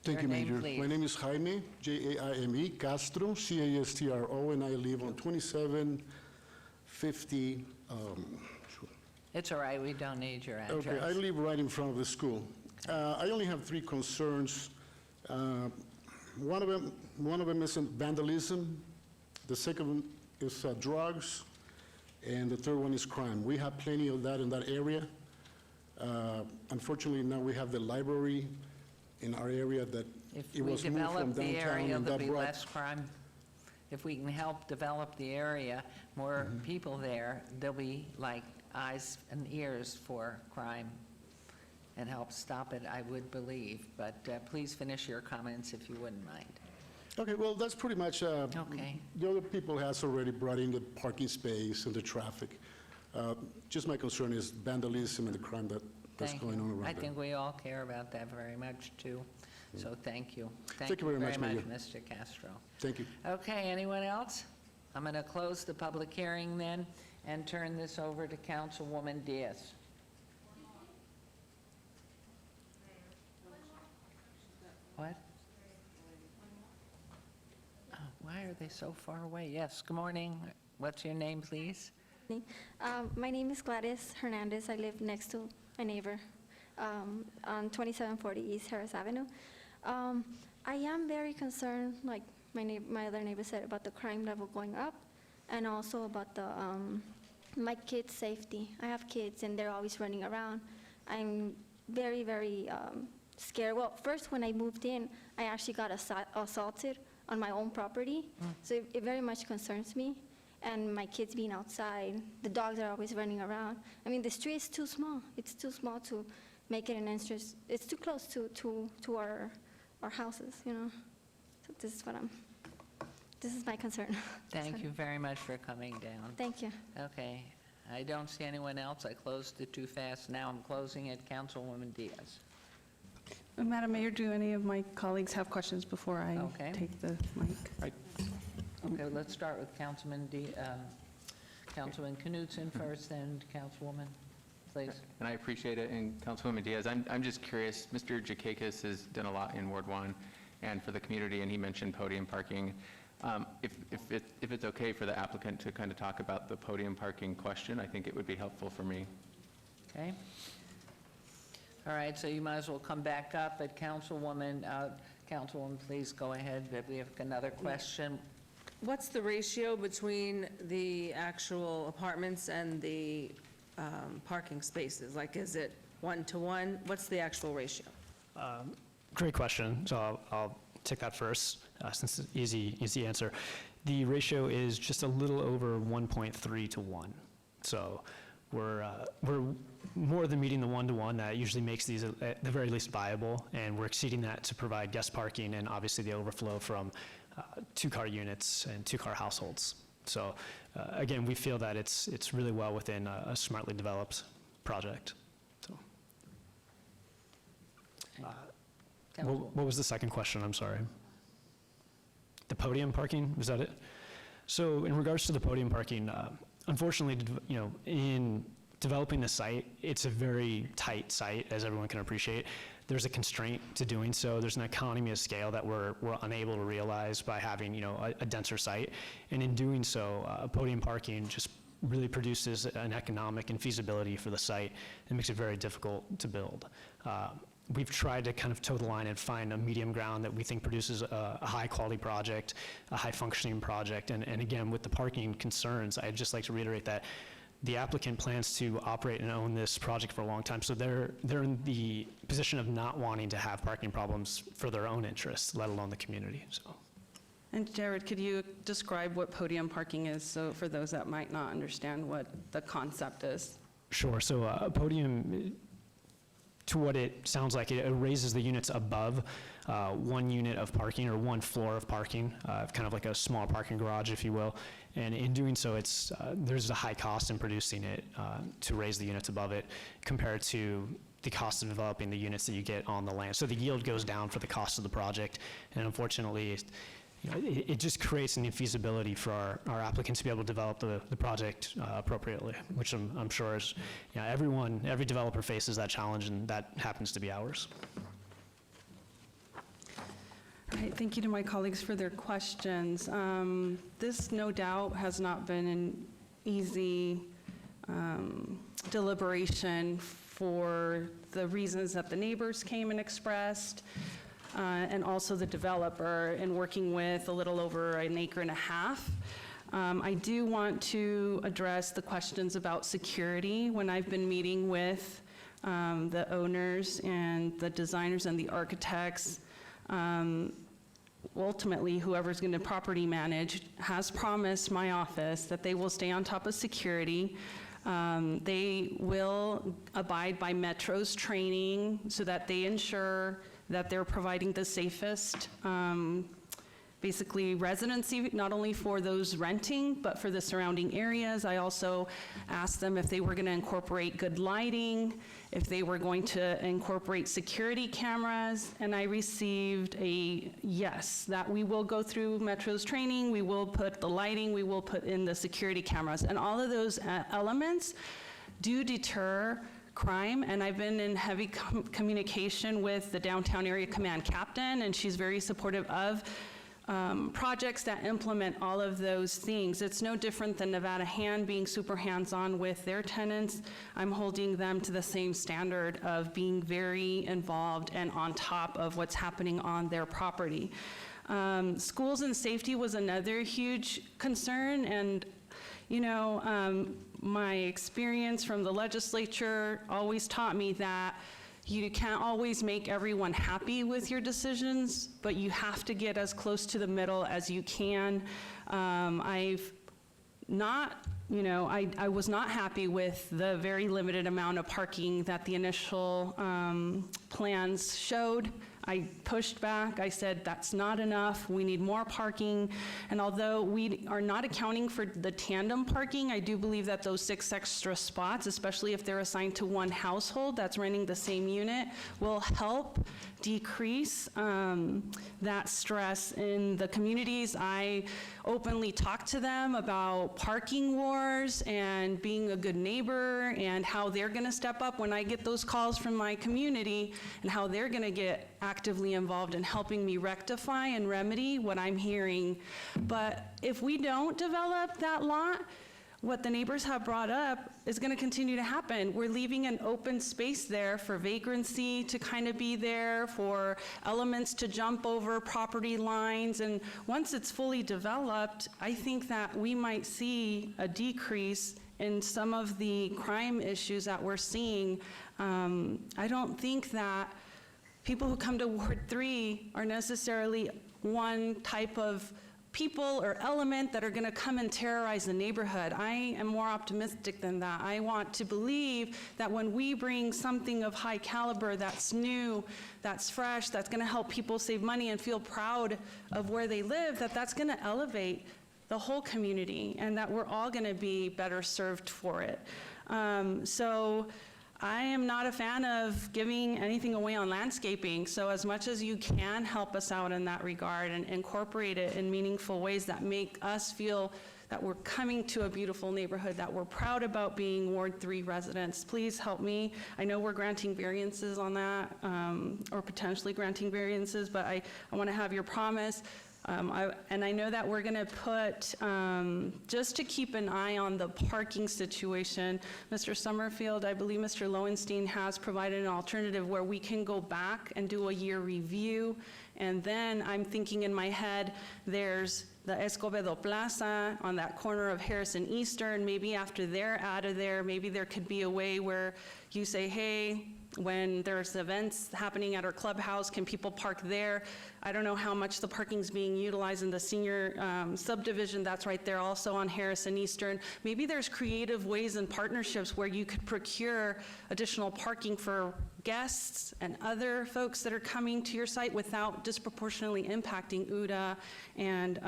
Thank Your you, name, Major. please. My name is Jaime, J-A-I-M-E, Castro, C-A-S-T-R-O, and I live on 2750. It's all right, we don't need your address. Okay, I live right in front of the school. I only have 3 concerns. One of them is vandalism. The second one is drugs, and the third one is crime. We have plenty of that in that area. Unfortunately, now we have the library in our area that If it we was moved from develop the downtown, area, and there'll that be brought... less crime. If we can help develop the area, more people there, there'll be like eyes and ears for crime and help stop it, I would believe. But please finish your comments if you wouldn't mind. Okay, well, that's pretty much, Okay. the other people has already brought in the parking space and the traffic. Just my concern is vandalism and the crime that's Thank going on you. around I there. think we all care about that very much, too. So thank you. Thank you very much, Mayor. Mr. Castro. Thank you. Okay, anyone else? I'm going to close the public hearing then and turn this over to Councilwoman Diaz. What? Oh, why are they so far away? Yes, good morning. What's your name, please? My name is Gladys Hernandez. I live next to my neighbor on 2740 East Harris Avenue. I am very concerned, like my other neighbor said, about the crime level going up, and also about the my kids' safety. I have kids, and they're always running around. I'm very, very scared. Well, first, when I moved in, I actually got assaulted on my own property, so it very much concerns me. And my kids being outside, the dogs are always running around. I mean, the street is too small. It's too small to make it an entrance. It's too close to our houses, you know. So this is my concern. Thank you very much for coming down. Thank you. Okay. I don't see anyone else. I closed it too fast. Now I'm closing it. Councilwoman Diaz. Madam Mayor, do any of my colleagues have questions before I Okay. take the mic? Okay, let's start with Councilman Knudsen first, then Councilwoman, please. And I appreciate it, and Councilwoman Diaz, I'm just curious, Mr. Jakakis has done a lot in Ward 1 and for the community, and he mentioned podium parking. If it's okay for the applicant to kind of talk about the podium parking question, I think it would be helpful for me. Okay. All right, so you might as well come back up, but Councilwoman, please go ahead. We have another question. What's the ratio between the actual apartments and the parking spaces? Like, is it 1-to-1? What's the actual ratio? Great question. So I'll take that first, since it's easy answer. The ratio is just a little over 1.3 to 1. So we're more than meeting the 1-to-1 that usually makes these at the very least viable, and we're exceeding that to provide guest parking and obviously the overflow from two-car units and two-car households. So again, we feel that it's really well within a smartly developed project. So, what was the second question? I'm sorry. The podium parking, was that it? So in regards to the podium parking, unfortunately, in developing the site, it's a very tight site, as everyone can appreciate. There's a constraint to doing so. There's an economy of scale that we're unable to realize by having, a denser site. And in doing so, podium parking just really produces an economic infeasibility for the site and makes it very difficult to build. We've tried to kind of toe the line and find a medium ground that we think produces a high-quality project, a high-functioning project. And again, with the parking concerns, I'd just like to reiterate that the applicant plans to operate and own this project for a long time, so they're in the position of not wanting to have parking problems for their own interests, let alone the community. So. And Jared, could you describe what podium parking is, so for those that might not understand what the concept is? Sure. So a podium, to what it sounds like, it raises the units above one unit of parking or one floor of parking, kind of like a small parking garage, if you will. And in doing so, there's a high cost in producing it to raise the units above it compared to the cost of developing the units that you get on the land. So the yield goes down for the cost of the project. And unfortunately, it just creates an infeasibility for our applicants to be able to develop the project appropriately, which I'm sure is, every developer faces that challenge, and that happens to be ours. All right, thank you to my colleagues for their questions. This, no doubt, has not been an easy deliberation for the reasons that the neighbors came and expressed, and also the developer in working with a little over an acre and a half. I do want to address the questions about security. When I've been meeting with the owners and the designers and the architects, ultimately, whoever's going to property manage has promised my office that they will stay on top of security. They will abide by Metro's training so that they ensure that they're providing the safest, basically residency, not only for those renting, but for the surrounding areas. I also asked them if they were going to incorporate good lighting, if they were going to incorporate security cameras, and I received a yes, that we will go through Metro's training, we will put the lighting, we will put in the security cameras, and all of those elements do deter crime, and I've been in heavy communication with the downtown area command captain, and she's very supportive of projects that implement all of those things. It's no different than Nevada Hand being super hands-on with their tenants. I'm holding them to the same standard of being very involved and on top of what's happening on their property. Schools and safety was another huge concern, and my experience from the legislature always taught me that you can't always make everyone happy with your decisions, but you have to get as close to the middle as you can. I was not happy with the very limited amount of parking that the initial plans showed. I pushed back. I said, that's not enough. We need more parking. And although we are not accounting for the tandem parking, I do believe that those 6 extra spots, especially if they're assigned to one household that's renting the same unit, will help decrease that stress in the communities. I openly talk to them about parking wars and being a good neighbor and how they're gonna step up when I get those calls from my community and how they're gonna get actively involved in helping me rectify and remedy what I'm hearing. But if we don't develop that lot, what the neighbors have brought up is going to continue to happen. We're leaving an open space there for vagrancy to kind of be there, for elements to jump over property lines. And once it's fully developed, I think that we might see a decrease in some of the crime issues that we're seeing. I don't think that people who come to Ward 3 are necessarily one type of people or element that are going to come and terrorize the neighborhood. I am more optimistic than that. I want to believe that when we bring something of high caliber that's new, that's fresh, that's going to help people save money and feel proud of where they live, that's going to elevate the whole community and that we're all going to be better served for it. So I am not a fan of giving anything away on landscaping, so as much as you can help us out in that regard and incorporate it in meaningful ways that make us feel that we're coming to a beautiful neighborhood, that we're proud about being Ward 3 residents, please help me. I know we're granting variances on that, or potentially granting variances, but I want to have your promise. And I know that we're going to put, just to keep an eye on the parking situation, Mr. Summerfield, I believe Mr. Lowenstein has provided an alternative where we can go back and do a year review. And then I'm thinking in my head, there's the Escobedo Plaza on that corner of Harris and Eastern. Maybe after they're out of there, maybe there could be a way where you say, hey, when there's events happening at our clubhouse, can people park there? I don't know how much the parking's being utilized in the senior subdivision that's right there also on Harris and Eastern. Maybe there's creative ways and partnerships where you could procure additional parking for guests and other folks that are coming to your site without disproportionately impacting Uda and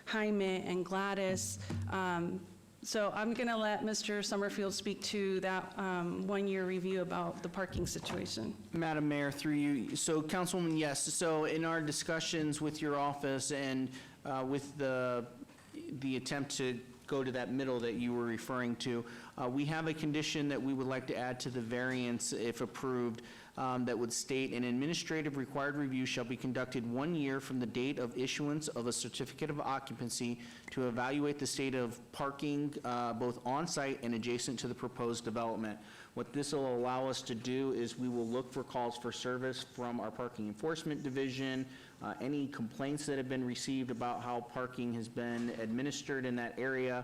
Jaime and Gladys. So I'm going to let Mr. Summerfield speak to that one-year review about the parking situation. Madam Mayor, through you, so Councilwoman, yes, so in our discussions with your office and with the attempt to go to that middle that you were referring to, we have a condition that we would like to add to the variance, if approved, that would state an administrative required review shall be conducted 1 year from the date of issuance of a certificate of occupancy to evaluate the state of parking both on-site and adjacent to the proposed development. What this will allow us to do is we will look for calls for service from our parking enforcement division, any complaints that have been received about how parking has been administered in that area.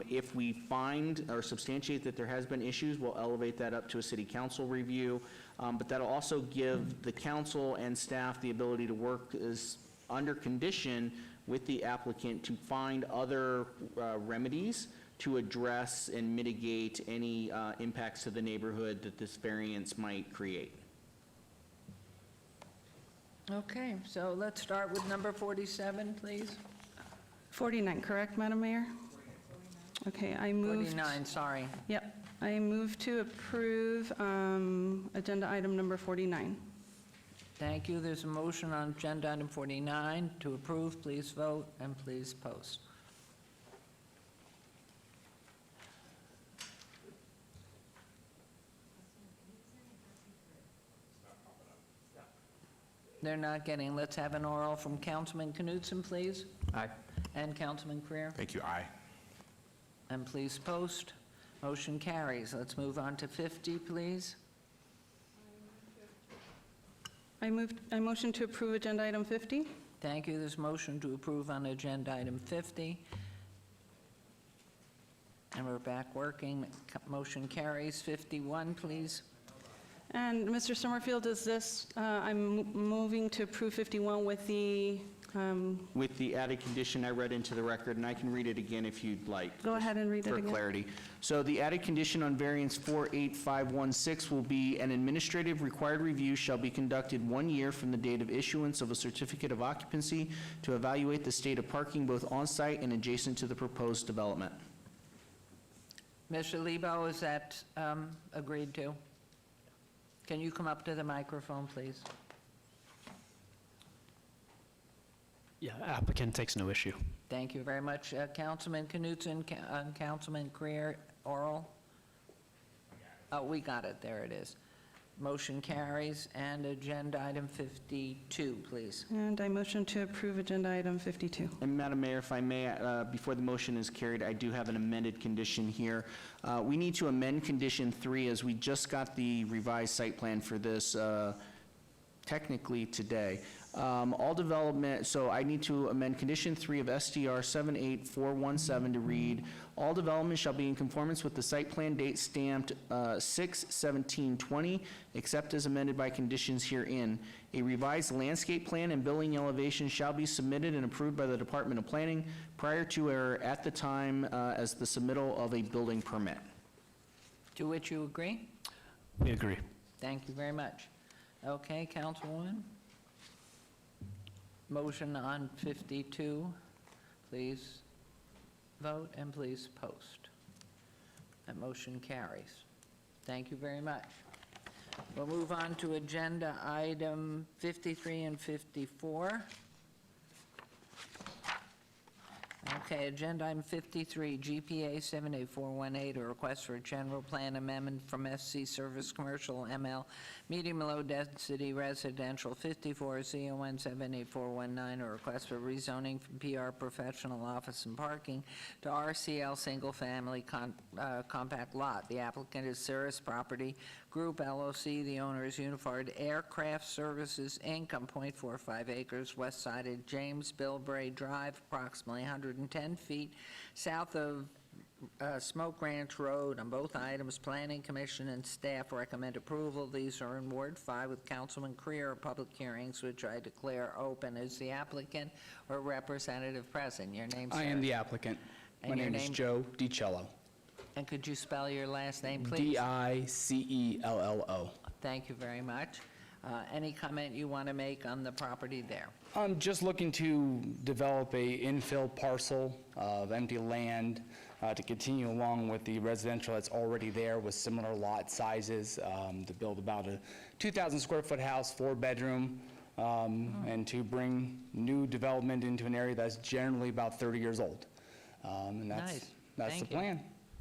If we find or substantiate that there has been issues, we'll elevate that up to a city council review. But that'll also give the council and staff the ability to work as under condition with the applicant to find other remedies to address and mitigate any impacts to the neighborhood that this variance might create. Okay, so let's start with number 47, please. 49, correct, Madam Mayor? Okay, I moved. 49, sorry. Yep, I move to approve agenda item number 49. Thank you. There's a motion on agenda item 49 to approve. Please vote and please post. They're not getting, let's have an oral from Councilman Knudsen, please. Aye. And Councilman Creer. Thank you. Aye. And please post. Motion carries. Let's move on to 50, please. I motion to approve agenda item 50. Thank you. There's motion to approve on agenda item 50. And we're back working. Motion carries. 51, please. And Mr. Summerfield, is this, I'm moving to approve 51 with the with the added condition I read into the record, and I can read it again if you'd like. Go ahead and read it For again. clarity. So the added condition on variance 48516 will be an administrative required review shall be conducted 1 year from the date of issuance of a certificate of occupancy to evaluate the state of parking both on-site and adjacent to the proposed development. Mr. Lebo, is that agreed to? Can you come up to the microphone, please? Yeah, applicant takes no issue. Thank you very much. Councilman Knutson, Councilman Creer, oral? Oh, we got it, there it is. Motion carries, and agenda item 52, please. And I motion to approve agenda item 52. And Madam Mayor, if I may, before the motion is carried, I do have an amended condition here. We need to amend condition 3 as we just got the revised site plan for this technically today. All development, so I need to amend condition 3 of SDR 78417 to read, all development shall be in conformance with the site plan date stamped 6/17/20, except as amended by conditions herein. A revised landscape plan and building elevation shall be submitted and approved by the Department of Planning prior to or at the time as the submittal of a building permit. To which you agree? We agree. Thank you very much. Okay, Councilwoman? Motion on 52, please vote and please post. That motion carries. Thank you very much. We'll move on to agenda item 53 and 54. Okay, agenda item 53, GPA 78418, a request for a general plan amendment from SC Service Commercial ML, medium low density residential 54, ZON 78419, a request for rezoning from PR professional office and parking to RCL single family compact lot. The applicant is Cirrus Property Group LLC. The owner is Unified Aircraft Services Inc. on .45 acres, west side of James Bilbray Drive, approximately 110 feet south of Smoke Ranch Road. On both items, Planning Commission and staff recommend approval. These are in Ward 5 with Councilman Creer. Public hearings, which I declare open. Is the applicant or representative present? Your name, sir? I am the applicant. And My your name is name? Joe DiCello. And could you spell your last name, please? D-I-C-E-L-L-O. Thank you very much. Any comment you want to make on the property there? I'm just looking to develop a infill parcel of empty land to continue along with the residential that's already there with similar lot sizes, to build about a 2,000 square foot house, 4-bedroom, and to bring new development into an area that's generally about 30 years old. And Nice. that's Thank the you. plan.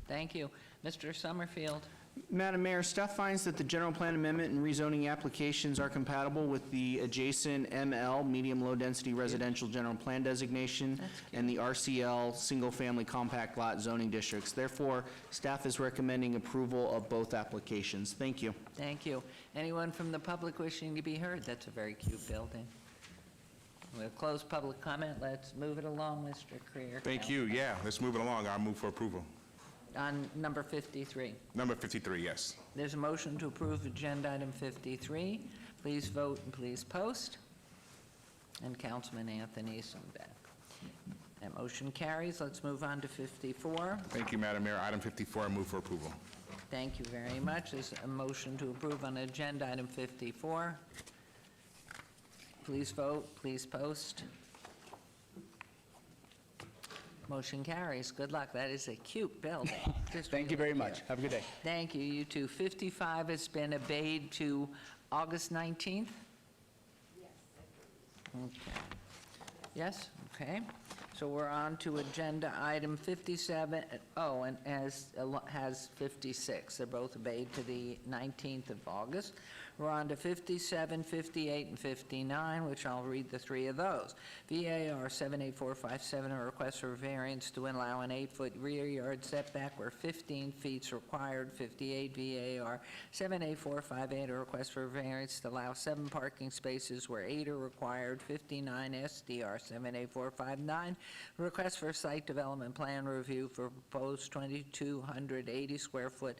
Thank you. Mr. Summerfield? Madam Mayor, staff finds that the general plan amendment and rezoning applications are compatible with the adjacent ML, medium-low density residential general plan designation, and the RCL, single-family compact lot zoning districts. Therefore, staff is recommending approval of both applications. Thank you. Thank you. Anyone from the public wishing to be heard? That's a very cute building. We'll close public comment. Let's move it along, Mr. Creer. Thank you. Yeah, let's move it along. I'll move for approval. On number 53. Number 53, yes. There's a motion to approve agenda item 53. Please vote and please post. And Councilman Anthony Sumbeck. That motion carries. Let's move on to 54. Thank you, Madam Mayor. Item 54, I move for approval. Thank you very much. There's a motion to approve on agenda item 54. Please vote, please post. Motion carries. Good luck. That is a cute building. Thank you very much. Have a good day. Thank you, you too. 55 has been obeyed to August 19th? Okay. Yes, okay. So we're on to agenda item 57, and has 56. They're both obeyed to the 19th of August. We're on to 57, 58, and 59, which I'll read the three of those. VAR 78457, a request for variance to allow an 8-foot rear yard setback where 15 feet is required. 58 VAR 78458, a request for variance to allow 7 parking spaces where 8 are required. 59 SDR 78459, a request for site development plan review for proposed 2,280 square foot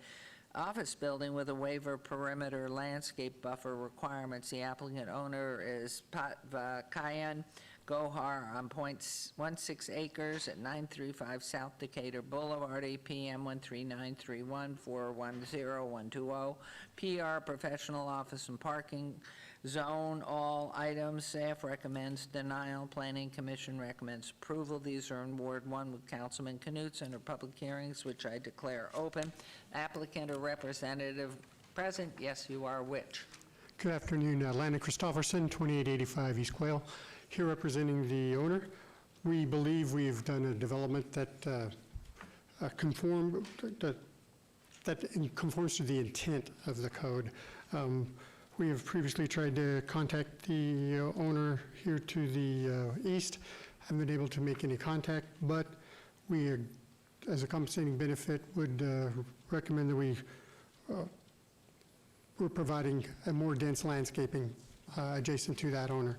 office building with a waiver perimeter landscape buffer requirements. The applicant owner is Pat Kayan Gohar on .16 acres at 935 South Decatur Boulevard, APM 13931410120. PR Professional Office and Parking Zone, all items. Staff recommends denial. Planning Commission recommends approval. These are in Ward 1 with Councilman Knutson under public hearings, which I declare open. Applicant or representative present? Yes, you are. Which? Good afternoon, Landon Christofferson, 2885 East Quail, here representing the owner. We believe we've done a development that conforms to the intent of the code. We have previously tried to contact the owner here to the east. Haven't been able to make any contact, but we, as a compensating benefit, would recommend that we're providing a more dense landscaping adjacent to that owner.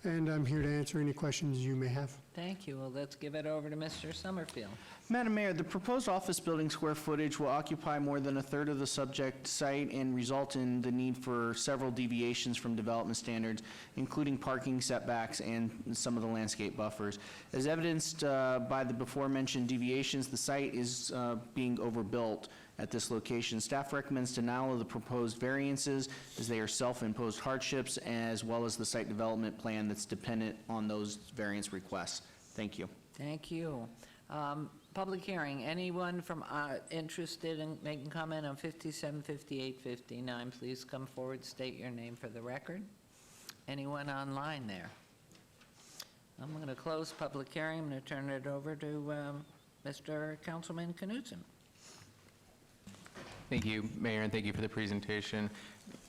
And I'm here to answer any questions you may have. Thank you. Well, let's give it over to Mr. Summerfield. Madam Mayor, the proposed office building square footage will occupy more than a third of the subject site and result in the need for several deviations from development standards, including parking setbacks and some of the landscape buffers. As evidenced by the before-mentioned deviations, the site is being overbuilt at this location. Staff recommends denial of the proposed variances as they are self-imposed hardships, as well as the site development plan that's dependent on those variance requests. Thank you. Thank you. Public hearing. Anyone from interested in making comment on 57, 58, 59, please come forward, state your name for the record. Anyone online there? I'm going to close public hearing. I'm going to turn it over to Mr. Councilman Knutson. Thank you, Mayor, and thank you for the presentation.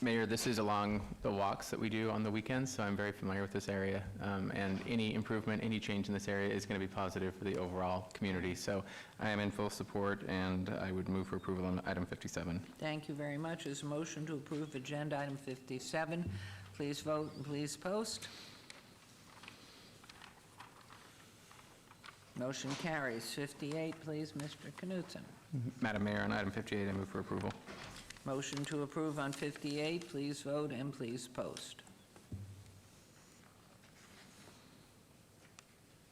Mayor, this is along the walks that we do on the weekends, so I'm very familiar with this area, and any improvement, any change in this area is going to be positive for the overall community. So I am in full support, and I would move for approval on item 57. Thank you very much. There's a motion to approve agenda item 57. Please vote and please post. Motion carries. 58, please, Mr. Knutson. Madam Mayor, on item 58, I move for approval. Motion to approve on 58. Please vote and please post.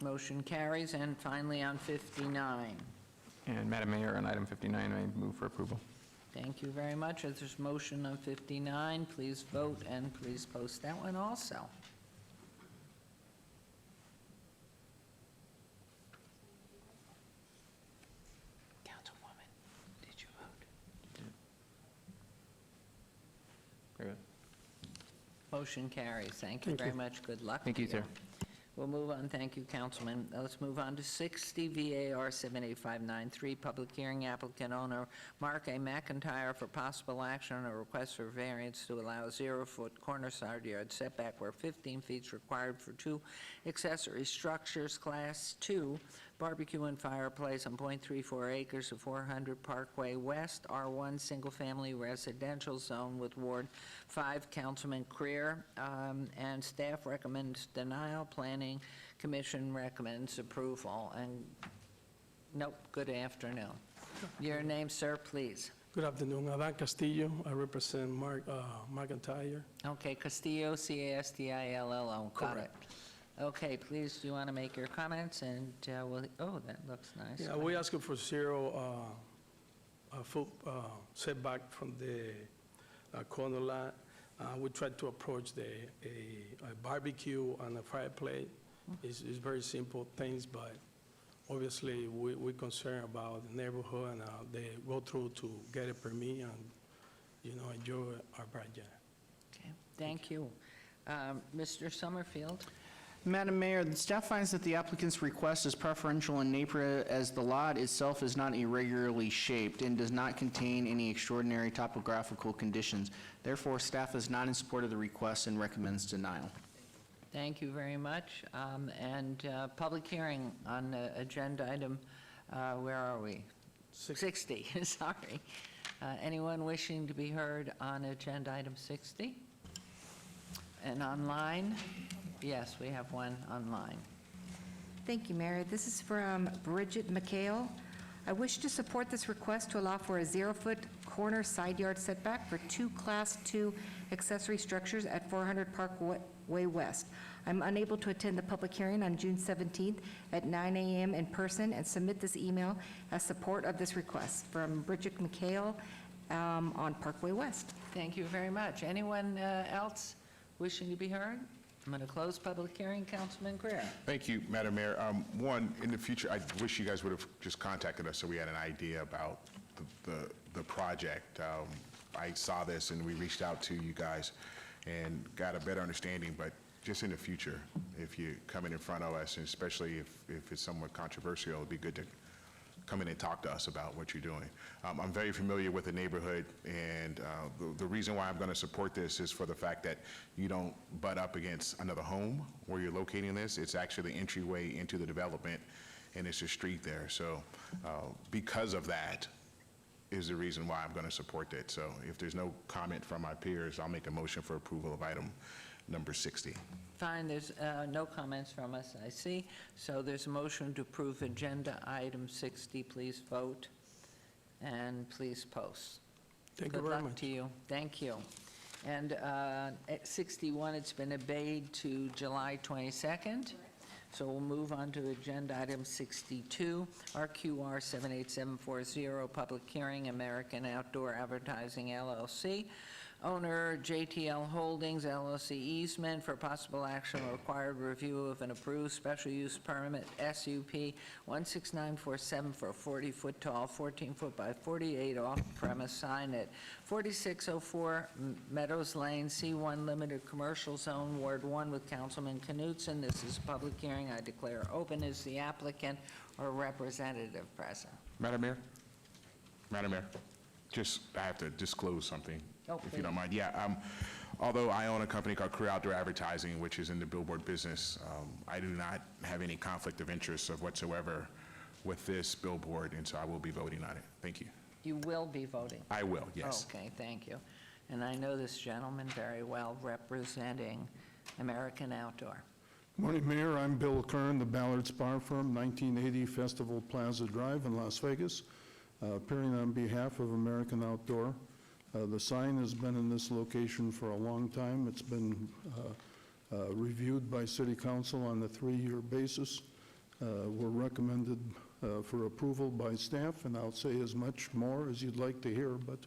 Motion carries. And finally, on 59. And Madam Mayor, on item 59, I move for approval. Thank you very much. As there's motion on 59, please vote and please post that one also. Motion carries. Thank you very much. Good luck. Thank you, sir. We'll move on. Thank you, Councilman. Let's move on to 60 VAR 78593, public hearing. Applicant owner Mark A. McIntyre for possible action on a request for variance to allow a 0-foot corner side yard setback where 15 feet is required for 2 accessory structures, Class 2, barbecue and fireplace on .34 acres of 400 Parkway West, R1 single-family residential zone with Ward 5, Councilman Creer, and staff recommends denial. Planning Commission recommends approval. And nope, good afternoon. Your name, sir, please. Good afternoon. Adan Castillo. I represent Mark McIntyre. Okay, Castillo, C-A-S-T-I-L-L-O. Got it. Okay, please, do you want to make your comments? And oh, that looks nice. Yeah, we asked for 0-foot setback from the corner lot. We tried to approach a barbecue and a fireplace. It's very simple things, but obviously we're concerned about the neighborhood and they go through to get a permit and, enjoy our project. Okay, thank you. Mr. Summerfield? Madam Mayor, the staff finds that the applicant's request is preferential in nature as the lot itself is not irregularly shaped and does not contain any extraordinary topographical conditions. Therefore, staff is not in support of the request and recommends denial. Thank you very much. And public hearing on agenda item, where are we? 60, sorry. Anyone wishing to be heard on agenda item 60? And online? Yes, we have one online. Thank you, Mayor. This is from Bridget McHale. I wish to support this request to allow for a 0-foot corner side yard setback for 2 Class 2 accessory structures at 400 Parkway West. I'm unable to attend the public hearing on June 17th at 9 a.m. in person and submit this email as support of this request. From Bridget McHale on Parkway West. Thank you very much. Anyone else wishing to be heard? I'm going to close public hearing. Councilman Greer. Thank you, Madam Mayor. One, in the future, I wish you guys would have just contacted us so we had an idea about the project. I saw this and we reached out to you guys and got a better understanding, but just in the future, if you come in front of us, and especially if it's somewhat controversial, it'd be good to come in and talk to us about what you're doing. I'm very familiar with the neighborhood, and the reason why I'm going to support this is for the fact that you don't butt up against another home where you're locating this. It's actually the entryway into the development, and it's a street there. So because of that is the reason why I'm going to support it. So if there's no comment from my peers, I'll make a motion for approval of item number 60. Fine, there's no comments from us, I see. So there's a motion to approve agenda item 60. Please vote and please post. Thank you very Good luck much. to you. Thank you. And at 61, it's been obeyed to July 22nd. So we'll move on to agenda item 62, RQR 78740, public hearing, American Outdoor Advertising LLC. Owner JTL Holdings LLC easement for possible action or required review of an approved special use permit SUP 16947 for a 40-foot tall, 14-foot by 48 off-premise sign at 4604 Meadows Lane, C1 Limited Commercial Zone, Ward 1 with Councilman Knutson. This is a public hearing. I declare open. Is the applicant or representative present? Madam Mayor? Madam Mayor, I have to disclose something. Oh, if you don't mind. Yeah, although I own a company called Career Outdoor Advertising, which is in the billboard business, I do not have any conflict of interest of whatsoever with this billboard, and so I will be voting on it. Thank you. You will be voting? I will, yes. Okay, thank you. And I know this gentleman very well, representing American Outdoor. Morning, Mayor. I'm Bill Kern, the Ballard Spar Firm, 1980 Festival Plaza Drive in Las Vegas, appearing on behalf of American Outdoor. The sign has been in this location for a long time. It's been reviewed by City Council on a 3-year basis. We're recommended for approval by staff, and I'll say as much more as you'd like to hear, but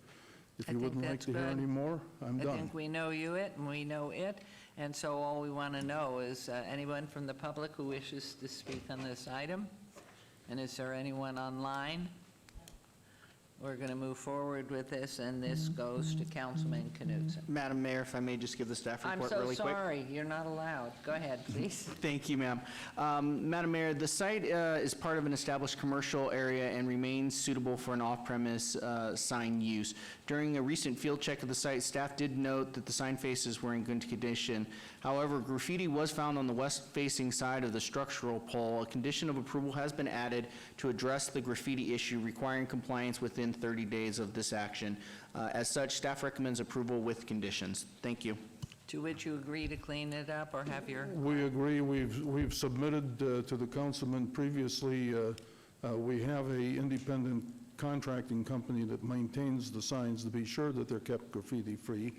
if you wouldn't like to hear any more, I'm done. I think we know you and we know it, and so all we want to know is anyone from the public who wishes to speak on this item? And is there anyone online? We're going to move forward with this, and this goes to Councilman Knutson. Madam Mayor, if I may just give the staff report really quick. I'm so sorry, you're not allowed. Go ahead, please. Thank you, ma'am. Madam Mayor, the site is part of an established commercial area and remains suitable for an off-premise sign use. During a recent field check of the site, staff did note that the sign faces were in good condition. However, graffiti was found on the west-facing side of the structural pole. A condition of approval has been added to address the graffiti issue, requiring compliance within 30 days of this action. As such, staff recommends approval with conditions. Thank you. To which you agree to clean it up or have your... We agree. We've submitted to the councilman previously, we have a independent contracting company that maintains the signs to be sure that they're kept graffiti-free.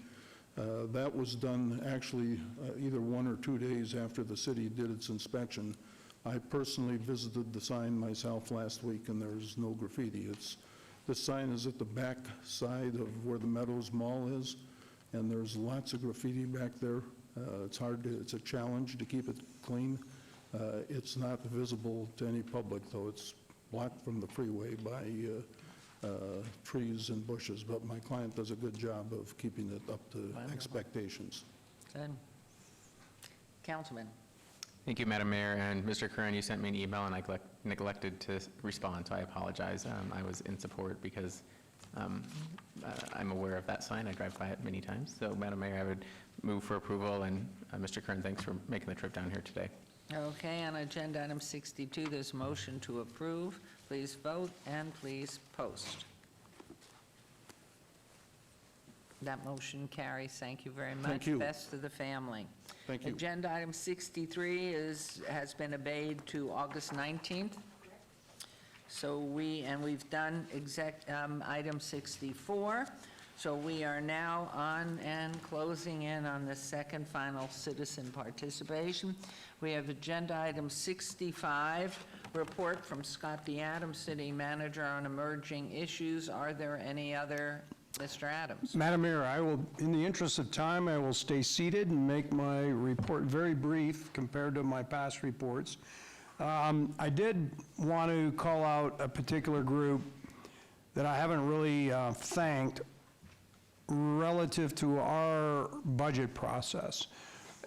That was done actually either 1 or 2 days after the city did its inspection. I personally visited the sign myself last week, and there's no graffiti. This sign is at the back side of where the Meadows Mall is, and there's lots of graffiti back there. It's a challenge to keep it clean. It's not visible to any public, though. It's blocked from the freeway by trees and bushes, but my client does a good job of keeping it up to expectations. Good. Councilman. Thank you, Madam Mayor. And Mr. Curran, you sent me an email and I neglected to respond, so I apologize. I was in support because I'm aware of that sign. I drive by it many times. So, Madam Mayor, I would move for approval, and Mr. Curran, thanks for making the trip down here today. Okay, on agenda item 62, there's a motion to approve. Please vote and please post. That motion carries. Thank you very much. Thank you. Best to the family. Thank you. Agenda item 63 has been obeyed to August 19th. So we've done item 64. So we are now on and closing in on the second final citizen participation. We have agenda item 65, report from Scott D. Adams, City Manager on emerging issues. Are there any other, Mr. Adams? Madam Mayor, I will, in the interest of time, I will stay seated and make my report very brief compared to my past reports. I did want to call out a particular group that I haven't really thanked relative to our budget process.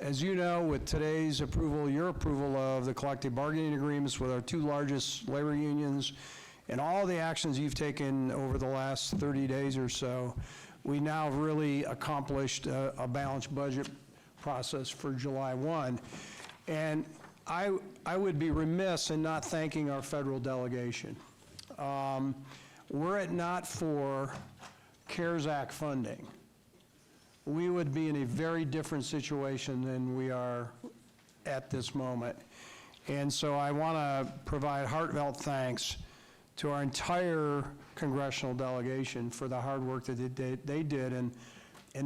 As you know, with today's approval, your approval of the collective bargaining agreements with our two largest labor unions, and all the actions you've taken over the last 30 days or so, we now have really accomplished a balanced budget process for July 1. And I would be remiss in not thanking our federal delegation. Were it not for CARES Act funding, we would be in a very different situation than we are at this moment. And so I want to provide heartfelt thanks to our entire congressional delegation for the hard work that they did in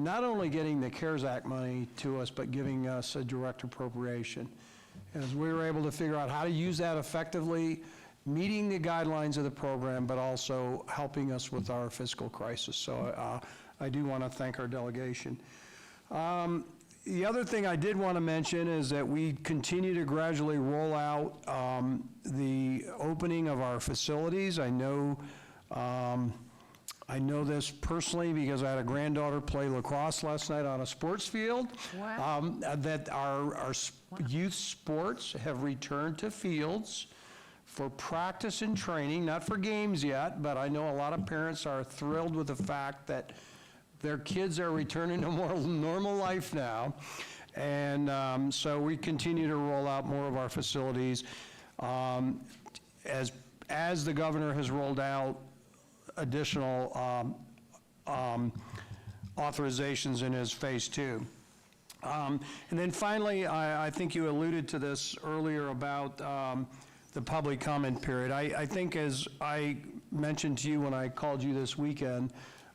not only getting the CARES Act money to us, but giving us a direct appropriation. As we were able to figure out how to use that effectively, meeting the guidelines of the program, but also helping us with our fiscal crisis. So I do want to thank our delegation. The other thing I did want to mention is that we continue to gradually roll out the opening of our facilities. I know this personally because I had a granddaughter play lacrosse last night on a sports field. Wow. That our youth sports have returned to fields for practice and training, not for games yet, but I know a lot of parents are thrilled with the fact that their kids are returning to more normal life now. And so we continue to roll out more of our facilities. As the governor has rolled out additional authorizations in his phase 2. And then finally, I think you alluded to this earlier about the public comment period. I think, as I mentioned to you when I called you this weekend,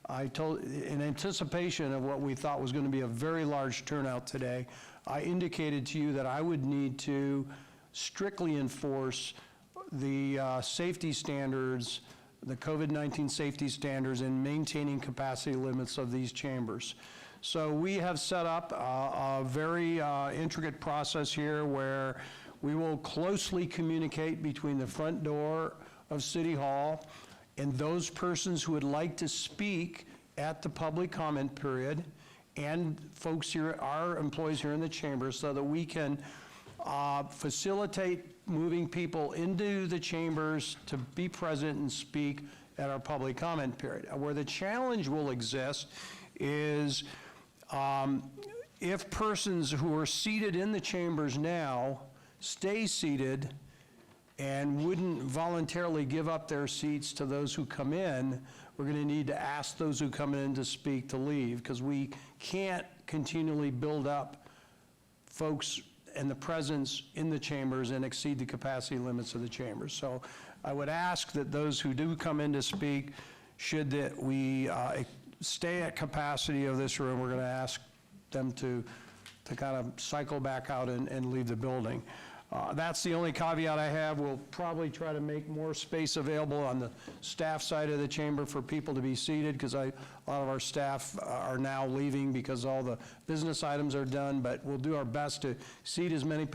I told, in anticipation of what we thought was going to be a very large turnout today, I indicated to you that I would need to strictly enforce the safety standards, the COVID-19 safety standards, and maintaining capacity limits of these chambers. So we have set up a very intricate process here where we will closely communicate between the front door of City Hall and those persons who would like to speak at the public comment period, and folks here, our employees here in the chamber, so that we can facilitate moving people into the chambers to be present and speak at our public comment period. Where the challenge will exist is if persons who are seated in the chambers now stay seated and wouldn't voluntarily give up their seats to those who come in, we're going to need to ask those who come in to speak to leave, because we can't continually build up folks and the presence in the chambers and exceed the capacity limits of the chambers. So I would ask that those who do come in to speak, should that we stay at capacity of this room, we're going to ask them to kind of cycle back out and leave the building. That's the only caveat I have. We'll probably try to make more space available on the staff side of the chamber for people to be seated, because a lot of our staff are now leaving because all the business items are done, but we'll do our best to seat as many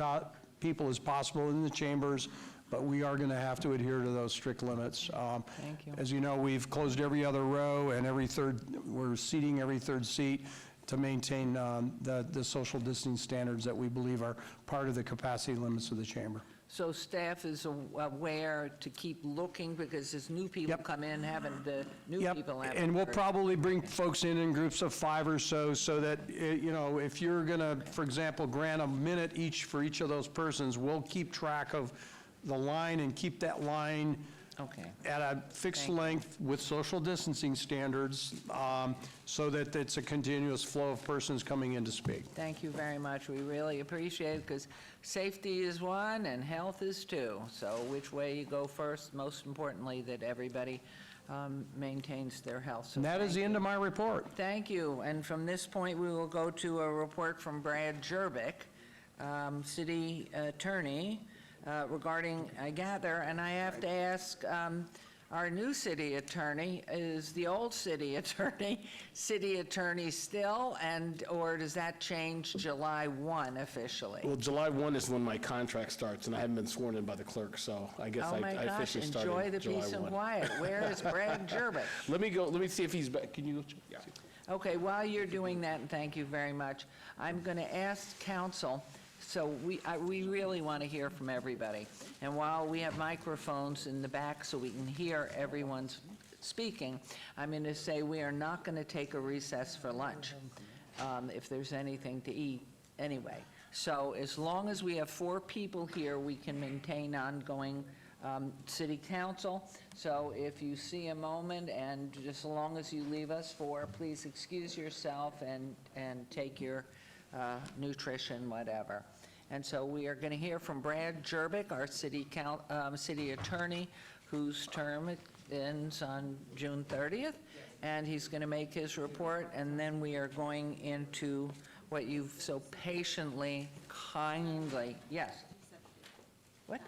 people as possible in the chambers, but we are going to have to adhere to those strict limits. Thank you. As you know, we've closed every other row, and we're seating every third seat to maintain the social distancing standards that we believe are part of the capacity limits of the chamber. So staff is aware to keep looking, because as new people come in, having the new people have. And we'll probably bring folks in groups of 5 or so that, you know, if you're going to, for example, grant a minute each for each of those persons, we'll keep track of the line and keep that line Okay. at a fixed Thank you. length with social distancing standards, so that it's a continuous flow of persons coming in to speak. Thank you very much. We really appreciate it, because safety is one and health is two. So which way you go first, most importantly, that everybody maintains their health. So And that is thank the end you. of my report. Thank you. And from this point, we will go to a report from Brad Jerbick, City Attorney, regarding, I gather, and I have to ask our new city attorney, is the old city attorney still, or does that change July 1 officially? Well, July 1 is when my contract starts, and I haven't been sworn in by the clerk, so I guess Oh I my gosh, officially started enjoy the July peace and 1. quiet. Where is Brad Jerbick? Let me see if he's back. Can you? Yeah. Okay, while you're doing that, and thank you very much, I'm going to ask council, so we really want to hear from everybody. And while we have microphones in the back so we can hear everyone's speaking, I'm going to say we are not going to take a recess for lunch, if there's anything to eat anyway. So as long as we have 4 people here, we can maintain ongoing city council. So if you see a moment, and just as long as you leave us 4, please excuse yourself and take your nutrition, whatever. And so we are going to hear from Brad Jerbick, our city attorney, whose term ends on June 30th, and he's going to make his report, and then we are going into what you've so patiently, kindly, yes? What?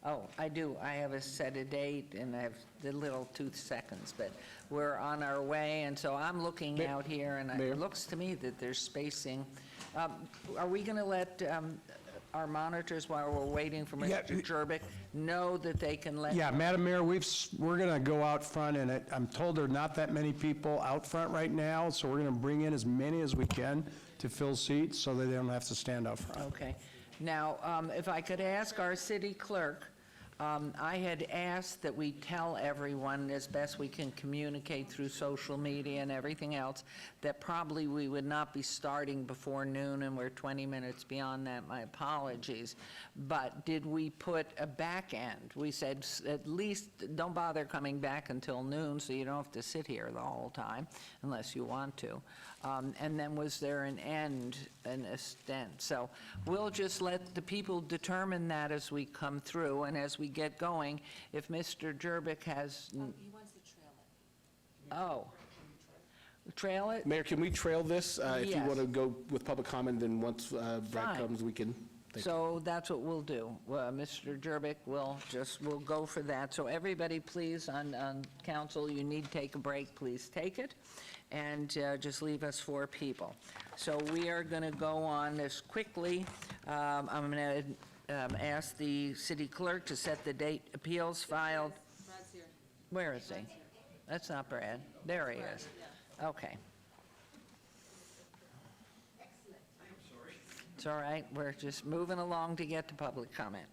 Oh, I do. I have a set a date, and I have the little 2 seconds, but we're on our way, and so I'm looking out here, and it looks to me that there's spacing. Are we going to let our monitors, while we're waiting for Mr. Jerbick, know that they can let? Yeah, Madam Mayor, we're going to go out front, and I'm told there are not that many people out front right now, so we're going to bring in as many as we can to fill seats so that they don't have to stand out front. Okay. Now, if I could ask our city clerk, I had asked that we tell everyone, as best we can communicate through social media and everything else, that probably we would not be starting before noon, and we're 20 minutes beyond that. My apologies. But did we put a back end? We said at least don't bother coming back until noon, so you don't have to sit here the whole time, unless you want to. And then was there an end, an extent? So we'll just let the people determine that as we come through and as we get going. If Mr. Jerbick has... He wants to trail it. Oh. Trail it? Mayor, can we trail this? If you Yes. want to go with public comment, then once Brad Fine. comes, we can. So that's what we'll do. Mr. Jerbick we'll go for that. So everybody, please, on council, you need to take a break, please take it, and just leave us 4 people. So we are going to go on this quickly. I'm going to ask the city clerk to set the date appeals filed. Brad's here. Where is he? That's not Brad. There he is. Okay. It's all right, we're just moving along to get to public comment.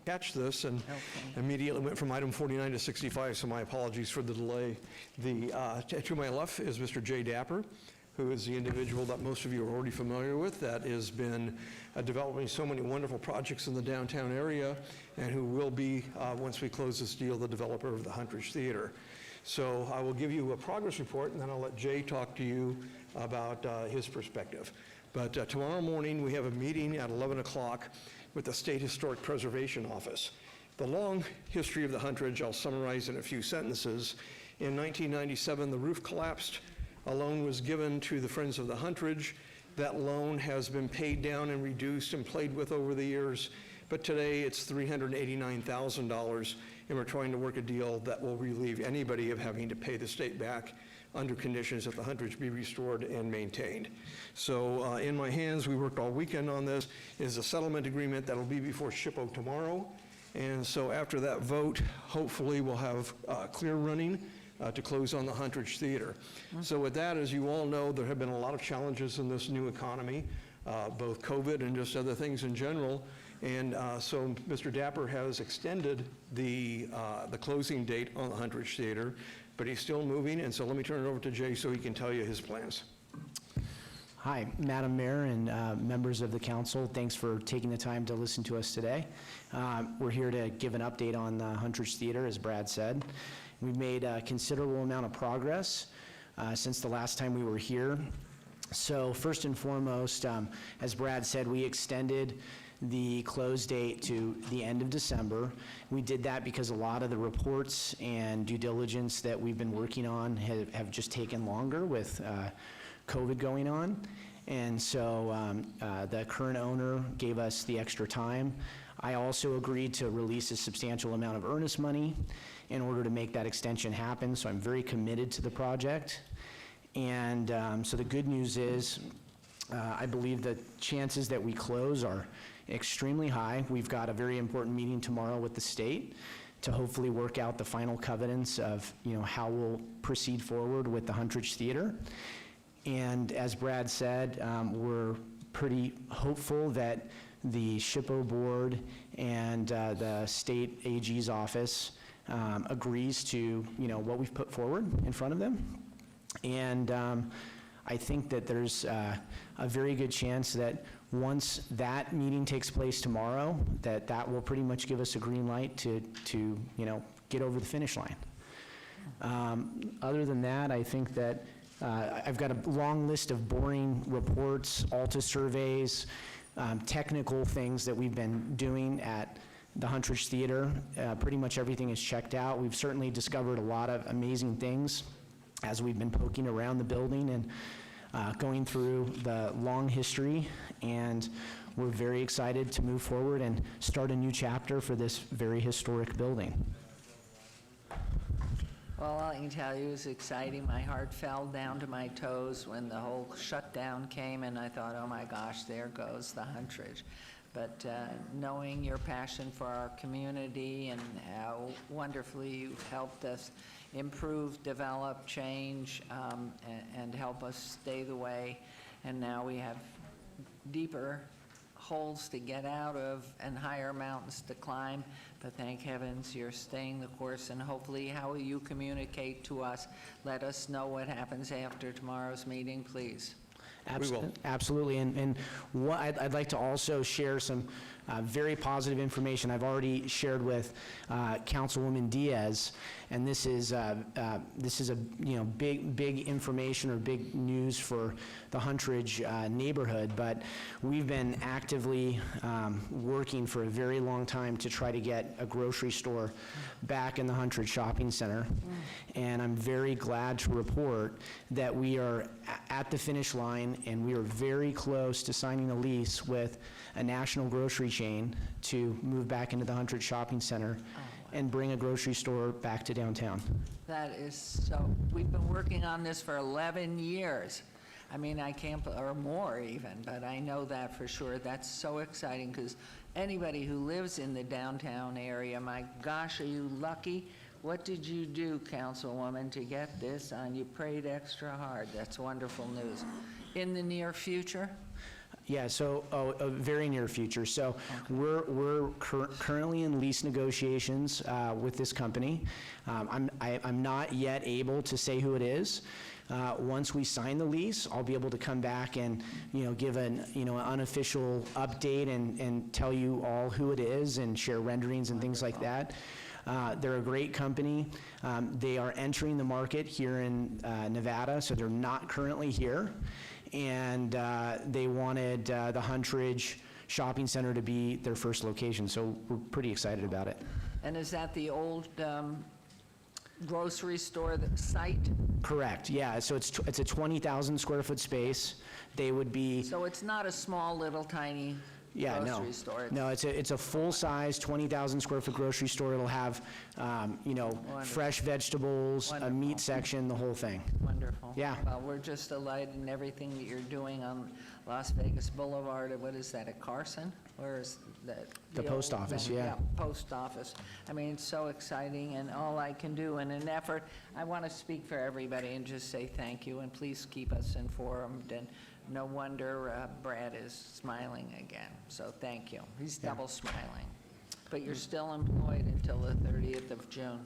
Catch this, and immediately went from item 49 to 65, so my apologies for the delay. To my left is Mr. Jay Dapper, who is the individual that most of you are already familiar with, that has been developing so many wonderful projects in the downtown area, and who will be, once we close this deal, the developer of the Huntridge Theater. So I will give you a progress report, and then I'll let Jay talk to you about his perspective. But tomorrow morning, we have a meeting at 11 o'clock with the State Historic Preservation Office. The long history of the Huntridge, I'll summarize in a few sentences. In 1997, the roof collapsed. A loan was given to the Friends of the Huntridge. That loan has been paid down and reduced and played with over the years, but today it's $389,000, and we're trying to work a deal that will relieve anybody of having to pay the state back under conditions that the Huntridge be restored and maintained. So in my hands, we worked all weekend on this, is a settlement agreement that'll be before SHPO tomorrow. And so after that vote, hopefully we'll have clear running to close on the Huntridge Theater. So with that, as you all know, there have been a lot of challenges in this new economy, both COVID and just other things in general. And so Mr. Dapper has extended the closing date on the Huntridge Theater, but he's still moving, and so let me turn it over to Jay so he can tell you his plans. Hi, Madam Mayor and members of the council. Thanks for taking the time to listen to us today. We're here to give an update on Huntridge Theater, as Brad said. We've made a considerable amount of progress since the last time we were here. So first and foremost, as Brad said, we extended the close date to the end of December. We did that because a lot of the reports and due diligence that we've been working on have just taken longer with COVID going on. And so the current owner gave us the extra time. I also agreed to release a substantial amount of earnest money in order to make that extension happen, so I'm very committed to the project. And so the good news is, I believe the chances that we close are extremely high. We've got a very important meeting tomorrow with the state to hopefully work out the final covenants of, how we'll proceed forward with the Huntridge Theater. And as Brad said, we're pretty hopeful that the SHPO board and the state AG's office agrees to, what we've put forward in front of them. And I think that there's a very good chance that once that meeting takes place tomorrow, that will pretty much give us a green light to get over the finish line. Other than that, I think that I've got a long list of boring reports, ALTA surveys, technical things that we've been doing at the Huntridge Theater. Pretty much everything is checked out. We've certainly discovered a lot of amazing things as we've been poking around the building and going through the long history, and we're very excited to move forward and start a new chapter for this very historic building. Well, all I can tell you is exciting. My heart fell down to my toes when the whole shutdown came, and I thought, oh my gosh, there goes the Huntridge. But knowing your passion for our community and how wonderfully you've helped us improve, develop, change, and help us stay the way, and now we have deeper holes to get out of and higher mountains to climb, but thank heavens you're staying the course, and hopefully how you communicate to us, let us know what happens after tomorrow's meeting, please. Absolutely, and what I'd like to also share some very positive information I've already shared with Councilwoman Diaz, and this is a big information or big news for the Huntridge neighborhood. But we've been actively working for a very long time to try to get a grocery store back in the Huntridge Shopping Center, and I'm very glad to report that we are at the finish line, and we are very close to signing a lease with a national grocery chain to move back into the Huntridge Shopping Center and bring a grocery store back to downtown. That is so, we've been working on this for 11 years. I mean, I can't, or more even, but I know that for sure. That's so exciting because anybody who lives in the downtown area, my gosh, are you lucky? What did you do, Councilwoman, to get this on? You prayed extra hard. That's wonderful news. In the near future? Yeah, so a very near future. So we're currently in lease negotiations with this company. I'm not yet able to say who it is. Once we sign the lease, I'll be able to come back and give an unofficial update and tell you all who it is and share renderings and things like that. They're a great company. They are entering the market here in Nevada, so they're not currently here. And they wanted the Huntridge Shopping Center to be their first location, so we're pretty excited about it. And is that the old grocery store site? Correct, yeah, so it's a 20,000 square foot space. They would be... So it's not a small little tiny grocery store? No, it's a full-size 20,000 square foot grocery store. It'll have, fresh vegetables, a meat section, the whole thing. Wonderful. Yeah. Well, we're just delighted in everything that you're doing on Las Vegas Boulevard. What is that, at Carson? Where is that? The post office, yeah. Post office. I mean, it's so exciting, and all I can do in an effort, I want to speak for everybody and just say thank you, and please keep us informed. And no wonder Brad is smiling again, so thank you. He's double smiling. But you're still employed until the 30th of June.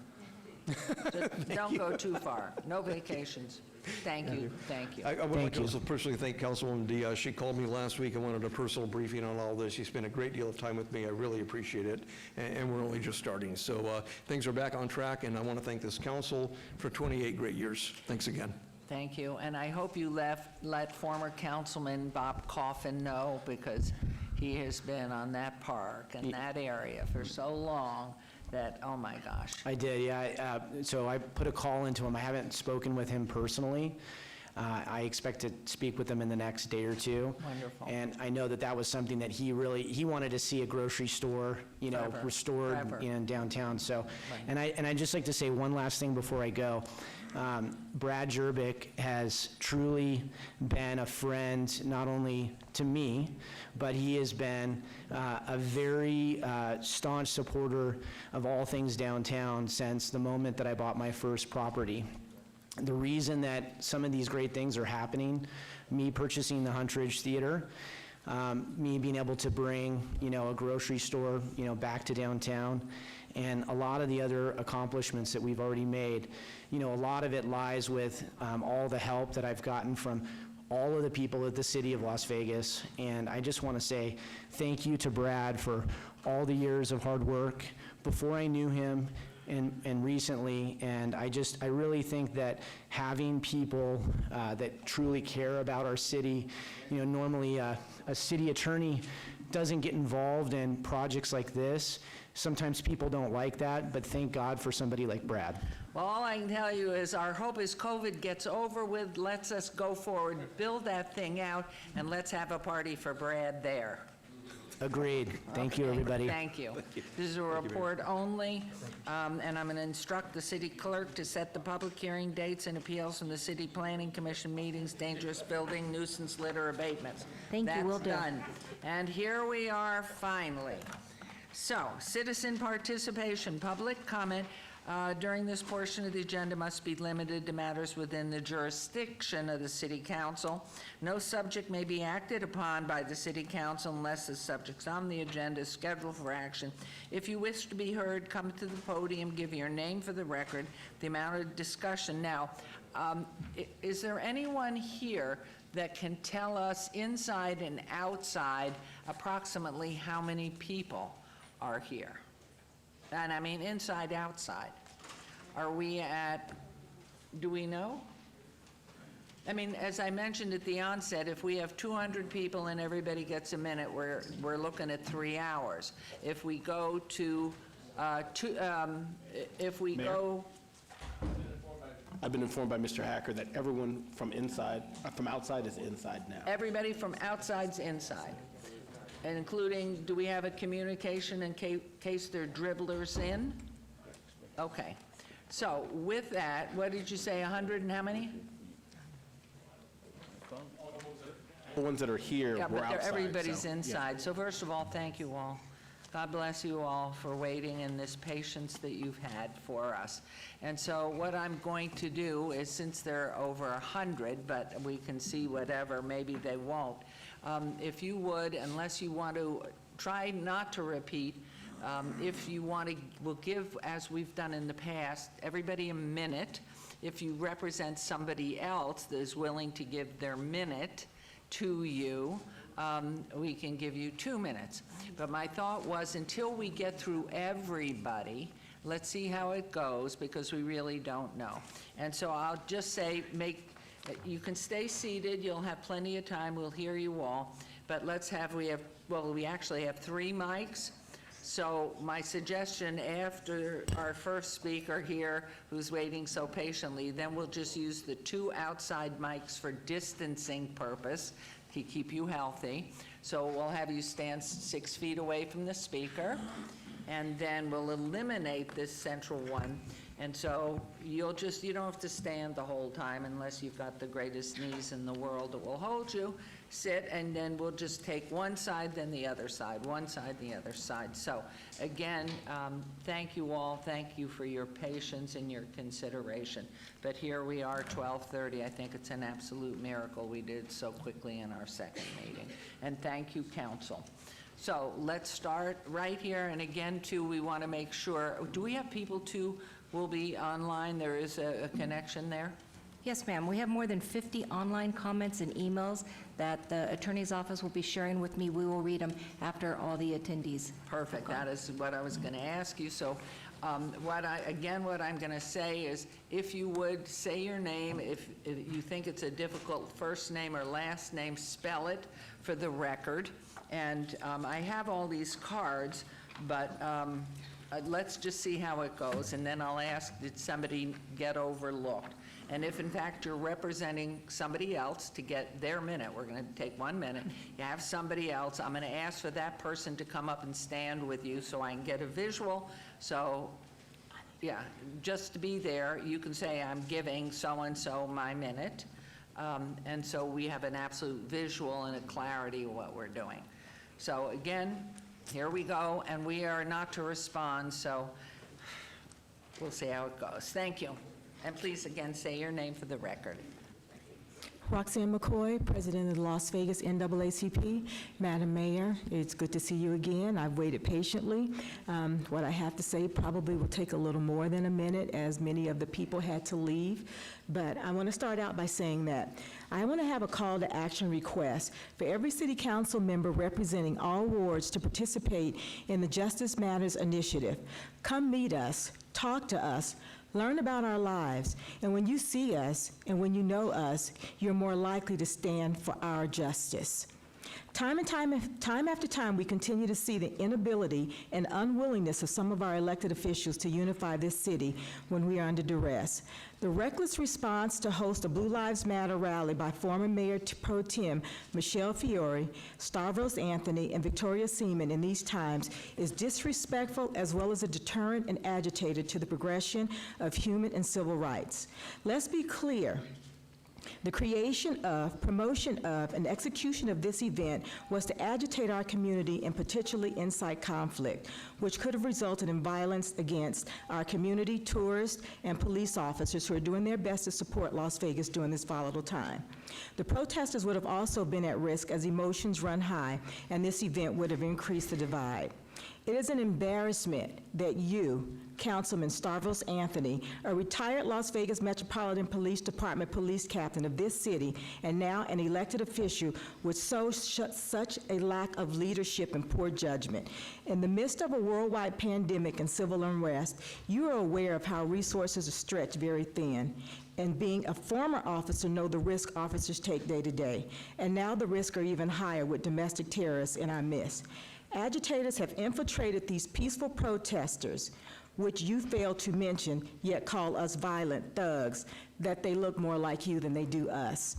Just don't go too far. No vacations. Thank you, thank you. I would like to also personally thank Councilwoman Diaz. She called me last week and wanted a personal briefing on all this. She spent a great deal of time with me. I really appreciate it, and we're only just starting. So things are back on track, and I want to thank this council for 28 great years. Thanks again. Thank you, and I hope you let former Councilman Bob Coffin know, because he has been on that park and that area for so long that, oh my gosh. I did, yeah. So I put a call into him. I haven't spoken with him personally. I expect to speak with him in the next day or two. Wonderful. And I know that that was something that he wanted to see a grocery store, Forever. restored Forever. in downtown. So, and I'd just like to say one last thing before I go. Brad Jerbick has truly been a friend, not only to me, but he has been a very staunch supporter of all things downtown since the moment that I bought my first property. The reason that some of these great things are happening, me purchasing the Huntridge Theater, me being able to bring, a grocery store, back to downtown, and a lot of the other accomplishments that we've already made, a lot of it lies with all the help that I've gotten from all of the people at the city of Las Vegas. And I just want to say thank you to Brad for all the years of hard work before I knew him and recently. And I really think that having people that truly care about our city, normally a city attorney doesn't get involved in projects like this. Sometimes people don't like that, but thank God for somebody like Brad. Well, all I can tell you is our hope is COVID gets over with, lets us go forward, build that thing out, and let's have a party for Brad there. Agreed. Thank you, everybody. Thank you. This is a report only, and I'm going to instruct the city clerk to set the public hearing dates and appeals from the city planning commission meetings, dangerous building, nuisance litter abatements. Thank you, will do. That's done. And here we are finally. So, citizen participation, public comment during this portion of the agenda must be limited to matters within the jurisdiction of the city council. No subject may be acted upon by the city council unless the subject's on the agenda is scheduled for action. If you wish to be heard, come to the podium, give your name for the record, the amount of discussion. Now, is there anyone here that can tell us inside and outside approximately how many people are here? And I mean inside, outside. Are we at, do we know? I mean, as I mentioned at the onset, if we have 200 people and everybody gets a minute, we're looking at 3 hours. If we go to, if we go... I've been informed by Mr. Hacker that everyone from outside is inside now. Everybody from outside's inside. And including, do we have a communication in case there are dribblers in? Okay. So with that, what did you say, 100 and how many? The ones that are here Yeah, were but outside. everybody's so, yeah. inside. So first of all, thank you all. God bless you all for waiting and this patience that you've had for us. And so what I'm going to do is, since there are over 100, but we can see whatever, maybe they won't, if you would, unless you want to, try not to repeat, if you want to, we'll give, as we've done in the past, everybody a minute. If you represent somebody else that is willing to give their minute to you, we can give you 2 minutes. But my thought was, until we get through everybody, let's see how it goes, because we really don't know. And so I'll just say, you can stay seated, you'll have plenty of time, we'll hear you all, but we actually have 3 mics. So my suggestion, after our first speaker here, who's waiting so patiently, then we'll just use the 2 outside mics for distancing purpose to keep you healthy. So we'll have you stand 6 feet away from the speaker, and then we'll eliminate this central one. And so you don't have to stand the whole time unless you've got the greatest knees in the world that will hold you. Sit, and then we'll just take one side, then the other side, one side, the other side. So again, thank you all. Thank you for your patience and your consideration. But here we are, 12:30. I think it's an absolute miracle we did so quickly in our second meeting. And thank you, council. So let's start right here. And again, too, we want to make sure, do we have people, too, will be online. There is a connection there? Yes, ma'am. We have more than 50 online comments and emails that the attorney's office will be sharing with me. We will read them after all the attendees. Perfect. That is what I was going to ask you. So what I'm going to say is, if you would say your name, if you think it's a difficult first name or last name, spell it for the record. And I have all these cards, but let's just see how it goes. And then I'll ask, did somebody get overlooked? And if, in fact, you're representing somebody else to get their minute, we're going to take 1 minute, you have somebody else, I'm going to ask for that person to come up and stand with you so I can get a visual. So, yeah, just to be there, you can say, I'm giving so-and-so my minute. And so we have an absolute visual and a clarity of what we're doing. So, again, here we go, and we are not to respond, so we'll see how it goes. Thank you. And please, again, say your name for the record. Roxanne McCoy, President of the Las Vegas NAACP. Madam Mayor, it's good to see you again. I've waited patiently. What I have to say probably will take a little more than a minute, as many of the people had to leave. But I want to start out by saying that I want to have a call to action request for every city council member representing all wards to participate in the Justice Matters Initiative. Come meet us, talk to us, learn about our lives, and when you see us and when you know us, you're more likely to stand for our justice. Time after time, we continue to see the inability and unwillingness of some of our elected officials to unify this city when we are under duress. The reckless response to host a Blue Lives Matter rally by former Mayor Pro Tem Michelle Fiore, Stavros Anthony, and Victoria Seaman in these times is disrespectful as well as a deterrent and agitator to the progression of human and civil rights. Let's be clear. The creation of, promotion of, and execution of this event was to agitate our community and potentially incite conflict, which could have resulted in violence against our community, tourists, and police officers who are doing their best to support Las Vegas during this volatile time. The protesters would have also been at risk as emotions run high, and this event would have increased the divide. It is an embarrassment that you, Councilman Stavros Anthony, a retired Las Vegas Metropolitan Police Department police captain of this city and now an elected official, with such a lack of leadership and poor judgment. In the midst of a worldwide pandemic and civil unrest, you are aware of how resources are stretched very thin. And being a former officer, know the risk officers take day to day. And now the risks are even higher with domestic terrorists in our midst. Agitators have infiltrated these peaceful protesters, which you failed to mention, yet call us violent thugs, that they look more like you than they do us,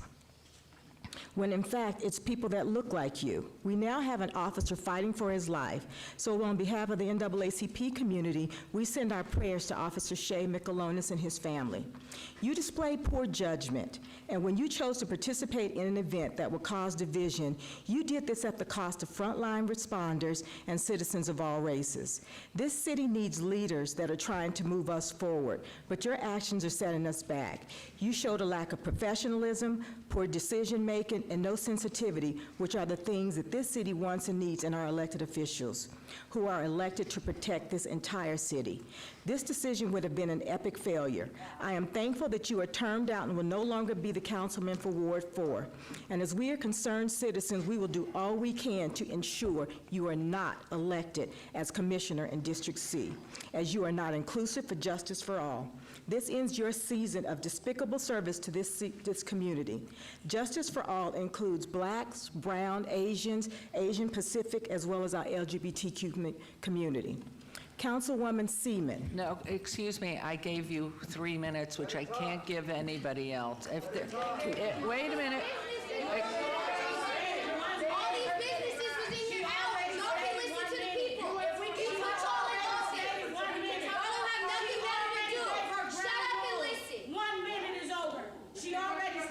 when in fact it's people that look like you. We now have an officer fighting for his life. So on behalf of the NAACP community, we send our prayers to Officer Shea Michelonis and his family. You displayed poor judgment, and when you chose to participate in an event that would cause division, you did this at the cost of frontline responders and citizens of all races. This city needs leaders that are trying to move us forward, but your actions are setting us back. You showed a lack of professionalism, poor decision-making, and no sensitivity, which are the things that this city wants and needs in our elected officials, who are elected to protect this entire city. This decision would have been an epic failure. I am thankful that you are termed out and will no longer be the councilman for Ward 4. And as we are concerned citizens, we will do all we can to ensure you are not elected as commissioner in District C, as you are not inclusive for justice for all. This ends your season of despicable service to this community. Justice for all includes blacks, brown, Asians, Asian Pacific, as well as our LGBTQ community. Councilwoman Seaman. No, excuse me, I gave you 3 minutes, which I can't give anybody else. Wait a minute.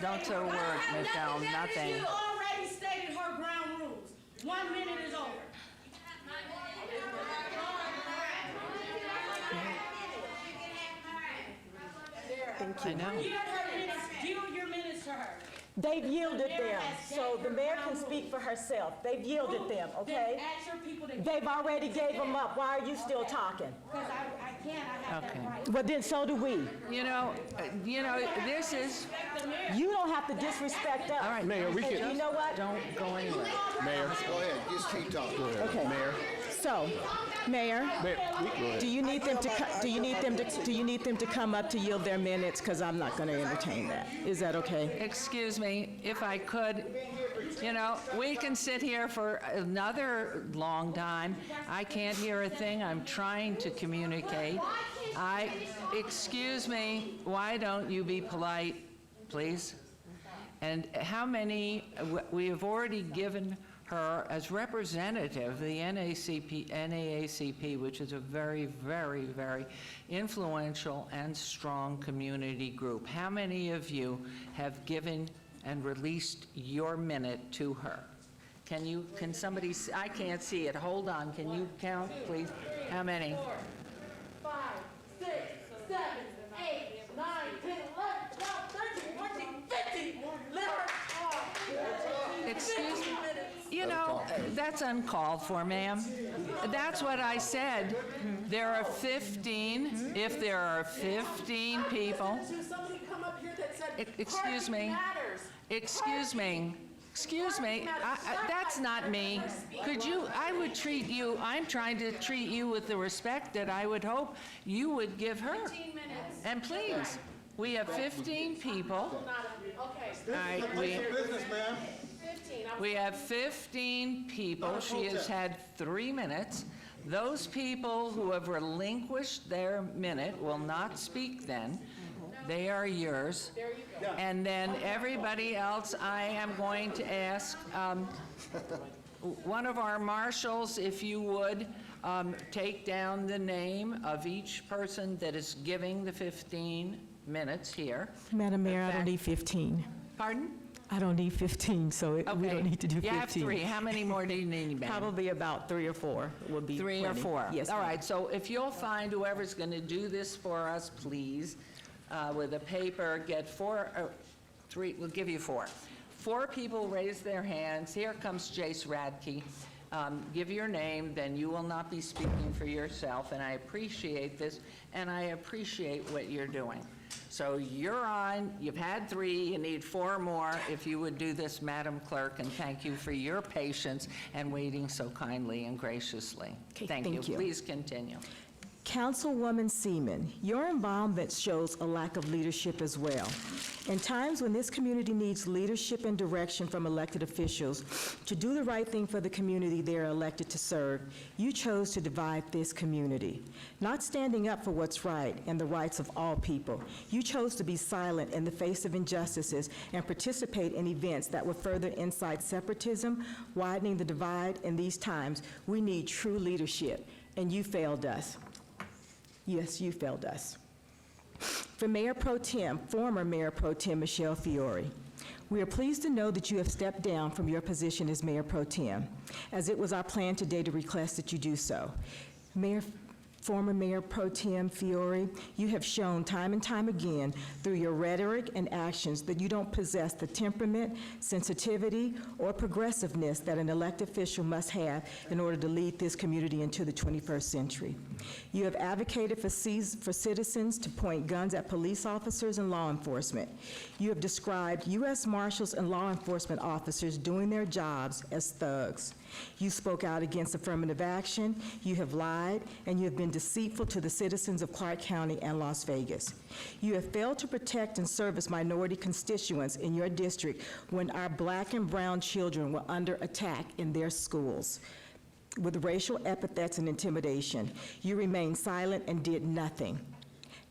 Don't say a word, Ms. Dell, nothing. She already stated her ground rules. 1 minute is over. Thank you. I know. Give your minutes to her. They've yielded them, so the mayor can speak for herself. They've yielded them, okay? Ask your people to. They've already gave them up. Why are you still talking? Because I Okay. Well, then so do we. This is, You don't have to disrespect us. all right. Mayor, we And can- you know what? Don't go anywhere. Mayor. Go ahead, just keep talking. Okay. Mayor. So, Mayor, do you need them to, do you need them to come up to yield their minutes? Because I'm not going to entertain that. Is that okay? Excuse me, if I could, we can sit here for another long time. I can't hear a thing. I'm trying to communicate. Excuse me, why don't you be polite, please? And how many, we have already given her as representative, the NAACP, which is a very, very, very influential and strong community group. How many of you have given and released your minute to her? Can somebody, I can't see it, hold on, can you count, please? How many? 4, 5, 6, 7, 8, 9, 10, 11, 12, 13, 14, 15. Let her talk. Excuse me? That's uncalled for, ma'am. That's what I said. There are 15, if there are 15 people. Somebody come up here that said Excuse me. matters. Excuse me. Excuse me. That's not me. Could you, I would treat you, I'm trying to treat you with the respect that I would hope you would give her. 15 minutes. And please, we have 15 people. Okay. All right, Business, ma'am. 15. we have 15 people. She has had 3 minutes. Those people who have relinquished their minute will not speak then. They are yours. And then everybody else, I am going to ask one of our marshals, if you would, take down the name of each person that is giving the 15 minutes here. Madam Mayor, I don't need 15. Pardon? I don't need 15, so we Okay. don't need to do 15. You have 3. How many more do you need, ma'am? Probably about 3 or 4 would be 3 or plenty. 4? Yes, All ma'am. right, so if you'll find whoever's going to do this for us, please, with a paper, get 4, 3, we'll give you 4. 4 people raise their hands. Here comes Jace Radke. Give your name, then you will not be speaking for yourself, and I appreciate this, and I appreciate what you're doing. So you're on, you've had 3, you need 4 more. If you would do this, Madam Clerk, and thank you for your patience and waiting so kindly and graciously. Okay, Thank you. thank you. Please continue. Councilwoman Seaman, your involvement shows a lack of leadership as well. In times when this community needs leadership and direction from elected officials to do the right thing for the community they are elected to serve, you chose to divide this community. Not standing up for what's right and the rights of all people, you chose to be silent in the face of injustices and participate in events that would further incite separatism, widening the divide. In these times, we need true leadership, and you failed us. Yes, you failed us. For Mayor Pro Tem, former Mayor Pro Tem Michelle Fiore, we are pleased to know that you have stepped down from your position as Mayor Pro Tem, as it was our plan today to request that you do so. Former Mayor Pro Tem Fiore, you have shown time and time again through your rhetoric and actions that you don't possess the temperament, sensitivity, or progressiveness that an elected official must have in order to lead this community into the 21st century. You have advocated for citizens to point guns at police officers and law enforcement. You have described U.S. Marshals and law enforcement officers doing their jobs as thugs. You spoke out against affirmative action, you have lied, and you have been deceitful to the citizens of Clark County and Las Vegas. You have failed to protect and service minority constituents in your district when our Black and brown children were under attack in their schools with racial epithets and intimidation. You remained silent and did nothing.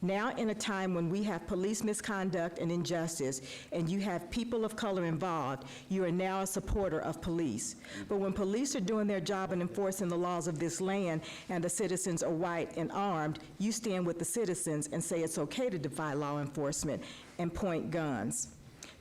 Now, in a time when we have police misconduct and injustice, and you have people of color involved, you are now a supporter of police. But when police are doing their job and enforcing the laws of this land, and the citizens are white and armed, you stand with the citizens and say it's okay to defy law enforcement and point guns.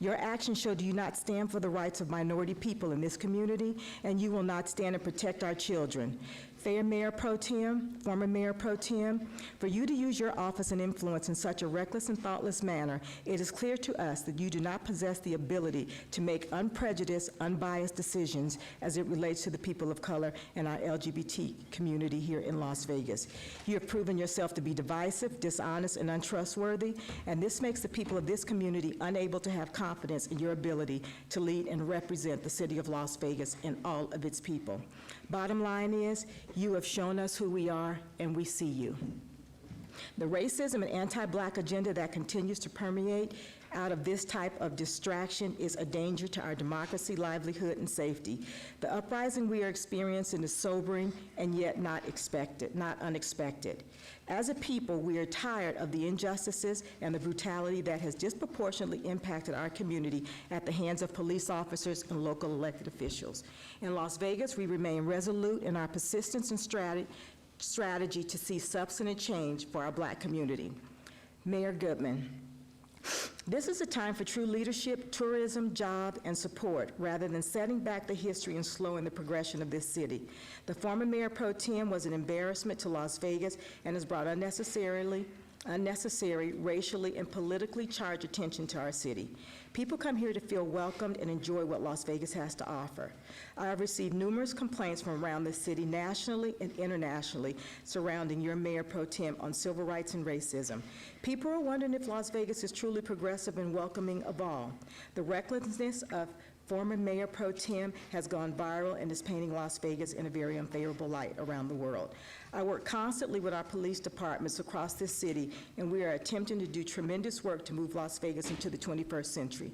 Your actions show do you not stand for the rights of minority people in this community, and you will not stand and protect our children. Fair Mayor Pro Tem, former Mayor Pro Tem, for you to use your office and influence in such a reckless and thoughtless manner, it is clear to us that you do not possess the ability to make unprejudiced, unbiased decisions as it relates to the people of color and our LGBT community here in Las Vegas. You have proven yourself to be divisive, dishonest, and untrustworthy, and this makes the people of this community unable to have confidence in your ability to lead and represent the city of Las Vegas and all of its people. Bottom line is, you have shown us who we are, and we see you. The racism and anti-Black agenda that continues to permeate out of this type of distraction is a danger to our democracy, livelihood, and safety. The uprising we are experiencing is sobering and yet not unexpected. As a people, we are tired of the injustices and the brutality that has disproportionately impacted our community at the hands of police officers and local elected officials. In Las Vegas, we remain resolute in our persistence and strategy to see substantive change for our Black community. Mayor Goodman, this is a time for true leadership, tourism, job, and support, rather than setting back the history and slowing the progression of this city. The former Mayor Pro Tem was an embarrassment to Las Vegas and has brought unnecessary, racially, and politically charged attention to our city. People come here to feel welcomed and enjoy what Las Vegas has to offer. I have received numerous complaints from around the city, nationally and internationally, surrounding your Mayor Pro Tem on civil rights and racism. People are wondering if Las Vegas is truly progressive and welcoming of all. The recklessness of former Mayor Pro Tem has gone viral and is painting Las Vegas in a very unfavorable light around the world. I work constantly with our police departments across this city, and we are attempting to do tremendous work to move Las Vegas into the 21st century.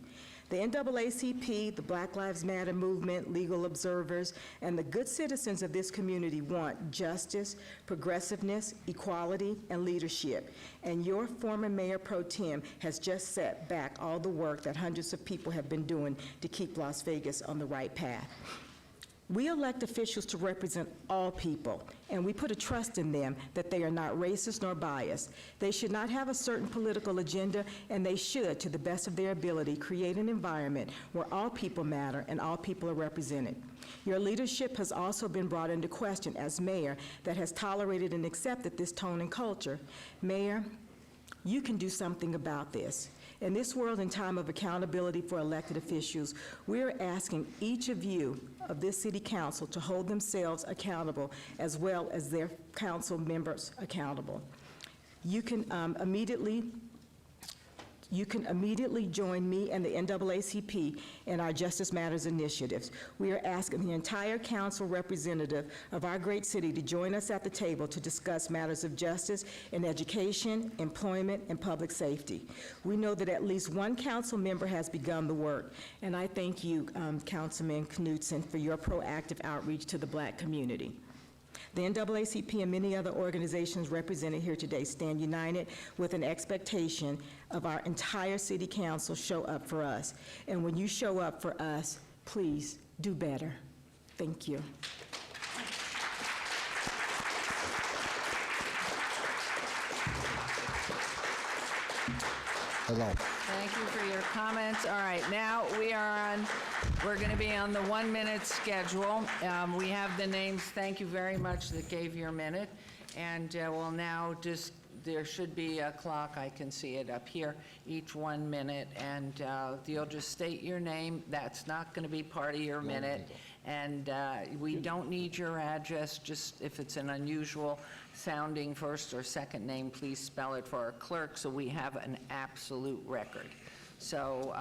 The NAACP, the Black Lives Matter movement, legal observers, and the good citizens of this community want justice, progressiveness, equality, and leadership. And your former Mayor Pro Tem has just set back all the work that hundreds of people have been doing to keep Las Vegas on the right path. We elect officials to represent all people, and we put a trust in them that they are not racist nor biased. They should not have a certain political agenda, and they should, to the best of their ability, create an environment where all people matter and all people are represented. Your leadership has also been brought into question as mayor that has tolerated and accepted this tone and culture. Mayor, you can do something about this. In this world and time of accountability for elected officials, we are asking each of you of this city council to hold themselves accountable as well as their council members accountable. You can immediately join me and the NAACP in our Justice Matters initiatives. We are asking the entire council representative of our great city to join us at the table to discuss matters of justice in education, employment, and public safety. We know that at least one council member has begun the work, and I thank you, Councilman Knudsen, for your proactive outreach to the Black community. The NAACP and many other organizations represented here today stand united with an expectation of our entire city council show up for us. And when you show up for us, please do better. Thank you. Hello. Thank you for your comments. All right, now we're going to be on the 1-minute schedule. We have the names, thank you very much, that gave your minute. And we'll now there should be a clock, I can see it up here, each 1 minute. And you'll just state your name. That's not going to be part of your minute. And we don't need your address, just if it's an unusual sounding first or second name, please spell it for our clerk so we have an absolute record. So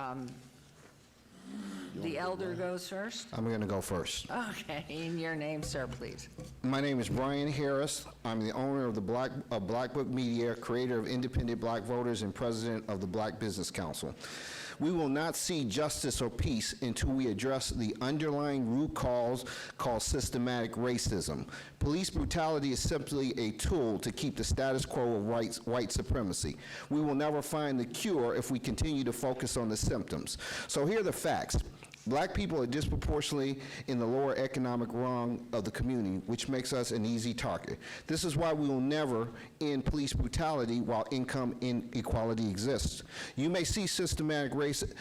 the elder goes first? I'm going to go first. Okay, and your name, sir, please. My name is Brian Harris. I'm the owner of the Black Book Media, creator of Independent Black Voters, and president of the Black Business Council. We will not see justice or peace until we address the underlying root cause called systematic racism. Police brutality is simply a tool to keep the status quo of white supremacy. We will never find the cure if we continue to focus on the symptoms. So here are the facts. Black people are disproportionately in the lower economic rung of the community, which makes us an easy target. This is why we will never end police brutality while income inequality exists. You see systematic racism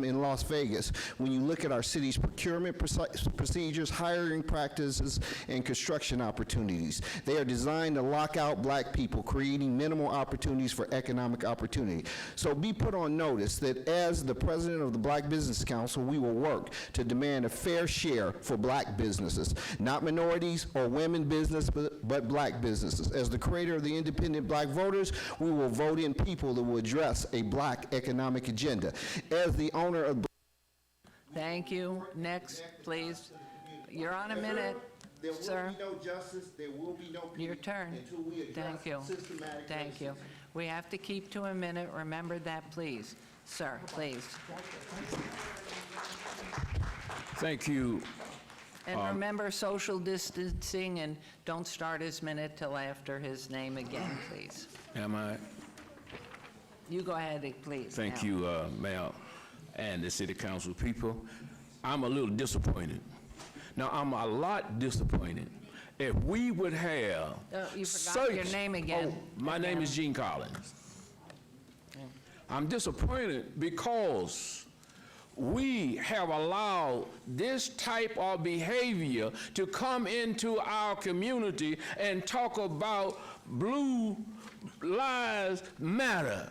in Las Vegas when you look at our city's procurement procedures, hiring practices, and construction opportunities. They are designed to lock out Black people, creating minimal opportunities for economic opportunity. So be put on notice that as the president of the Black Business Council, we will work to demand a fair share for Black businesses, not minorities or women business, but Black businesses. As the creator of the Independent Black Voters, we will vote in people that will address a Black economic agenda. As the owner of... Thank you. Next, please. You're on a minute, sir. There will be no justice, there will be no peace. Your turn. Until we address Thank you. systematic Thank you. racism. We have to keep to a minute. Remember that, please. Sir, please. Thank you. And remember social distancing, and don't start his minute till after his name again, please. Am I? You go ahead, please. Thank now. you, Mayor and the City Council people. I'm a little disappointed. Now, I'm a lot disappointed. If we would have... You forgot your name again. Oh, my name is Gene Collins. I'm disappointed because we have allowed this type of behavior to come into our community and talk about Blue Lives Matter.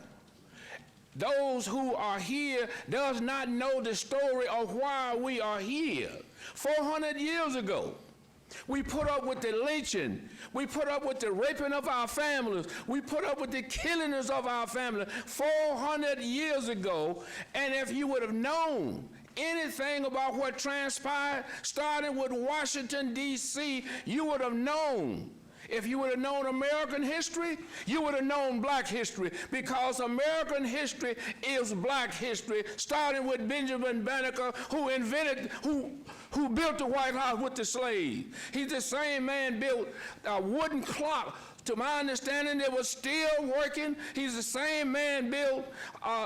Those who are here does not know the story of why we are here. 400 years ago, we put up with the lynching. We put up with the raping of our families. We put up with the killings of our family 400 years ago. And if you would have known anything about what transpired, starting with Washington, D.C., you would have known. If you would have known American history, you would have known Black history, because American history is Black history, starting with Benjamin Banneker, who built the White House with the slaves. He's the same man built a wooden clock. To my understanding, it was still working. He's the same man built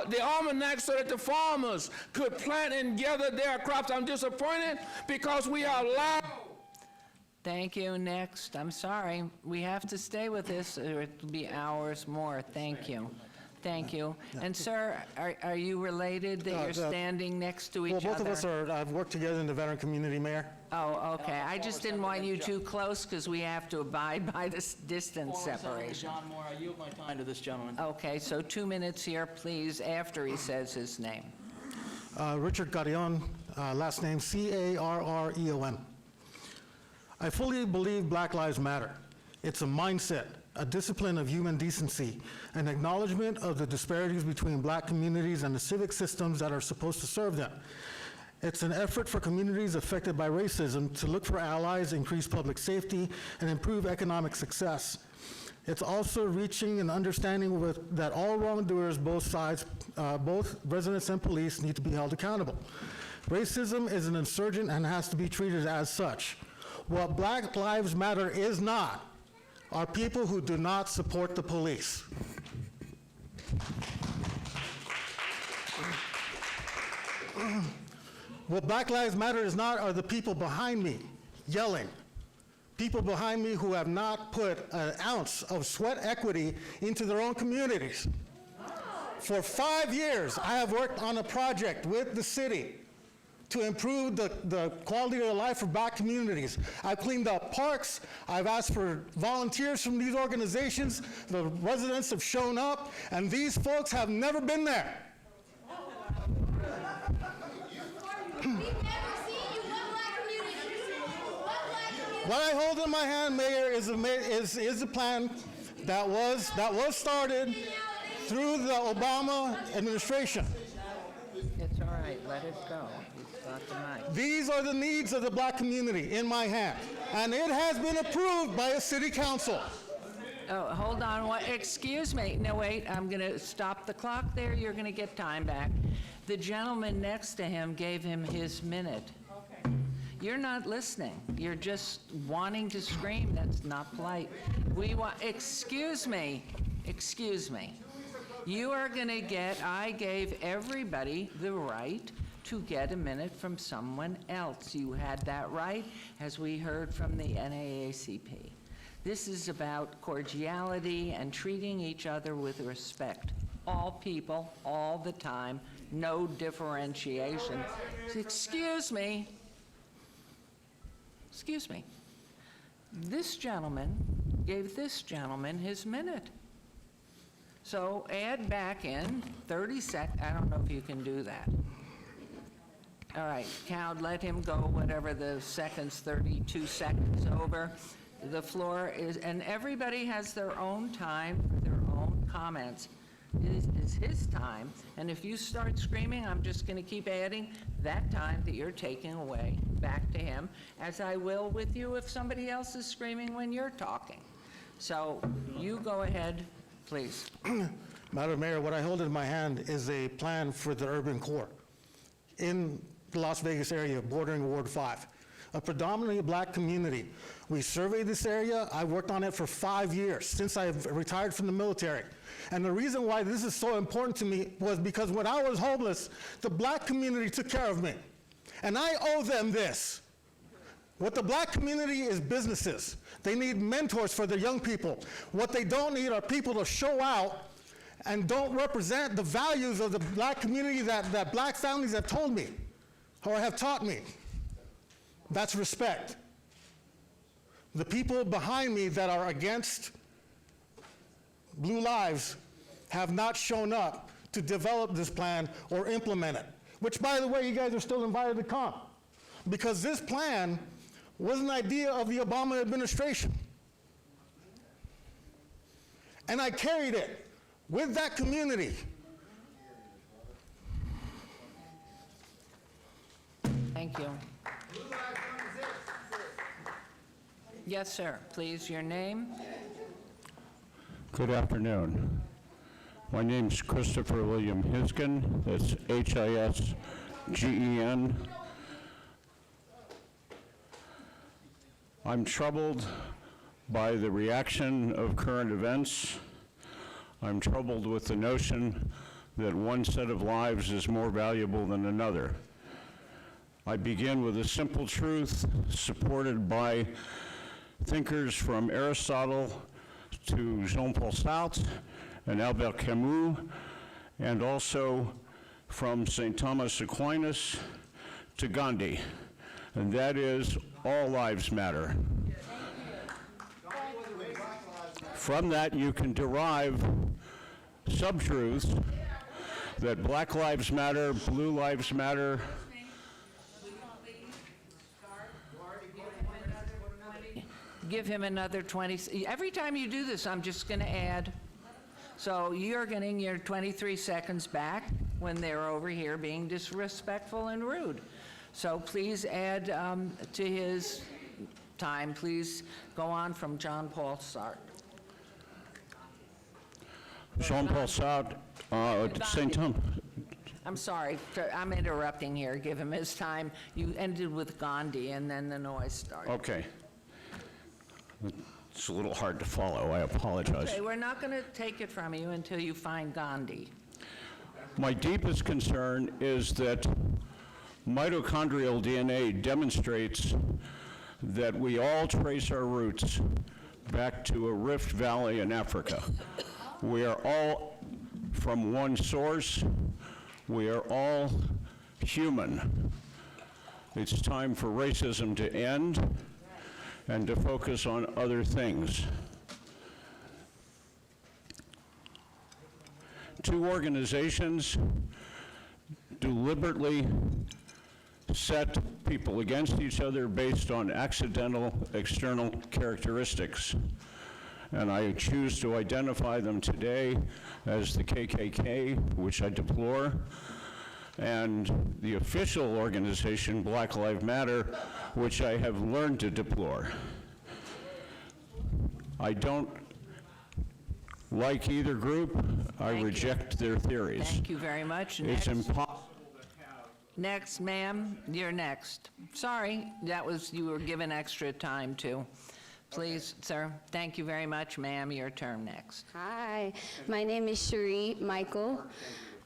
the almanac so that the farmers could plant and gather their crops. I'm disappointed because we are allowed. Thank you. Next. I'm sorry. We have to stay with this, or it'll be hours more. Thank you. Thank you. And sir, are you related that you're standing next to each other? Well, both of us are, I've worked together in the veteran community, Mayor. Oh, okay. I just didn't want you too close because we have to abide by this distance separation. John Moore, I yield my time to this gentleman. Okay, so 2 minutes here, please, after he says his name. Richard Carrion, last name C-A-R-R-E-O-N. I fully believe Black Lives Matter. It's a mindset, a discipline of human decency, an acknowledgement of the disparities between Black communities and the civic systems that are supposed to serve them. It's an effort for communities affected by racism to look for allies, increase public safety, and improve economic success. It's also reaching an understanding that all wrongdoers, both sides, both residents and police, need to be held accountable. Racism is an insurgent and has to be treated as such. What Black Lives Matter is not are people who do not support the police. What Black Lives Matter is not are the people behind me yelling. People behind me who have not put an ounce of sweat equity into their own communities. For 5 years, I have worked on a project with the city to improve the quality of life for Black communities. I've cleaned up parks. I've asked for volunteers from these organizations. The residents have shown up, and these folks have never been there. What I hold in my hand, Mayor, is a plan that was started through the Obama administration. It's all right. Let it go. He's got the mic. These are the needs of the Black community in my hand, and it has been approved by a city council. Oh, hold on. Excuse me. No, wait. I'm going to stop the clock there. You're going to get time back. The gentleman next to him gave him his minute. Okay. You're not listening. You're just wanting to scream. That's not polite. Excuse me. Excuse me. You are going to I gave everybody the right to get a minute from someone else. You had that right, as we heard from the NAACP. This is about cordiality and treating each other with respect. All people, all the time, no differentiation. Excuse me. Excuse me. This gentleman gave this gentleman his minute. So add back in 30 seconds. I don't know if you can do that. All right, count, let him go, whatever the seconds, 32 seconds over. The floor is, and everybody has their own time for their own comments. It is his time, and if you start screaming, I'm just going to keep adding that time that you're taking away back to him, as I will with you if somebody else is screaming when you're talking. So you go ahead, please. Madam Mayor, what I hold in my hand is a plan for the urban core in the Las Vegas area bordering Ward 5, a predominantly black community. We surveyed this area. I worked on it for 5 years since I retired from the military. And the reason why this is so important to me was because when I was homeless, the black community took care of me. And I owe them this. What the black community is businesses. They need mentors for their young people. What they don't need are people to show out and don't represent the values of the black community that black families have told me or have taught me. That's respect. The people behind me that are against Blue Lives have not shown up to develop this plan or implement it, which, by the way, you guys are still invited to come, because this plan was an idea of the Obama administration. And I carried it with that community. Thank you. Yes, sir. Please, your name? Good afternoon. My name's Christopher William Hisgen. That's Hisgen. I'm troubled by the reaction of current events. I'm troubled with the notion that one set of lives is more valuable than another. I begin with a simple truth supported by thinkers from Aristotle to Jean-Paul Sartre and Albert Camus, and also from St. Thomas Aquinas to Gandhi, and that is, all lives matter. From that, you can derive sub-truths that Black lives matter, Blue lives matter. Give him another 20. Every time you do this, I'm just going to add. So you're getting your 23 seconds back when they're over here being disrespectful and rude. So please add to his time. Please go on from Jean-Paul Sartre. Jean-Paul Sartre, St. Thomas. I'm sorry, I'm interrupting here. Give him his time. You ended with Gandhi, and then the noise started. Okay. It's a little hard to follow. I apologize. Okay, we're not going to take it from you until you find Gandhi. My deepest concern is that mitochondrial DNA demonstrates that we all trace our roots back to a rift valley in Africa. We are all from one source. We are all human. It's time for racism to end and to focus on other things. Two organizations deliberately set people against each other based on accidental external characteristics. And I choose to identify them today as the KKK, which I deplore, and the official organization, Black Lives Matter, which I have learned to deplore. I don't like either group. I reject their theories. Thank you very much. It's impossible. Next, ma'am, you're next. Sorry, you were given extra time too. Please, sir. Thank you very much, ma'am. Your turn next. Hi, my name is Cherie Michael.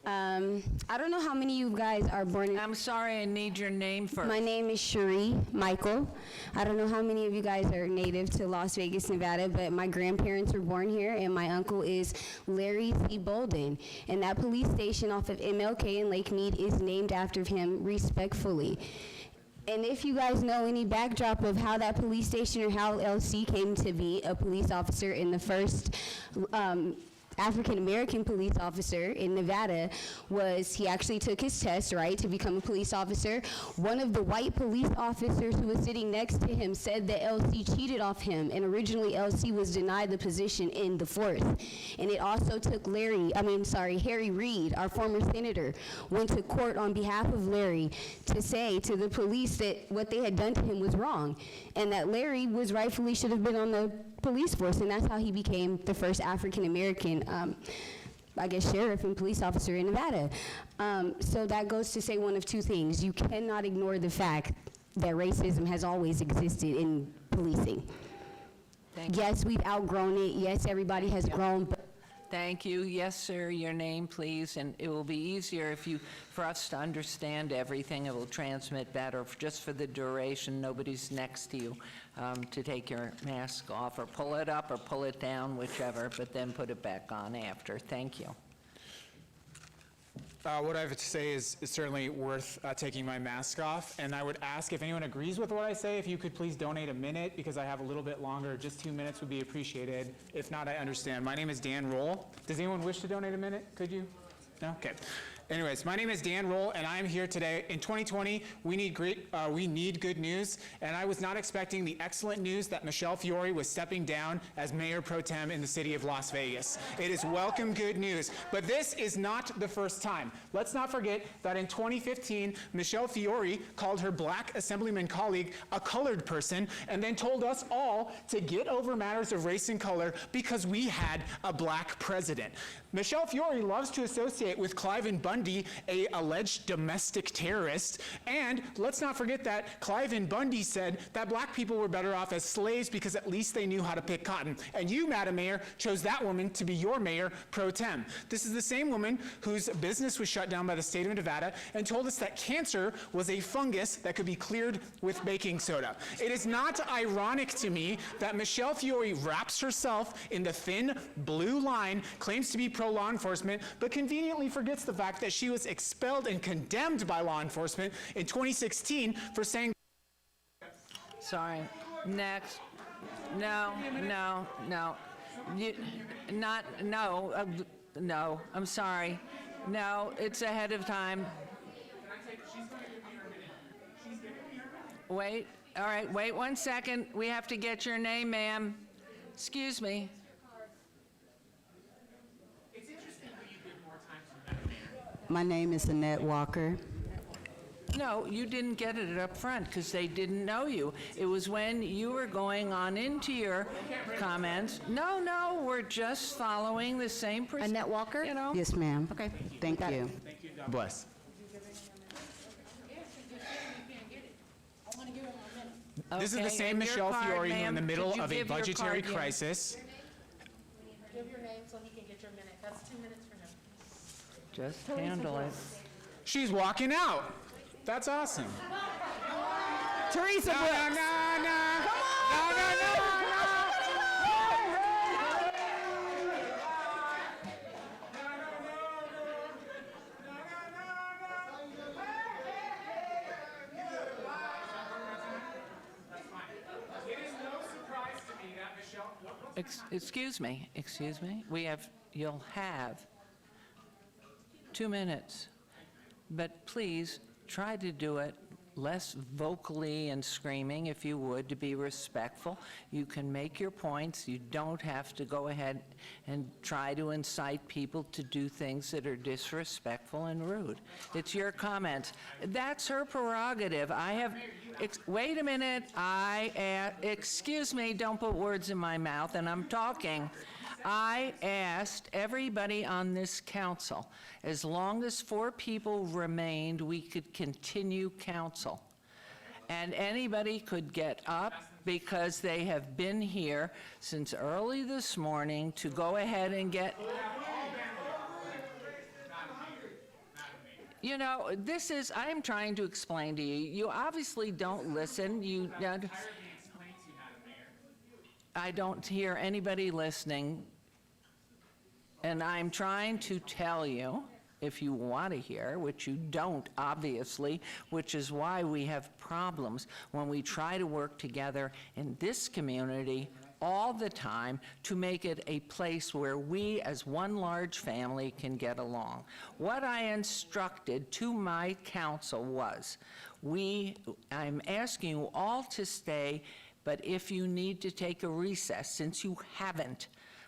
I don't know how many of you guys are born in... I'm sorry, I need your name first. My name is Cherie Michael. I don't know how many of you guys are native to Las Vegas, Nevada, but my grandparents were born here, and my uncle is Larry C. Bolden. And that police station off of MLK in Lake Mead is named after him, respectfully. And if you guys know any backdrop of how that police station or how LC came to be a police officer in the first African-American police officer in Nevada, was he actually took his test, right, to become a police officer. One of the white police officers who was sitting next to him said that LC cheated off him, and originally LC was denied the position in the force. And it also took Harry Reid, our former senator, went to court on behalf of Larry to say to the police that what they had done to him was wrong, and that Larry rightfully should have been on the police force, and that's how he became the first African-American, sheriff and police officer in Nevada. So that goes to say one of two things. You cannot ignore the fact that racism has always existed in policing. Yes, we've outgrown it. Yes, everybody has grown, but Thank you. Yes, sir, your name, please, and it will be easier for us to understand everything. It will transmit better. Just for the duration, nobody's next to you to take your mask off, or pull it up or pull it down, whichever, but then put it back on after. Thank you. What I have to say is certainly worth taking my mask off, and I would ask if anyone agrees with what I say, if you could please donate a minute, because I have a little bit longer. Just 2 minutes would be appreciated. If not, I understand. My name is Dan Roll. Does anyone wish to donate a minute? Could you? No? Okay. Anyways, my name is Dan Roll, and I'm here today. In 2020, we need good news, and I was not expecting the excellent news that Michelle Fiore was stepping down as Mayor Pro Tem in the city of Las Vegas. It is welcome good news, but this is not the first time. Let's not forget that in 2015, Michelle Fiore called her black assemblyman colleague a colored person, and then told us all to get over matters of race and color because we had a black president. Michelle Fiore loves to associate with Cliven Bundy, a alleged domestic terrorist, and let's not forget that Cliven Bundy said that black people were better off as slaves because at least they knew how to pick cotton. And you, Madam Mayor, chose that woman to be your mayor pro tem. This is the same woman whose business was shut down by the state of Nevada and told us that cancer was a fungus that could be cleared with baking soda. It is not ironic to me that Michelle Fiore wraps herself in the thin blue line, claims to be pro-law enforcement, but conveniently forgets the fact that she was expelled and condemned by law enforcement in 2016 for saying... Sorry. Next. No. No, I'm sorry. No, it's ahead of time. Wait, all right, wait 1 second. We have to get your name, ma'am. Excuse me. My name is Annette Walker. No, you didn't get it up front because they didn't know you. It was when you were going on into your comments. No, we're just following the same procedure. Annette Walker? You know? Yes, ma'am. Okay. Thank you. Thank you. God bless. This is the same Michelle Fiore who, in the middle of a budgetary crisis. Give your name so he can get your minute. That's 2 minutes for him. Just handle it. She's walking out. That's awesome. Teresa Brooks. No. Excuse me. You'll have 2 minutes, but please try to do it less vocally and screaming, if you would, to be respectful. You can make your points. You don't have to go ahead and try to incite people to do things that are disrespectful and rude. It's your comments. That's her prerogative. Wait a minute. Excuse me, don't put words in my mouth, and I'm talking. I asked everybody on this council, as long as 4 people remained, we could continue council. And anybody could get up because they have been here since early this morning to go ahead and get... You know, I'm trying to explain to you. You obviously don't listen. I don't hear anybody listening. And I'm trying to tell you, if you want to hear, which you don't, obviously, which is why we have problems when we try to work together in this community all the time to make it a place where we as one large family can get along. What I instructed to my council was, I'm asking you all to stay, but if you need to take a recess, since you haven't,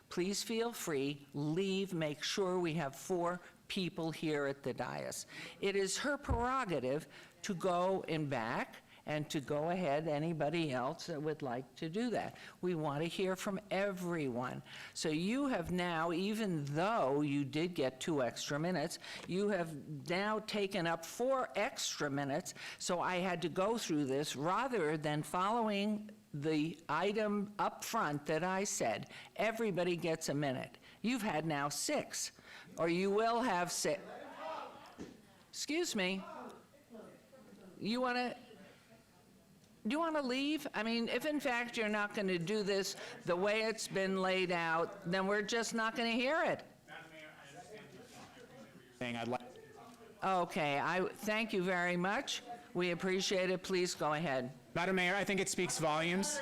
please feel free, leave, make sure we have 4 people here at the dais. It is her prerogative to go in back and to go ahead, anybody else that would like to do that. We want to hear from everyone. So you have now, even though you did get 2 extra minutes, you have now taken up 4 extra minutes, so I had to go through this rather than following the item up front that I said, everybody gets a minute. You've had now 6, or you will have 6. Excuse me. Do you want to leave? I mean, if in fact you're not going to do this the way it's been laid out, then we're just not going to hear it. Okay, thank you very much. We appreciate it. Please go ahead. Madam Mayor, I think it speaks volumes.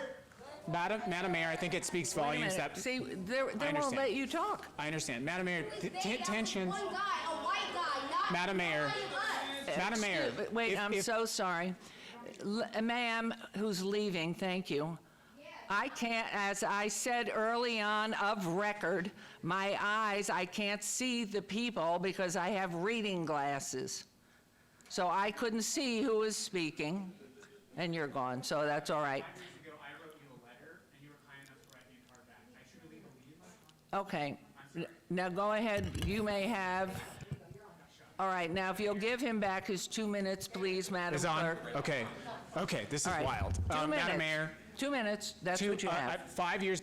Madam Mayor, I think it speaks volumes that... See, they won't let you talk. I understand. Madam Mayor, tensions... One guy, a white guy, not... Madam Mayor, Wait, I'm so sorry. Ma'am, who's leaving, thank you. I can't, as I said early on of record, my eyes, I can't see the people because I have reading glasses. So I couldn't see who was speaking, and you're gone, so that's all right. Okay, now go ahead, you may have, all right, now if you'll give him back his 2 minutes, please, Madam Clerk. Okay, this is All right. wild. 2 minutes. Madam Mayor. 2 minutes, that's what you have. 5 years...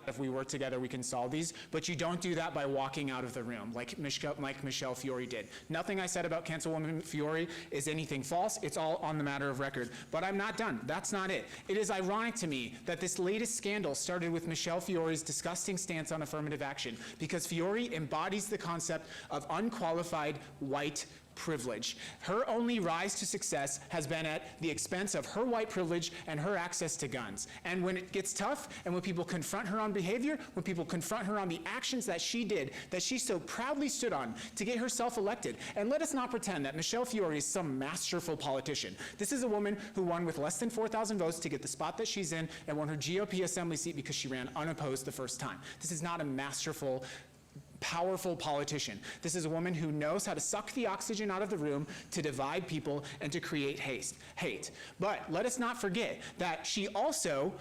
If we work together, we can solve these, but you don't do that by walking out of the room like Michelle Fiore did. Nothing I said about Councilwoman Fiore is anything false. It's all on the matter of record. But I'm not done. That's not it. It is ironic to me that this latest scandal started with Michelle Fiore's disgusting stance on affirmative action, because Fiore embodies the concept of unqualified white privilege. Her only rise to success has been at the expense of her white privilege and her access to guns. And when it gets tough, and when people confront her on behavior, when people confront her on the actions that she did, that she so proudly stood on to get herself elected, and let us not pretend that Michelle Fiore is some masterful politician. This is a woman who won with less than 4,000 votes to get the spot that she's in and won her GOP assembly seat because she ran unopposed the first time. This is not a masterful, powerful politician. This is a woman who knows how to suck the oxygen out of the room to divide people and to create hate. But let us not forget that she also,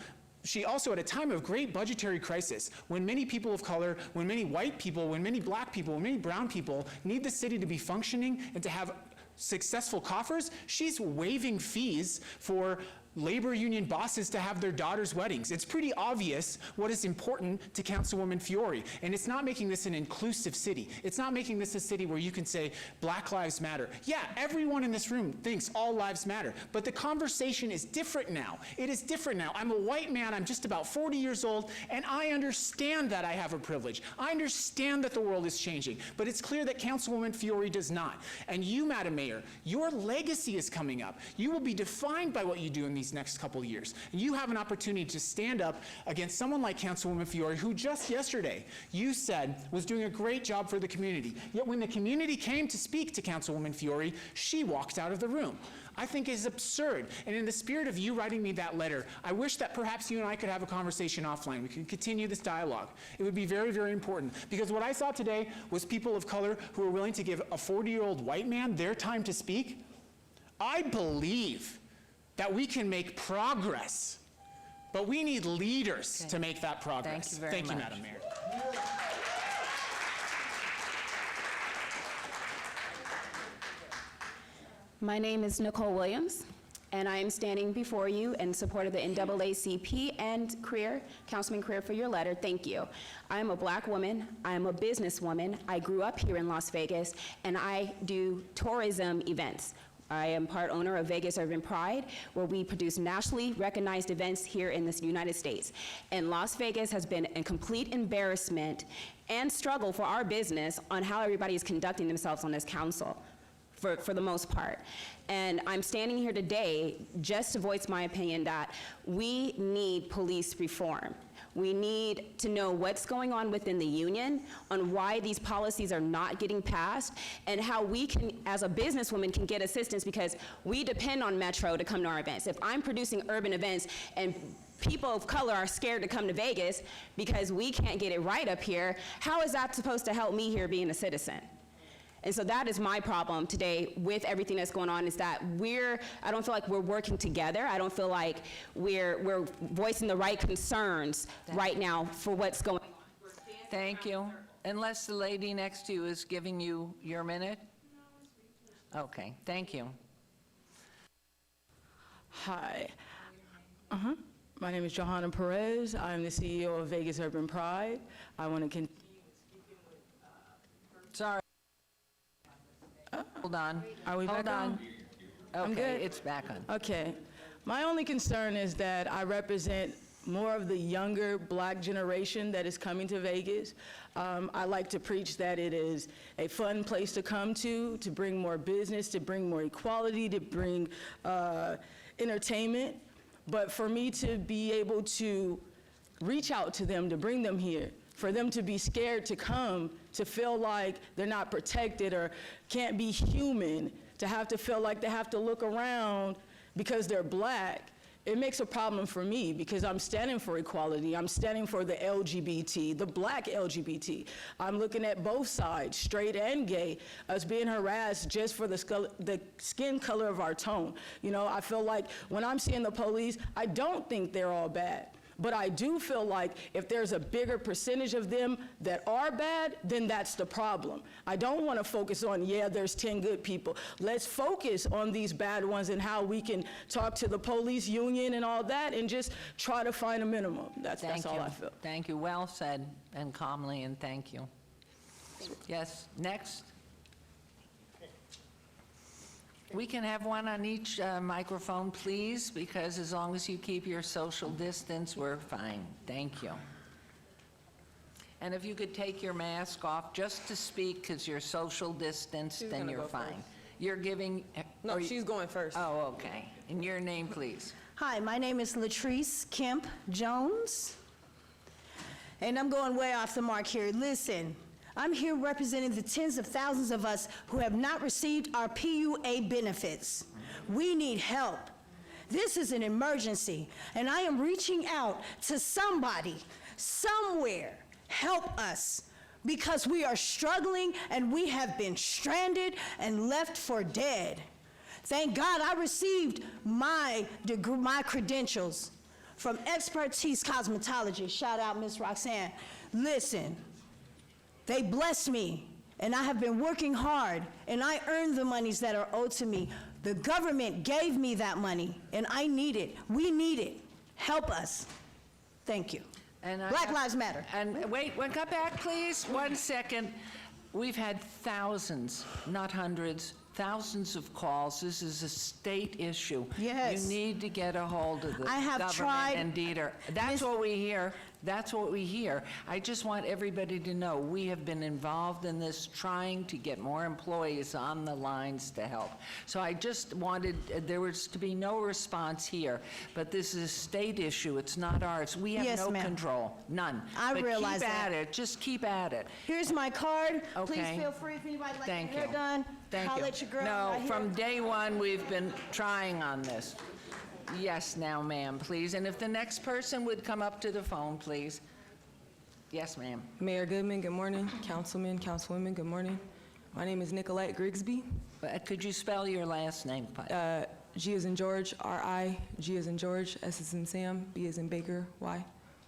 at a time of great budgetary crisis, when many people of color, when many white people, when many black people, when many brown people need the city to be functioning and to have successful coffers, she's waiving fees for labor union bosses to have their daughters' weddings. It's pretty obvious what is important to Councilwoman Fiore, and it's not making this an inclusive city. It's not making this a city where you can say Black Lives Matter. Yeah, everyone in this room thinks all lives matter, but the conversation is different now. It is different now. I'm a white man, I'm just about 40 years old, and I understand that I have a privilege. I understand that the world is changing, but it's clear that Councilwoman Fiore does not. And you, Madam Mayor, your legacy is coming up. You will be defined by what you do in these next couple years. And you have an opportunity to stand up against someone like Councilwoman Fiore, who just yesterday you said was doing a great job for the community. Yet when the community came to speak to Councilwoman Fiore, she walked out of the room. I think is absurd. And in the spirit of you writing me that letter, I wish that perhaps you and I could have a conversation offline. We could continue this dialogue. It would be very, very important. Because what I saw today was people of color who are willing to give a 40-year-old white man their time to speak. I believe that we can make progress, but we need leaders to make that progress. Thank you very much. Madam Mayor. My name is Nicole Williams. and I am standing before you in support of the NAACP and Councilman Creer, for your letter. Thank you. I am a Black woman. I am a businesswoman. I grew up here in Las Vegas, and I do tourism events. I am part owner of Vegas Urban Pride, where we produce nationally recognized events here in the United States. And Las Vegas has been a complete embarrassment and struggle for our business on how everybody is conducting themselves on this council, for the most part. And I'm standing here today just to voice my opinion that we need police reform. We need to know what's going on within the union, on why these policies are not getting passed, and how we can, as a businesswoman, can get assistance, because we depend on Metro to come to our events. If I'm producing urban events and people of color are scared to come to Vegas because we can't get it right up here, how is that supposed to help me here being a citizen? And so that is my problem today with everything that's going on, is that I don't feel like we're working together. I don't feel like we're voicing the right concerns right now for what's going on. Thank you. Unless the lady next to you is giving you your minute? Okay, thank you. Hi. My name is Johanna Perez. I'm the CEO of Vegas Urban Pride. I want to continue. Sorry. Hold on. Are we back on? I'm Okay, good. it's back on. Okay. My only concern is that I represent more of the younger Black generation that is coming to Vegas. I like to preach that it is a fun place to come to bring more business, to bring more equality, to bring entertainment. But for me to be able to reach out to them, to bring them here, for them to be scared to come, to feel like they're not protected or can't be human, to have to feel like they have to look around because they're Black, it makes a problem for me, because I'm standing for equality. I'm standing for the LGBT, the Black LGBT. I'm looking at both sides, straight and gay, us being harassed just for the skin color of our tone. You know, I feel like when I'm seeing the police, I don't think they're all bad. But I do feel like if there's a bigger percentage of them that are bad, then that's the problem. I don't want to focus on, yeah, there's 10 good people. Let's focus on these bad ones and how we can talk to the police union and all that and just try to find a minimum. That's all I feel. Thank you. Well said, and calmly, and thank you. Yes, next. We can have one on each microphone, please, because as long as you keep your social distance, we're fine. Thank you. And if you could take your mask off just to speak, because you're social distanced, then you're fine. You're giving... No, she's going first. Oh, okay. And your name, please. Hi, my name is Latrice Kemp Jones, and I'm going way off the mark here. Listen, I'm here representing the tens of thousands of us who have not received our PUA benefits. We need help. This is an emergency, and I am reaching out to somebody, somewhere, help us, because we are struggling and we have been stranded and left for dead. Thank God I received my degree, my credentials from Expertise Cosmetology. Shout out Miss Roxanne. Listen, they blessed me, and I have been working hard, and I earned the monies that are owed to me. The government gave me that money, and I need it. We need it. Help us. Thank you. And Black Lives Matter. And wait, come back, please. 1 second. We've had thousands, not hundreds, thousands of calls. This is a state issue. Yes. You need to get a hold of the I have government tried- and Dieter. That's what we hear. That's what we hear. I just want everybody to know we have been involved in this, trying to get more employees on the lines to help. So I just wanted, there was to be no response here, but this is a state issue. It's not ours. We have Yes, no ma'am. control, none. I But realize keep that. at it. Just keep at it. Here's my card. Please Okay. feel free if anybody like Thank their hair you. done. Thank Holler you. at your girl No, right here. from day one, we've been trying on this. Yes, now, ma'am, please. And if the next person would come up to the phone, please. Yes, ma'am. Mayor Goodman, good morning. Councilmen, councilwomen, good morning. My name is Nicolette Grigsby. Could you spell your last name, please? G as in George, R-I, G as in George, S as in Sam, B as in Baker, Y.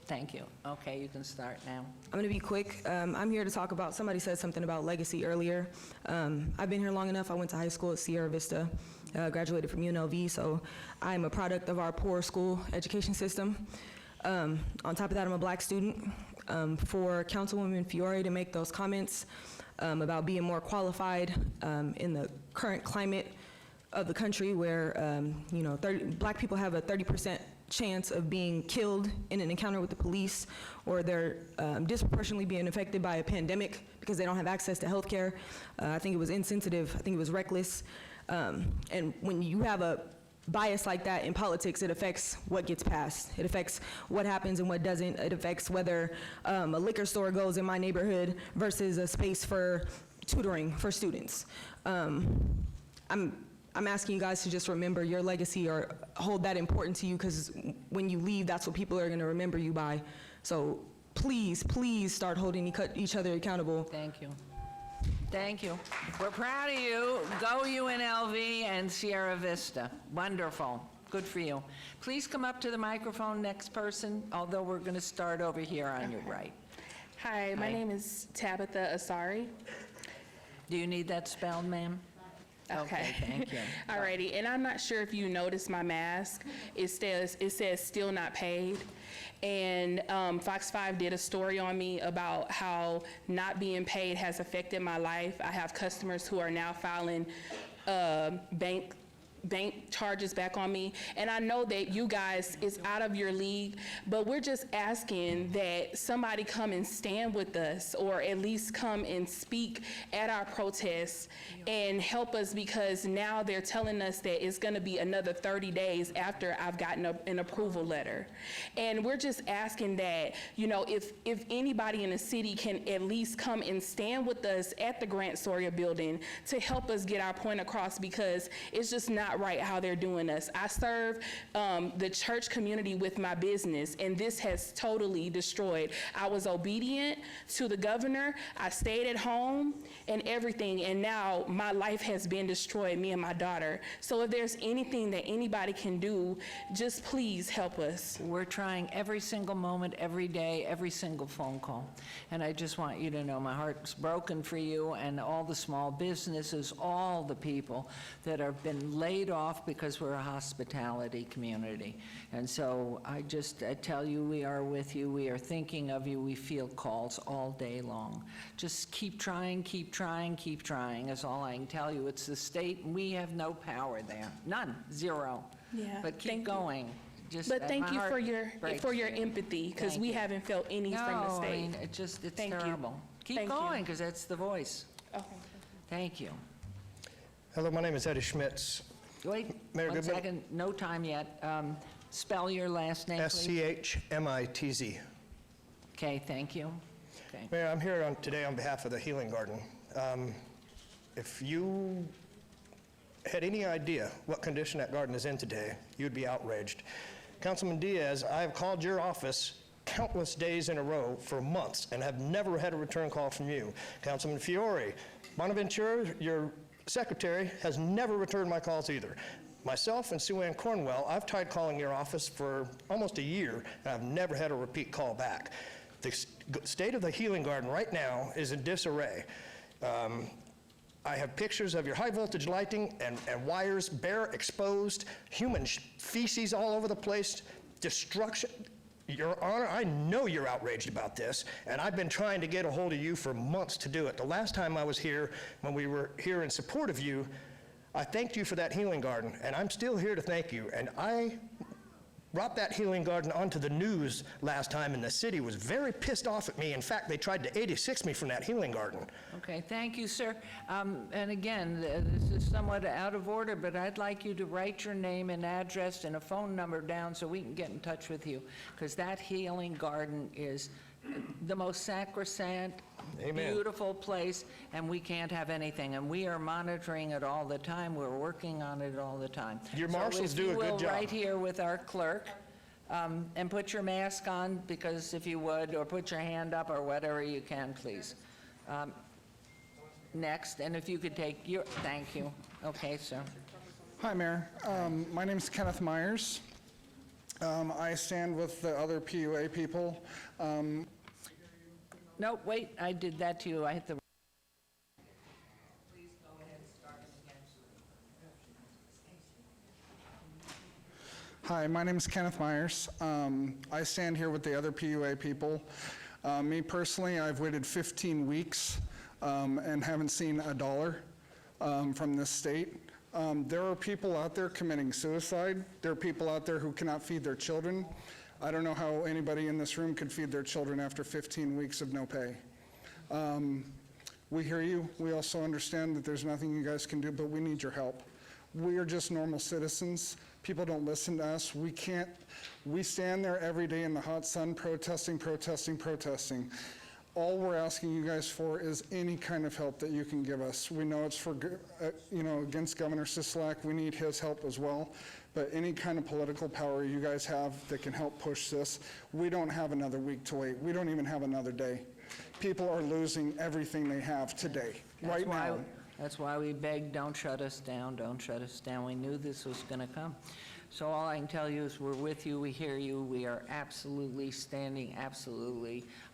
Thank you. Okay, you can start now. I'm going to be quick. I'm here to talk about, somebody said something about legacy earlier. I've been here long enough. I went to high school at Sierra Vista. graduated from UNLV, so I'm a product of our poor school education system. On top of that, I'm a black student. For Councilwoman Fiore to make those comments about being more qualified in the current climate of the country where, black people have a 30% chance of being killed in an encounter with the police, or they're disproportionately being affected by a pandemic because they don't have access to health care. I think it was insensitive. I think it was reckless. And when you have a bias like that in politics, it affects what gets passed. It affects what happens and what doesn't. It affects whether a liquor store goes in my neighborhood versus a space for tutoring for students. I'm asking you guys to just remember your legacy or hold that important to you, because when you leave, that's what people are going to remember you by. So please, please start holding each other accountable. Thank you. Thank you. We're proud of you. Go UNLV and Sierra Vista. Wonderful. Good for you. Please come up to the microphone, next person, although we're going to start over here on your right. Hi, my name is Tabitha Asari. Do you need that spelled, ma'am? Okay, thank you. Alrighty, and I'm not sure if you noticed my mask. It says still not paid. And Fox 5 did a story on me about how not being paid has affected my life. I have customers who are now filing bank charges back on me. And I know that you guys is out of your league, but we're just asking that somebody come and stand with us, or at least come and speak at our protests and help us, because now they're telling us that it's gonna be another 30 days after I've gotten an approval letter. And we're just asking that, if anybody in the city can at least come and stand with us at the Grant Sawyer building to help us get our point across, because it's just not right how they're doing us. I serve the church community with my business, and this has totally destroyed. I was obedient to the governor. I stayed at home and everything, and now my life has been destroyed, me and my daughter. So if there's anything that anybody can do, just please help us. We're trying every single moment, every day, every single phone call. And I just want you to know my heart's broken for you and all the small businesses, all the people that have been laid off because we're a hospitality community. And so I tell you, we are with you. We are thinking of you. We field calls all day long. Just keep trying, keep trying, keep trying is all I can tell you. It's the state, and we have no power there. None, zero. Yeah, but keep going. But thank you for your empathy, because we haven't felt any from the state. I mean, it's terrible. Keep going, because that's the voice. Okay. Thank you. Hello, my name is Eddie Schmitz. Wait, Mayor one Goodman. second, no time yet. Spell your last name, please. SCHMITZ. Okay, thank you. Okay. Mayor, I'm here today on behalf of the Healing Garden. If you had any idea what condition that garden is in today, you'd be outraged. Councilman Diaz, I have called your office countless days in a row for months and have never had a return call from you. Councilman Fiore, Bonaventura, your secretary, has never returned my calls either. Myself and Sue Ann Cornwell, I've tried calling your office for almost a year, and I've never had a repeat call back. The state of the Healing Garden right now is in disarray. I have pictures of your high voltage lighting and wires bare, exposed, human feces all over the place, destruction. Your Honor, I know you're outraged about this, and I've been trying to get a hold of you for months to do it. The last time I was here, when we were here in support of you, I thanked you for that Healing Garden, and I'm still here to thank you. And I brought that Healing Garden onto the news last time, and the city was very pissed off at me. In fact, they tried to 86 me from that Healing Garden. Okay, thank you, sir. And again, this is somewhat out of order, but I'd like you to write your name and address and a phone number down so we can get in touch with you, because that Healing Garden is the most sacrosanct, Amen. Beautiful place, and we can't have anything. And we are monitoring it all the time. We're working on it all the time. Your marshals do a good So if you will, job. right here with our clerk, and put your mask on, because if you would, or put your hand up, or whatever you can, please. Next, and if you could take your, thank you. Okay, sir. Hi, Mayor. My name is Kenneth Myers. I stand with the other PUA people. No, wait, I did that to you. I hit the. Hi, my name is Kenneth Myers. I stand here with the other PUA people. Me personally, I've waited 15 weeks and haven't seen a dollar from this state. There are people out there committing suicide. There are people out there who cannot feed their children. I don't know how anybody in this room could feed their children after 15 weeks of no pay. We hear you. We also understand that there's nothing you guys can do, but we need your help. We are just normal citizens. People don't listen to us. We stand there every day in the hot sun protesting. All we're asking you guys for is any kind of help that you can give us. We know it's for, against Governor Sisolak. We need his help as well. But any kind of political power you guys have that can help push this, we don't have another week to wait. We don't even have another day. People are losing everything they have today, right now. That's why we begged, don't shut us down, don't shut us down. We knew this was going to come. So all I can tell you is we're with you, we hear you, we are absolutely standing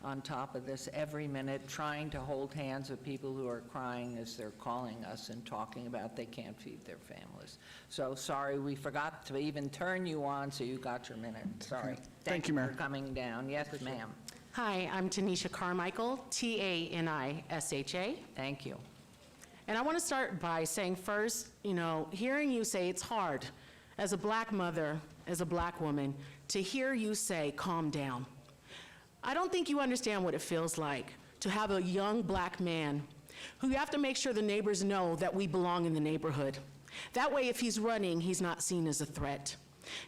on top of this every minute, trying to hold hands with people who are crying as they're calling us and talking about they can't feed their families. So sorry, we forgot to even turn you on, so you got your minute. Sorry. Thank you, Mayor. For coming down. Yes, ma'am. Hi, I'm Tanisha Carmichael, Tanisha. Thank you. And I want to start by saying first, hearing you say it's hard as a black mother, as a black woman, to hear you say, calm down. I don't think you understand what it feels like to have a young black man who you have to make sure the neighbors know that we belong in the neighborhood. That way, if he's running, he's not seen as a threat.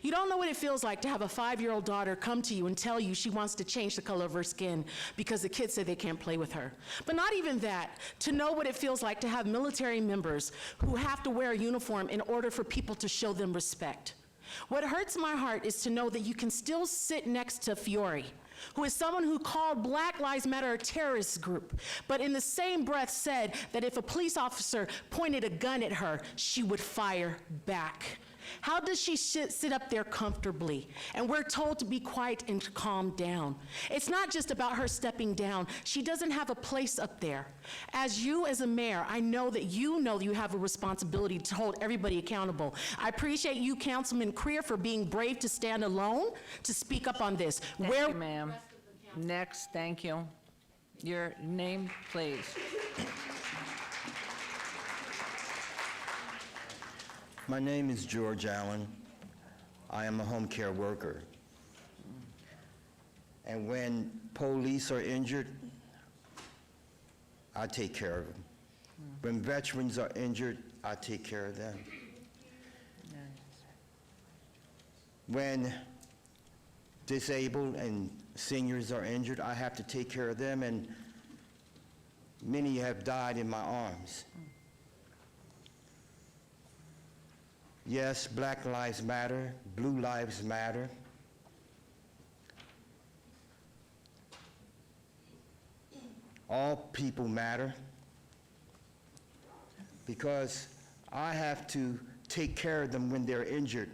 You don't know what it feels like to have a 5-year-old daughter come to you and tell you she wants to change the color of her skin because the kids say they can't play with her. But not even that, to know what it feels like to have military members who have to wear a uniform in order for people to show them respect. What hurts my heart is to know that you can still sit next to Fiore, who is someone who called Black Lives Matter a terrorist group, but in the same breath said that if a police officer pointed a gun at her, she would fire back. How does she sit up there comfortably? And we're told to be quiet and calm down. It's not just about her stepping down. She doesn't have a place up there. As a mayor, I know that you have a responsibility to hold everybody accountable. I appreciate you, Councilman Creer, for being brave to stand alone, to speak up on this. Thank you, ma'am. Next, thank you. Your name, please. My name is George Allen. I am a home care worker. And when police are injured, I take care of them. When veterans are injured, I take care of them. When disabled and seniors are injured, I have to take care of them, and many have died in my arms. Yes, Black Lives Matter, Blue Lives Matter. All people matter, because I have to take care of them when they're injured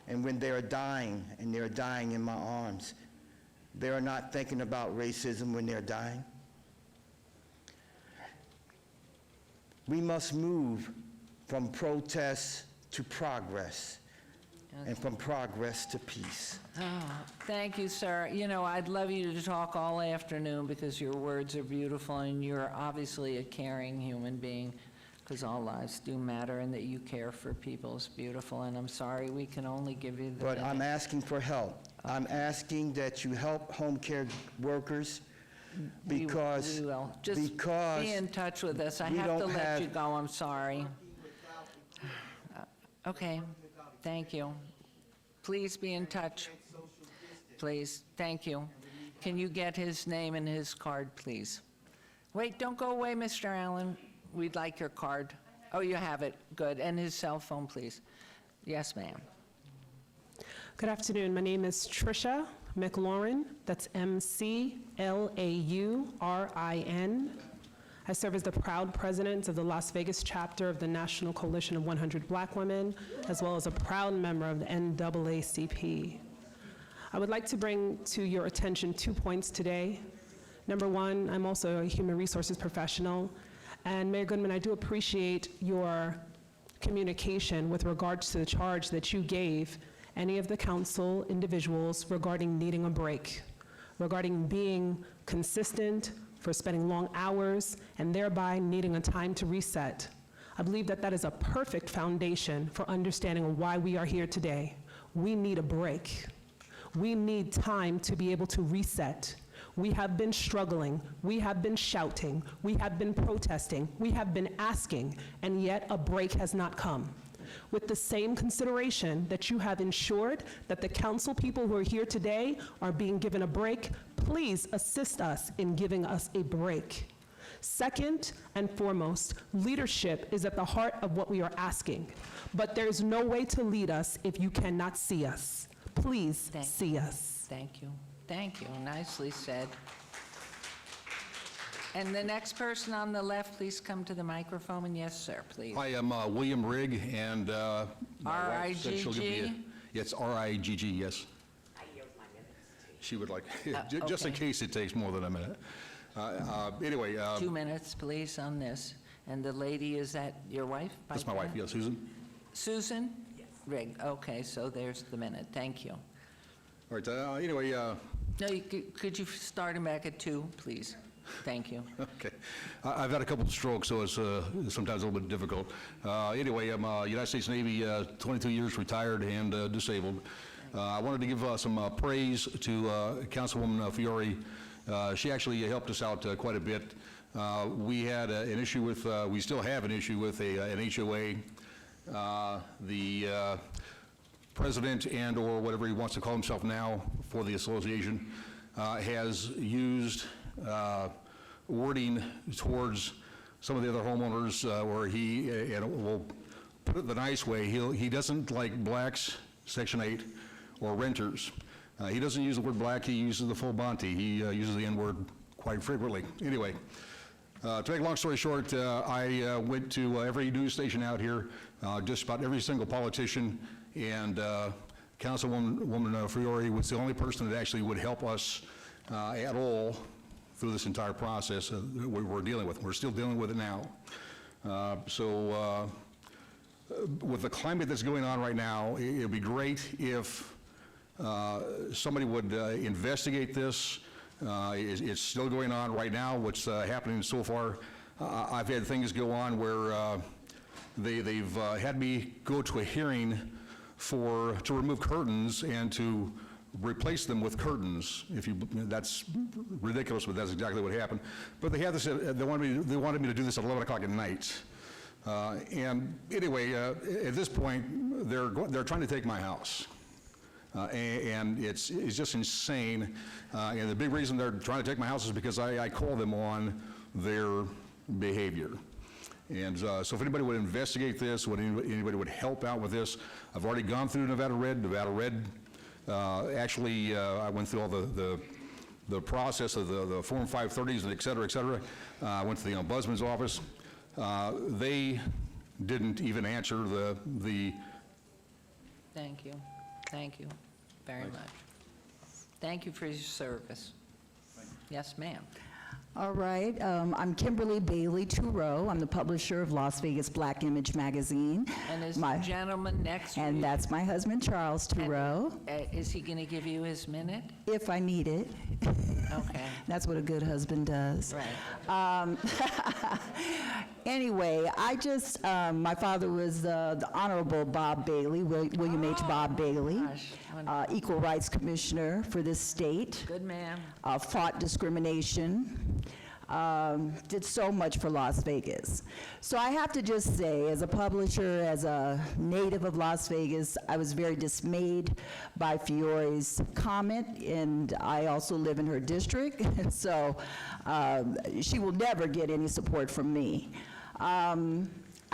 and when they're dying, and they're dying in my arms. They are not thinking about racism when they're dying. We must move from protests to progress, and from progress to peace. Oh, thank you, sir. I'd love you to talk all afternoon because your words are beautiful and you're obviously a caring human being, because all lives do matter, and that you care for people is beautiful, and I'm sorry we can only give you the But minute. I'm asking for help. I'm asking that you help home care workers, because we will. Just be in touch with us. I have to let you go, I'm sorry. Okay, thank you. Please be in touch. Please, thank you. Can you get his name and his card, please? Wait, don't go away, Mr. Allen. We'd like your card. Oh, you have it, good. And his cell phone, please. Yes, ma'am. Good afternoon. My name is Tricia McLaurin. That's McLaurin. I serve as the proud president of the Las Vegas chapter of the National Coalition of 100 Black Women, as well as a proud member of the NAACP. I would like to bring to your attention 2 points today. Number one, I'm also a human resources professional, and Mayor Goodman, I do appreciate your communication with regards to the charge that you gave any of the council individuals regarding needing a break, regarding being consistent, for spending long hours, and thereby needing a time to reset. I believe that that is a perfect foundation for understanding why we are here today. We need a break. We need time to be able to reset. We have been struggling, we have been shouting, we have been protesting, we have been asking, and yet a break has not come. With the same consideration that you have ensured that the council people who are here today are being given a break, please assist us in giving us a break. Second and foremost, leadership is at the heart of what we are asking, but there's no way to lead us if you cannot see us. Please see us. Thank you. Thank you. Nicely said. And the next person on the left, please come to the microphone. And yes, sir, please. Hi, I'm William Rigg, and my wife said she'll give me R-I-G-G? Yes, R-I-G-G, yes. She would like, just in okay. case it takes more than a minute. Anyway. 2 minutes, please, on this. And the lady, is that your wife? by That's my wife, chance? yes, Susan. Susan? Yes. Rigg, okay, so there's the minute. Thank you. All right, anyway. No, could you start him back at 2, please? Thank you. Okay. I've had a couple of strokes, so it's sometimes a little bit difficult. Anyway, I'm United States Navy, 22 years retired and disabled. I wanted to give some praise to Councilwoman Fiore. She actually helped us out quite a bit. We had an issue with, we still have an issue with an HOA. The president and/or whatever he wants to call himself now for the association has used wording towards some of the other homeowners where he, and we'll put it the nice way, he doesn't like blacks, Section 8, or renters. He doesn't use the word black, he uses the full Bonte. He uses the N-word quite frequently. Anyway, to make a long story short, I went to every news station out here, just about every single politician, and Councilwoman Fiore was the only person that actually would help us at all through this entire process that we were dealing with. We're still dealing with it now. So with the climate that's going on right now, it would be great if somebody would investigate this. It's still going on right now. What's happening so far, I've had things go on where they've had me go to a hearing to remove curtains and to replace them with curtains. That's ridiculous, but that's exactly what happened. But they had this. They wanted me to do this at 11 o'clock at night. And anyway, at this point, they're trying to take my house. And it's just insane. And the big reason they're trying to take my house is because I call them on their behavior. And so if anybody would investigate this, anybody would help out with this, I've already gone through Nevada Red. Nevada Red, actually, I went through all the process of the Form 530s and et cetera, I went to the Ombudsman's office. They didn't even answer the Thank you. Thank you very much. Thank you for your service. Yes, ma'am. All right, I'm Kimberly Bailey Toureau. I'm the publisher of Las Vegas Black Image magazine. And is the gentleman next to you? And that's my husband, Charles Toureau. Is he going to give you his minute? If I need it. Okay. That's what a good husband does. Right. Anyway, I just, my father was the Honorable Bob Bailey, William H. Bob Bailey, Equal Rights Commissioner for this state. Good man. Fought discrimination. Did so much for Las Vegas. So I have to just say, as a publisher, as a native of Las Vegas, I was very dismayed by Fiore's comment, and I also live in her district, so she will never get any support from me.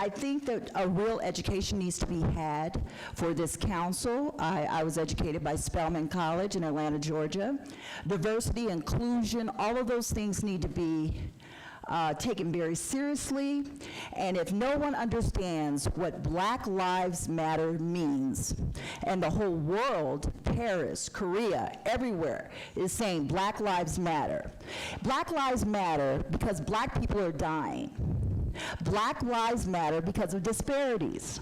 I think that a real education needs to be had for this council. I was educated by Spelman College in Atlanta, Georgia. Diversity, inclusion, all of those things need to be taken very seriously. And if no one understands what Black Lives Matter means, and the whole world, Paris, Korea, everywhere, is saying Black Lives Matter. Black Lives Matter because Black people are dying. Black Lives Matter because of disparities.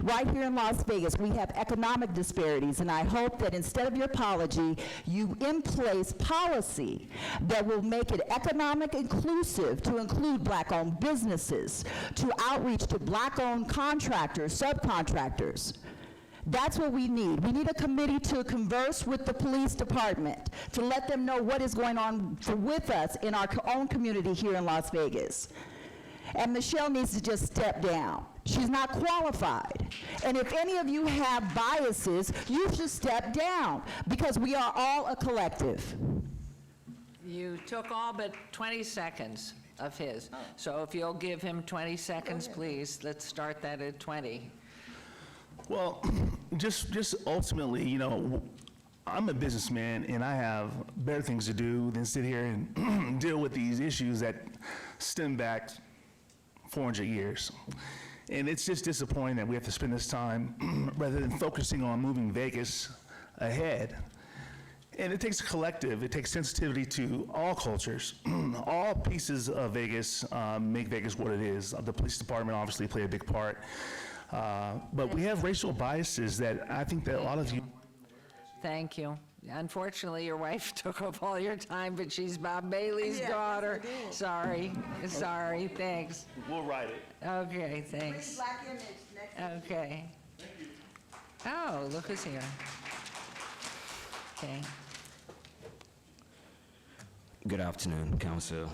Right here in Las Vegas, we have economic disparities, and I hope that instead of your apology, you in place policy that will make it economic inclusive to include black-owned businesses, to outreach to black-owned contractors, subcontractors. That's what we need. We need a committee to converse with the police department, to let them know what is going on with us in our own community here in Las Vegas. And Michelle needs to just step down. She's not qualified. And if any of you have biases, you should step down, because we are all a collective. You took all but 20 seconds of his. So if you'll give him 20 seconds, please. Let's start that at 20. Well, just ultimately, you know, I'm a businessman and I have better things to do than sit here and deal with these issues that stem back 400 years. And it's just disappointing that we have to spend this time rather than focusing on moving Vegas ahead. And it takes a collective, it takes sensitivity to all cultures. All pieces of Vegas make Vegas what it is. The police department obviously play a big part. But we have racial biases that I think that a lot of you... Thank you. Unfortunately, your wife took up all your time, but she's Bob Bailey's daughter. Sorry, thanks. We'll write it. Okay, thanks. Okay. Oh, look who's here. Okay. Good afternoon, Council.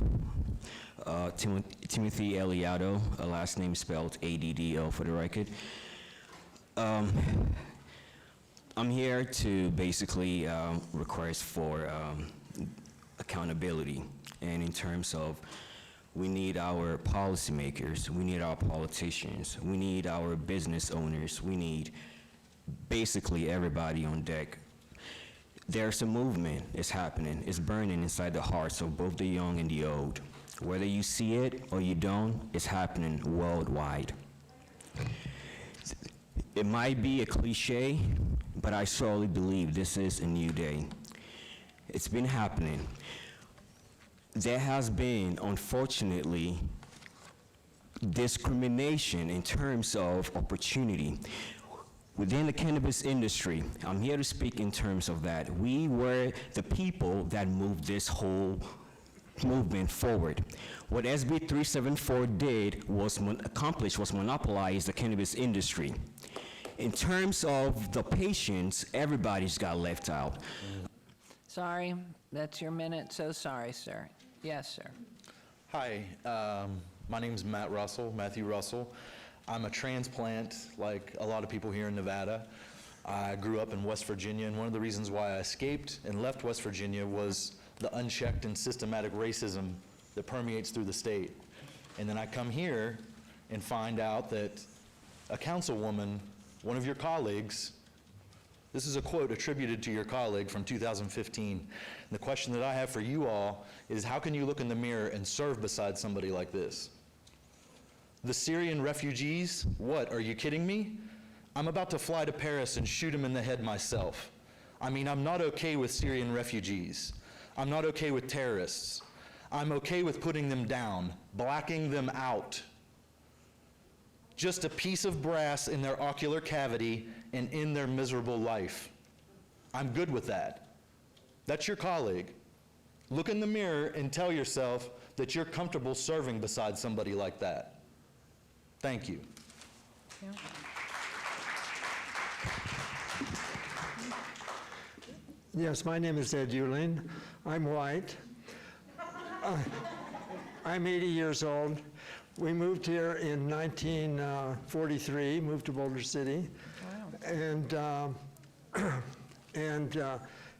Timothy Eliado, last name spelled ADDO for the record. I'm here to basically request for accountability, and in terms of we need our policymakers, we need our politicians, we need our business owners, we need basically everybody on deck. There's a movement, it's happening, it's burning inside the hearts of both the young and the old. Whether you see it or you don't, it's happening worldwide. It might be a cliche, but I sorely believe this is a new day. It's been happening. There has been, unfortunately, discrimination in terms of opportunity. Within the cannabis industry, I'm here to speak in terms of that. We were the people that moved this whole movement forward. What SB 374 did was accomplish was monopolize the cannabis industry. In terms of the patients, everybody's got left out. Sorry, that's your minute. So sorry, sir. Yes, sir. Hi, my name's Matthew Russell. I'm a transplant, like a lot of people here in Nevada. I grew up in West Virginia, and one of the reasons why I escaped and left West Virginia was the unchecked and systematic racism that permeates through the state. And then I come here and find out that a councilwoman, one of your colleagues, this is a quote attributed to your colleague from 2015. And the question that I have for you all is, how can you look in the mirror and serve beside somebody like this? The Syrian refugees, what, are you kidding me? I'm about to fly to Paris and shoot him in the head myself. I mean, I'm not okay with Syrian refugees. I'm not okay with terrorists. I'm okay with putting them down, blacking them out. Just a piece of brass in their ocular cavity and in their miserable life. I'm good with that. That's your colleague. Look in the mirror and tell yourself that you're comfortable serving beside somebody like that. Thank you. Yeah. Yes, my name is Ed Euling. I'm white. I'm 80 years old. We moved here in 1943, moved to Boulder City, and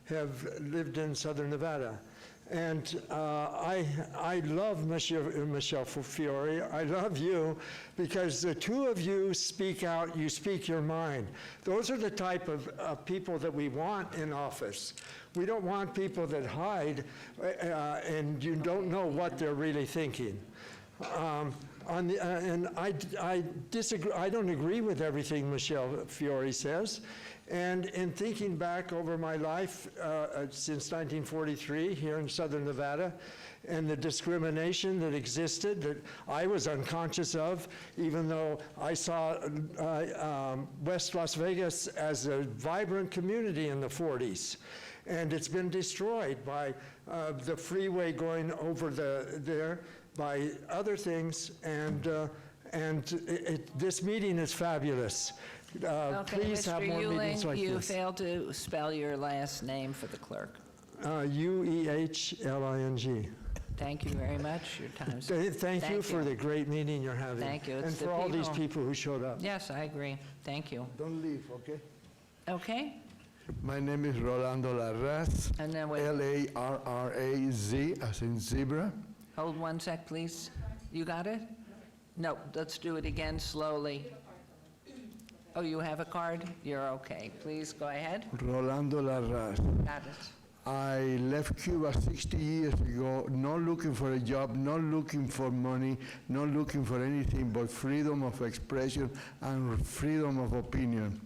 have lived in Southern Nevada. And I love Michelle Fiore. I love you because the two of you speak out, you speak your mind. Those are the type of people that we want in office. We don't want people that hide and you don't know what they're really thinking. And I disagree. I don't agree with everything Michelle Fiore says. And in thinking back over my life since 1943 here in Southern Nevada, and the discrimination that existed that I was unconscious of, even though I saw West Las Vegas as a vibrant community in the 40s. And it's been destroyed by the freeway going over there, by other things, and this meeting is fabulous. Please have more meetings like Mr. Euling, you this. failed to spell your last name for the clerk. Uehling. Thank you very much. Your time's Thank you for the great meeting you're having. Thank you. It's And the for all these people who showed up. Yes, I agree. Thank you. Don't leave, okay? Okay. My name is Rolando Larraz. And then wait. Larraz, as in zebra. Hold one sec, please. You got it? No, let's do it again slowly. Oh, you have a card? You're okay. Please go ahead. Rolando Larraz. Got it. I left Cuba 60 years ago, not looking for a job, not looking for money, not looking for anything but freedom of expression and freedom of opinion.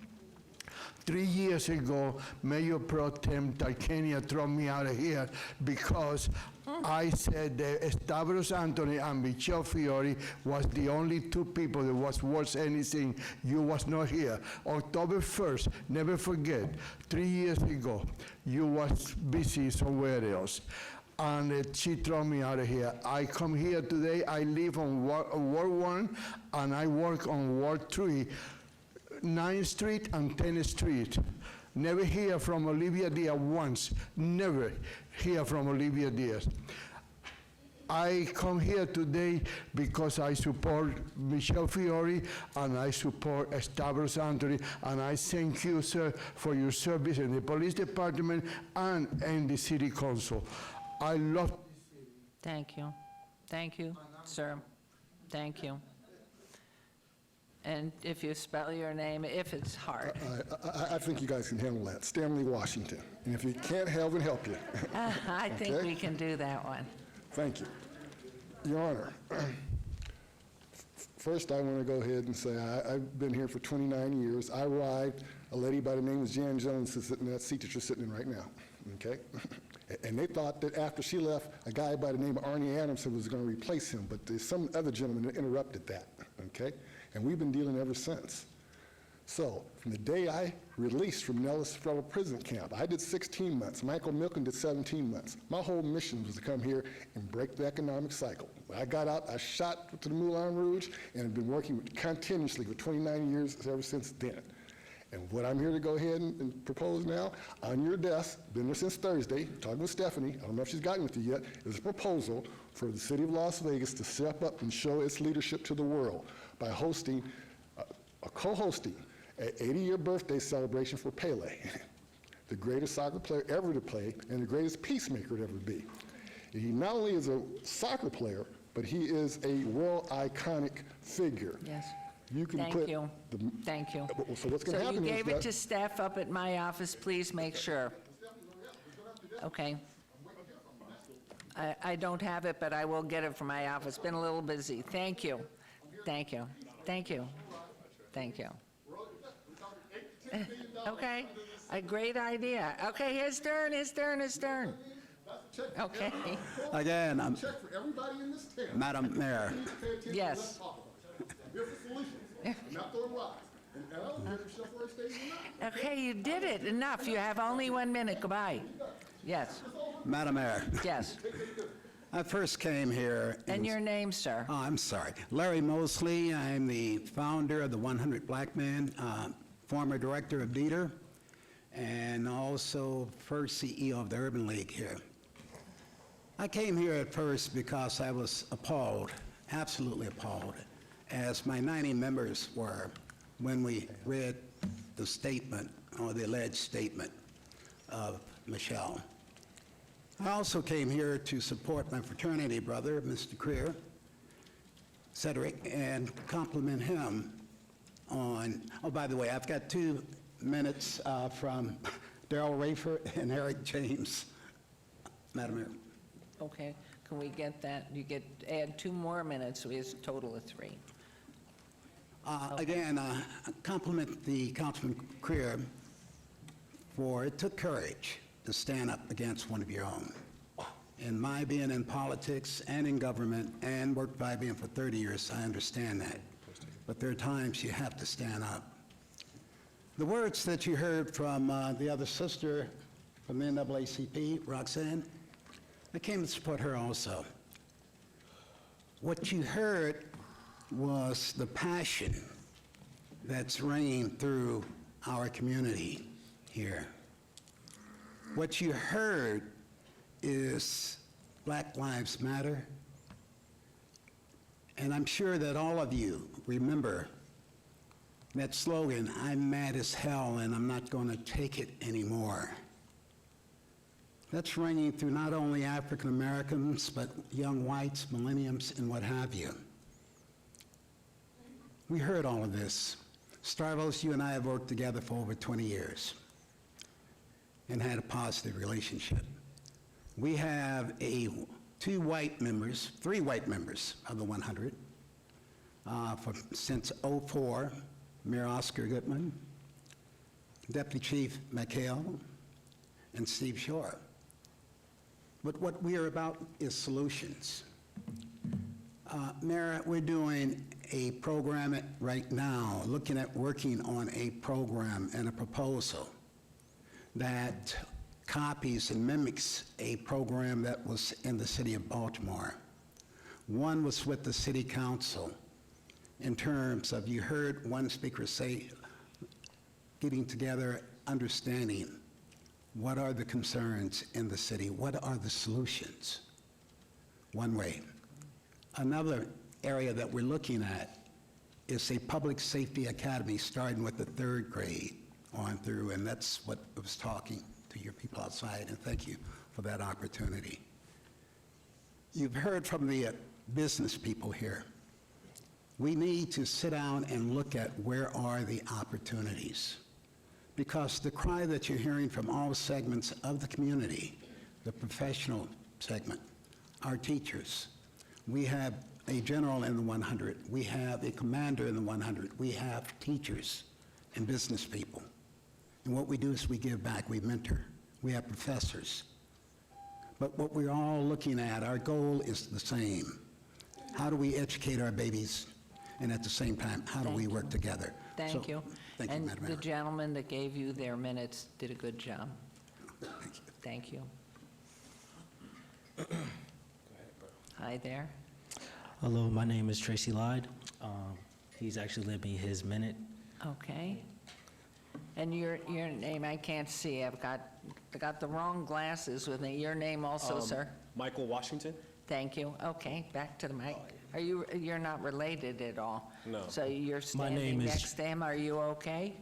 3 years ago, Mayor Pro Tem Tarkania threw me out of here because I said that Stavros Anthony and Michelle Fiore was the only two people that was worth anything. You was not here. October 1st, never forget, 3 years ago, you was busy somewhere else. And she threw me out of here. I come here today, I live on Ward 1, and I work on Ward 3, 9th Street and 10th Street. Never hear from Olivia Diaz once. Never hear from Olivia Diaz. I come here today because I support Michelle Fiore and I support Stavros Anthony, and I thank you, sir, for your service in the police department and in the city council. I love this city. Thank you. Thank you, sir. Thank you. And if you spell your name, if it's hard. I think you guys can handle that. Stanley Washington. And if you can't help it, help you. I think Okay? we can do that one. Thank you. Your Honor, first I want to go ahead and say I've been here for 29 years. I arrived, a lady by the name of Jan Jones is sitting in that seat that you're sitting in right now, okay? And they thought that after she left, a guy by the name of Arnie Adamson was going to replace him, but there's some other gentleman that interrupted that, okay? And we've been dealing ever since. So, from the day I released from Nellis Federal Prison Camp, I did 16 months. Michael Milken did 17 months. My whole mission was to come here and break the economic cycle. When I got out, I shot to the Moulin Rouge, and have been working continuously for 29 years ever since then. And what I'm here to go ahead and propose now, on your desk, been there since Thursday, talking with Stephanie, I don't know if she's gotten with you yet, is a proposal for the city of Las Vegas to step up and show its leadership to the world by hosting, co-hosting, an 80-year birthday celebration for Pele, the greatest soccer player ever to play and the greatest peacemaker to ever be. And he not only is a soccer player, but he is a world iconic figure. Yes. You can Thank put you. the, Thank you. So what's going to happen So you is gave that it to staff up at my office, please make sure. Okay. I don't have it, but I will get it from my office. Been a little busy. Thank you. Thank you. Thank you. Thank you. Okay, a great idea. Okay, his turn, his turn, his turn. Okay. Again, check for everybody in this town. Madam Mayor. Yes. There's a solution. Not throwing rocks. And I don't care if Chef Roy stays or not. Okay, you did it. Enough. You have only 1 minute. Goodbye. Yes. Madam Mayor. Yes. I first came here. And your name, sir? Oh, I'm sorry. Larry Mosley. I'm the founder of the 100 Black Men, former director of Dieter, and also first CEO of the Urban League here. I came here at first because I was appalled, absolutely appalled, as my 90 members were when we read the statement, or the alleged statement, of Michelle. I also came here to support my fraternity brother, Mr. Creer, Cedric, and compliment him on, oh, by the way, I've got 2 minutes from Darrell Rafer and Eric James, Madam Mayor. Okay, can we get that? You get, add 2 more minutes, so we have a total of 3. Again, I compliment the Councilman Creer for it took courage to stand up against one of your own. in my being in politics and in government and worked by being for 30 years, I understand that. But there are times you have to stand up. The words that you heard from the other sister from the NAACP, Roxanne, I came to support her also. What you heard was the passion that's ringing through our community here. What you heard is Black Lives Matter. And I'm sure that all of you remember that slogan, "I'm mad as hell and I'm not going to take it anymore." That's ringing through not only African Americans, but young whites, millennials, and what have you. We heard all of this. Starvos, you and I have worked together for over 20 years and had a positive relationship. We have three white members of the 100 since '04, Mayor Oscar Goodman, Deputy Chief McHale, and Steve Shore. But what we are about is solutions. Mayor, we're doing a program right now, working on a program and a proposal that copies and mimics a program that was in the city of Baltimore. One was with the city council in terms of, you heard one speaker say, getting together, understanding what are the concerns in the city, what are the solutions, one way. Another area that we're looking at is a public safety academy starting with the 3rd grade on through, and that's what I was talking to your people outside, and thank you for that opportunity. You've heard from the business people here. We need to sit down and look at where are the opportunities. Because the cry that you're hearing from all segments of the community, the professional segment, our teachers, we have a general in the 100, we have a commander in the 100, we have teachers and business people. And what we do is we give back, we mentor, we have professors. But what we're all looking at, our goal is the same. How do we educate our babies? And at the same time, how do we work together? Thank you. Thank you, And Madam the Mayor. gentleman that gave you their minutes did a good job. Thank you. Hi there. Hello, my name is Tracy Lyde. He's actually lent me his minute. Okay. And your name, I can't see. I got the wrong glasses with me. Your name also, sir? Michael Washington? Thank you. Okay, back to the mic. You're not related at all? No. So you're My standing name is- next to him. Are you okay?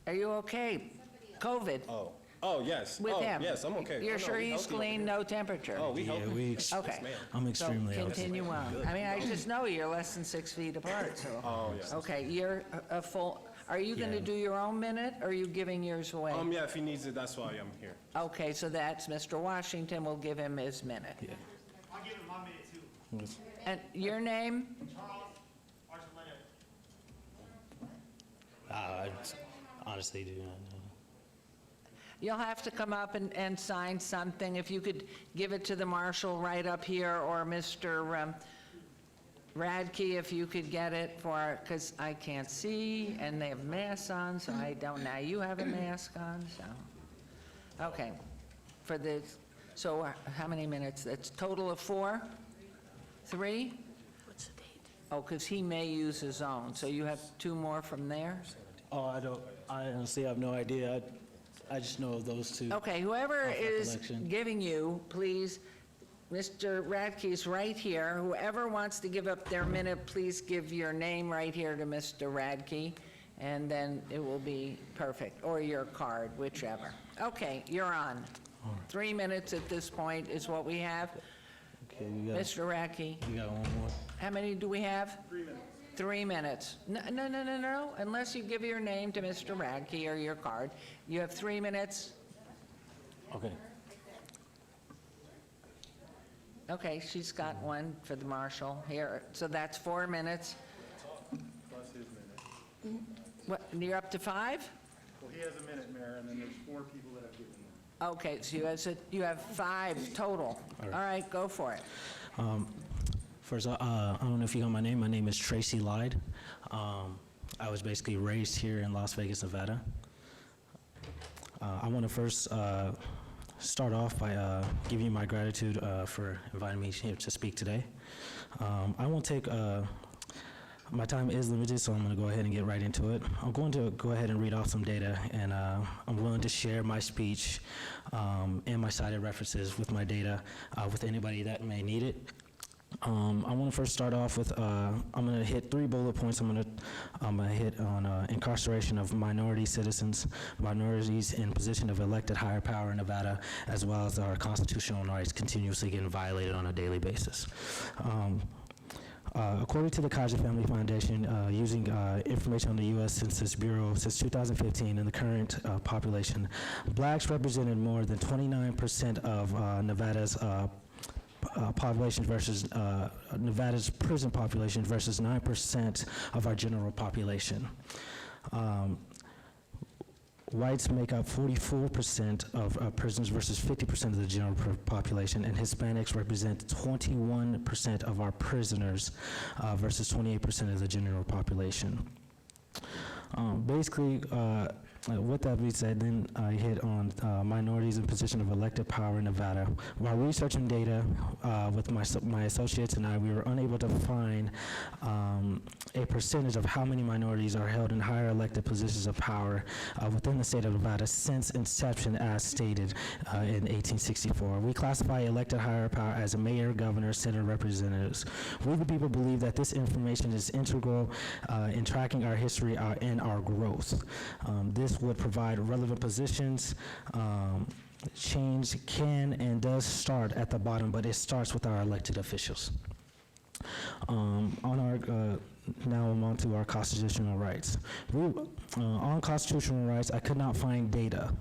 Are you okay? COVID? Oh, yes. With him? Yes, I'm okay. You're Oh, no, sure we he's healthy clean, over no temperature? Oh, we healthy. Okay. Yes, ma'am. I'm extremely So healthy. continue on. I mean, I just know you're less than 6 feet apart, so. Oh, yes. Okay, you're a full, are you going to do your own minute, or are you giving yours away? Yeah, if he needs it, that's why I'm here. Okay, so that's Mr. Washington. We'll give him his minute. I'll give him my minute, too. And your name? I honestly do not know. You'll have to come up and sign something. If you could give it to the marshal right up here, or Mr. Radke, if you could get it for, because I can't see, and they have masks on, so I don't, now you have a mask on, so. Okay, for this, so how many minutes? That's total of 4? 3? What's the date? Oh, because he may use his own, so you have 2 more from there? Oh, I honestly have no idea. I just know of those two. Okay, whoever off is recollection. giving you, please, Mr. Radke's right here. Whoever wants to give up their minute, please give your name right here to Mr. Radke, and then it will be perfect, or your card, whichever. Okay, you're on. 3 minutes at this point is what we have. Okay, you got, Mr. Radke, you got one more? how many do we have? 3 minutes. 3 minutes. No, unless you give your name to Mr. Radke or your card. You have 3 minutes. Okay. Okay, she's got one for the marshal here, so that's 4 minutes. Plus his minute. What, you're up to 5? Well, he has a minute, Mayor, and then there's 4 people that have given him. Okay, so you have 5 total. All right, go for it. First, I don't know if you got my name. My name is Tracy Lyde. I was basically raised here in Las Vegas, Nevada. I want to first start off by giving you my gratitude for inviting me here to speak today. I won't take, my time is limited, so I'm going to go ahead and get right into it. I'm going to go ahead and read off some data, and I'm willing to share my speech and my cited references with my data with anybody that may need it. I want to first start off with, I'm going to hit 3 bullet points. I'm going to hit on incarceration of minority citizens, minorities in position of elected higher power in Nevada, as well as our constitutional rights continuously getting violated on a daily basis. According to the Kaiser Family Foundation, using information on the U.S. Census Bureau since 2015 and the current population, blacks represented more than 29% of Nevada's population versus Nevada's prison population versus 9% of our general population. Whites make up 44% of prisons versus 50% of the general population, and Hispanics represent 21% of our prisoners versus 28% of the general population. Basically, with that being said, then I hit on minorities in position of elected power in Nevada. While researching data with my associates and I, we were unable to find a percentage of how many minorities are held in higher elected positions of power within the state of Nevada since inception as stated in 1864. We classify elected higher power as a mayor, governor, senate representatives. We the people believe that this information is integral in tracking our history and our growth. This would provide relevant positions. Change can and does start at the bottom, but it starts with our elected officials. Now I'm on to our constitutional rights. On constitutional rights, I could not find data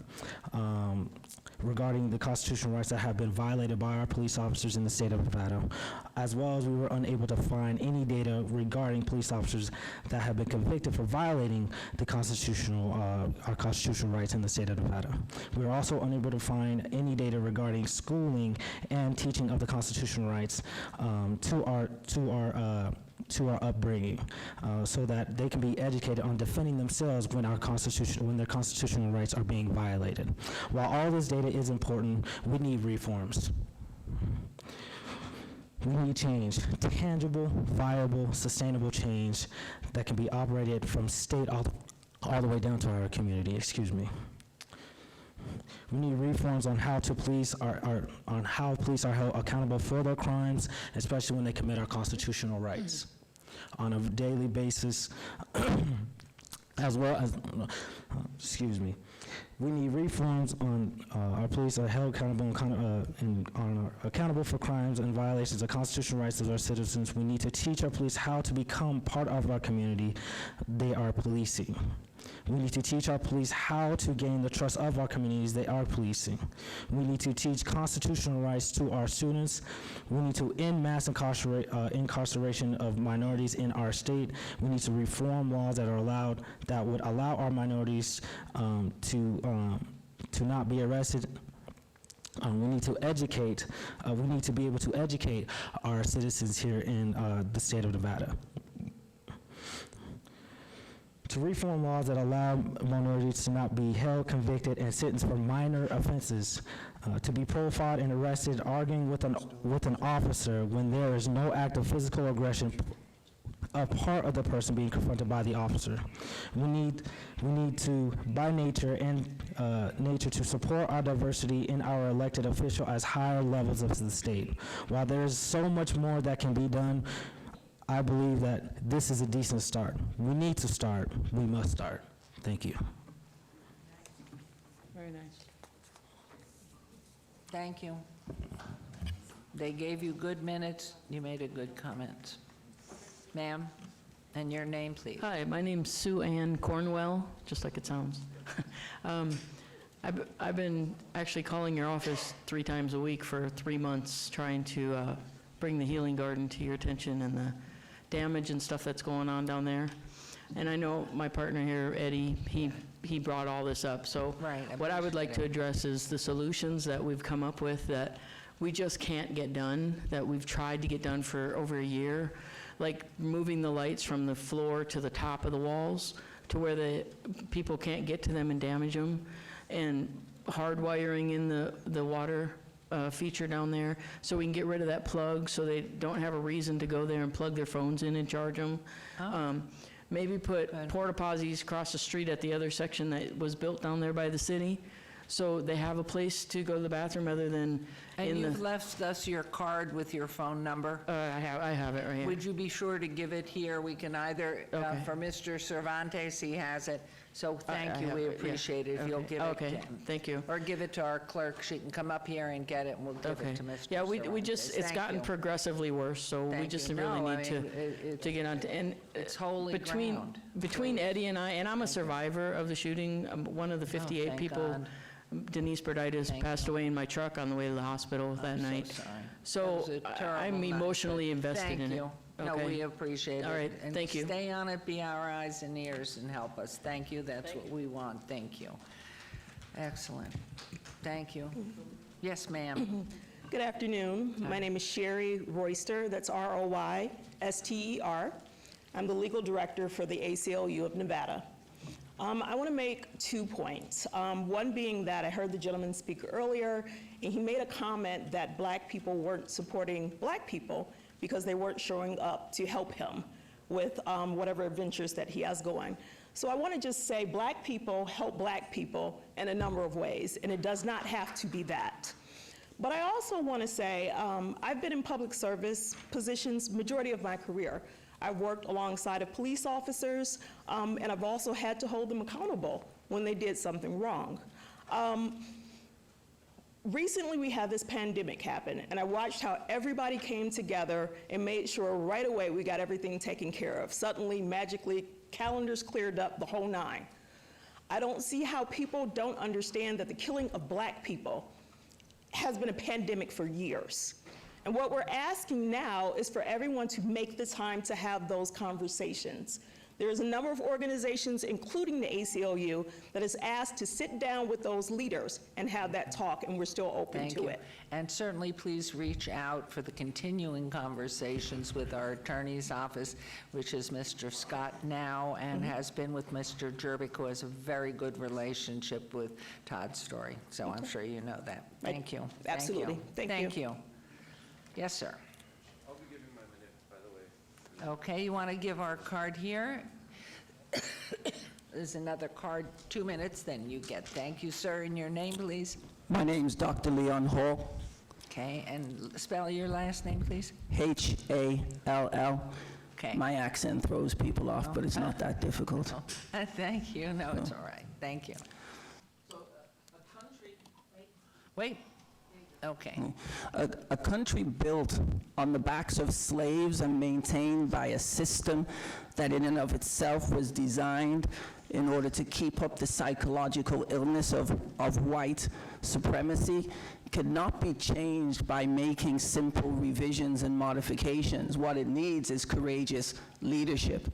regarding the constitutional rights that have been violated by our police officers in the state of Nevada, as well as we were unable to find any data regarding police officers that have been convicted for violating the our constitutional rights in the state of Nevada. We were also unable to find any data regarding schooling and teaching of the constitutional rights to our upbringing, so that they can be educated on defending themselves when their constitutional rights are being violated. While all this data is important, we need reforms. We need change, tangible, viable, sustainable change that can be operated from state all the way down to our community. Excuse me. We need reforms on how police are held accountable for their crimes, especially when they commit our constitutional rights on a daily basis, as well as, we need reforms on our police are held accountable accountable for crimes and violations of constitutional rights of our citizens. We need to teach our police how to become part of our community they are policing. We need to teach our police how to gain the trust of our communities they are policing. We need to teach constitutional rights to our students. We need to end mass incarceration of minorities in our state. We need to reform laws that would allow our minorities to not be arrested. We need to educate. We need to be able to educate our citizens here in the state of Nevada. To reform laws that allow minorities to not be held, convicted, and sentenced for minor offenses, to be profiled and arrested, arguing with an officer when there is no act of physical aggression a part of the person being confronted by the officer. We need to, by nature and nature, to support our diversity in our elected official as higher levels of the state. While there is so much more that can be done, I believe that this is a decent start. We need to start. We must start. Thank you. Very nice. Thank you. They gave you good minutes. You made a good comment. Ma'am, and your name, please. Hi, my name's Sue Ann Cornwell, just like it sounds. I've been actually calling your office 3 times a week for 3 months, trying to bring the Healing Garden to your attention and the damage and stuff that's going on down there. And I know my partner here, Eddie, he brought all this up. So Right, I what I would like to appreciate address is the solutions that we've come up with that we just can't get done, that we've tried to get done for over a year, like moving the lights from the floor to the top of the walls to where the people can't get to them and damage them, and hardwiring in the water feature down there so we can get rid of that plug so they don't have a reason to go there and plug their phones in and charge them. Maybe put porta potties across the street at the other section that was built down there by the city, so they have a place to go to the bathroom other than And in you've the... left us your card with your phone number? I have it right here. Would you be sure to give it here? We can either, Okay. for Mr. Cervantes, he has it. So thank I you, have we it, yeah. appreciate it if you'll Okay. give it to Okay, him. thank you. Or give it to our clerk, she can come up here and get it, and we'll give Okay. it to Mr. Yeah, we just, Cervantes. it's Thank gotten you. progressively worse, so we Thank just you. really No, I need mean, to get on to, and it's holy between, ground. between Eddie and I, and I'm a survivor of the shooting, I'm one of the 58 thank people. God. Denise Berditis Thank passed away in my truck on the way to the hospital that I'm so night. sorry. So That was a I'm terrible night. emotionally invested in it. Thank you. No, Okay. we appreciate it. All right, And thank you. stay on it, be our eyes and ears, and help us. Thank you, that's what we want. Thank you. Excellent. Thank you. Yes, ma'am. Good afternoon. My name is Sherry Royster. That's R-O-Y-S-T-E-R. I'm the legal director for the ACLU of Nevada. I want to make 2 points. One being that I heard the gentleman speak earlier, and he made a comment that Black people weren't supporting Black people because they weren't showing up to help him with whatever adventures that he has going. So I want to just say Black people help Black people in a number of ways, and it does not have to be that. But I also want to say I've been in public service positions majority of my career. I've worked alongside of police officers, and I've also had to hold them accountable when they did something wrong. Recently, we had this pandemic happen, and I watched how everybody came together and made sure right away we got everything taken care of. Suddenly, magically, calendars cleared up, the whole 9. I don't see how people don't understand that the killing of Black people has been a pandemic for years. And what we're asking now is for everyone to make the time to have those conversations. There's a number of organizations, including the ACLU, that has asked to sit down with those leaders and have that talk, and we're still open Thank to you. it. And certainly, please reach out for the continuing conversations with our attorney's office, which is Mr. Scott now, and has been with Mr. Jerbick, who has a very good relationship with Todd Story. So I'm sure you know that. Thank you. Absolutely. Thank you. Thank you. Yes, sir. I'll be giving my minute, by the way. Okay, you want to give our card here? There's another card, 2 minutes, then you get. Thank you, sir. And your name, please? My name's Dr. Leon Hall, Okay, and spell your last name, please? H-A-L-L. Okay. My accent throws people off, but it's not that difficult. Thank you. No, it's all right. Thank you. Wait. Okay. A country built on the backs of slaves and maintained by a system that in and of itself was designed in order to keep up the psychological illness of white supremacy cannot be changed by making simple revisions and modifications. What it needs is courageous leadership.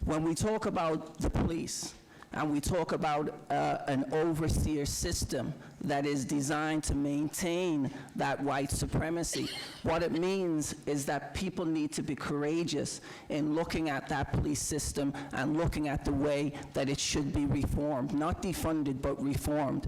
When we talk about the police, and we talk about an overseer system that is designed to maintain that white supremacy. What it means is that people need to be courageous in looking at that police system and looking at the way that it should be reformed, not defunded, but reformed.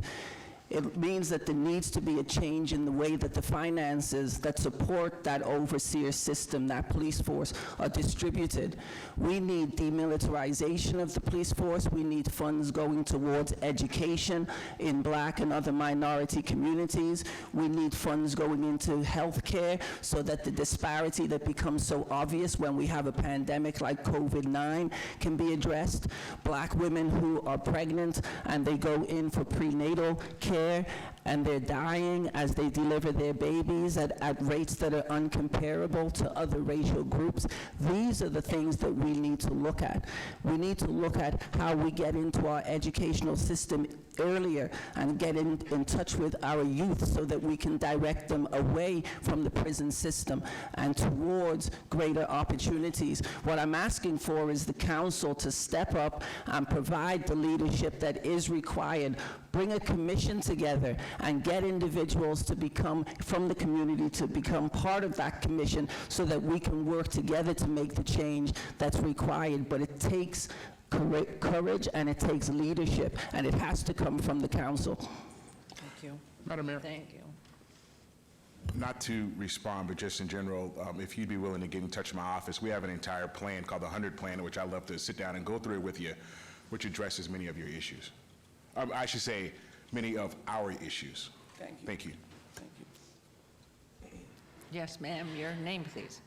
It means that there needs to be a change in the way that the finances that support that overseer system, that police force, are distributed. We need demilitarization of the police force. We need funds going towards education in Black and other minority communities. We need funds going into health care so that the disparity that becomes so obvious when we have a pandemic like COVID-19 can be addressed. Black women who are pregnant and they go in for prenatal care and they're dying as they deliver their babies at rates that are uncomparable to other racial groups. These are the things that we need to look at. We need to look at how we get into our educational system earlier and get in touch with our youth so that we can direct them away from the prison system and towards greater opportunities. What I'm asking for is the council to step up and provide the leadership that is required. Bring a commission together and get individuals to become, from the community, to become part of that commission so that we can work together to make the change that's required. But it takes courage and it takes leadership, and it has to come from the council. Thank you. Madam Mayor. Thank you. Not to respond, but just in general, if you'd be willing to get in touch with my office, we have an entire plan called the 100 Plan, which I'd love to sit down and go through it with you, which addresses many of your issues. I should say, many of our issues. Thank you. Thank you. Yes, ma'am, your name, please.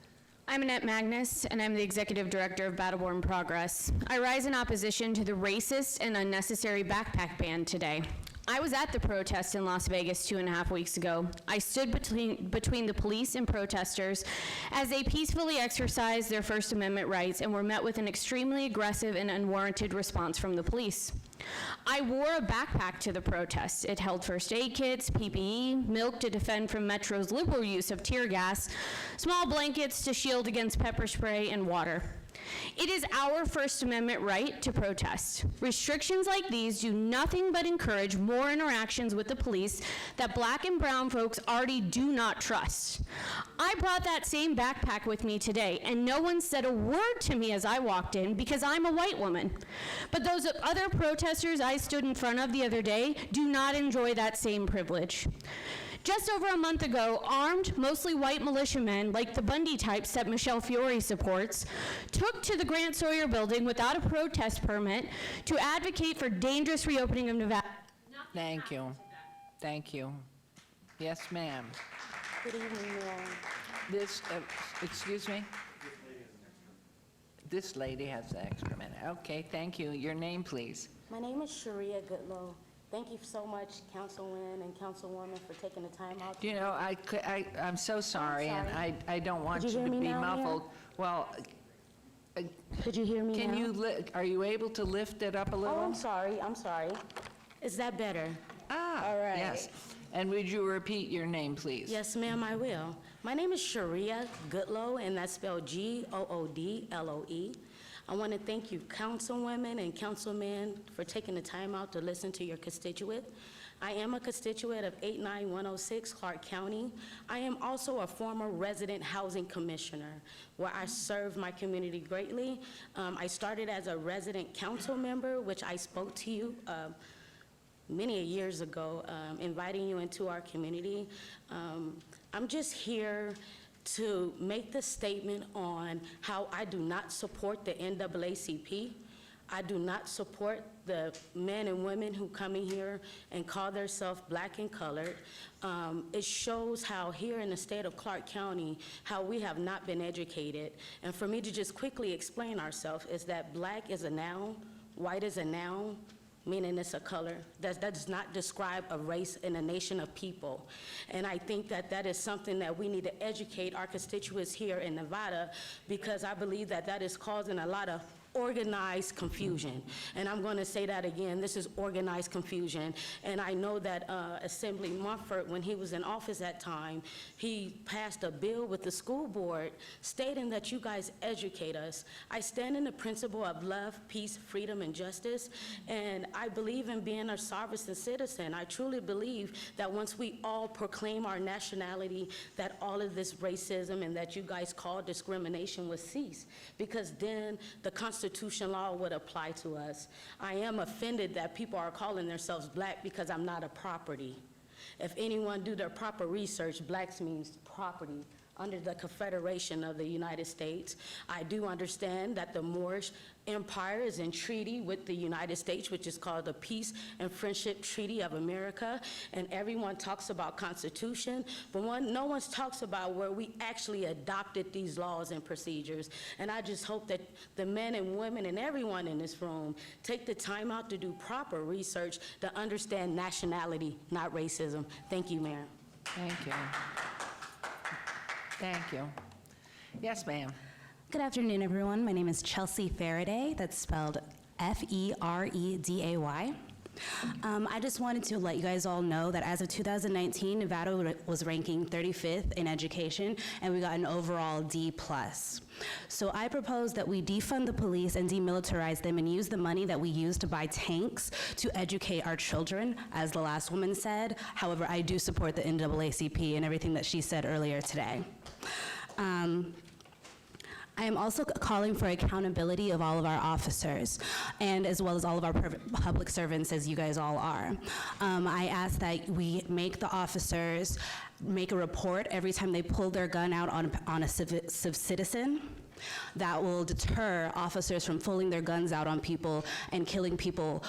I'm Annette Magnus, and I'm the Executive Director of Battleborn Progress. I rise in opposition to the racist and unnecessary backpack ban today. I was at the protest in Las Vegas 2.5 weeks ago. I stood between the police and protesters as they peacefully exercised their First Amendment rights and were met with an extremely aggressive and unwarranted response from the police. I wore a backpack to the protest. It held first aid kits, PPE, milk to defend from Metro's liberal use of tear gas, small blankets to shield against pepper spray, and water. It is our First Amendment right to protest. Restrictions like these do nothing but encourage more interactions with the police that Black and brown folks already do not trust. I brought that same backpack with me today, and no one said a word to me as I walked in because I'm a white woman. But those other protesters I stood in front of the other day do not enjoy that same privilege. Just over a month ago, armed, mostly white militiamen, like the Bundy types that Michelle Fiore supports, took to the Grant Sawyer building without a protest permit to advocate for dangerous reopening of Nevada. Thank you. Thank you. Yes, ma'am. Good evening, Mayor. This, excuse me? This lady has the extra minute. Okay, thank you. Your name, please. My name is Sharia Goodlow. Thank you so much, Councilwoman and Councilwoman, for taking the time out. You know, I'm so sorry, and I don't want Could you you hear to me be now, muffled. Mayor? Well, Could you hear me can now? you, are you able to lift it up a little? Oh, I'm sorry, I'm sorry. Is that better? Ah, all right. yes. And would you repeat your name, please? Yes, ma'am, I will. My name is Sharia Goodlow, and that's spelled Goodloe. I want to thank you, councilwomen and councilmen, for taking the time out to listen to your constituent. I am a constituent of 89106 Clark County. I am also a former resident housing commissioner, where I served my community greatly. I started as a resident council member, which I spoke to you many years ago, inviting you into our community. I'm just here to make the statement on how I do not support the NAACP. I do not support the men and women who come in here and call themselves Black and colored. It shows how here in the state of Clark County, how we have not been educated. And for me to just quickly explain ourselves is that Black is a noun, white is a noun, meaning it's a color. That does not describe a race and a nation of people. And I think that that is something that we need to educate our constituents here in Nevada, because I believe that that is causing a lot of organized confusion. And I'm going to say that again, this is organized confusion. And I know that Assembly Mumford, when he was in office at time, he passed a bill with the school board stating that you guys educate us. I stand in the principle of love, peace, freedom, and justice, and I believe in being a sovereign citizen. I truly believe that once we all proclaim our nationality, that all of this racism and that you guys call discrimination will cease, because then the Constitution law would apply to us. I am offended that people are calling themselves Black because I'm not a property. If anyone do their proper research, Blacks means property under the Confederation of the United States. I do understand that the Moorish Empire is in treaty with the United States, which is called the Peace and Friendship Treaty of America, and everyone talks about Constitution, but no one talks about where we actually adopted these laws and procedures. And I just hope that the men and women and everyone in this room take the time out to do proper research to understand nationality, not racism. Thank you, Mayor. Thank you. Thank you. Yes, ma'am. Good afternoon, everyone. My name is Chelsea Faraday. That's spelled F-E-R-E-D-A-Y. I just wanted to let you guys all know that as of 2019, Nevada was ranking 35th in education, and we got an overall D+. So I propose that we defund the police and demilitarize them and use the money that we use to buy tanks to educate our children, as the last woman said. However, I do support the NAACP and everything that she said earlier today. I am also calling for accountability of all of our officers, and as well as all of our public servants, as you guys all are. I ask that we make the officers make a report every time they pull their gun out on a citizen. That will deter officers from pulling their guns out on people and killing people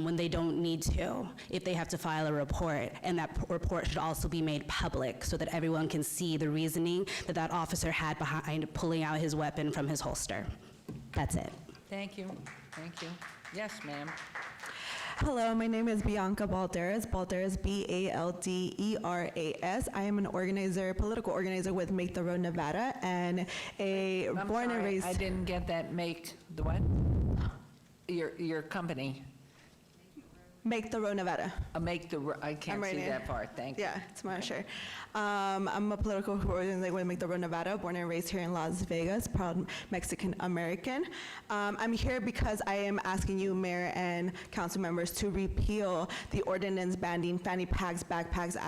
when they don't need to, if they have to file a report. And that report should also be made public so that everyone can see the reasoning that that officer had behind pulling out his weapon from his holster. That's it. Thank you. Thank you. Yes, ma'am. Hello, my name is Bianca Balderas. Balderas, B-A-L-D-E-R-A-S. I am an organizer, political organizer with Make the Road Nevada, and I'm born and sorry, raised. I didn't get that. Make the what? Your company. Make the Road Nevada. I can't see that part. Thank you. Yeah, it's my sure. I'm a political organizer with Make the Road Nevada, born and raised here in Las Vegas, proud Mexican American. I'm here because I am asking you, Mayor and council members, to repeal the ordinance banning fanny packs, backpacks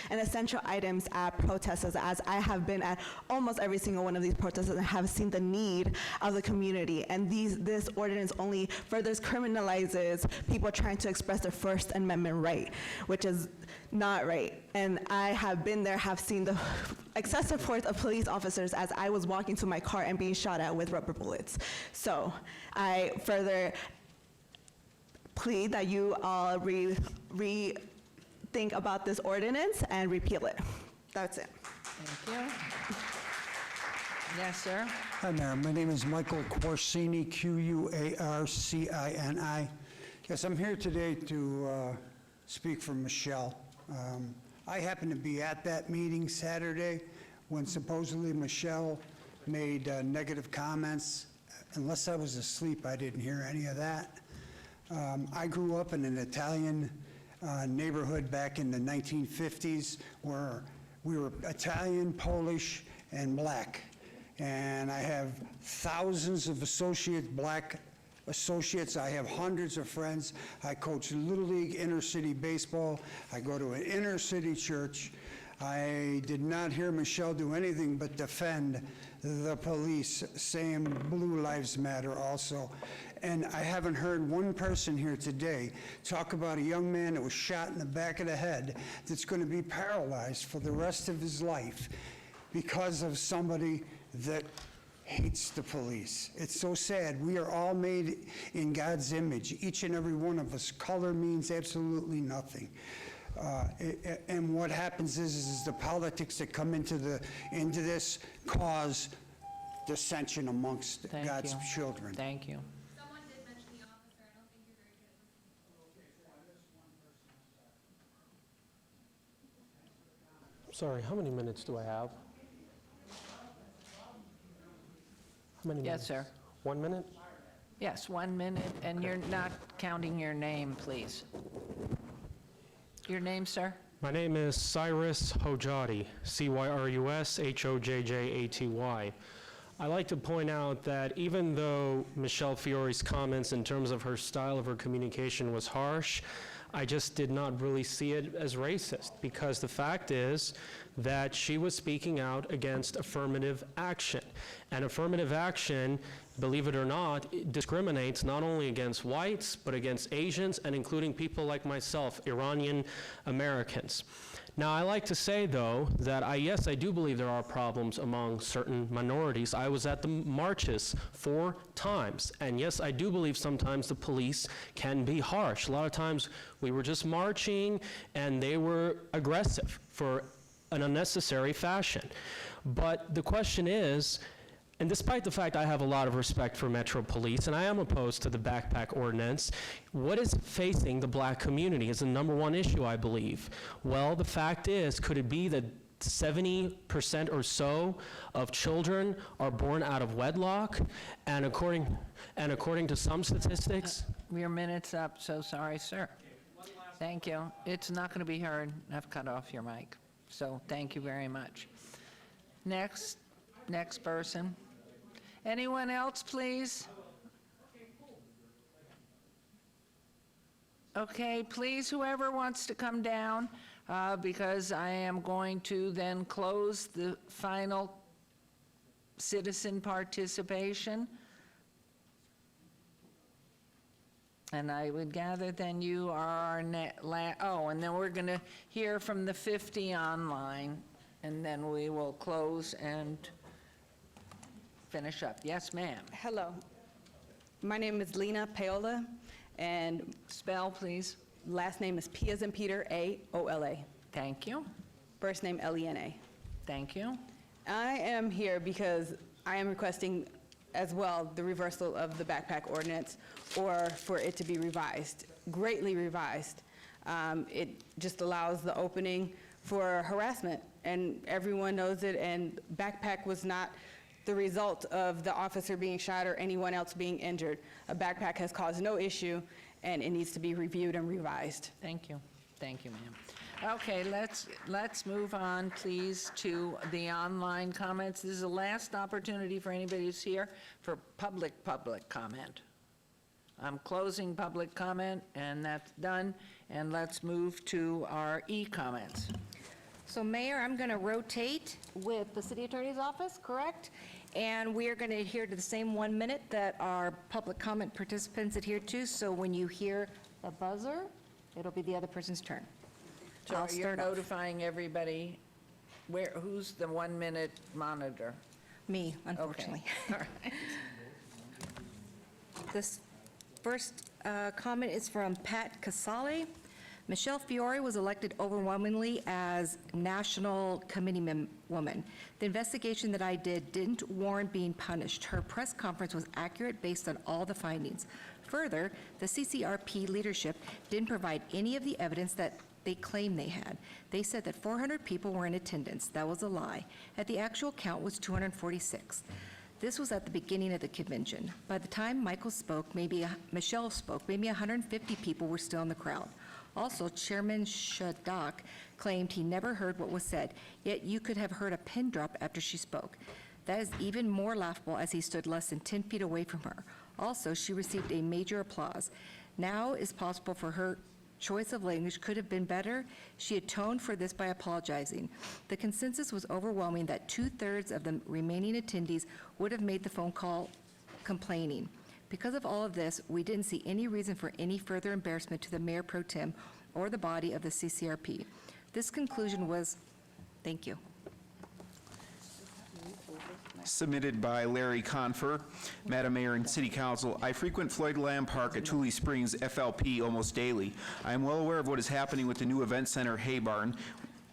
and essential items at protests, as I have been at almost every single one of these protests and have seen the need of the community. And this ordinance only further criminalizes people trying to express their First Amendment right, which is not right. And I have been there, have seen the excessive force of police officers as I was walking to my car and being shot at with rubber bullets. So I further plead that you all rethink about this ordinance and repeal it. That's it. Thank you. Yes, sir. Hi, Mayor. My name is Michael Corsini, Q-U-A-R-C-I-N-I. Yes, I'm here today to speak for Michelle. I happened to be at that meeting Saturday when supposedly Michelle made negative comments. Unless I was asleep, I didn't hear any of that. I grew up in an Italian neighborhood back in the 1950s where we were Italian, Polish, and black. And I have thousands of black associates. I have hundreds of friends. I coach Little League inner city baseball. I go to an inner city church. I did not hear Michelle do anything but defend the police, saying Blue Lives Matter also. And I haven't heard one person here today talk about a young man that was shot in the back of the head that's going to be paralyzed for the rest of his life because of somebody that hates the police. It's so sad. We are all made in God's image, each and every one of us. Color means absolutely nothing. And what happens is the politics that come into this cause dissension amongst God's children. Thank you. Someone did mention the officer. I don't think you're very good. Sorry, how many minutes do I have? How many minutes? Yes, sir. 1 minute? Yes, 1 minute, and you're not counting your name, please. Your name, sir? My name is Cyrus Hojati, C-Y-R-U-S-H-O-J-J-A-T-Y. I like to point out that even though Michelle Fiore's comments in terms of her style of her communication was harsh, I just did not really see it as racist, because the fact is that she was speaking out against affirmative action. And affirmative action believe it or not, it discriminates not only against whites, but against Asians, and including people like myself, Iranian Americans. Now, I like to say, though, that yes, I do believe there are problems among certain minorities. I was at the marches 4 times, and yes, I do believe sometimes the police can be harsh. A lot of times we were just marching, and they were aggressive for an unnecessary fashion. But the question is, and despite the fact I have a lot of respect for Metro Police, and I am opposed to the backpack ordinance, what is facing the black community is the #1 issue, I believe. Well, the fact is, could it be that 70% or so of children are born out of wedlock? And according to some statistics, Your minute's up, so sorry, sir. Thank you. It's not going to be heard. I've cut off your mic, so thank you very much. Next person. Anyone else, please? Okay, please, whoever wants to come down, because I am going to then close the final citizen participation. And I would gather then you are our and then we're going to hear from the 50 online, and then we will close and finish up. Yes, ma'am. Hello. My name is Lena Paola, and spell, please. Last name is P as in Peter, A-O-L-A. Thank you. First name L-E-N-A. Thank you. I am here because I am requesting as well the reversal of the backpack ordinance, or for it to be revised, greatly revised. It just allows the opening for harassment, and everyone knows it, and backpack was not the result of the officer being shot or anyone else being injured. A backpack has caused no issue, and it needs to be reviewed and revised. Thank you. Thank you, ma'am. Okay, let's move on, please, to the online comments. This is the last opportunity for anybody who's here for public comment. I'm closing public comment, and that's done. And let's move to our e-comments. So Mayor, I'm going to rotate with the City Attorney's Office, correct? And we are going to adhere to the same 1 minute that our public comment participants adhere to. So when you hear the buzzer, it'll be the other person's turn. So I'll you're start off. notifying everybody, who's the 1 minute monitor? Me, unfortunately. Okay. All right. This first comment is from Pat Casale. Michelle Fiore was elected overwhelmingly as National Committee woman. The investigation that I did didn't warrant being punished. Her press conference was accurate based on all the findings. Further, the CCRP leadership didn't provide any of the evidence that they claimed they had. They said that 400 people were in attendance. That was a lie. At the actual count was 246. This was at the beginning of the convention. By the time Michelle spoke, maybe 150 people were still in the crowd. Also, Chairman Shadak claimed he never heard what was said, yet you could have heard a pin drop after she spoke. That is even more laughable as he stood less than 10 feet away from her. Also, she received a major applause. Now is possible for her choice of language could have been better. She atoned for this by apologizing. The consensus was overwhelming that 2/3 of the remaining attendees would have made the phone call complaining. Because of all of this, we didn't see any reason for any further embarrassment to the Mayor Pro Tem or the body of the CCRP. This conclusion was, thank you. Submitted by Larry Confer. Madam Mayor and City Council, I frequent Floyd Lamb Park at Tully Springs FLP almost daily. I am well aware of what is happening with the new event center Hay Barn,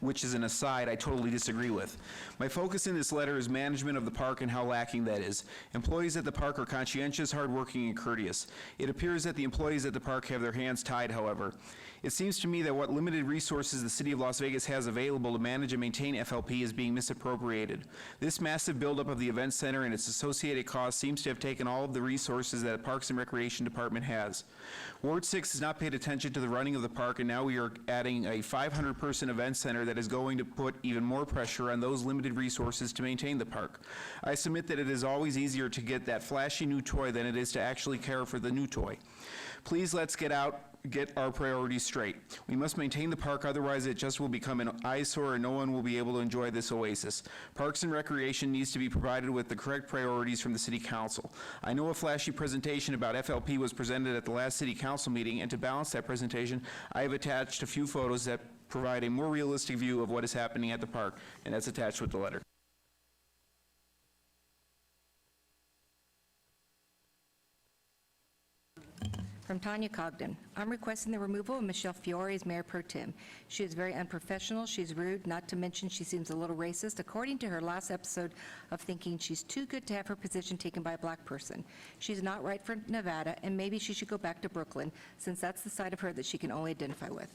which is an aside I totally disagree with. My focus in this letter is management of the park and how lacking that is. Employees at the park are conscientious, hardworking, and courteous. It appears that the employees at the park have their hands tied, however. It seems to me that what limited resources the City of Las Vegas has available to manage and maintain FLP is being misappropriated. This massive buildup of the event center and its associated costs seems to have taken all of the resources that the Parks and Recreation Department has. Ward 6 has not paid attention to the running of the park, and now we are adding a 500-person event center that that is going to put even more pressure on those limited resources to maintain the park. I submit that it is always easier to get that flashy new toy than it is to actually care for the new toy. Please let's get our priorities straight. We must maintain the park, otherwise it just will become an eyesore and no one will be able to enjoy this oasis. Parks and Recreation needs to be provided with the correct priorities from the City Council. I know a flashy presentation about FLP was presented at the last City Council meeting, and to balance that presentation, I have attached a few photos that provide a more realistic view of what is happening at the park, and that's attached with the letter. From Tanya Cogden. I'm requesting the removal of Michelle Fiore as Mayor Pro Tem. She is very unprofessional, she's rude, not to mention she seems a little racist, according to her last episode of thinking she's too good to have her position taken by a black person. She's not right for Nevada, and maybe she should go back to Brooklyn, since that's the side of her that she can only identify with.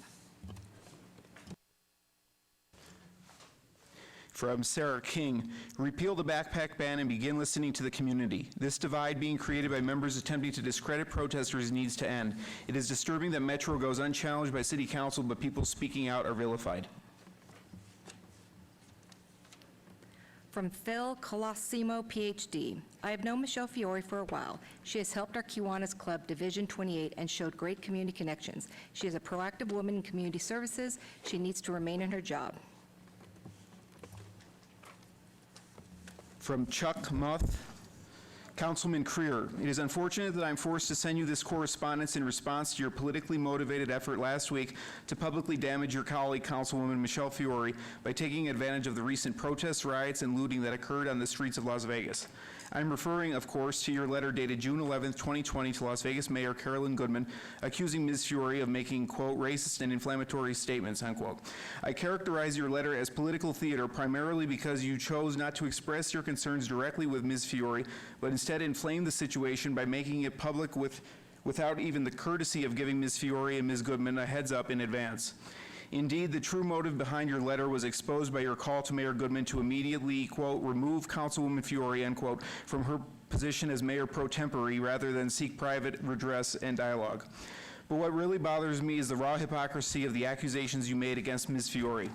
From Sarah King, repeal the backpack ban and begin listening to the community. This divide being created by members attempting to discredit protesters needs to end. It is disturbing that Metro goes unchallenged by City Council, but people speaking out are vilified. From Phil Colosimo, PhD. I have known Michelle Fiore for a while. She has helped our Kiwanis Club, Division 28, and showed great community connections. She is a proactive woman in community services. She needs to remain in her job. From Chuck Muth, Councilman Creer, it is unfortunate that I'm forced to send you this correspondence in response to your politically motivated effort last week to publicly damage your colleague, Councilwoman Michelle Fiore, by taking advantage of the recent protests, riots, and looting that occurred on the streets of Las Vegas. I'm referring, of course, to your letter dated June 11, 2020 to Las Vegas Mayor Carolyn Goodman, accusing Ms. Fiore of making, quote, racist and inflammatory statements, unquote. I characterize your letter as political theater primarily because you chose not to express your concerns directly with Ms. Fiore, but instead inflamed the situation by making it public without even the courtesy of giving Ms. Fiore and Ms. Goodman a heads up in advance. Indeed, the true motive behind your letter was exposed by your call to Mayor Goodman to immediately, quote, remove Councilwoman Fiore, unquote, from her position as Mayor pro tempore rather than seek private redress and dialogue. But what really bothers me is the raw hypocrisy of the accusations you made against Ms. Fiore.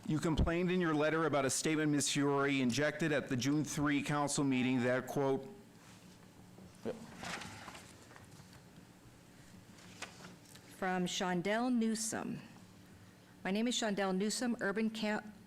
You complained in your letter about a statement Ms. Fiore injected at the June 3 council meeting that, quote, From Shondell Newsom. My name is Shondell Newsom, Urban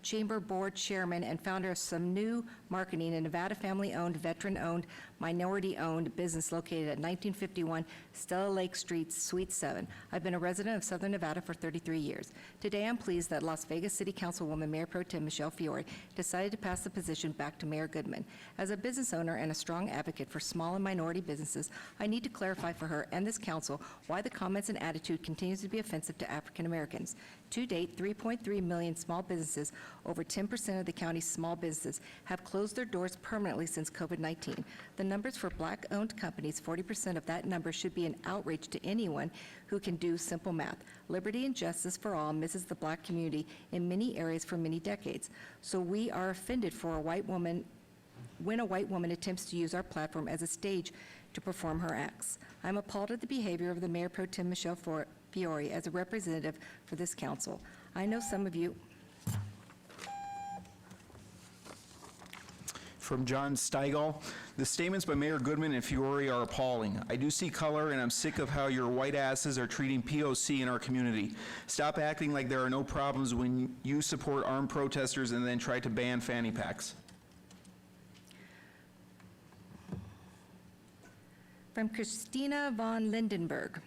Chamber Board Chairman and founder of Some New Marketing, a Nevada family-owned, veteran-owned, minority-owned business located at 1951 Stella Lake Street, Suite 7. I've been a resident of Southern Nevada for 33 years. Today, I'm pleased that Las Vegas City Councilwoman Mayor Pro Tem Michelle Fiore decided to pass the position back to Mayor Goodman. As a business owner and a strong advocate for small and minority businesses, I need to clarify for her and this council why the comments and attitude continues to be offensive to African Americans. To date, 3.3 million small businesses, over 10% of the county's small businesses, have closed their doors permanently since COVID-19. The numbers for black-owned companies, 40% of that number should be an outrage to anyone who can do simple math. Liberty and justice for all misses the black community in many areas for many decades. So we are offended for a white woman when a white woman attempts to use our platform as a stage to perform her acts. I'm appalled at the behavior of the Mayor Pro Tem Michelle Fiore as a representative for this council. I know some of you. From John Steigall, the statements by Mayor Goodman and Fiore are appalling. I do see color, and I'm sick of how your white asses are treating POC in our community. Stop acting like there are no problems when you support armed protesters and then try to ban fanny packs. From Christina von Lindenberg.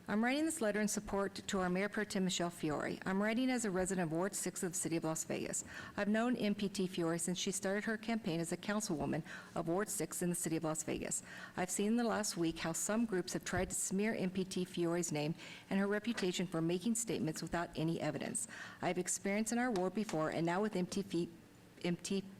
I'm writing this letter in support to our Mayor Pro Tem Michelle Fiore. I'm writing as a resident of Ward 6 of the City of Las Vegas. I've known MPT Fiore since she started her campaign as a councilwoman of Ward 6 in the City of Las Vegas. I've seen in the last week how some groups have tried to smear MPT Fiore's name and her reputation for making statements without any evidence. I've experienced in our ward before, and now with MPT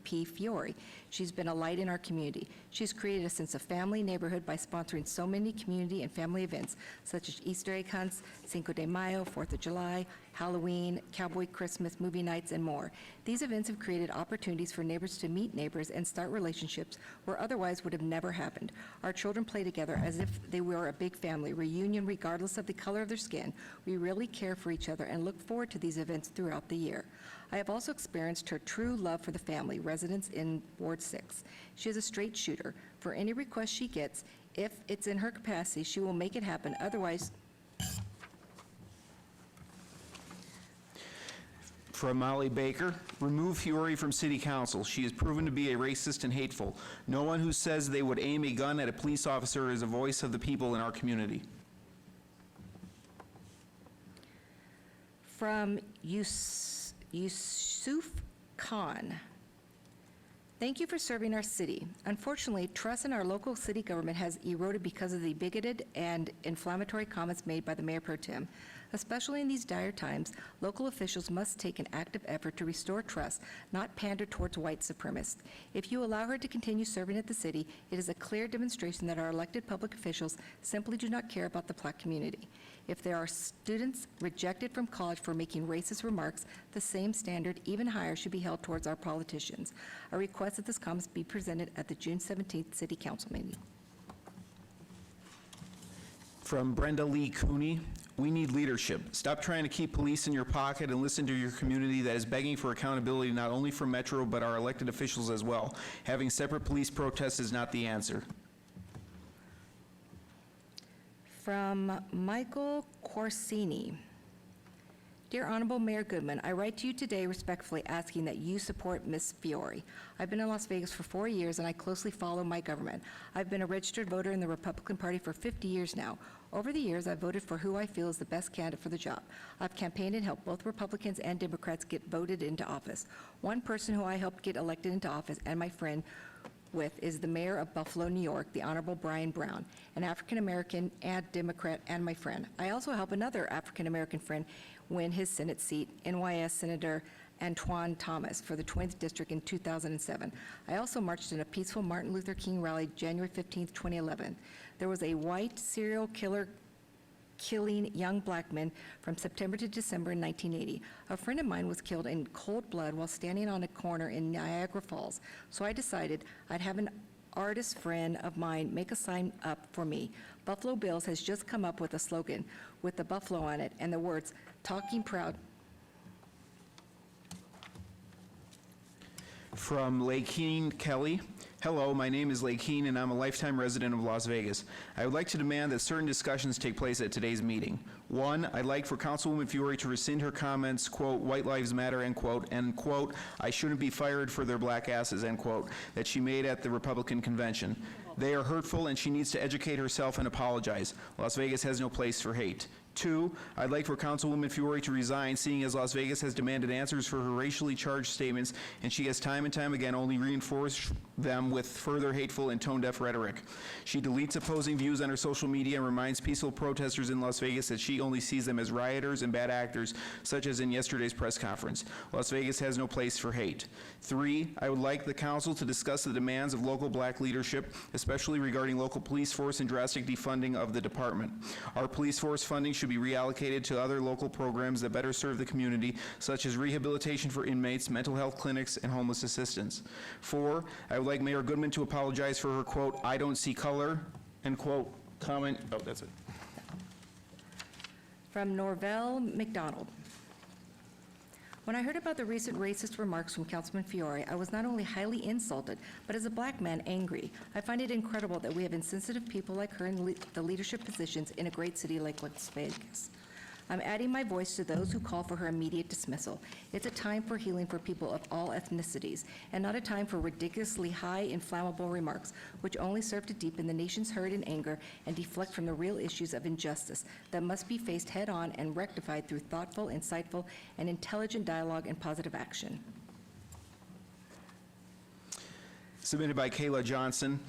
P. Fiore. She's been a light in our community. She's created a sense of family, neighborhood by sponsoring so many community and family events, such as Easter egg hunts, Cinco de Mayo, 4th of July, Halloween, Cowboy Christmas, movie nights, and more. These events have created opportunities for neighbors to meet neighbors and start relationships where otherwise would have never happened. Our children play together as if they were a big family reunion regardless of the color of their skin. We really care for each other and look forward to these events throughout the year. I have also experienced her true love for the family, residents in Ward 6. She is a straight shooter. For any request she gets, if it's in her capacity, she will make it happen. Otherwise, From Molly Baker, remove Fiore from City Council. She is proven to be a racist and hateful. No one who says they would aim a gun at a police officer is a voice of the people in our community. from Yusuf Khan. Thank you for serving our city. Unfortunately, trust in our local city government has eroded because of the bigoted and inflammatory comments made by the Mayor Pro Tem. Especially in these dire times, local officials must take an active effort to restore trust, not pander towards white supremacists. If you allow her to continue serving at the city, it is a clear demonstration that our elected public officials simply do not care about the Black community. If there are students rejected from college for making racist remarks, the same standard, even higher, should be held towards our politicians. I request that this comments be presented at the June 17th City Council meeting. From Brenda Lee Cooney, we need leadership. Stop trying to keep police in your pocket and listen to your community that is begging for accountability not only from Metro but our elected officials as well. Having separate police protests is not the answer. From Michael Corsini. Dear Honorable Mayor Goodman, I write to you today respectfully asking that you support Ms. Fiore. I've been in Las Vegas for 4 years and I closely follow my government. I've been a registered voter in the Republican Party for 50 years now. Over the years, I've voted for who I feel is the best candidate for the job. I've campaigned and helped both Republicans and Democrats get voted into office. One person who I helped get elected into office and my friend with is the mayor of Buffalo, New York, the Honorable Brian Brown, an African-American and Democrat and my friend. I also help another African-American friend win his Senate seat, NYS Senator Antoine Thomas, for the 20th District in 2007. I also marched in a peaceful Martin Luther King rally January 15, 2011. There was a white serial killer killing young black men from September to December in 1980. A friend of mine was killed in cold blood while standing on a corner in Niagara Falls. So I decided I'd have an artist friend of mine make a sign up for me. Buffalo Bills has just come up with a slogan with the buffalo on it and the words, "Talking proud." From Lakeen Kelly. Hello, my name is Lakeen and I'm a lifetime resident of Las Vegas. I would like to demand that certain discussions take place at today's meeting. One, I'd like for Councilwoman Fiore to rescind her comments, quote, "White lives matter," end quote, and quote, "I shouldn't be fired for their black asses," end quote, that she made at the Republican convention. They are hurtful and she needs to educate herself and apologize. Las Vegas has no place for hate. Two, I'd like for Councilwoman Fiore to resign, seeing as Las Vegas has demanded answers for her racially charged statements, and she has time and time again only reinforced them with further hateful and tone-deaf rhetoric. She deletes opposing views on her social media and reminds peaceful protesters in Las Vegas that she only sees them as rioters and bad actors, such as in yesterday's press conference. Las Vegas has no place for hate. Three, I would like the council to discuss the demands of local black leadership, especially regarding local police force and drastic defunding of the department. Our police force funding should be reallocated to other local programs that better serve the community, such as rehabilitation for inmates, mental health clinics, and homeless assistance. Four, I would like Mayor Goodman to apologize for her, quote, "I don't see color," end quote, comment. Oh, that's it. From Norvell McDonald. When I heard about the recent racist remarks from Councilman Fiore, I was not only highly insulted, but as a black man, angry. I find it incredible that we have insensitive people like her in the leadership positions in a great city like Las Vegas. I'm adding my voice to those who call for her immediate dismissal. It's a time for healing for people of all ethnicities, and not a time for ridiculously high, inflammable remarks, which only serve to deepen the nation's hurt and anger and deflect from the real issues of injustice that must be faced head-on and rectified through thoughtful, insightful, and intelligent dialogue and positive action. Submitted by Kayla Johnson.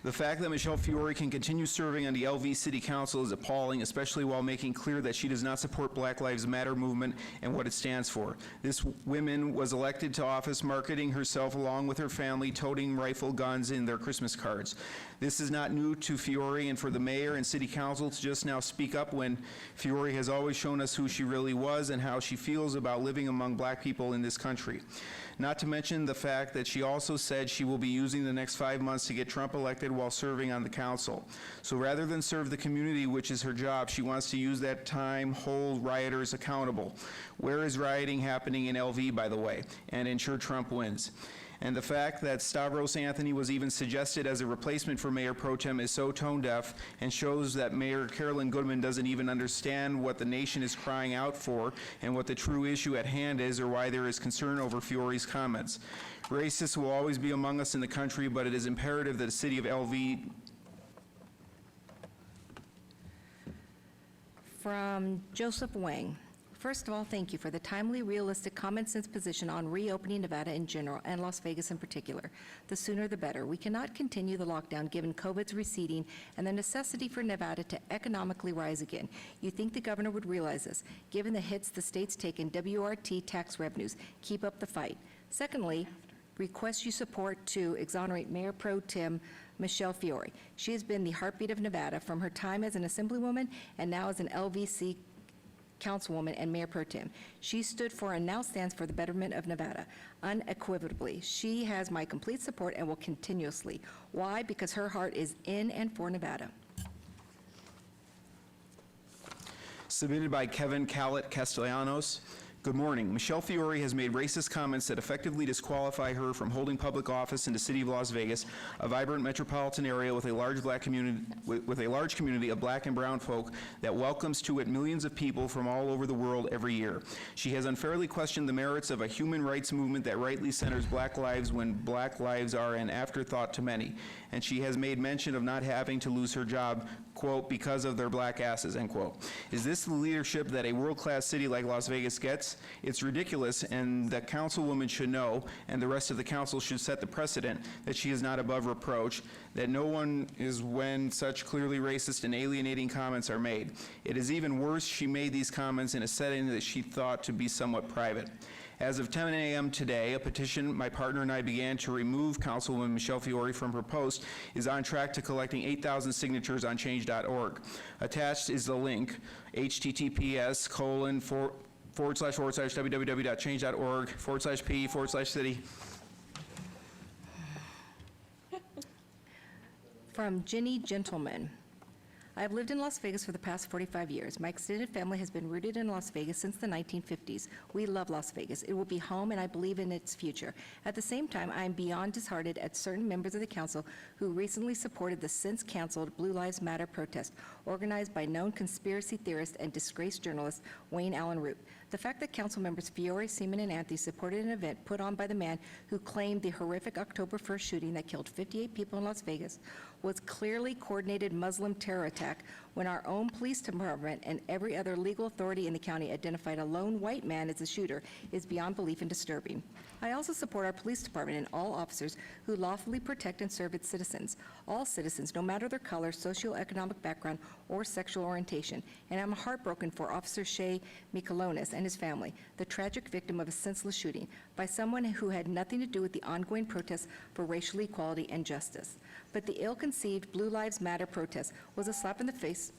The fact that Michelle Fiore can continue serving on the LV City Council is appalling, especially while making clear that she does not support Black Lives Matter movement and what it stands for. This woman was elected to office marketing herself along with her family, toting rifle guns in their Christmas cards. This is not new to Fiore and for the mayor and city council to just now speak up when Fiore has always shown us who she really was and how she feels about living among black people in this country. Not to mention the fact that she also said she will be using the next 5 months to get Trump elected while serving on the council. So rather than serve the community, which is her job, she wants to use that time, hold rioters accountable. Where is rioting happening in LV, by the way, and ensure Trump wins? And the fact that Stavros Anthony was even suggested as a replacement for Mayor Pro Tem is so tone deaf and shows that Mayor Carolyn Goodman doesn't even understand what the nation is crying out for and what the true issue at hand is or why there is concern over Fiore's comments. Racists will always be among us in the country, but it is imperative that the city of LV. From Joseph Wang. First of all, thank you for the timely, realistic, common-sense position on reopening Nevada in general and Las Vegas in particular. The sooner the better. We cannot continue the lockdown given COVID's receding and the necessity for Nevada to economically rise again. You think the governor would realize this, given the hits the state's taken WRT tax revenues. Keep up the fight. Secondly, request you support to exonerate Mayor Pro Tem Michelle Fiore. She has been the heartbeat of Nevada from her time as an assemblywoman and now as an LVC councilwoman and mayor pro tem. She stood for and now stands for the betterment of Nevada, unequivocally. She has my complete support and will continuously. Why? Because her heart is in and for Nevada. Submitted by Kevin Callet Castellanos. Good morning. Michelle Fiore has made racist comments that effectively disqualify her from holding public office in the city of Las Vegas, a vibrant metropolitan area with a large black community, with a large community of black and brown folk that welcomes to it millions of people from all over the world every year. She has unfairly questioned the merits of a human rights movement that rightly centers black lives when black lives are an afterthought to many. And she has made mention of not having to lose her job, quote, because of their black asses, end quote. Is this the leadership that a world-class city like Las Vegas gets? It's ridiculous, and the councilwoman should know, and the rest of the council should set the precedent that she is not above reproach, that no one is when such clearly racist and alienating comments are made. It is even worse, she made these comments in a setting that she thought to be somewhat private. As of 10 a.m. today, a petition my partner and I began to remove Councilwoman Michelle Fiore from her post is on track to collecting 8,000 signatures on change.org. Attached is the link, https://www.change.org/p/city. From Jenny Gentleman. I have lived in Las Vegas for the past 45 years. My extended family has been rooted in Las Vegas since the 1950s. We love Las Vegas. It will be home, and I believe in its future. At the same time, I am beyond disheartened at certain members of the council who recently supported the since-canceled Blue Lives Matter protest organized by known conspiracy theorist and disgraced journalist Wayne Allen Root. The fact that council members Fiore, Seaman, and Anthony supported an event put on by the man who claimed the horrific October 1st shooting that killed 58 people in Las Vegas was clearly coordinated Muslim terror attack when our own police department and every other legal authority in the county identified a lone white man as the shooter is beyond belief and disturbing. I also support our police department and all officers who lawfully protect and serve its citizens, all citizens, no matter their color, socioeconomic background, or sexual orientation. And I'm heartbroken for Officer Shea Mikalonis and his family, the tragic victim of a senseless shooting by someone who had nothing to do with the ongoing protests for racial equality and justice. But the ill-conceived Blue Lives Matter protest was a slap in the face.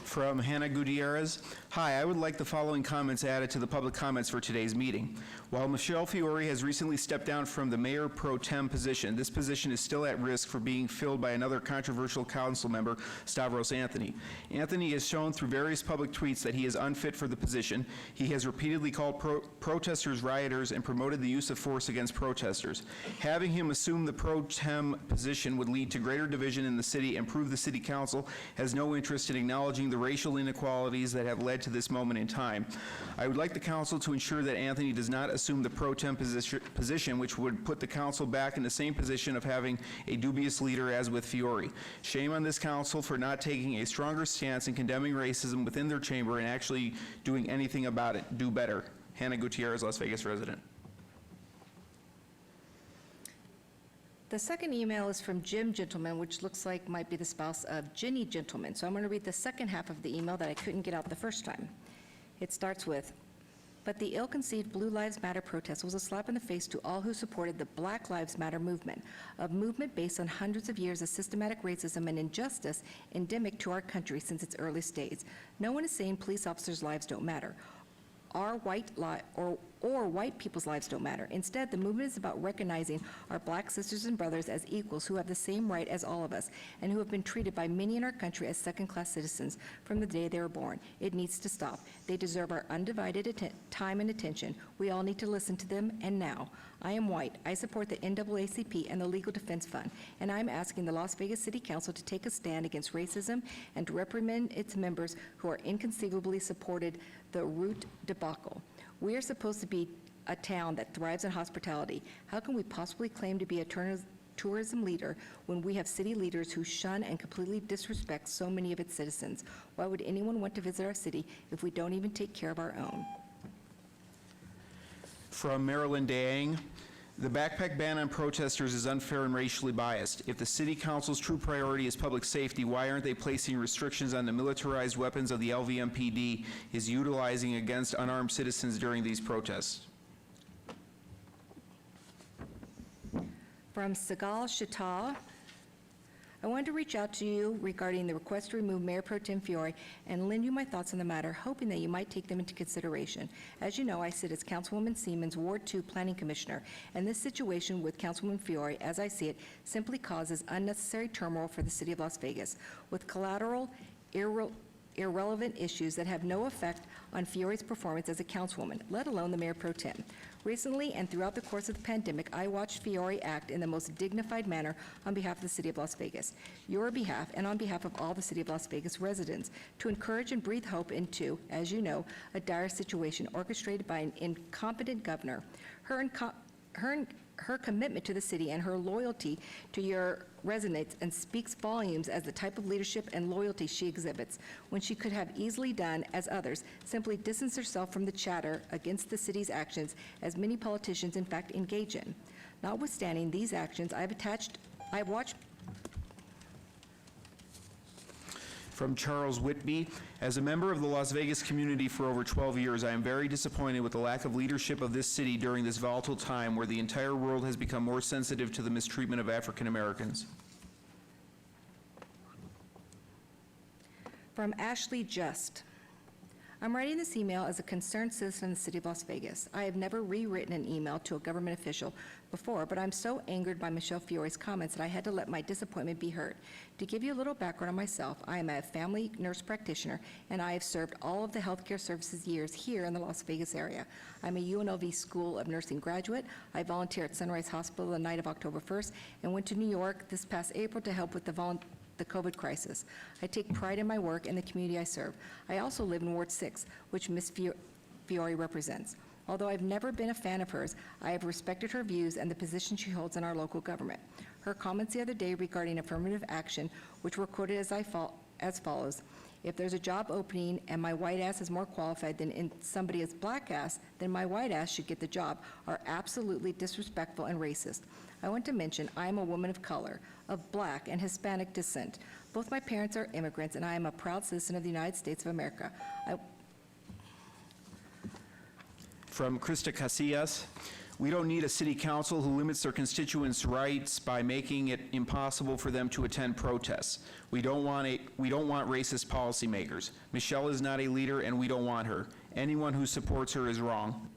From Hannah Gutierrez. Hi, I would like the following comments added to the public comments for today's meeting. While Michelle Fiore has recently stepped down from the mayor pro tem position, this position is still at risk for being filled by another controversial council member, Stavros Anthony. Anthony has shown through various public tweets that he is unfit for the position. He has repeatedly called protesters rioters and promoted the use of force against protesters. Having him assume the pro tem position would lead to greater division in the city and prove the city council has no interest in acknowledging the racial inequalities that have led to this moment in time. I would like the council to ensure that Anthony does not assume the pro tem position, which would put the council back in the same position of having a dubious leader as with Fiore. Shame on this council for not taking a stronger stance in condemning racism within their chamber and actually doing anything about it. Do better. Hannah Gutierrez, Las Vegas resident. The second email is from Jim Gentleman, which looks like might be the spouse of Ginny Gentleman. So I'm going to read the second half of the email that I couldn't get out the first time. It starts with, "But the ill-conceived Blue Lives Matter protest was a slap in the face to all who supported the Black Lives Matter movement, a movement based on hundreds of years of systematic racism and injustice endemic to our country since its earliest days. No one is saying police officers' lives don't matter, or white people's lives don't matter. Instead, the movement is about recognizing our black sisters and brothers as equals who have the same right as all of us and who have been treated by many in our country as second-class citizens from the day they were born. It needs to stop. They deserve our undivided time and attention. We all need to listen to them, and now. I am white. I support the NAACP and the Legal Defense Fund, and I'm asking the Las Vegas City Council to take a stand against racism and to reprimand its members who are inconceivably supported the root debacle. We are supposed to be a town that thrives on hospitality. How can we possibly claim to be a tourism leader when we have city leaders who shun and completely disrespect so many of its citizens? Why would anyone want to visit our city if we don't even take care of our own?" From Marilyn Dang, "The backpack ban on protesters is unfair and racially biased. If the city council's true priority is public safety, why aren't they placing restrictions on the militarized weapons of the LVMPD is utilizing against unarmed citizens during these protests?" From Sagal Shata, "I wanted to reach out to you regarding the request to remove Mayor Pro Tem Fiore and lend you my thoughts on the matter, hoping that you might take them into consideration. As you know, I sit as Councilwoman Siemens' Ward 2 Planning Commissioner, and this situation with Councilwoman Fiore, as I see it, simply causes unnecessary turmoil for the city of Las Vegas, with collateral, irrelevant issues that have no effect on Fiore's performance as a councilwoman, let alone the Mayor Pro Tem. Recently and throughout the course of the pandemic, I watched Fiore act in the most dignified manner on behalf of the city of Las Vegas, your behalf, and on behalf of all the city of Las Vegas residents, to encourage and breathe hope into, as you know, a dire situation orchestrated by an incompetent governor. Her commitment to the city and her loyalty to your residents and speaks volumes as the type of leadership and loyalty she exhibits, when she could have easily done, as others, simply distance herself from the chatter against the city's actions, as many politicians in fact engage in. Notwithstanding these actions, I've watched From Charles Whitby, "As a member of the Las Vegas community for over 12 years, I am very disappointed with the lack of leadership of this city during this volatile time where the entire world has become more sensitive to the mistreatment of African Americans." From Ashley Just, "I'm writing this email as a concerned citizen of the city of Las Vegas. I have never rewritten an email to a government official before, but I'm so angered by Michelle Fiore's comments that I had to let my disappointment be heard. To give you a little background on myself, I am a family nurse practitioner, and I have served all of the healthcare services years here in the Las Vegas area. I'm a UNLV School of Nursing graduate. I volunteer at Sunrise Hospital the night of October 1st and went to New York this past April to help with the COVID crisis. I take pride in my work and the community I serve. I also live in Ward 6, which Ms. Fiore represents. Although I've never been a fan of hers, I have respected her views and the position she holds in our local government. Her comments the other day regarding affirmative action, which were quoted as follows: if there's a job opening and my white ass is more qualified than somebody's black ass, then my white ass should get the job, are absolutely disrespectful and racist. I want to mention I am a woman of color, of black and Hispanic descent. Both my parents are immigrants, and I am a proud citizen of the United States of America. From Krista Casillas, "We don't need a city council who limits their constituents' rights by making it impossible for them to attend protests. We don't want racist policymakers. Michelle is not a leader, and we don't want her. Anyone who supports her is wrong."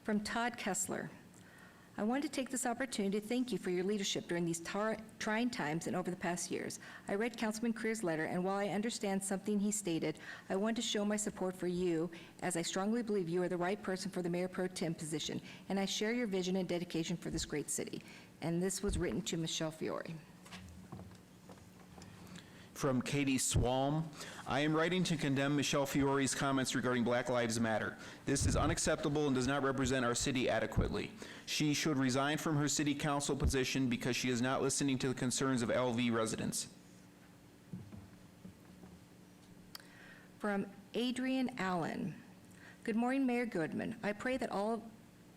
From Todd Kessler, "I want to take this opportunity to thank you for your leadership during these trying times and over the past years. I read Councilman Creer's letter, and while I understand something he stated, I want to show my support for you, as I strongly believe you are the right person for the Mayor Pro Tem position, and I share your vision and dedication for this great city." And this was written to Michelle Fiore. From Katie Swalm, "I am writing to condemn Michelle Fiore's comments regarding Black Lives Matter. This is unacceptable and does not represent our city adequately. She should resign from her city council position because she is not listening to the concerns of LV residents." From Adrian Allen, "Good morning, Mayor Goodman. I pray that all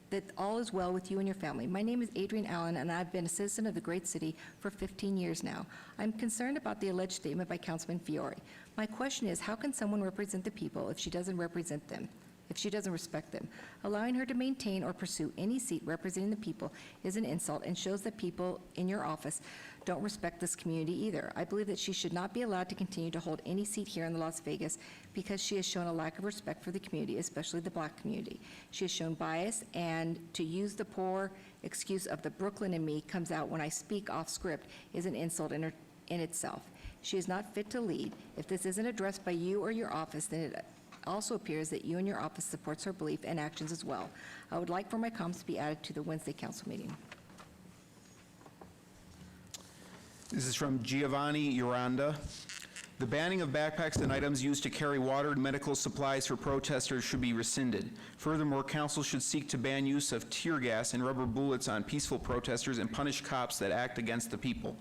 that all is well with you and your family. My name is Adrienne Allen, and I've been a citizen of the great city for 15 years now. I'm concerned about the alleged statement by Councilman Fiore. My question is, how can someone represent the people if she doesn't represent them? If she doesn't respect them? Allowing her to maintain or pursue any seat representing the people is an insult and shows that people in your office don't respect this community either. I believe that she should not be allowed to continue to hold any seat here in Las Vegas because she has shown a lack of respect for the community, especially the Black community. She has shown bias, and to use the poor excuse of the Brooklyn in me comes out when I speak off script is an insult in itself. She is not fit to lead. If this isn't addressed by you or your office, then it also appears that you and your office supports her belief and actions as well. I would like for my comments to be added to the Wednesday council meeting. This is from Giovanni Uranda. The banning of backpacks and items used to carry water and medical supplies for protesters should be rescinded. Furthermore, council should seek to ban use of tear gas and rubber bullets on peaceful protesters and punish cops that act against the people.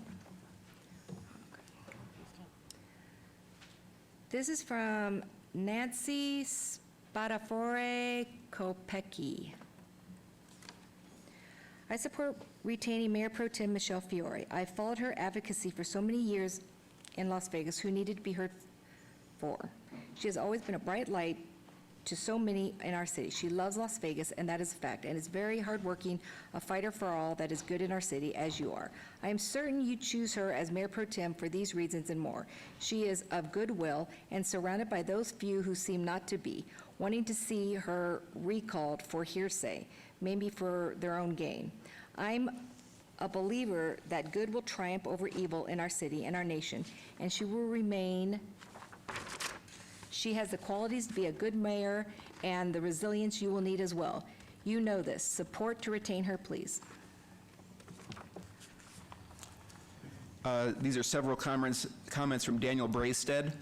This is from Nancy Spadafore Kopecki. I support retaining Mayor Pro Tem Michelle Fiore. I've followed her advocacy for so many years in Las Vegas who needed to be heard for. She has always been a bright light to so many in our city. She loves Las Vegas, and that is a fact, and is very hardworking, a fighter for all that is good in our city, as you are. I am certain you choose her as Mayor Pro Tem for these reasons and more. She is of goodwill and surrounded by those few who seem not to be, wanting to see her recalled for hearsay, maybe for their own gain. I'm a believer that good will triumph over evil in our city and our nation, and she will remain. She has the qualities to be a good mayor and the resilience you will need as well. You know this. Support to retain her, please. These are several comments from Daniel Braisted.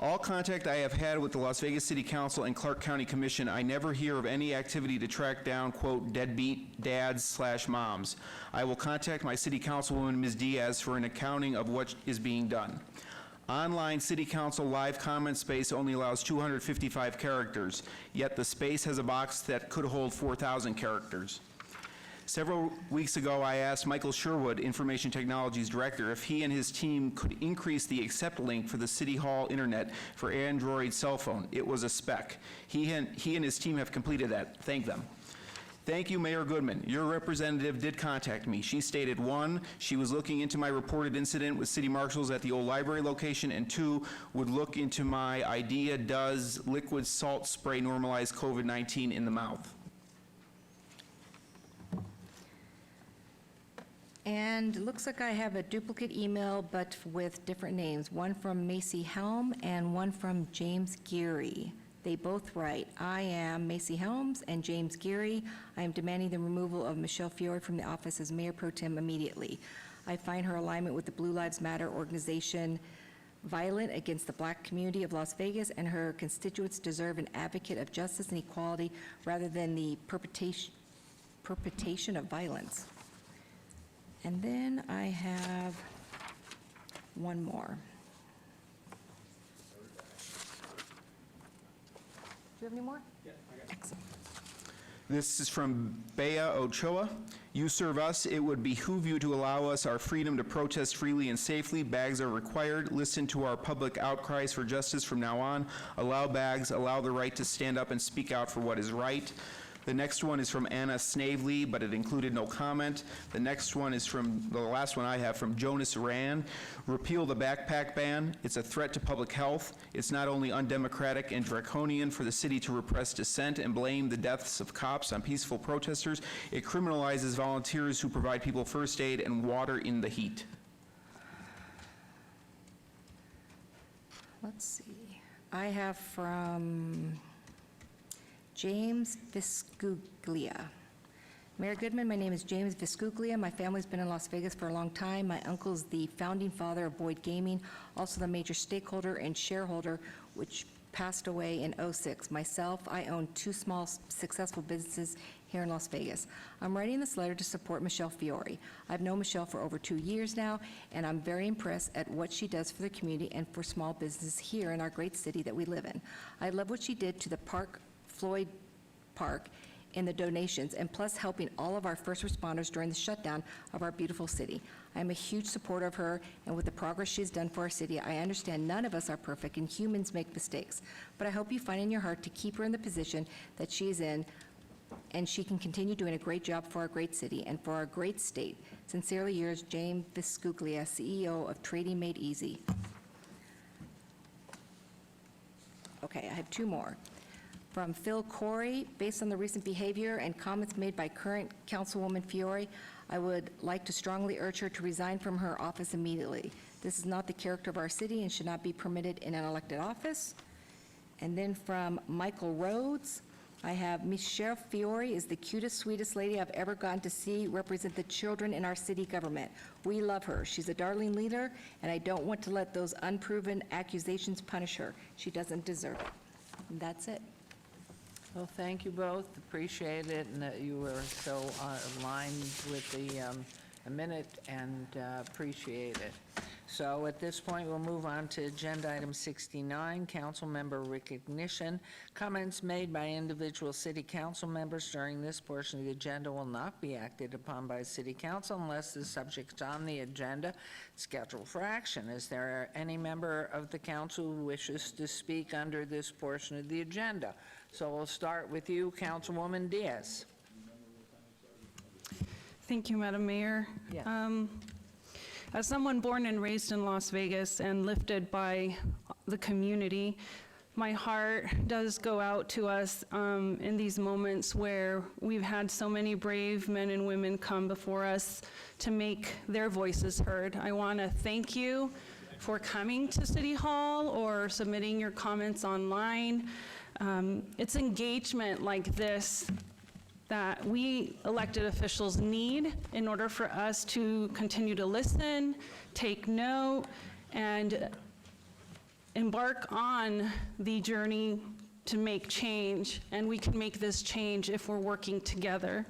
All contact I have had with the Las Vegas City Council and Clark County Commission, I never hear of any activity to track down, quote, deadbeat dads/moms. I will contact my city councilwoman, Ms. Diaz, for an accounting of what is being done. Online City Council live comment space only allows 255 characters, yet the space has a box that could hold 4,000 characters. Several weeks ago, I asked Michael Sherwood, Information Technologies Director, if he and his team could increase the accept link for the City Hall Internet for Android cell phone. It was a spec. He and his team have completed that. Thank them. Thank you, Mayor Goodman. Your representative did contact me. She stated, 1, she was looking into my reported incident with city marshals at the old library location, and 2, would look into my idea, does liquid salt spray normalize COVID-19 in the mouth? And it looks like I have a duplicate email, but with different names, one from Macy Helm and one from James Geary. They both write, I am Macy Helms and James Geary. I am demanding the removal of Michelle Fiore from the office as Mayor Pro Tem immediately. I find her alignment with the Blue Lives Matter organization violent against the Black community of Las Vegas, and her constituents deserve an advocate of justice and equality rather than the perpetration of violence. And then I have one more. Do you have any more? Yeah, I got it. Excellent. This is from Bea Ochoa. You serve us. It would behoove you to allow us our freedom to protest freely and safely. Bags are required. Listen to our public outcries for justice from now on. Allow bags. Allow the right to stand up and speak out for what is right. The next one is from Anna Snavely, but it included no comment. The next one is from, the last one I have, from Jonas Rand. Repeal the backpack ban. It's a threat to public health. It's not only undemocratic and draconian for the city to repress dissent and blame the deaths of cops on peaceful protesters, it criminalizes volunteers who provide people first aid and water in the heat. Let's see. I have from James Viscuglia. Mayor Goodman, my name is James Viscuglia. My family's been in Las Vegas for a long time. My uncle is the founding father of Boyd Gaming, also the major stakeholder and shareholder, which passed away in '06. Myself, I own 2 small successful businesses here in Las Vegas. I'm writing this letter to support Michelle Fiore. I've known Michelle for over 2 years now, and I'm very impressed at what she does for the community and for small business here in our great city that we live in. I love what she did to the Floyd Park in the donations, and plus helping all of our first responders during the shutdown of our beautiful city. I am a huge supporter of her, and with the progress she's done for our city, I understand none of us are perfect and humans make mistakes. But I hope you find in your heart to keep her in the position that she is in, and she can continue doing a great job for our great city and for our great state. Sincerely yours, James Viscuglia, CEO of Trading Made Easy. Okay, I have two more. From Phil Corey, based on the recent behavior and comments made by current Councilwoman Fiore, I would like to strongly urge her to resign from her office immediately. This is not the character of our city and should not be permitted in an elected office. And then from Michael Rhodes, I have Michelle Fiore is the cutest, sweetest lady I've ever gotten to see represent the children in our city government. We love her. She's a darling leader, and I don't want to let those unproven accusations punish her. She doesn't deserve it. And that's it. Well, thank you both. Appreciate it, and that you were so aligned with the minute, and appreciate it. So at this point, we'll move on to agenda item 69, council member recognition. Comments made by individual city council members during this portion of the agenda will not be acted upon by city council unless the subject on the agenda is scheduled for action. Is there any member of the council who wishes to speak under this portion of the agenda? So we'll start with you, Councilwoman Diaz. Thank you, Madam Mayor. Yeah. As someone born and raised in Las Vegas and lifted by the community, my heart does go out to us in these moments where we've had so many brave men and women come before us to make their voices heard. I want to thank you for coming to City Hall or submitting your comments online. It's engagement like this that we elected officials need in order for us to continue to listen, take note, and embark on the journey to make change. And we can make this change if we're working together.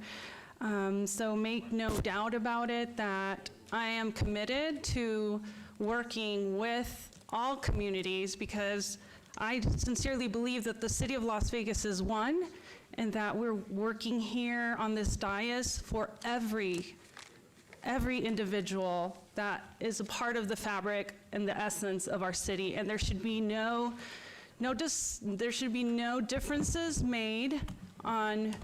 So make no doubt about it that I am committed to working with all communities, because I sincerely believe that the city of Las Vegas is one, and that we're working here on this dais for every individual that is a part of the fabric and the essence of our city. And there should be no differences made on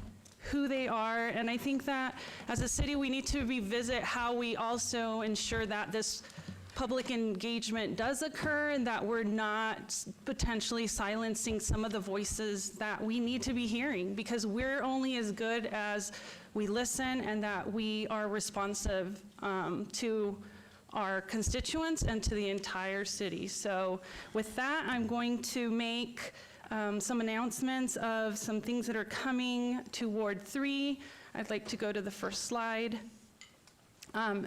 who they are. And I think that as a city, we need to revisit how we also ensure that this public engagement does occur and that we're not potentially silencing some of the voices that we need to be hearing, because we're only as good as we listen and that we are responsive to our constituents and to the entire city. So with that, I'm going to make some announcements of some things that are coming to Ward 3. I'd like to go to the first slide.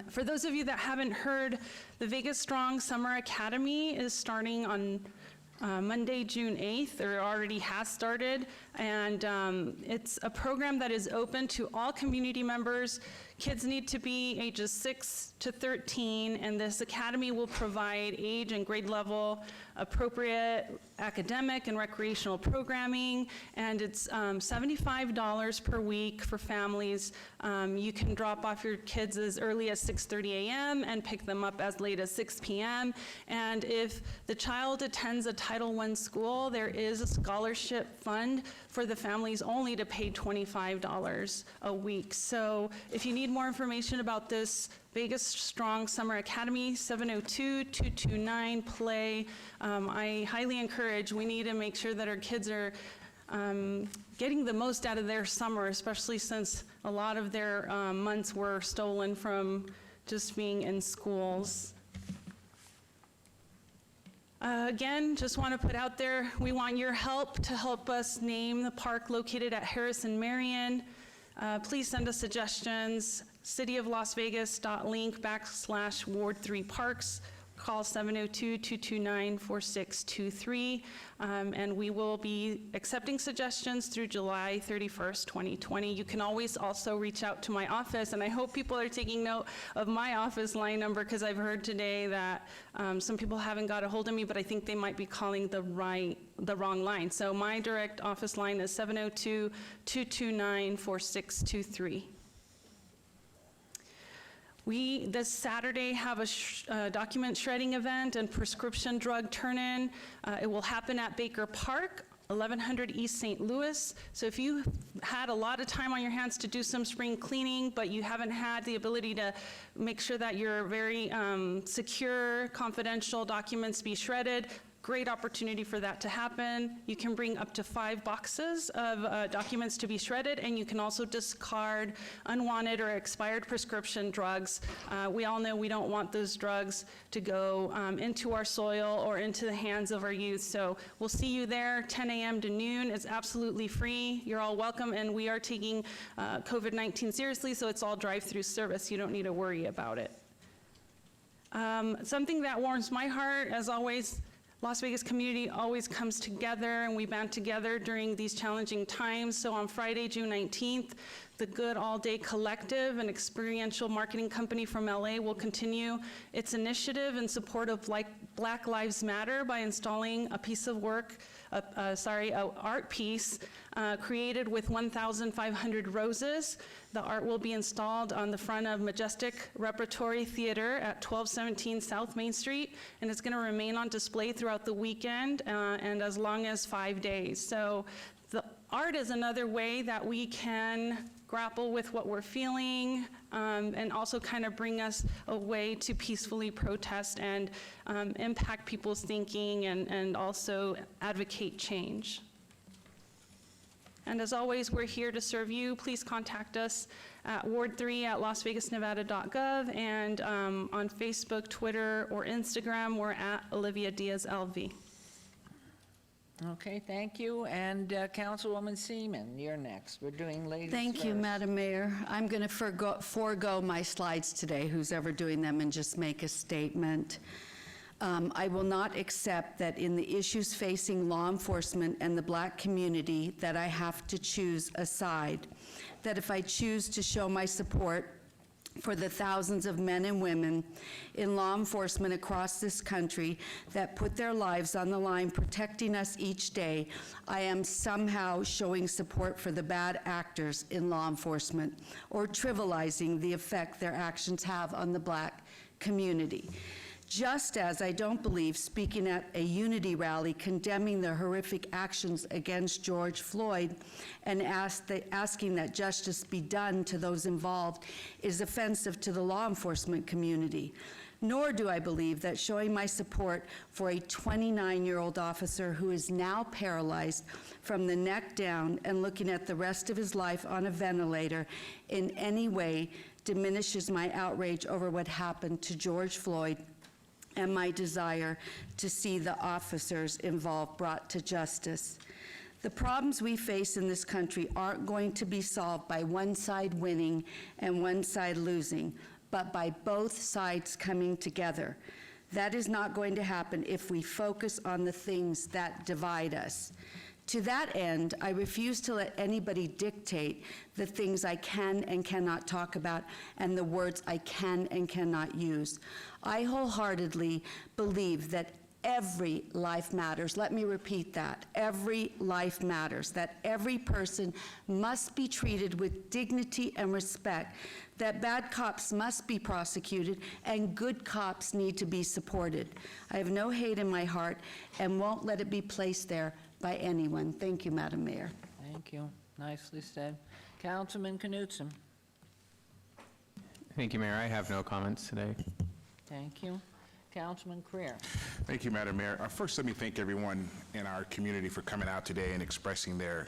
For those of you that haven't heard, the Vegas Strong Summer Academy is starting on Monday, June 8th, or already has started, and it's a program that is open to all community members. Kids need to be ages 6 to 13, and this academy will provide age and grade level appropriate academic and recreational programming, and it's $75 per week for families. You can drop off your kids as early as 6:30 a.m. and pick them up as late as 6 p.m. And if the child attends a Title I school, there is a scholarship fund for the families only to pay $25 a week. So if you need more information about this Vegas Strong Summer Academy, 702-229-PLAY. I highly encourage, we need to make sure that our kids are getting the most out of their summer, especially since a lot of their months were stolen from just being in schools. Again, just want to put out there, we want your help to help us name the park located at Harris and Marion. Please send us suggestions. cityoflasvegas.link/Ward 3 Parks. call 702-229-4623, and we will be accepting suggestions through July 31st, 2020. You can always also reach out to my office, and I hope people are taking note of my office line number, because I've heard today that some people haven't got a hold of me, but I think they might be calling the wrong line. So my direct office line is 702-229-4623. We, this Saturday, have a document shredding event and prescription drug turn-in. It will happen at Baker Park, 1100 East St. Louis. So if you had a lot of time on your hands to do some spring cleaning, but you haven't had the ability to make sure that your very secure, confidential documents be shredded, great opportunity for that to happen. You can bring up to 5 boxes of documents to be shredded, and you can also discard unwanted or expired prescription drugs. We all know we don't want those drugs to go into our soil or into the hands of our youth. So we'll see you there, 10 a.m. to noon. It's absolutely free. You're all welcome, and we are taking COVID-19 seriously, so it's all drive-through service. You don't need to worry about it. Something that warms my heart, as always, Las Vegas community always comes together, and we band together during these challenging times. So on Friday, June 19th, the Good All Day Collective, an experiential marketing company from LA, will continue its initiative in support of Black Lives Matter by installing a piece of work, an art piece created with 1,500 roses. The art will be installed on the front of Majestic Repertory Theater at 1217 South Main Street, and it's going to remain on display throughout the weekend and as long as 5 days. So the art is another way that we can grapple with what we're feeling, and also kind of bring us a way to peacefully protest and impact people's thinking and also advocate change. And as always, we're here to serve you. Please contact us at ward3@lasvegasnevada.gov, and on Facebook, Twitter, or Instagram, we're at Olivia Diaz LV. Okay, thank you. And Councilwoman Seaman, you're next. We're doing ladies Thank you, first. Madam Mayor. I'm going to forego my slides today, who's ever doing them, and just make a statement. I will not accept that in the issues facing law enforcement and the Black community that I have to choose a side. That if I choose to show my support for the thousands of men and women in law enforcement across this country that put their lives on the line protecting us each day, I am somehow showing support for the bad actors in law enforcement or trivializing the effect their actions have on the Black community. Just as I don't believe speaking at a unity rally condemning the horrific actions against George Floyd and asking that justice be done to those involved is offensive to the law enforcement community. Nor do I believe that showing my support for a 29-year-old officer who is now paralyzed from the neck down and looking at the rest of his life on a ventilator in any way diminishes my outrage over what happened to George Floyd and my desire to see the officers involved brought to justice. The problems we face in this country aren't going to be solved by one side winning and one side losing, but by both sides coming together. That is not going to happen if we focus on the things that divide us. To that end, I refuse to let anybody dictate the things I can and cannot talk about and the words I can and cannot use. I wholeheartedly believe that every life matters. Let me repeat that. Every life matters. That every person must be treated with dignity and respect. That bad cops must be prosecuted and good cops need to be supported. I have no hate in my heart and won't let it be placed there by anyone. Thank you, Madam Mayor. Thank you. Nicely said. Councilman Knutson. Thank you, Mayor. I have no comments today. Thank you. Councilman Creer. Thank you, Madam Mayor. First, let me thank everyone in our community for coming out today and expressing their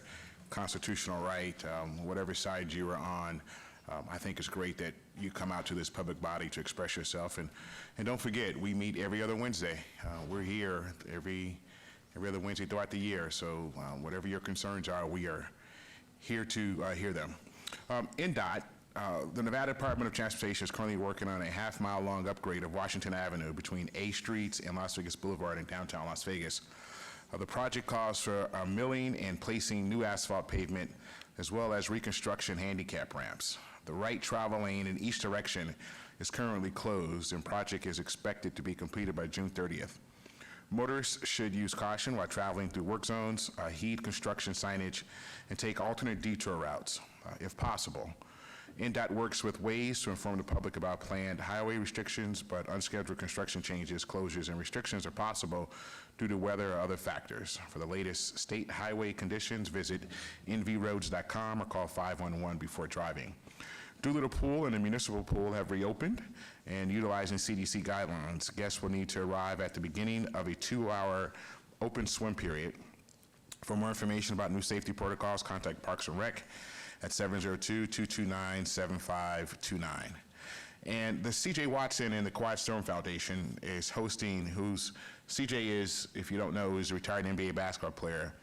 constitutional right, whatever side you are on. I think it's great that you come out to this public body to express yourself. And don't forget, we meet every other Wednesday. We're here every other Wednesday throughout the year. So whatever your concerns are, we are here to hear them. NDOT The Nevada Department of Transportation is currently working on a half-mile-long upgrade of Washington Avenue between A Streets and Las Vegas Boulevard in downtown Las Vegas. The project calls for milling and placing new asphalt pavement, as well as reconstruction handicap ramps. The right travel lane in each direction is currently closed, and project is expected to be completed by June 30th. Motorists should use caution while traveling through work zones, heed construction signage, and take alternate detour routes, if possible. NDOT works with Waze to inform the public about planned highway restrictions, but unscheduled construction changes, closures, and restrictions are possible due to weather or other factors. For the latest state highway conditions, visit nvroads.com or call 511 before driving. Doolittle Pool and the Municipal Pool have reopened, and utilizing CDC guidelines, guests will need to arrive at the beginning of a 2-hour open swim period. For more information about new safety protocols, contact Parks and Rec at 702-229-7529. And the C.J. Watson and the Quiet Storm Foundation is hosting, C.J. is, if you don't know, is a retired NBA basketball player,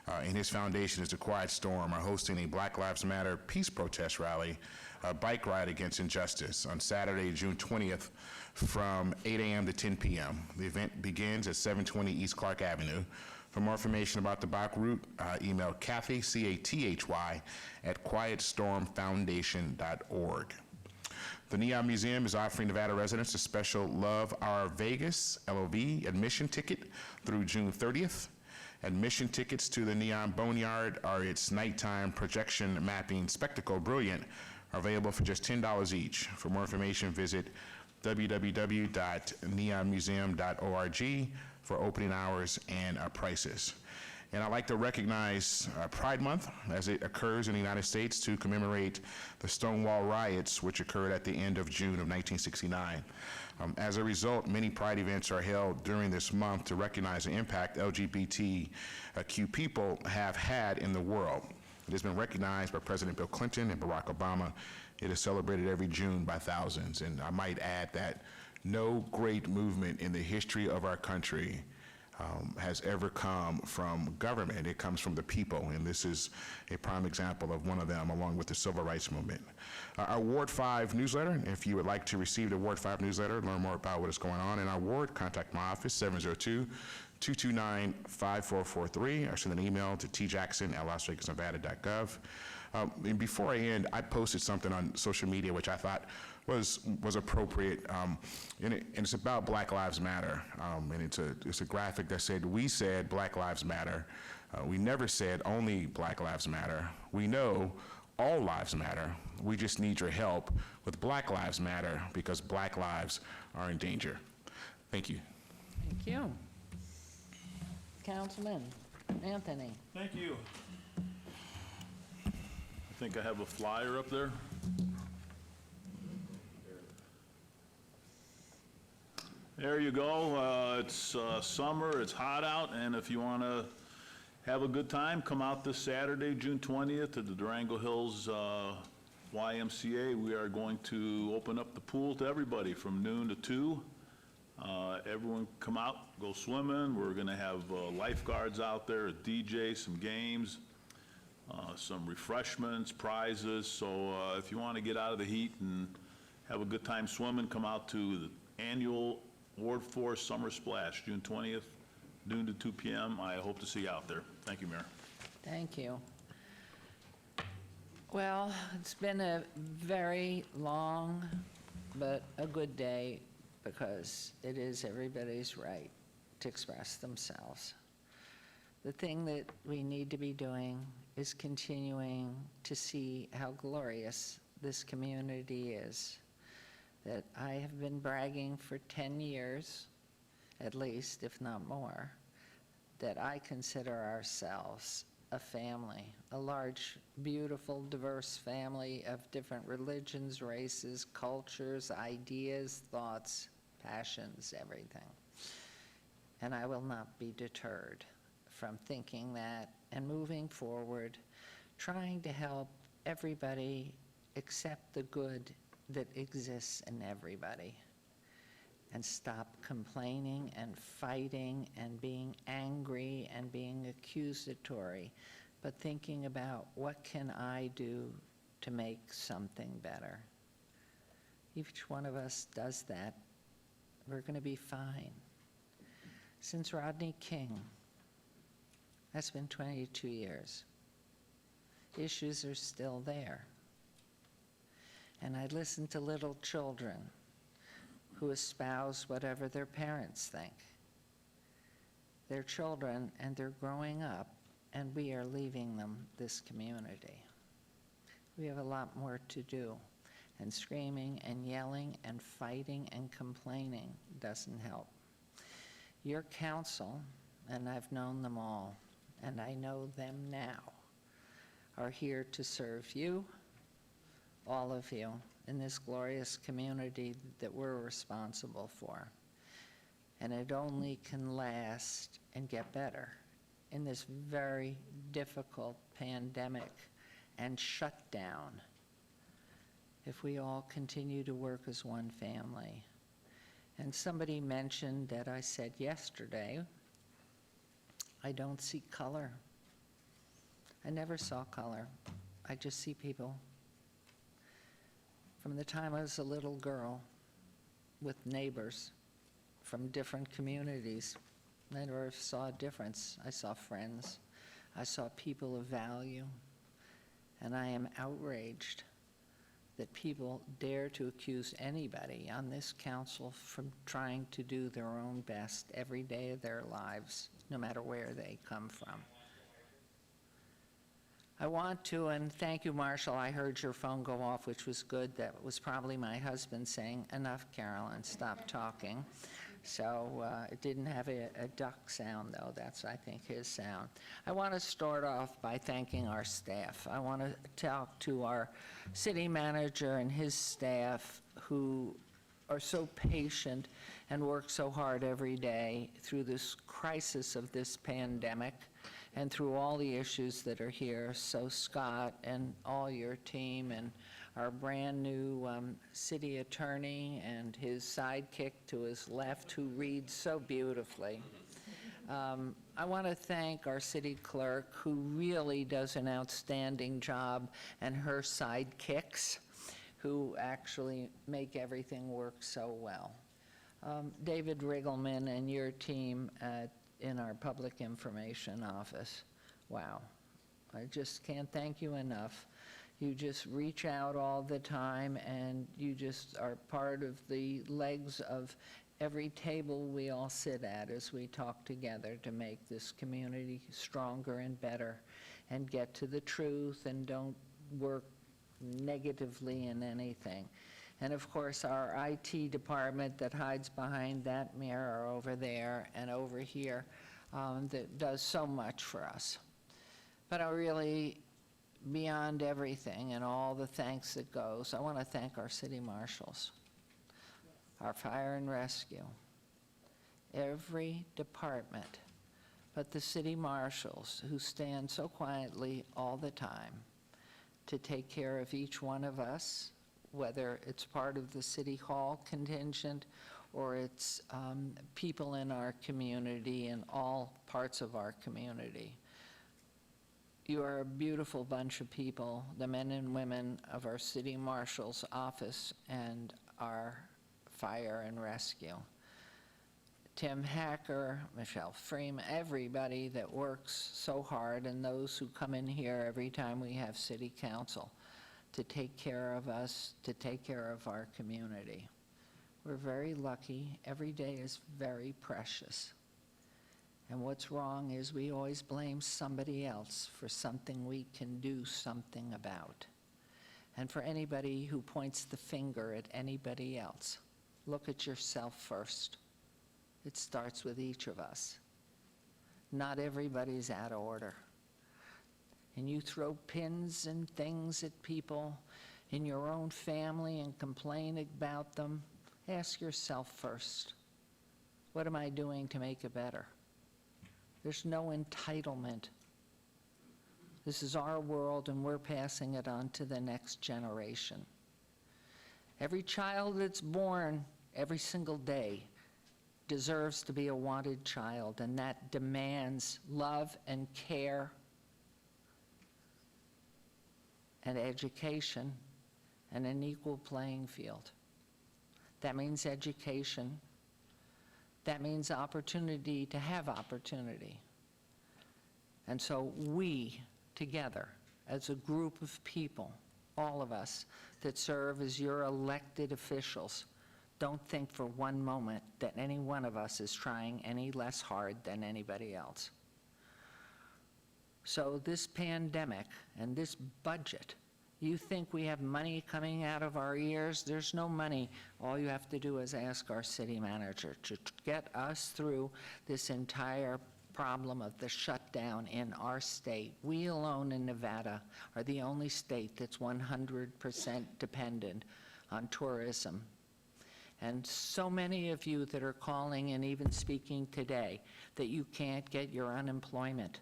and his foundation is the Quiet Storm, are hosting a Black Lives Matter peace protest rally, a bike ride against injustice on Saturday, June 20th from 8 a.m. to 10 p.m. The event begins at 720 East Clark Avenue. For more information about the bike route, email Kathy, C-A-T-H-Y, at quietstormfoundation.org. The Neon Museum is offering Nevada residents a special Love Our Vegas, LOV, admission ticket through June 30th. Admission tickets to the Neon Boneyard are its nighttime projection mapping spectacle, Brilliant, are available for just $10 each. For more information, visit www.neonmuseum.org for opening hours and prices. And I'd like to recognize Pride Month as it occurs in the United States to commemorate the Stonewall riots, which occurred at the end of June of 1969. As a result, many Pride events are held during this month to recognize the impact LGBTQ people have had in the world. It has been recognized by President Bill Clinton and Barack Obama. It is celebrated every June by thousands. And I might add that no great movement in the history of our country has ever come from government. It comes from the people, and this is a prime example of one of them, along with the civil rights movement. Our Ward 5 newsletter, if you would like to receive the Ward 5 newsletter, learn more about what is going on in our ward, contact my office, 702-229-5443, or send an email to tjackson@lasvegasnevada.gov. And before I end, I posted something on social media which I thought was appropriate, and it's about Black Lives Matter, and it's a graphic that said, "We said Black Lives Matter. We never said only Black Lives Matter. We know all lives matter. We just need your help with Black Lives Matter because Black lives are in danger." Thank you. Thank you. Councilman Anthony. Thank you. I think I have a flyer up there. There you go. It's summer, it's hot out, and if you want to have a good time, come out this Saturday, June 20th, to the Durango Hills YMCA. We are going to open up the pool to everybody from noon to 2. Everyone come out, go swimming. We're going to have lifeguards out there, a DJ, some games, some refreshments, prizes. So if you want to get out of the heat and have a good time swimming, come out to the annual Ward 4 Summer Splash, June 20th, noon to 2 p.m. I hope to see you out there. Thank you, Mayor. Thank you. Well, it's been a very long but a good day, because it is everybody's right to express themselves. The thing that we need to be doing is continuing to see how glorious this community is, that I have been bragging for 10 years, at least, if not more, that I consider ourselves a family, a large, beautiful, diverse family of different religions, races, cultures, ideas, thoughts, passions, everything. And I will not be deterred from thinking that and moving forward, trying to help everybody accept the good that exists in everybody, and stop complaining and fighting and being angry and being accusatory, but thinking about what can I do to make something better. Each one of us does that, we're going to be fine. Since Rodney King, that's been 22 years. Issues are still there. And I listen to little children who espouse whatever their parents think. They're children and they're growing up, and we are leaving them this community. We have a lot more to do, and screaming and yelling and fighting and complaining doesn't help. Your council, and I've known them all, and I know them now, are here to serve you, all of you, in this glorious community that we're responsible for. And it only can last and get better in this very difficult pandemic and shutdown if we all continue to work as one family. And somebody mentioned that I said yesterday, I don't see color. I never saw color. I just see people. From the time I was a little girl with neighbors from different communities, I never saw a difference. I saw friends. I saw people of value. And I am outraged that people dare to accuse anybody on this council from trying to do their own best every day of their lives, no matter where they come from. I want to, and thank you, Marshall, I heard your phone go off, which was good. That was probably my husband saying, "Enough, Carolyn, stop talking." So it didn't have a duck sound, though. That's, I think, his sound. I want to start off by thanking our staff. I want to talk to our city manager and his staff who are so patient and work so hard every day through this crisis of this pandemic and through all the issues that are here. So Scott and all your team and our brand new city attorney and his sidekick to his left who reads so beautifully. I want to thank our city clerk who really does an outstanding job, and her sidekicks who actually make everything work so well. David Riggleman and your team in our public information office. Wow, I just can't thank you enough. You just reach out all the time, and you just are part of the legs of every table we all sit at as we talk together to make this community stronger and better and get to the truth and don't work negatively in anything. And of course, our IT department that hides behind that mirror over there and over here that does so much for us. But I really, beyond everything and all the thanks that goes, I want to thank our city marshals, our fire and rescue, every department, but the city marshals who stand so quietly all the time to take care of each one of us, whether it's part of the City Hall contingent or it's people in our community and all parts of our community. You are a beautiful bunch of people, the men and women of our city marshal's office and our fire and rescue. Tim Hacker, Michelle Freeman, everybody that works so hard, and those who come in here every time we have city council to take care of us, to take care of our community. We're very lucky. Every day is very precious. And what's wrong is we always blame somebody else for something we can do something about. And for anybody who points the finger at anybody else, look at yourself first. It starts with each of us. Not everybody's out of order. And you throw pins and things at people in your own family and complain about them, ask yourself first, what am I doing to make it better? There's no entitlement. This is our world, and we're passing it on to the next generation. Every child that's born every single day deserves to be a wanted child, and that demands love and care and education and an equal playing field. That means education. That means opportunity to have opportunity. And so we, together, as a group of people, all of us that serve as your elected officials, don't think for one moment that any one of us is trying any less hard than anybody else. So this pandemic and this budget, you think we have money coming out of our ears? There's no money. All you have to do is ask our city manager to get us through this entire problem of the shutdown in our state. We alone in Nevada are the only state that's 100% dependent on tourism. And so many of you that are calling and even speaking today that you can't get your unemployment.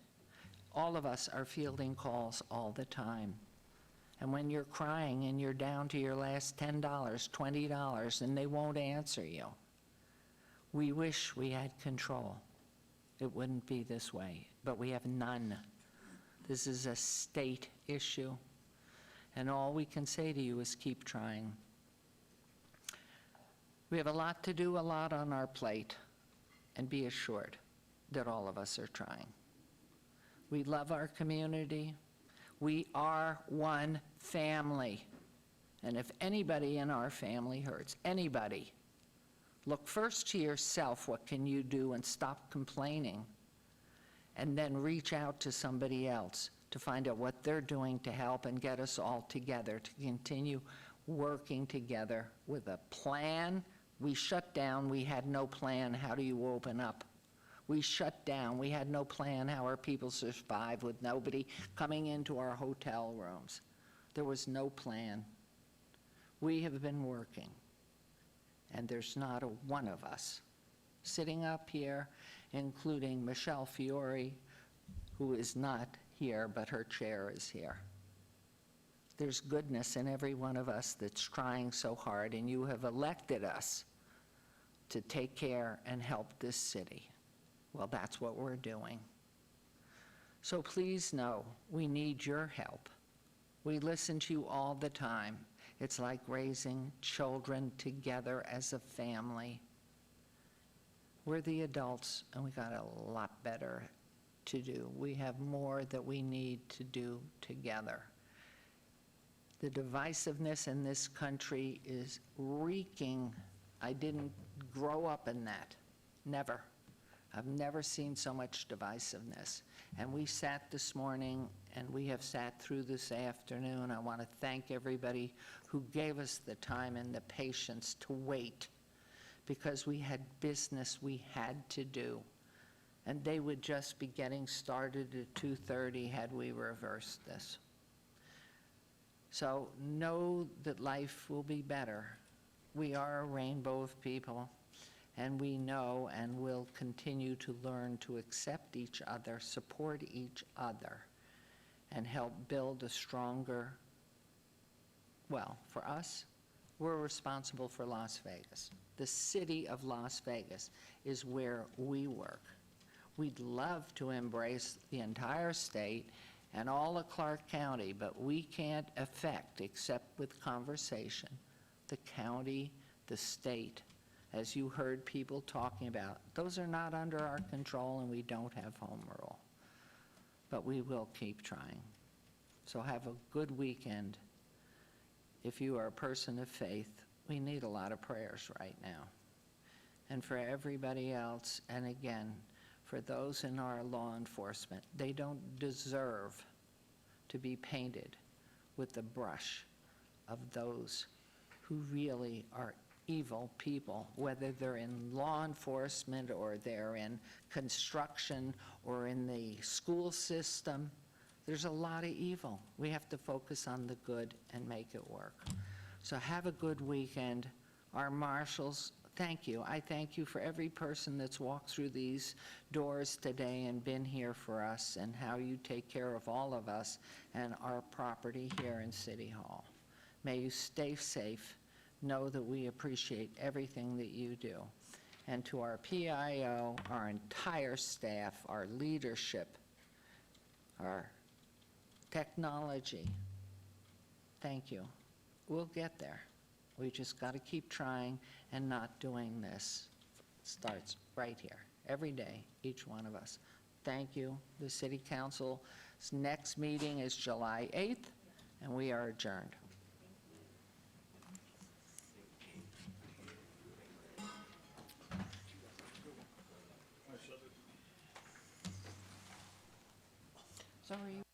All of us are fielding calls all the time. And when you're crying and you're down to your last $10, $20, and they won't answer you, we wish we had control. It wouldn't be this way, but we have none. This is a state issue, and all we can say to you is keep trying. We have a lot to do, a lot on our plate, and be assured that all of us are trying. We love our community. We are one family. And if anybody in our family hurts, anybody, look first to yourself, what can you do, and stop complaining, and then reach out to somebody else to find out what they're doing to help and get us all together to continue working together with a plan. We shut down, we had no plan. How do you open up? We shut down, we had no plan how our people survive with nobody coming into our hotel rooms. There was no plan. We have been working, and there's not a one of us sitting up here, including Michelle Fiore, who is not here, but her chair is here. There's goodness in every one of us that's trying so hard, and you have elected us to take care and help this city. Well, that's what we're doing. So please know we need your help. We listen to you all the time. It's like raising children together as a family. We're the adults, and we got a lot better to do. We have more that we need to do together. The divisiveness in this country is reeking. I didn't grow up in that. Never. I've never seen so much divisiveness. And we sat this morning, and we have sat through this afternoon. I want to thank everybody who gave us the time and the patience to wait, because we had business we had to do. And they would just be getting started at 2:30 had we reversed this. So know that life will be better. We are a rainbow of people, and we know and will continue to learn to accept each other, support each other, and help build a stronger, well, for us, we're responsible for Las Vegas. The city of Las Vegas is where we work. We'd love to embrace the entire state and all of Clark County, but we can't affect, except with conversation, the county, the state, as you heard people talking about. Those are not under our control, and we don't have home rule. But we will keep trying. So have a good weekend. If you are a person of faith, we need a lot of prayers right now. And for everybody else, and again, for those in our law enforcement, they don't deserve to be painted with the brush of those who really are evil people, whether they're in law enforcement or they're in construction or in the school system. There's a lot of evil. We have to focus on the good and make it work. So have a good weekend. Our marshals, thank you. I thank you for every person that's walked through these doors today and been here for us, and how you take care of all of us and our property here in City Hall. May you stay safe. Know that we appreciate everything that you do. And to our PIO, our entire staff, our leadership, our technology, Thank you. We'll get there. We just got to keep trying and not doing this. Starts right here, every day, each one of us. Thank you. The City Council's next meeting is July 8th, and we are adjourned. So are you